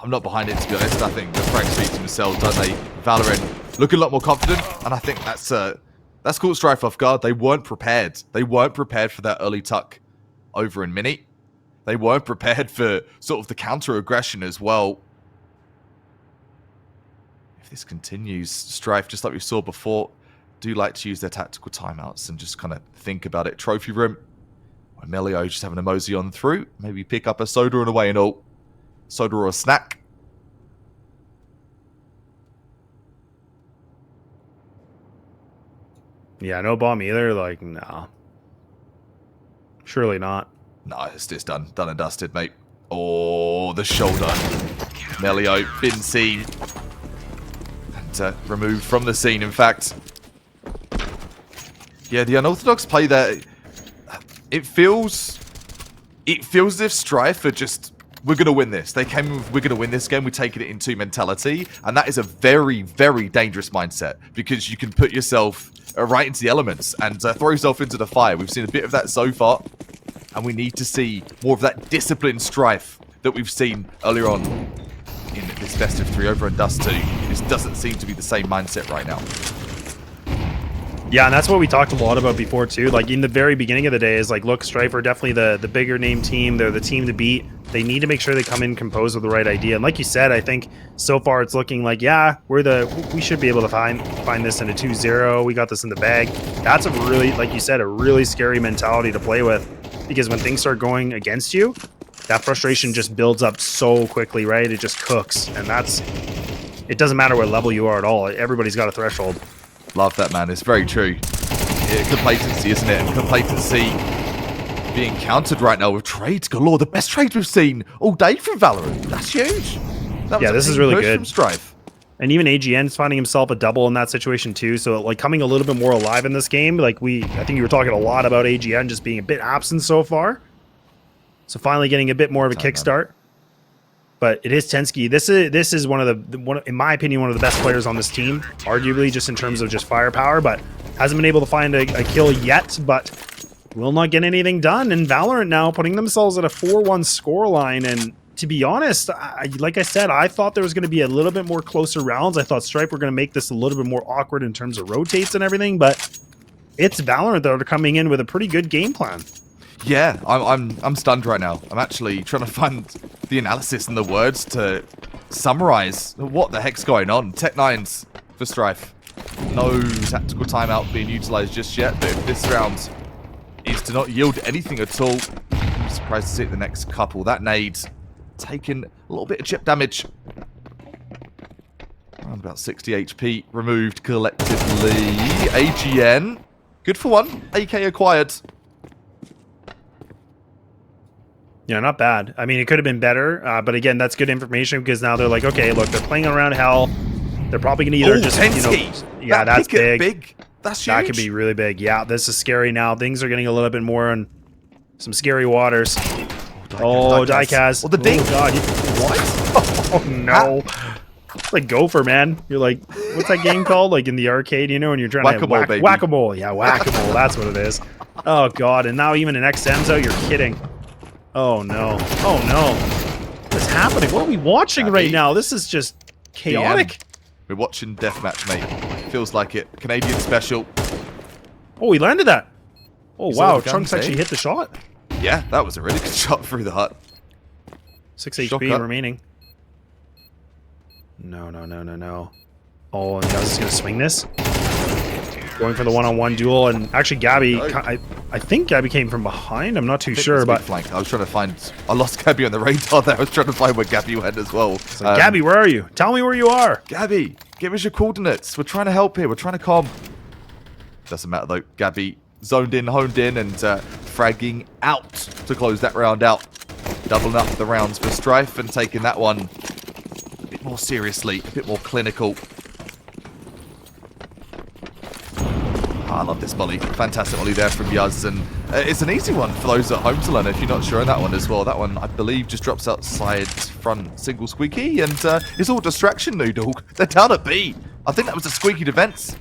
not behind it, to be honest. I think the frag speaks themselves, don't they? Valorant look a lot more confident, and I think that's caught Strife off guard. They weren't prepared. They weren't prepared for that early tuck over in Mini. They weren't prepared for sort of the counter-aggression as well. If this continues, Strife, just like we saw before, do like to use their tactical timeouts and just kind of think about it. Trophy room. Melio just having a mosey on through. Maybe pick up a soda on the way and all. Soda or a snack. Yeah, no bomb either. Like, no. Surely not. No, it's just done. Done and dusted, mate. Oh, the shoulder. Melio, been seen. And removed from the scene, in fact. Yeah, the unorthodox play there. It feels as if Strife are just, we're going to win this. They came with, we're going to win this game. We're taking it into mentality. And that is a very, very dangerous mindset. Because you can put yourself right into the elements and throw yourself into the fire. We've seen a bit of that so far. And we need to see more of that disciplined Strife that we've seen earlier on in this best of 3 over in Dust 2. This doesn't seem to be the same mindset right now. Yeah, and that's what we talked a lot about before too. Like in the very beginning of the day is like, look, Strife are definitely the bigger name team. They're the team to beat. They need to make sure they come in composed with the right idea. And like you said, I think so far it's looking like, yeah, we should be able to find this in a 2-0. We got this in the bag. That's a really, like you said, a really scary mentality to play with. Because when things start going against you, that frustration just builds up so quickly, right? It just cooks. And it doesn't matter what level you are at all. Everybody's got a threshold. Love that, man. It's very true. Complacency, isn't it? And complacency being countered right now with trades galore. The best trade we've seen all day from Valorant. That's huge. Yeah, this is really good. From Strife. And even AGN's finding himself a double in that situation too. So like coming a little bit more alive in this game. Like I think you were talking a lot about AGN just being a bit absent so far. So finally getting a bit more of a kickstart. But it is Tensky. This is one of the in my opinion, one of the best players on this team, arguably just in terms of just firepower, but hasn't been able to find a kill yet, but will not get anything done. And Valorant now putting themselves at a 4-1 scoreline. And to be honest, like I said, I thought there was going to be a little bit more closer rounds. I thought Stripe were going to make this a little bit more awkward in terms of rotates and everything, but it's Valorant that are coming in with a pretty good game plan. Yeah, I'm stunned right now. I'm actually trying to find the analysis and the words to summarize what the heck's going on. Tech9s for Strife. No tactical timeout being utilized just yet, but if this round is to not yield anything at all, I'm surprised to see it the next couple. That nade taking a little bit of chip damage. Around about 60 HP removed collectively. AGN, good for one. AK acquired. Yeah, not bad. I mean, it could have been better, but again, that's good information because now they're like, okay, look, they're playing around hell. They're probably going to either just, yeah, that's big. That's huge. That could be really big. Yeah, this is scary now. Things are getting a little bit more on some scary waters. Diecast. Oh, the ding. Oh, God. What? Oh, no. It's like Gopher, man. You're like, what's that game called? Like in the arcade, you know, and you're trying to whack-a-mole. Yeah, whack-a-mole. That's what it is. Oh, God. And now even an XM's out. You're kidding. Oh, no. Oh, no. What's happening? What are we watching right now? This is just chaotic. We're watching Deathmatch, mate. Feels like it. Canadian special. Oh, he landed that. Oh, wow. Trunks actually hit the shot. Yeah, that was a really good shot through the hut. 6 HP remaining. No. Oh, and Yuz is going to swing this. Going for the one-on-one duel, and actually Gabby, I think Gabby came from behind. I'm not too sure, but flank. I was trying to find. I lost Gabby on the radar there. I was trying to find where Gabby went as well. So Gabby, where are you? Tell me where you are. Gabby, give us your coordinates. We're trying to help here. We're trying to calm. Doesn't matter though. Gabby zoned in, honed in, and fragging out to close that round out. Doubling up the rounds for Strife and taking that one a bit more seriously, a bit more clinical. I love this molly. Fantastic molly there from Yuz, and it's an easy one for those at home to learn if you're not sure on that one as well. That one, I believe, just drops outside front single squeaky, and it's all distraction noodle. They're down at B. I think that was a squeaky defense.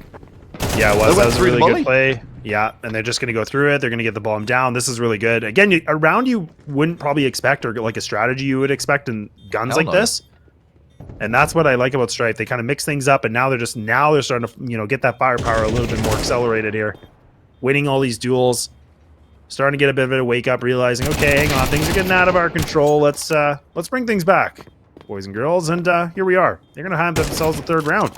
Yeah, it was. That was a really good play. Yeah, and they're just going to go through it. They're going to get the bomb down. This is really good. Again, a round you wouldn't probably expect, or like a strategy you would expect in guns like this. And that's what I like about Strife. They kind of mix things up, and now they're starting to, get that firepower a little bit more accelerated here. Winning all these duels, starting to get a bit of a wake up, realizing, okay, hang on, things are getting out of our control. Let's bring things back, boys and girls. And here we are. They're gonna have themselves the third round.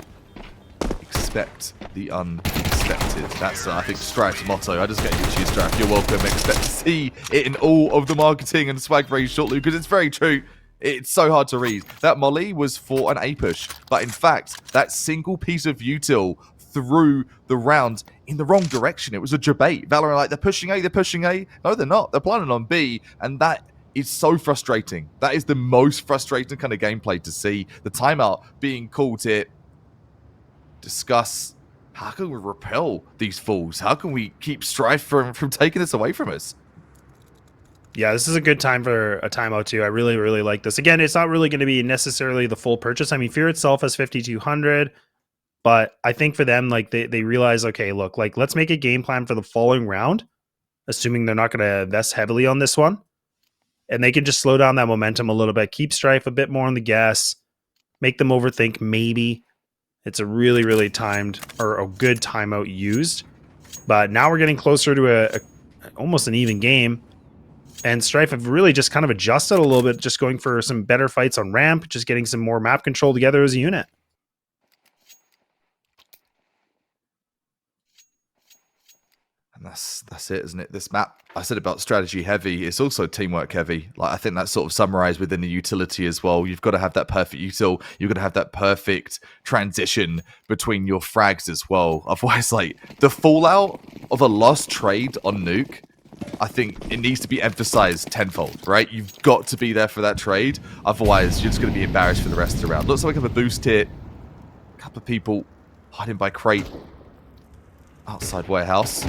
Expect the unexpected. That's I think Strife's motto. I just get you, Strife. You're welcome. Expect to see it in all of the marketing and swag very shortly, because it's very true. It's so hard to read. That molly was for an A push, but in fact, that single piece of util threw the round in the wrong direction. It was a debate. Valorant like, they're pushing A, they're pushing A. No, they're not. They're planning on B, and that is so frustrating. That is the most frustrating kind of gameplay to see. The timeout being called here. Discuss, how can we repel these fools? How can we keep Strife from taking this away from us? Yeah, this is a good time for a timeout too. I really, really like this. Again, it's not really going to be necessarily the full purchase. I mean, Fear itself has 5,200, but I think for them, like they realize, okay, look, like let's make a game plan for the following round, assuming they're not going to invest heavily on this one, and they can just slow down that momentum a little bit, keep Strife a bit more on the gas, make them overthink maybe. It's a really, really timed or a good timeout used, but now we're getting closer to almost an even game. And Strife have really just kind of adjusted a little bit, just going for some better fights on ramp, just getting some more map control together as a unit. And that's it, isn't it? This map, I said about strategy heavy, it's also teamwork heavy. Like I think that's sort of summarized within the utility as well. You've got to have that perfect util. You've got to have that perfect transition between your frags as well. Otherwise, like the fallout of a lost trade on Nuke, I think it needs to be emphasized tenfold, right? You've got to be there for that trade. Otherwise, you're just going to be embarrassed for the rest of the round. Looks like we have a boost here. A couple of people hiding by crate. Outside warehouse.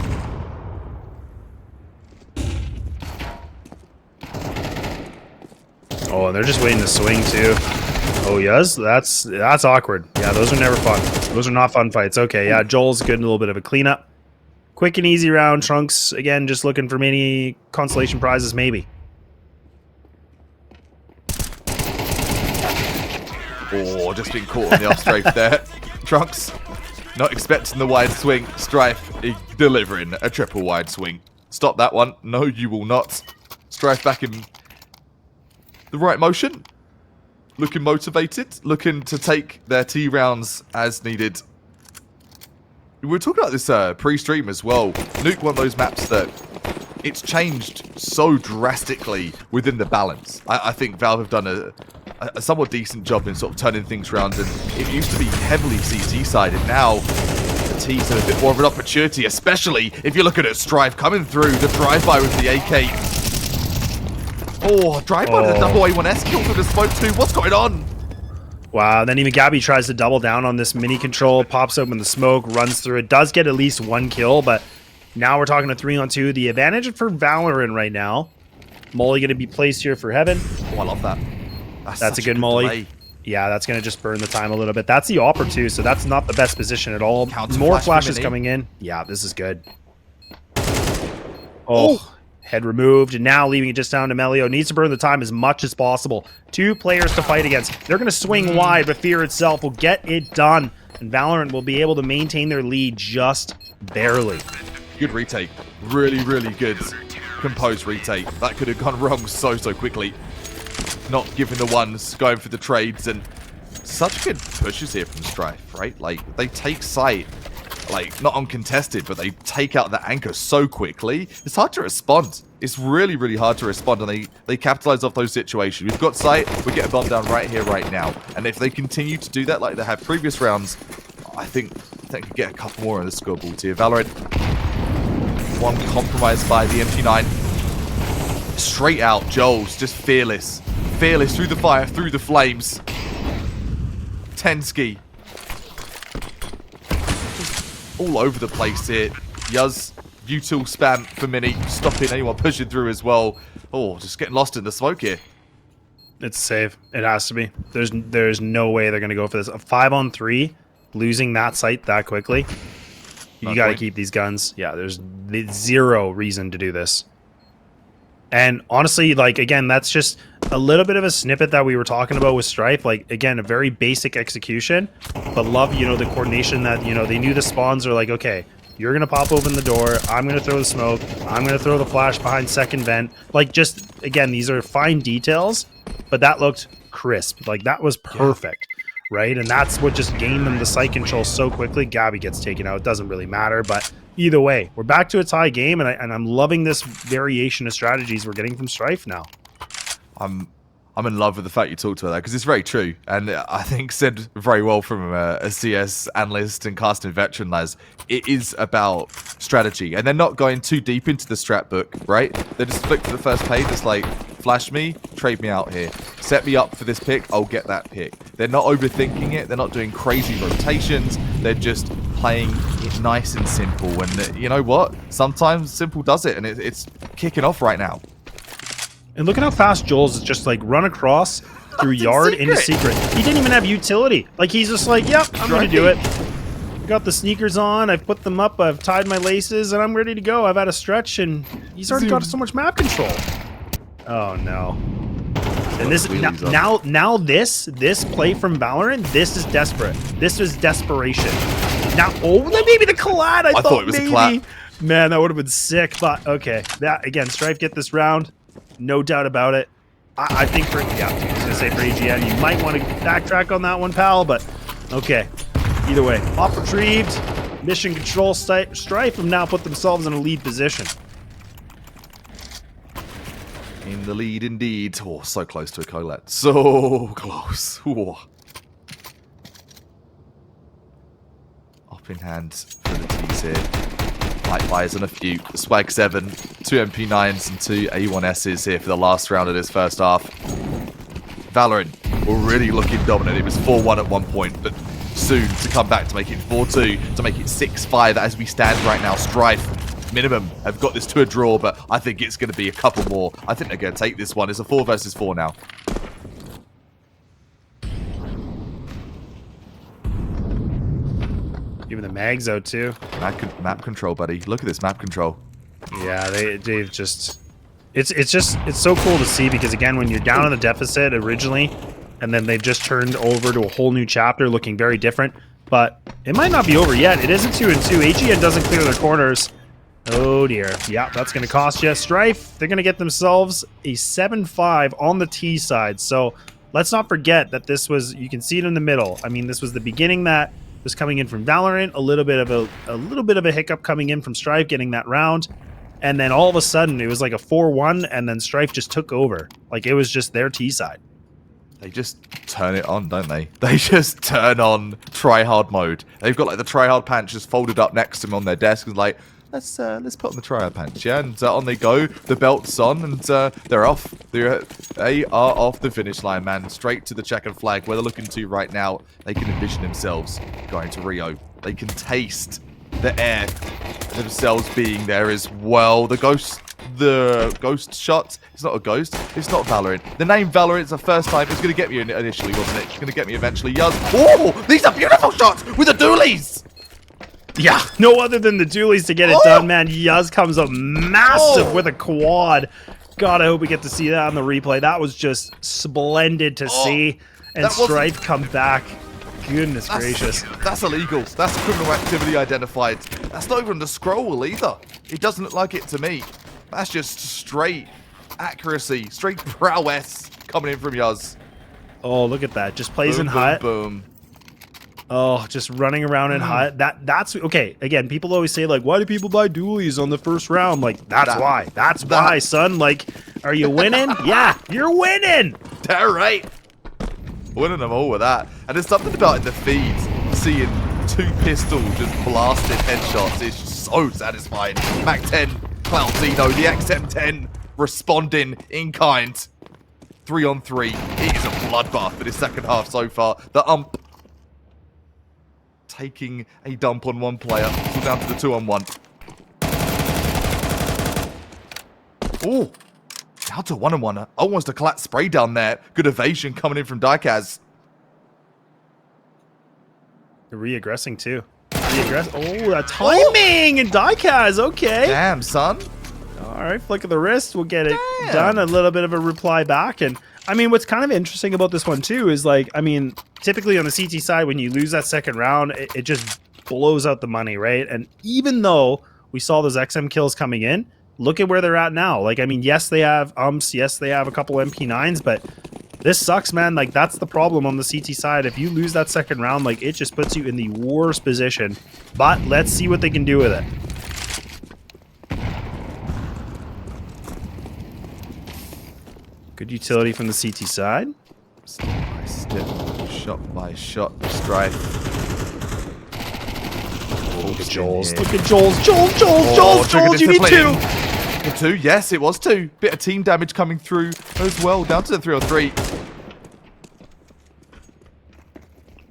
Oh, and they're just waiting to swing too. Oh, yes, that's awkward. Yeah, those are never fun. Those are not fun fights. Okay, yeah, Joel's good. A little bit of a cleanup. Quick and easy round. Trunks, again, just looking for many consolation prizes, maybe. Oh, just being caught on the off strafe there. Trunks, not expecting the wide swing. Strife delivering a triple wide swing. Stop that one. No, you will not. Strife back in the right motion. Looking motivated. Looking to take their T rounds as needed. We were talking about this pre-stream as well. Nuke, one of those maps that it's changed so drastically within the balance. I think Valve have done a somewhat decent job in sort of turning things around, and it used to be heavily CT-sided. Now, the T's have a bit more of an opportunity, especially if you're looking at Strife coming through the drive-by with the AK. Oh, drive-by with the double A1S kill through the smoke too. What's going on? Wow, then even Gabby tries to double down on this mini control, pops open the smoke, runs through it, does get at least one kill, but now we're talking a 3-on-2. The advantage for Valorant right now. Molly going to be placed here for Heaven. Oh, I love that. That's a good Molly. Delay. Yeah, that's going to just burn the time a little bit. That's the Opera too, so that's not the best position at all. More flashes coming in. Yeah, this is good. Oh. Head removed, and now leaving it just down to Melio. Needs to burn the time as much as possible. 2 players to fight against. They're going to swing wide, but Fear itself will get it done. And Valorant will be able to maintain their lead just barely. Good retake. Really, really good. composed retake. That could have gone wrong so quickly. Not giving the ones, going for the trades, and such good pushes here from Strife, right? Like, they take sight, like, not uncontested, but they take out the anchor so quickly. It's hard to respond. It's really, really hard to respond, and they capitalize off those situations. We've got sight, we get a bomb down right here, right now. And if they continue to do that like they have previous rounds, I think they could get a couple more on the scoreboard here. Valorant, one compromised by the MG9. Straight out, Joel's just fearless. Fearless through the fire, through the flames. Tensky. All over the place here. Yuz, util spam for Mini, stopping anyone pushing through as well. Oh, just getting lost in the smoke here. It's a save. It has to be. There's no way they're going to go for this. A 5-on-3, losing that site that quickly. You got to keep these guns. Yeah, there's zero reason to do this. And honestly, like, again, that's just a little bit of a snippet that we were talking about with Strife. Like, again, a very basic execution, but love, you know, the coordination that, you know, they knew the spawns are like, okay, you're going to pop open the door. I'm going to throw the smoke. I'm going to throw the flash behind second vent. Like, just, again, these are fine details, but that looked crisp. Like, that was perfect, right? And that's what just gained them the site control so quickly. Gabby gets taken out. It doesn't really matter, but either way, we're back to a tie game, and I'm loving this variation of strategies we're getting from Strife now. I'm in love with the fact you talked about that, because it's very true, and I think said very well from a CS analyst and casting veteran, Laz. It is about strategy, and they're not going too deep into the strat book, right? They just flick to the first page. It's like, flash me, trade me out here, set me up for this pick, I'll get that pick. They're not overthinking it. They're not doing crazy rotations. They're just playing it nice and simple, and you know what? Sometimes simple does it, and it's kicking off right now. And look at how fast Joel's is just like run across through yard into secret. He didn't even have utility. Like, he's just like, yep, I'm going to do it. Got the sneakers on. I've put them up. I've tied my laces, and I'm ready to go. I've had a stretch, and he's already got so much map control. Oh, no. And this now this play from Valorant, this is desperate. This is desperation. Now, maybe the collide. I thought it was maybe. A collide. Man, that would have been sick. But okay, that again, Strife get this round. No doubt about it. I think for, yeah, I was going to say for AGN, you might want to backtrack on that one, pal, but okay. Either way, off retrieved. Mission control Strife have now put themselves in a lead position. In the lead indeed. Oh, so close to a collat. So close. Ooh. Up in hand for the T's here. Light fires on a few. Swag 7, 2 MP9s and 2 A1Ss here for the last round of this first half. Valorant already looking dominant. It was 4-1 at one point, but soon to come back to make it 4-2, to make it 6-5 as we stand right now. Strife, minimum, have got this to a draw, but I think it's going to be a couple more. I think they're going to take this one. It's a 4 versus 4 now. Even the mags out too. Map control, buddy. Look at this map control. Yeah, they've just. It's so cool to see, because again, when you're down in the deficit originally, and then they've just turned over to a whole new chapter, looking very different. But it might not be over yet. It is a 2-2. AGN doesn't clear their corners. Oh dear. Yeah, that's going to cost you. Strife, they're going to get themselves a 7-5 on the T side. So let's not forget that this was. You can see it in the middle. I mean, this was the beginning that was coming in from Valorant, a little bit of a hiccup coming in from Strife getting that round, and then all of a sudden it was like a 4-1, and then Strife just took over. Like, it was just their T side. They just turn it on, don't they? They just turn on try-hard mode. They've got like the try-hard pants just folded up next to them on their desk, and like, let's put on the try-hard pants, yeah? And on they go, the belt's on, and they're off. They are off the finish line, man. Straight to the checkered flag, where they're looking to right now. They can envision themselves going to Rio. They can taste the air themselves being there as well. The ghost shot. It's not a ghost. It's not Valorant. The name Valorant is the first time. It's going to get me initially, wasn't it? It's going to get me eventually. Yuz. Oh, these are beautiful shots with the dualies. Yeah, no other than the dualies to get it done, man. Yuz comes up massive with a quad. God, I hope we get to see that on the replay. That was just splendid to see. And Strife come back. Goodness gracious. That's illegal. That's criminal activity identified. That's not even on the scroll either. It doesn't look like it to me. That's just straight accuracy, straight prowess coming in from Yuz. Oh, look at that. Just plays Boom, in boom, hut. boom. Oh, just running around in hut. That's okay. Again, people always say like, why do people buy dualies on the first round? Like, that's why. That's why, son. Like, are you winning? Yeah, you're winning. All right. Winning them all with that. And there's something about in the feeds, seeing 2 pistols just blasting headshots is so satisfying. Mac 10, Cloudino, the XM10 responding in kind. 3-on-3. It is a bloodbath in his second half so far. The ump taking a dump on one player. So down to the 2-on-1. Oh, down to 1-on-1. Almost a collapse spray down there. Good evasion coming in from Daikaz. Re-aggressing too. Oh, that timing and Daikaz. Okay. Damn, son. All right, flick of the wrist. We'll get it done. A little bit of a reply back. And I mean, what's kind of interesting about this one too is like, I mean, typically on the CT side, when you lose that second round, it just blows out the money, right? And even though we saw those XM kills coming in, look at where they're at now. Like, I mean, yes, they have umps. Yes, they have a couple MP9s, but this sucks, man. Like, that's the problem on the CT side. If you lose that second round, like, it just puts you in the worst position. But let's see what they can do with it. Good utility from the CT side. Step by step, shot by shot, Strife. Look at Joel's. Look at Joel's. Joel's, you need 2. 2, yes, it was 2. Bit of team damage coming through as well, down to the 3-on-3.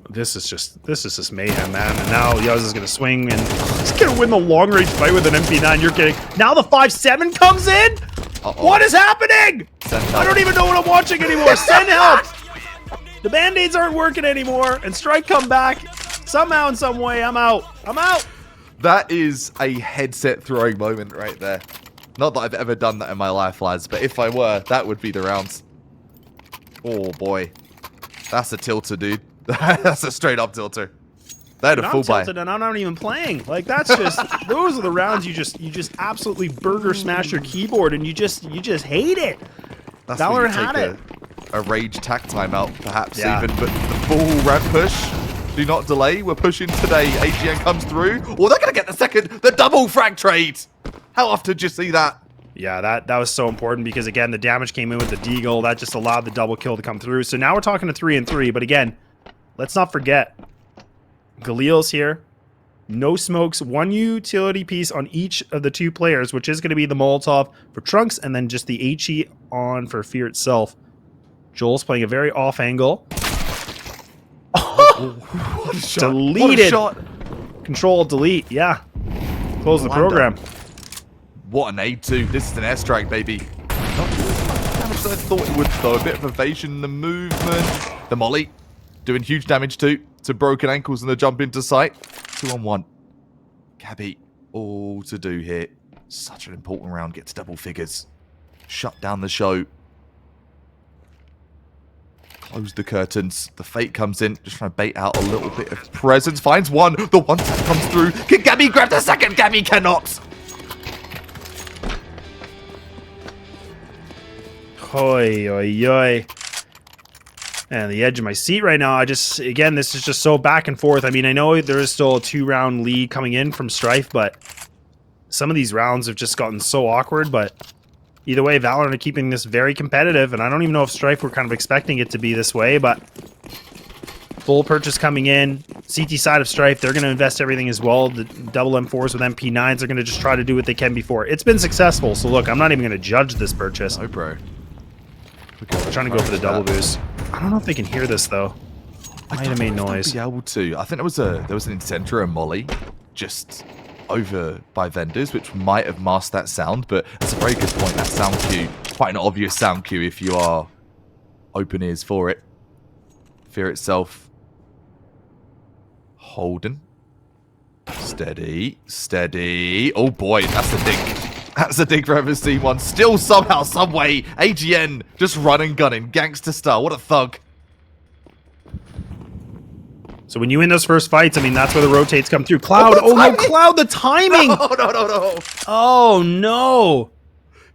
This is just mayhem, man. And now Yuz is gonna swing and he's gonna win the long range fight with an MP9. You're kidding. Now the 5-7 comes in. What is happening? I don't even know what I'm watching anymore. Send help. The band-aids aren't working anymore, and Strike come back somehow in some way. I'm out. That is a headset throwing moment right there. Not that I've ever done that in my life, lads, but if I were, that would be the rounds. Oh boy, that's a tilter, dude. That's a straight up tilter. They had a full buy. And I'm not even playing. Like, that's just those are the rounds you just absolutely burger smash your keyboard and you just hate it. That's Valorant when you had take a rage tack timeout, perhaps even. But the full ramp push, do not delay. We're pushing today. AGN comes through. Oh, they're gonna get the double frag trade. How often do you see that? Yeah, that was so important because again, the damage came in with the deagle. That just allowed the double kill to come through. So now we're talking to 3-3. But again, let's not forget. Galil's here. No smokes. 1 utility piece on each of the 2 players, which is going to be the Molotov for Trunks and then just the HE on for Fear itself. Joel's playing a very off angle. What a shot. Deleted. What a shot. Control, delete. Yeah. Close the program. What an aid too. This is an airstrike, baby. Not doing as much damage as I thought it would, though. A bit of evasion, the movement. The molly. Doing huge damage too. To broken ankles and the jump into sight. 2-on-1. Gabby, all to do here. Such an important round. Get to double figures. Shut down the show. Close the curtains. The fate comes in. Just trying to bait out a little bit of presence. Finds one. The one tap comes through. Can Gabby grab the second? Gabby cannot. Hoi, oi, oi. And the edge of my seat right now, again, this is just so back and forth. I mean, I know there is still a 2-round lead coming in from Strife, but some of these rounds have just gotten so awkward, but either way, Valorant are keeping this very competitive, and I don't even know if Strife were kind of expecting it to be this way, but full purchase coming in. CT side of Strife, they're going to invest everything as well. The double M4s with MP9s are going to just try to do what they can before. It's been successful, so look, I'm not even going to judge this purchase. No, bro. I'm trying to go for the double boost. I don't know if they can hear this though. Might have made noise. Be able to. I think there was an Incentra and Molly just over by vendors, which might have masked that sound. But that's a very good point. That sound cue, quite an obvious sound cue if you are open ears for it. Fear itself. Holden. Steady, steady. Oh boy, that's the dig. That's a dig for MC1. Still somehow, someway, AGN just running, gunning, gangster style. What a thug. So when you win those first fights, I mean, that's where the rotates come through. Cloud, oh no, Cloud, the timing. No. Oh no.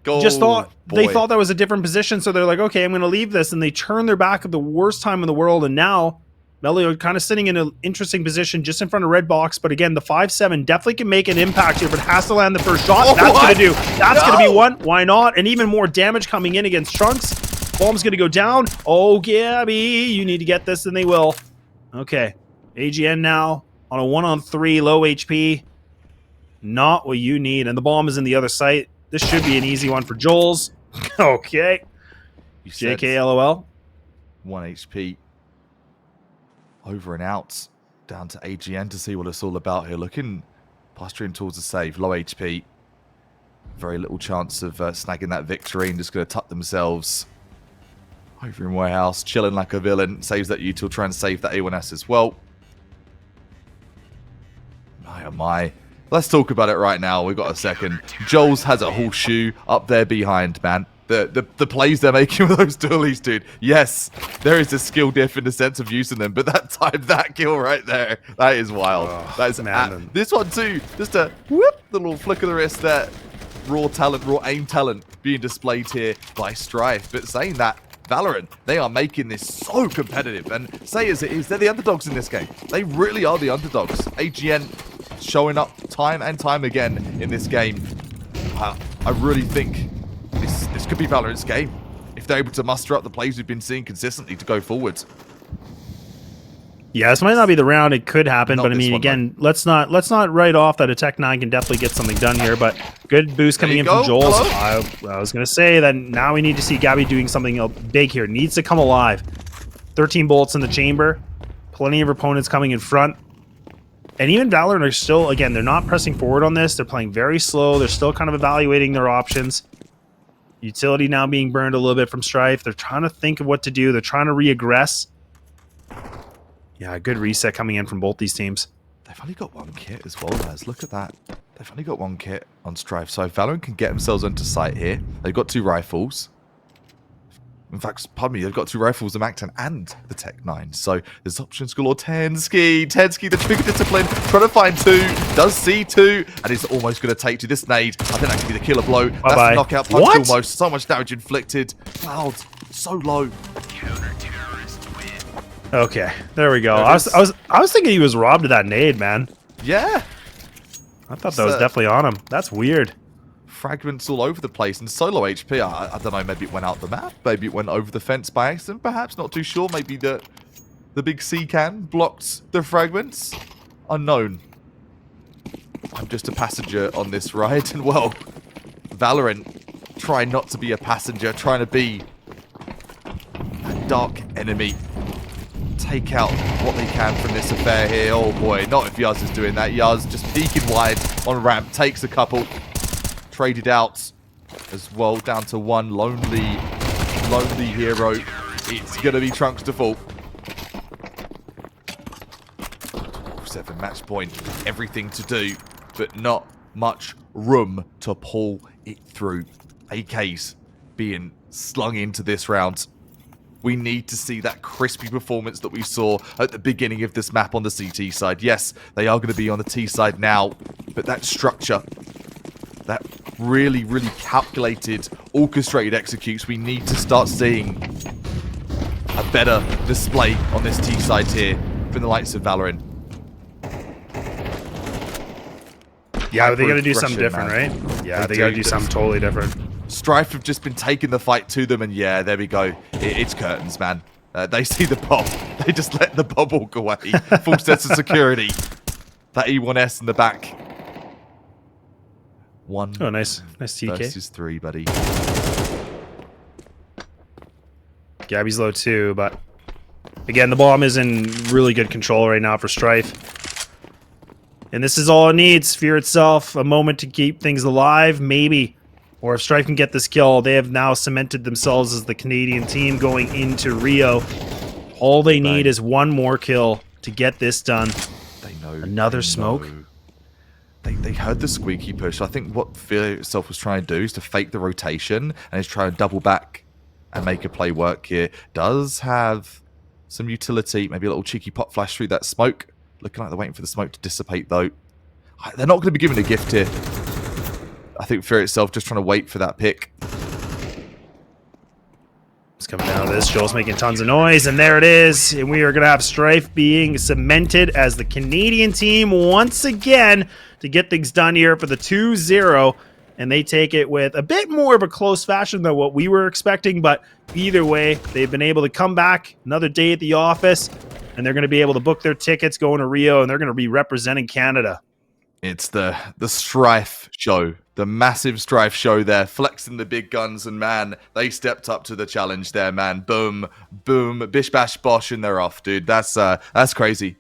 just thought they boy. thought that was a different position, so they're like, okay, I'm going to leave this, and they turn their back at the worst time in the world, and now Melio kind of sitting in an interesting position just in front of red box, but again, the 5-7 definitely can make an impact here, but has to land the first shot. Oh, that's going to do. That's No! going to be one. Why not? And even more damage coming in against Trunks. Bomb's going to go down. Oh, Gabby, you need to get this, and they will. Okay. AGN now on a 1-on-3, low HP. Not what you need, and the bomb is in the other site. This should be an easy one for Joel's. Okay. JK LOL. 1 HP. Over and out. Down to AGN to see what it's all about here. Looking, posturing towards a save. Low HP. Very little chance of snagging that victory, and just going to tuck themselves over in Warehouse, chilling like a villain. Saves that util, try and save that A1S as well. My oh my. Let's talk about it right now. We've got a second. Joel's has a horseshoe up there behind, man. The plays they're making with those dualies, dude. Yes, there is a skill diff in the sense of using them, but that time, that kill right there, that is wild. That is this one too. Just a whoop, the little flick of the wrist there. Raw talent, raw aim talent being displayed here by Strife. But saying that, Valorant, they are making this so competitive. And say as it is, they're the underdogs in this game. They really are the underdogs. AGN showing up time and time again in this game. I really think this could be Valorant's game if they're able to muster up the plays we've been seeing consistently to go forwards. Yeah, this might not be the round. It could happen, but I mean, again, let's not write off that a Tech9 can definitely get something done here. But good boost coming in from Joel. I was going to say that now we need to see Gabby doing something big here. Needs to come alive. 13 bullets in the chamber. Plenty of opponents coming in front. And even Valorant are still, again, they're not pressing forward on this. They're playing very slow. They're still kind of evaluating their options. Utility now being burned a little bit from Strife. They're trying to think of what to do. They're trying to re-aggress. Yeah, a good reset coming in from both these teams. They've only got one kit as well, guys. Look at that. They've only got one kit on Strife. So Valorant can get themselves into sight here. They've got 2 rifles. In fact, pardon me, they've got 2 rifles, the MAC-10 and the Tech-9. So there's options galore. Tenski, the trigger discipline, trying to find 2, does see 2, and is almost going to take to this nade. I think that could be the killer blow. That's the knockout punch almost. So much damage inflicted. Cloud, so low. Okay, there we go. I was thinking he was robbed of that nade, man. Yeah. I thought that was definitely on him. That's weird. Fragments all over the place, and solo HP, I don't know, maybe it went out the map, maybe it went over the fence by accident, perhaps, not too sure. Maybe the big C-can blocked the fragments. Unknown. I'm just a passenger on this ride, and well, Valorant trying not to be a passenger, trying to be a dark enemy. Take out what they can from this affair here. Oh boy, not if Yaz is doing that. Yaz just peeking wide on ramp, takes a couple. Traded out as well, down to one lonely hero. It's going to be Trunks to fall. 7 match point, everything to do, but not much room to pull it through. AKs being slung into this round. We need to see that crispy performance that we saw at the beginning of this map on the CT side. Yes, they are going to be on the T side now, but that structure, that really, really calculated, orchestrated executes, we need to start seeing a better display on this T side here from the likes of Valorant. Yeah, they got to do something different, right? Yeah, they got to do something totally different. Strife have just been taking the fight to them, and yeah, there we go. It's curtains, man. They see the bomb. They just let the bomb walk away. Full sense of security. That E1S in the back. 1 nice TK. versus 3, buddy. Gabby's low too, but again, the bomb is in really good control right now for Strife. And this is all it needs. Fear itself, a moment to keep things alive, maybe. Or if Strife can get this kill, they have now cemented themselves as the Canadian team going into Rio. All they need is one more kill to get this done. They know. Another smoke. They heard the squeaky push. I think what Fear itself was trying to do is to fake the rotation and is trying to double back and make a play work here. Does have some utility, maybe a little cheeky pop flash through that smoke. Looking like they're waiting for the smoke to dissipate though. They're not going to be given a gift here. I think Fear itself just trying to wait for that pick. It's coming down to this. Joel's making tons of noise, and there it is. And we are going to have Strife being cemented as the Canadian team once again to get things done here for the 2-0. And they take it with a bit more of a close fashion than what we were expecting. But either way, they've been able to come back another day at the office, and they're going to be able to book their tickets going to Rio, and they're going to be representing Canada. It's the Strife show, the massive Strife show there, flexing the big guns, and man, they stepped up to the challenge there, man. Boom, boom, bish bash bosh, and they're off, dude. That's crazy.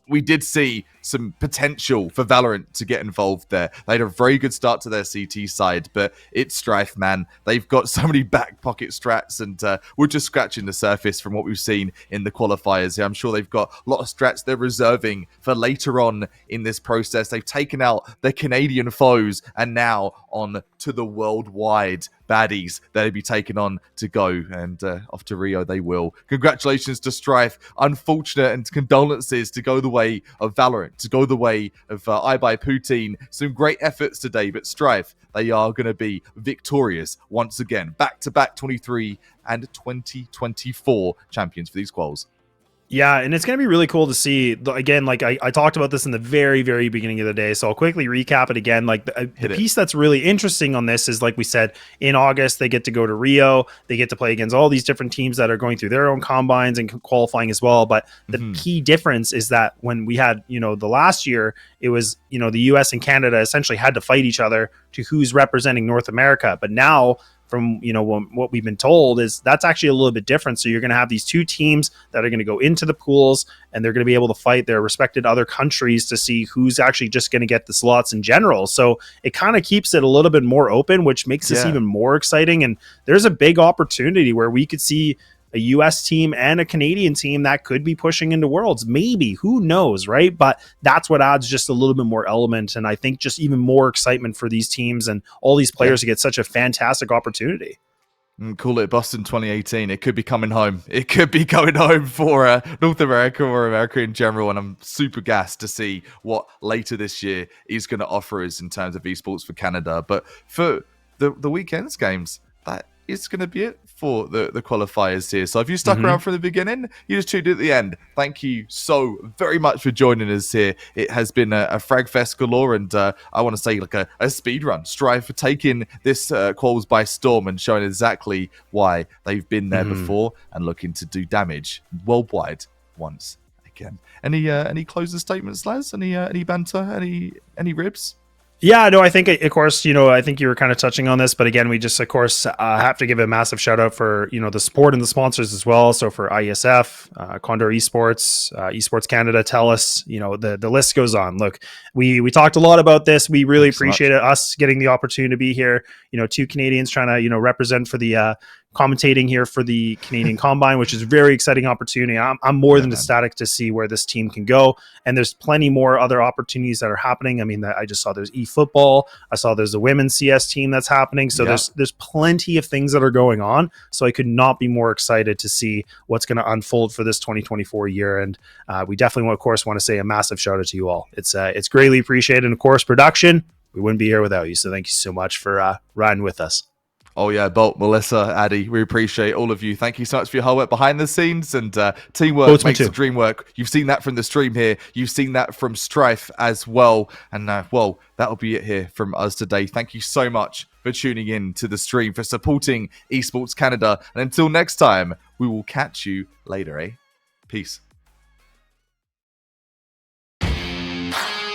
We did see some potential for Valorant to get involved there. They had a very good start to their CT side, but it's Strife, man. They've got so many back pocket strats, and we're just scratching the surface from what we've seen in the qualifiers. I'm sure they've got a lot of strats they're reserving for later on in this process. They've taken out their Canadian foes, and now on to the worldwide baddies that'll be taken on to go, and off to Rio they will. Congratulations to Strife. Unfortunate, and condolences to go the way of Valorant, to go the way of iBuy Poutine. Some great efforts today, but Strife, they are going to be victorious once again. Back-to-back 23 and 2024 champions for these quals. Yeah, and it's going to be really cool to see. Again, like I talked about this in the very, very beginning of the day, so I'll quickly recap it again. Like the piece that's really interesting on this is, like we said, in August, they get to go to Rio. They get to play against all these different teams that are going through their own combines and qualifying as well. But the key difference is that when we had, the last year, it was, the US and Canada essentially had to fight each other to who's representing North America. But now, from what we've been told, is that's actually a little bit different. So you're going to have these two teams that are going to go into the pools, and they're going to be able to fight their respected other countries to see who's actually just going to get the slots in general. So it kind of keeps it a little bit more open, which makes this even more exciting. And there's a big opportunity where we could see a US team and a Canadian team that could be pushing into Worlds. Maybe, who knows, right? But that's what adds just a little bit more element, and I think just even more excitement for these teams and all these players to get such a fantastic opportunity. Call it Boston 2018. It could be coming home. It could be going home for North America or America in general, and I'm super gassed to see what later this year is going to offer us in terms of esports for Canada. But for the weekend's games, that is going to be it for the qualifiers here. So if you stuck around from the beginning, you just tuned in at the end. Thank you so very much for joining us here. It has been a frag fest galore, and I want to say like a speed run. Strive for taking this quals by storm and showing exactly why they've been there before and looking to do damage worldwide once again. Any closing statements, lads? Any banter? Any ribs? Yeah, no, I think, of course, I think you were kind of touching on this, but again, we just, of course, have to give a massive shout out for, the support and the sponsors as well. So for IESF, Condor Esports, Esport Canada, TELUS, the list goes on. Look, we talked a lot about this. We really appreciate us getting the opportunity to be here. Two Canadians trying to, represent for the commentating here for the Canadian Combine, which is a very exciting opportunity. I'm more than ecstatic to see where this team can go. And there's plenty more other opportunities that are happening. I mean, I just saw there's eFootball. I saw there's a women's CS team that's happening. So there's plenty of things that are going on. So I could not be more excited to see what's going to unfold for this 2024 year. And we definitely, of course, want to say a massive shout out to you all. It's greatly appreciated. And of course, production, we wouldn't be here without you. So thank you so much for riding with us. Oh yeah, Bolt, Melissa, Addy, we appreciate all of you. Thank you so much for your hard work behind the scenes, and teamwork makes the dream work. You've seen that from the stream here. You've seen that from Strife as well. And that'll be it here from us today. Thank you so much for tuning in to the stream, for supporting Esports Canada. And until next time, we will catch you later, Peace.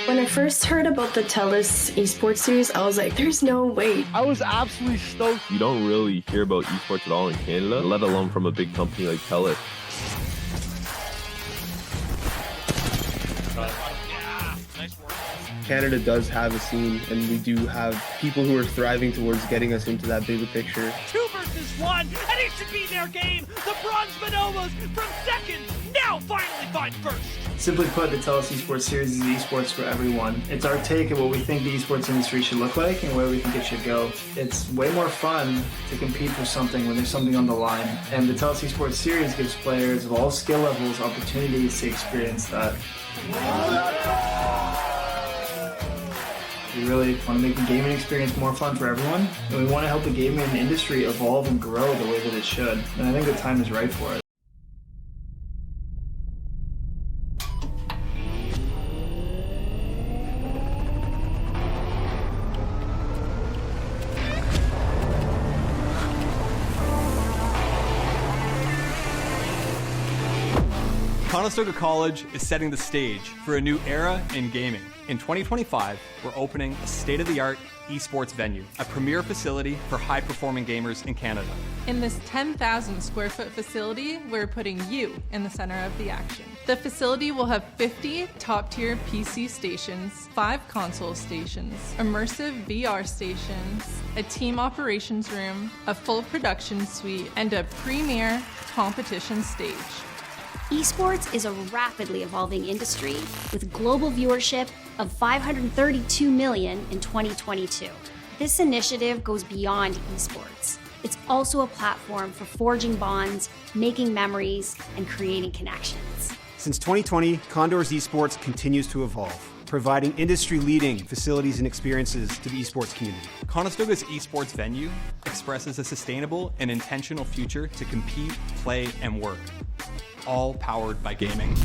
When I first heard about the TELUS esports series, I was like, there's no way. I was absolutely stoked. You don't really hear about esports at all in Canada, let alone from a big company like TELUS. Canada does have a scene, and we do have people who are thriving towards getting us into that bigger picture. 2 versus 1, and it should be their game. The Bronze Bonobos from second, now finally find first. Simply put, the TELUS Esports Series is esports for everyone. It's our take of what we think the esports industry should look like and where we think it should go. It's way more fun to compete for something when there's something on the line. And the TELUS Esports Series gives players of all skill levels opportunities to experience that. We really want to make the gaming experience more fun for everyone, and we want to help the gaming industry evolve and grow the way that it should. And I think the time is right for it. Conestoga College is setting the stage for a new era in gaming. In 2025, we're opening a state-of-the-art esports venue, a premier facility for high-performing gamers in Canada. In this 10,000 square foot facility, we're putting you in the center of the action. The facility will have 50 top-tier PC stations, 5 console stations, immersive VR stations, a team operations room, a full production suite, and a premier competition stage. Esports is a rapidly evolving industry with global viewership of 532 million in 2022. This initiative goes beyond esports. It's also a platform for forging bonds, making memories, and creating connections. Since 2020, Condor's Esports continues to evolve, providing industry-leading facilities and experiences to the esports community. Conestoga's esports venue expresses a sustainable and intentional future to compete, play, and work, all powered by gaming.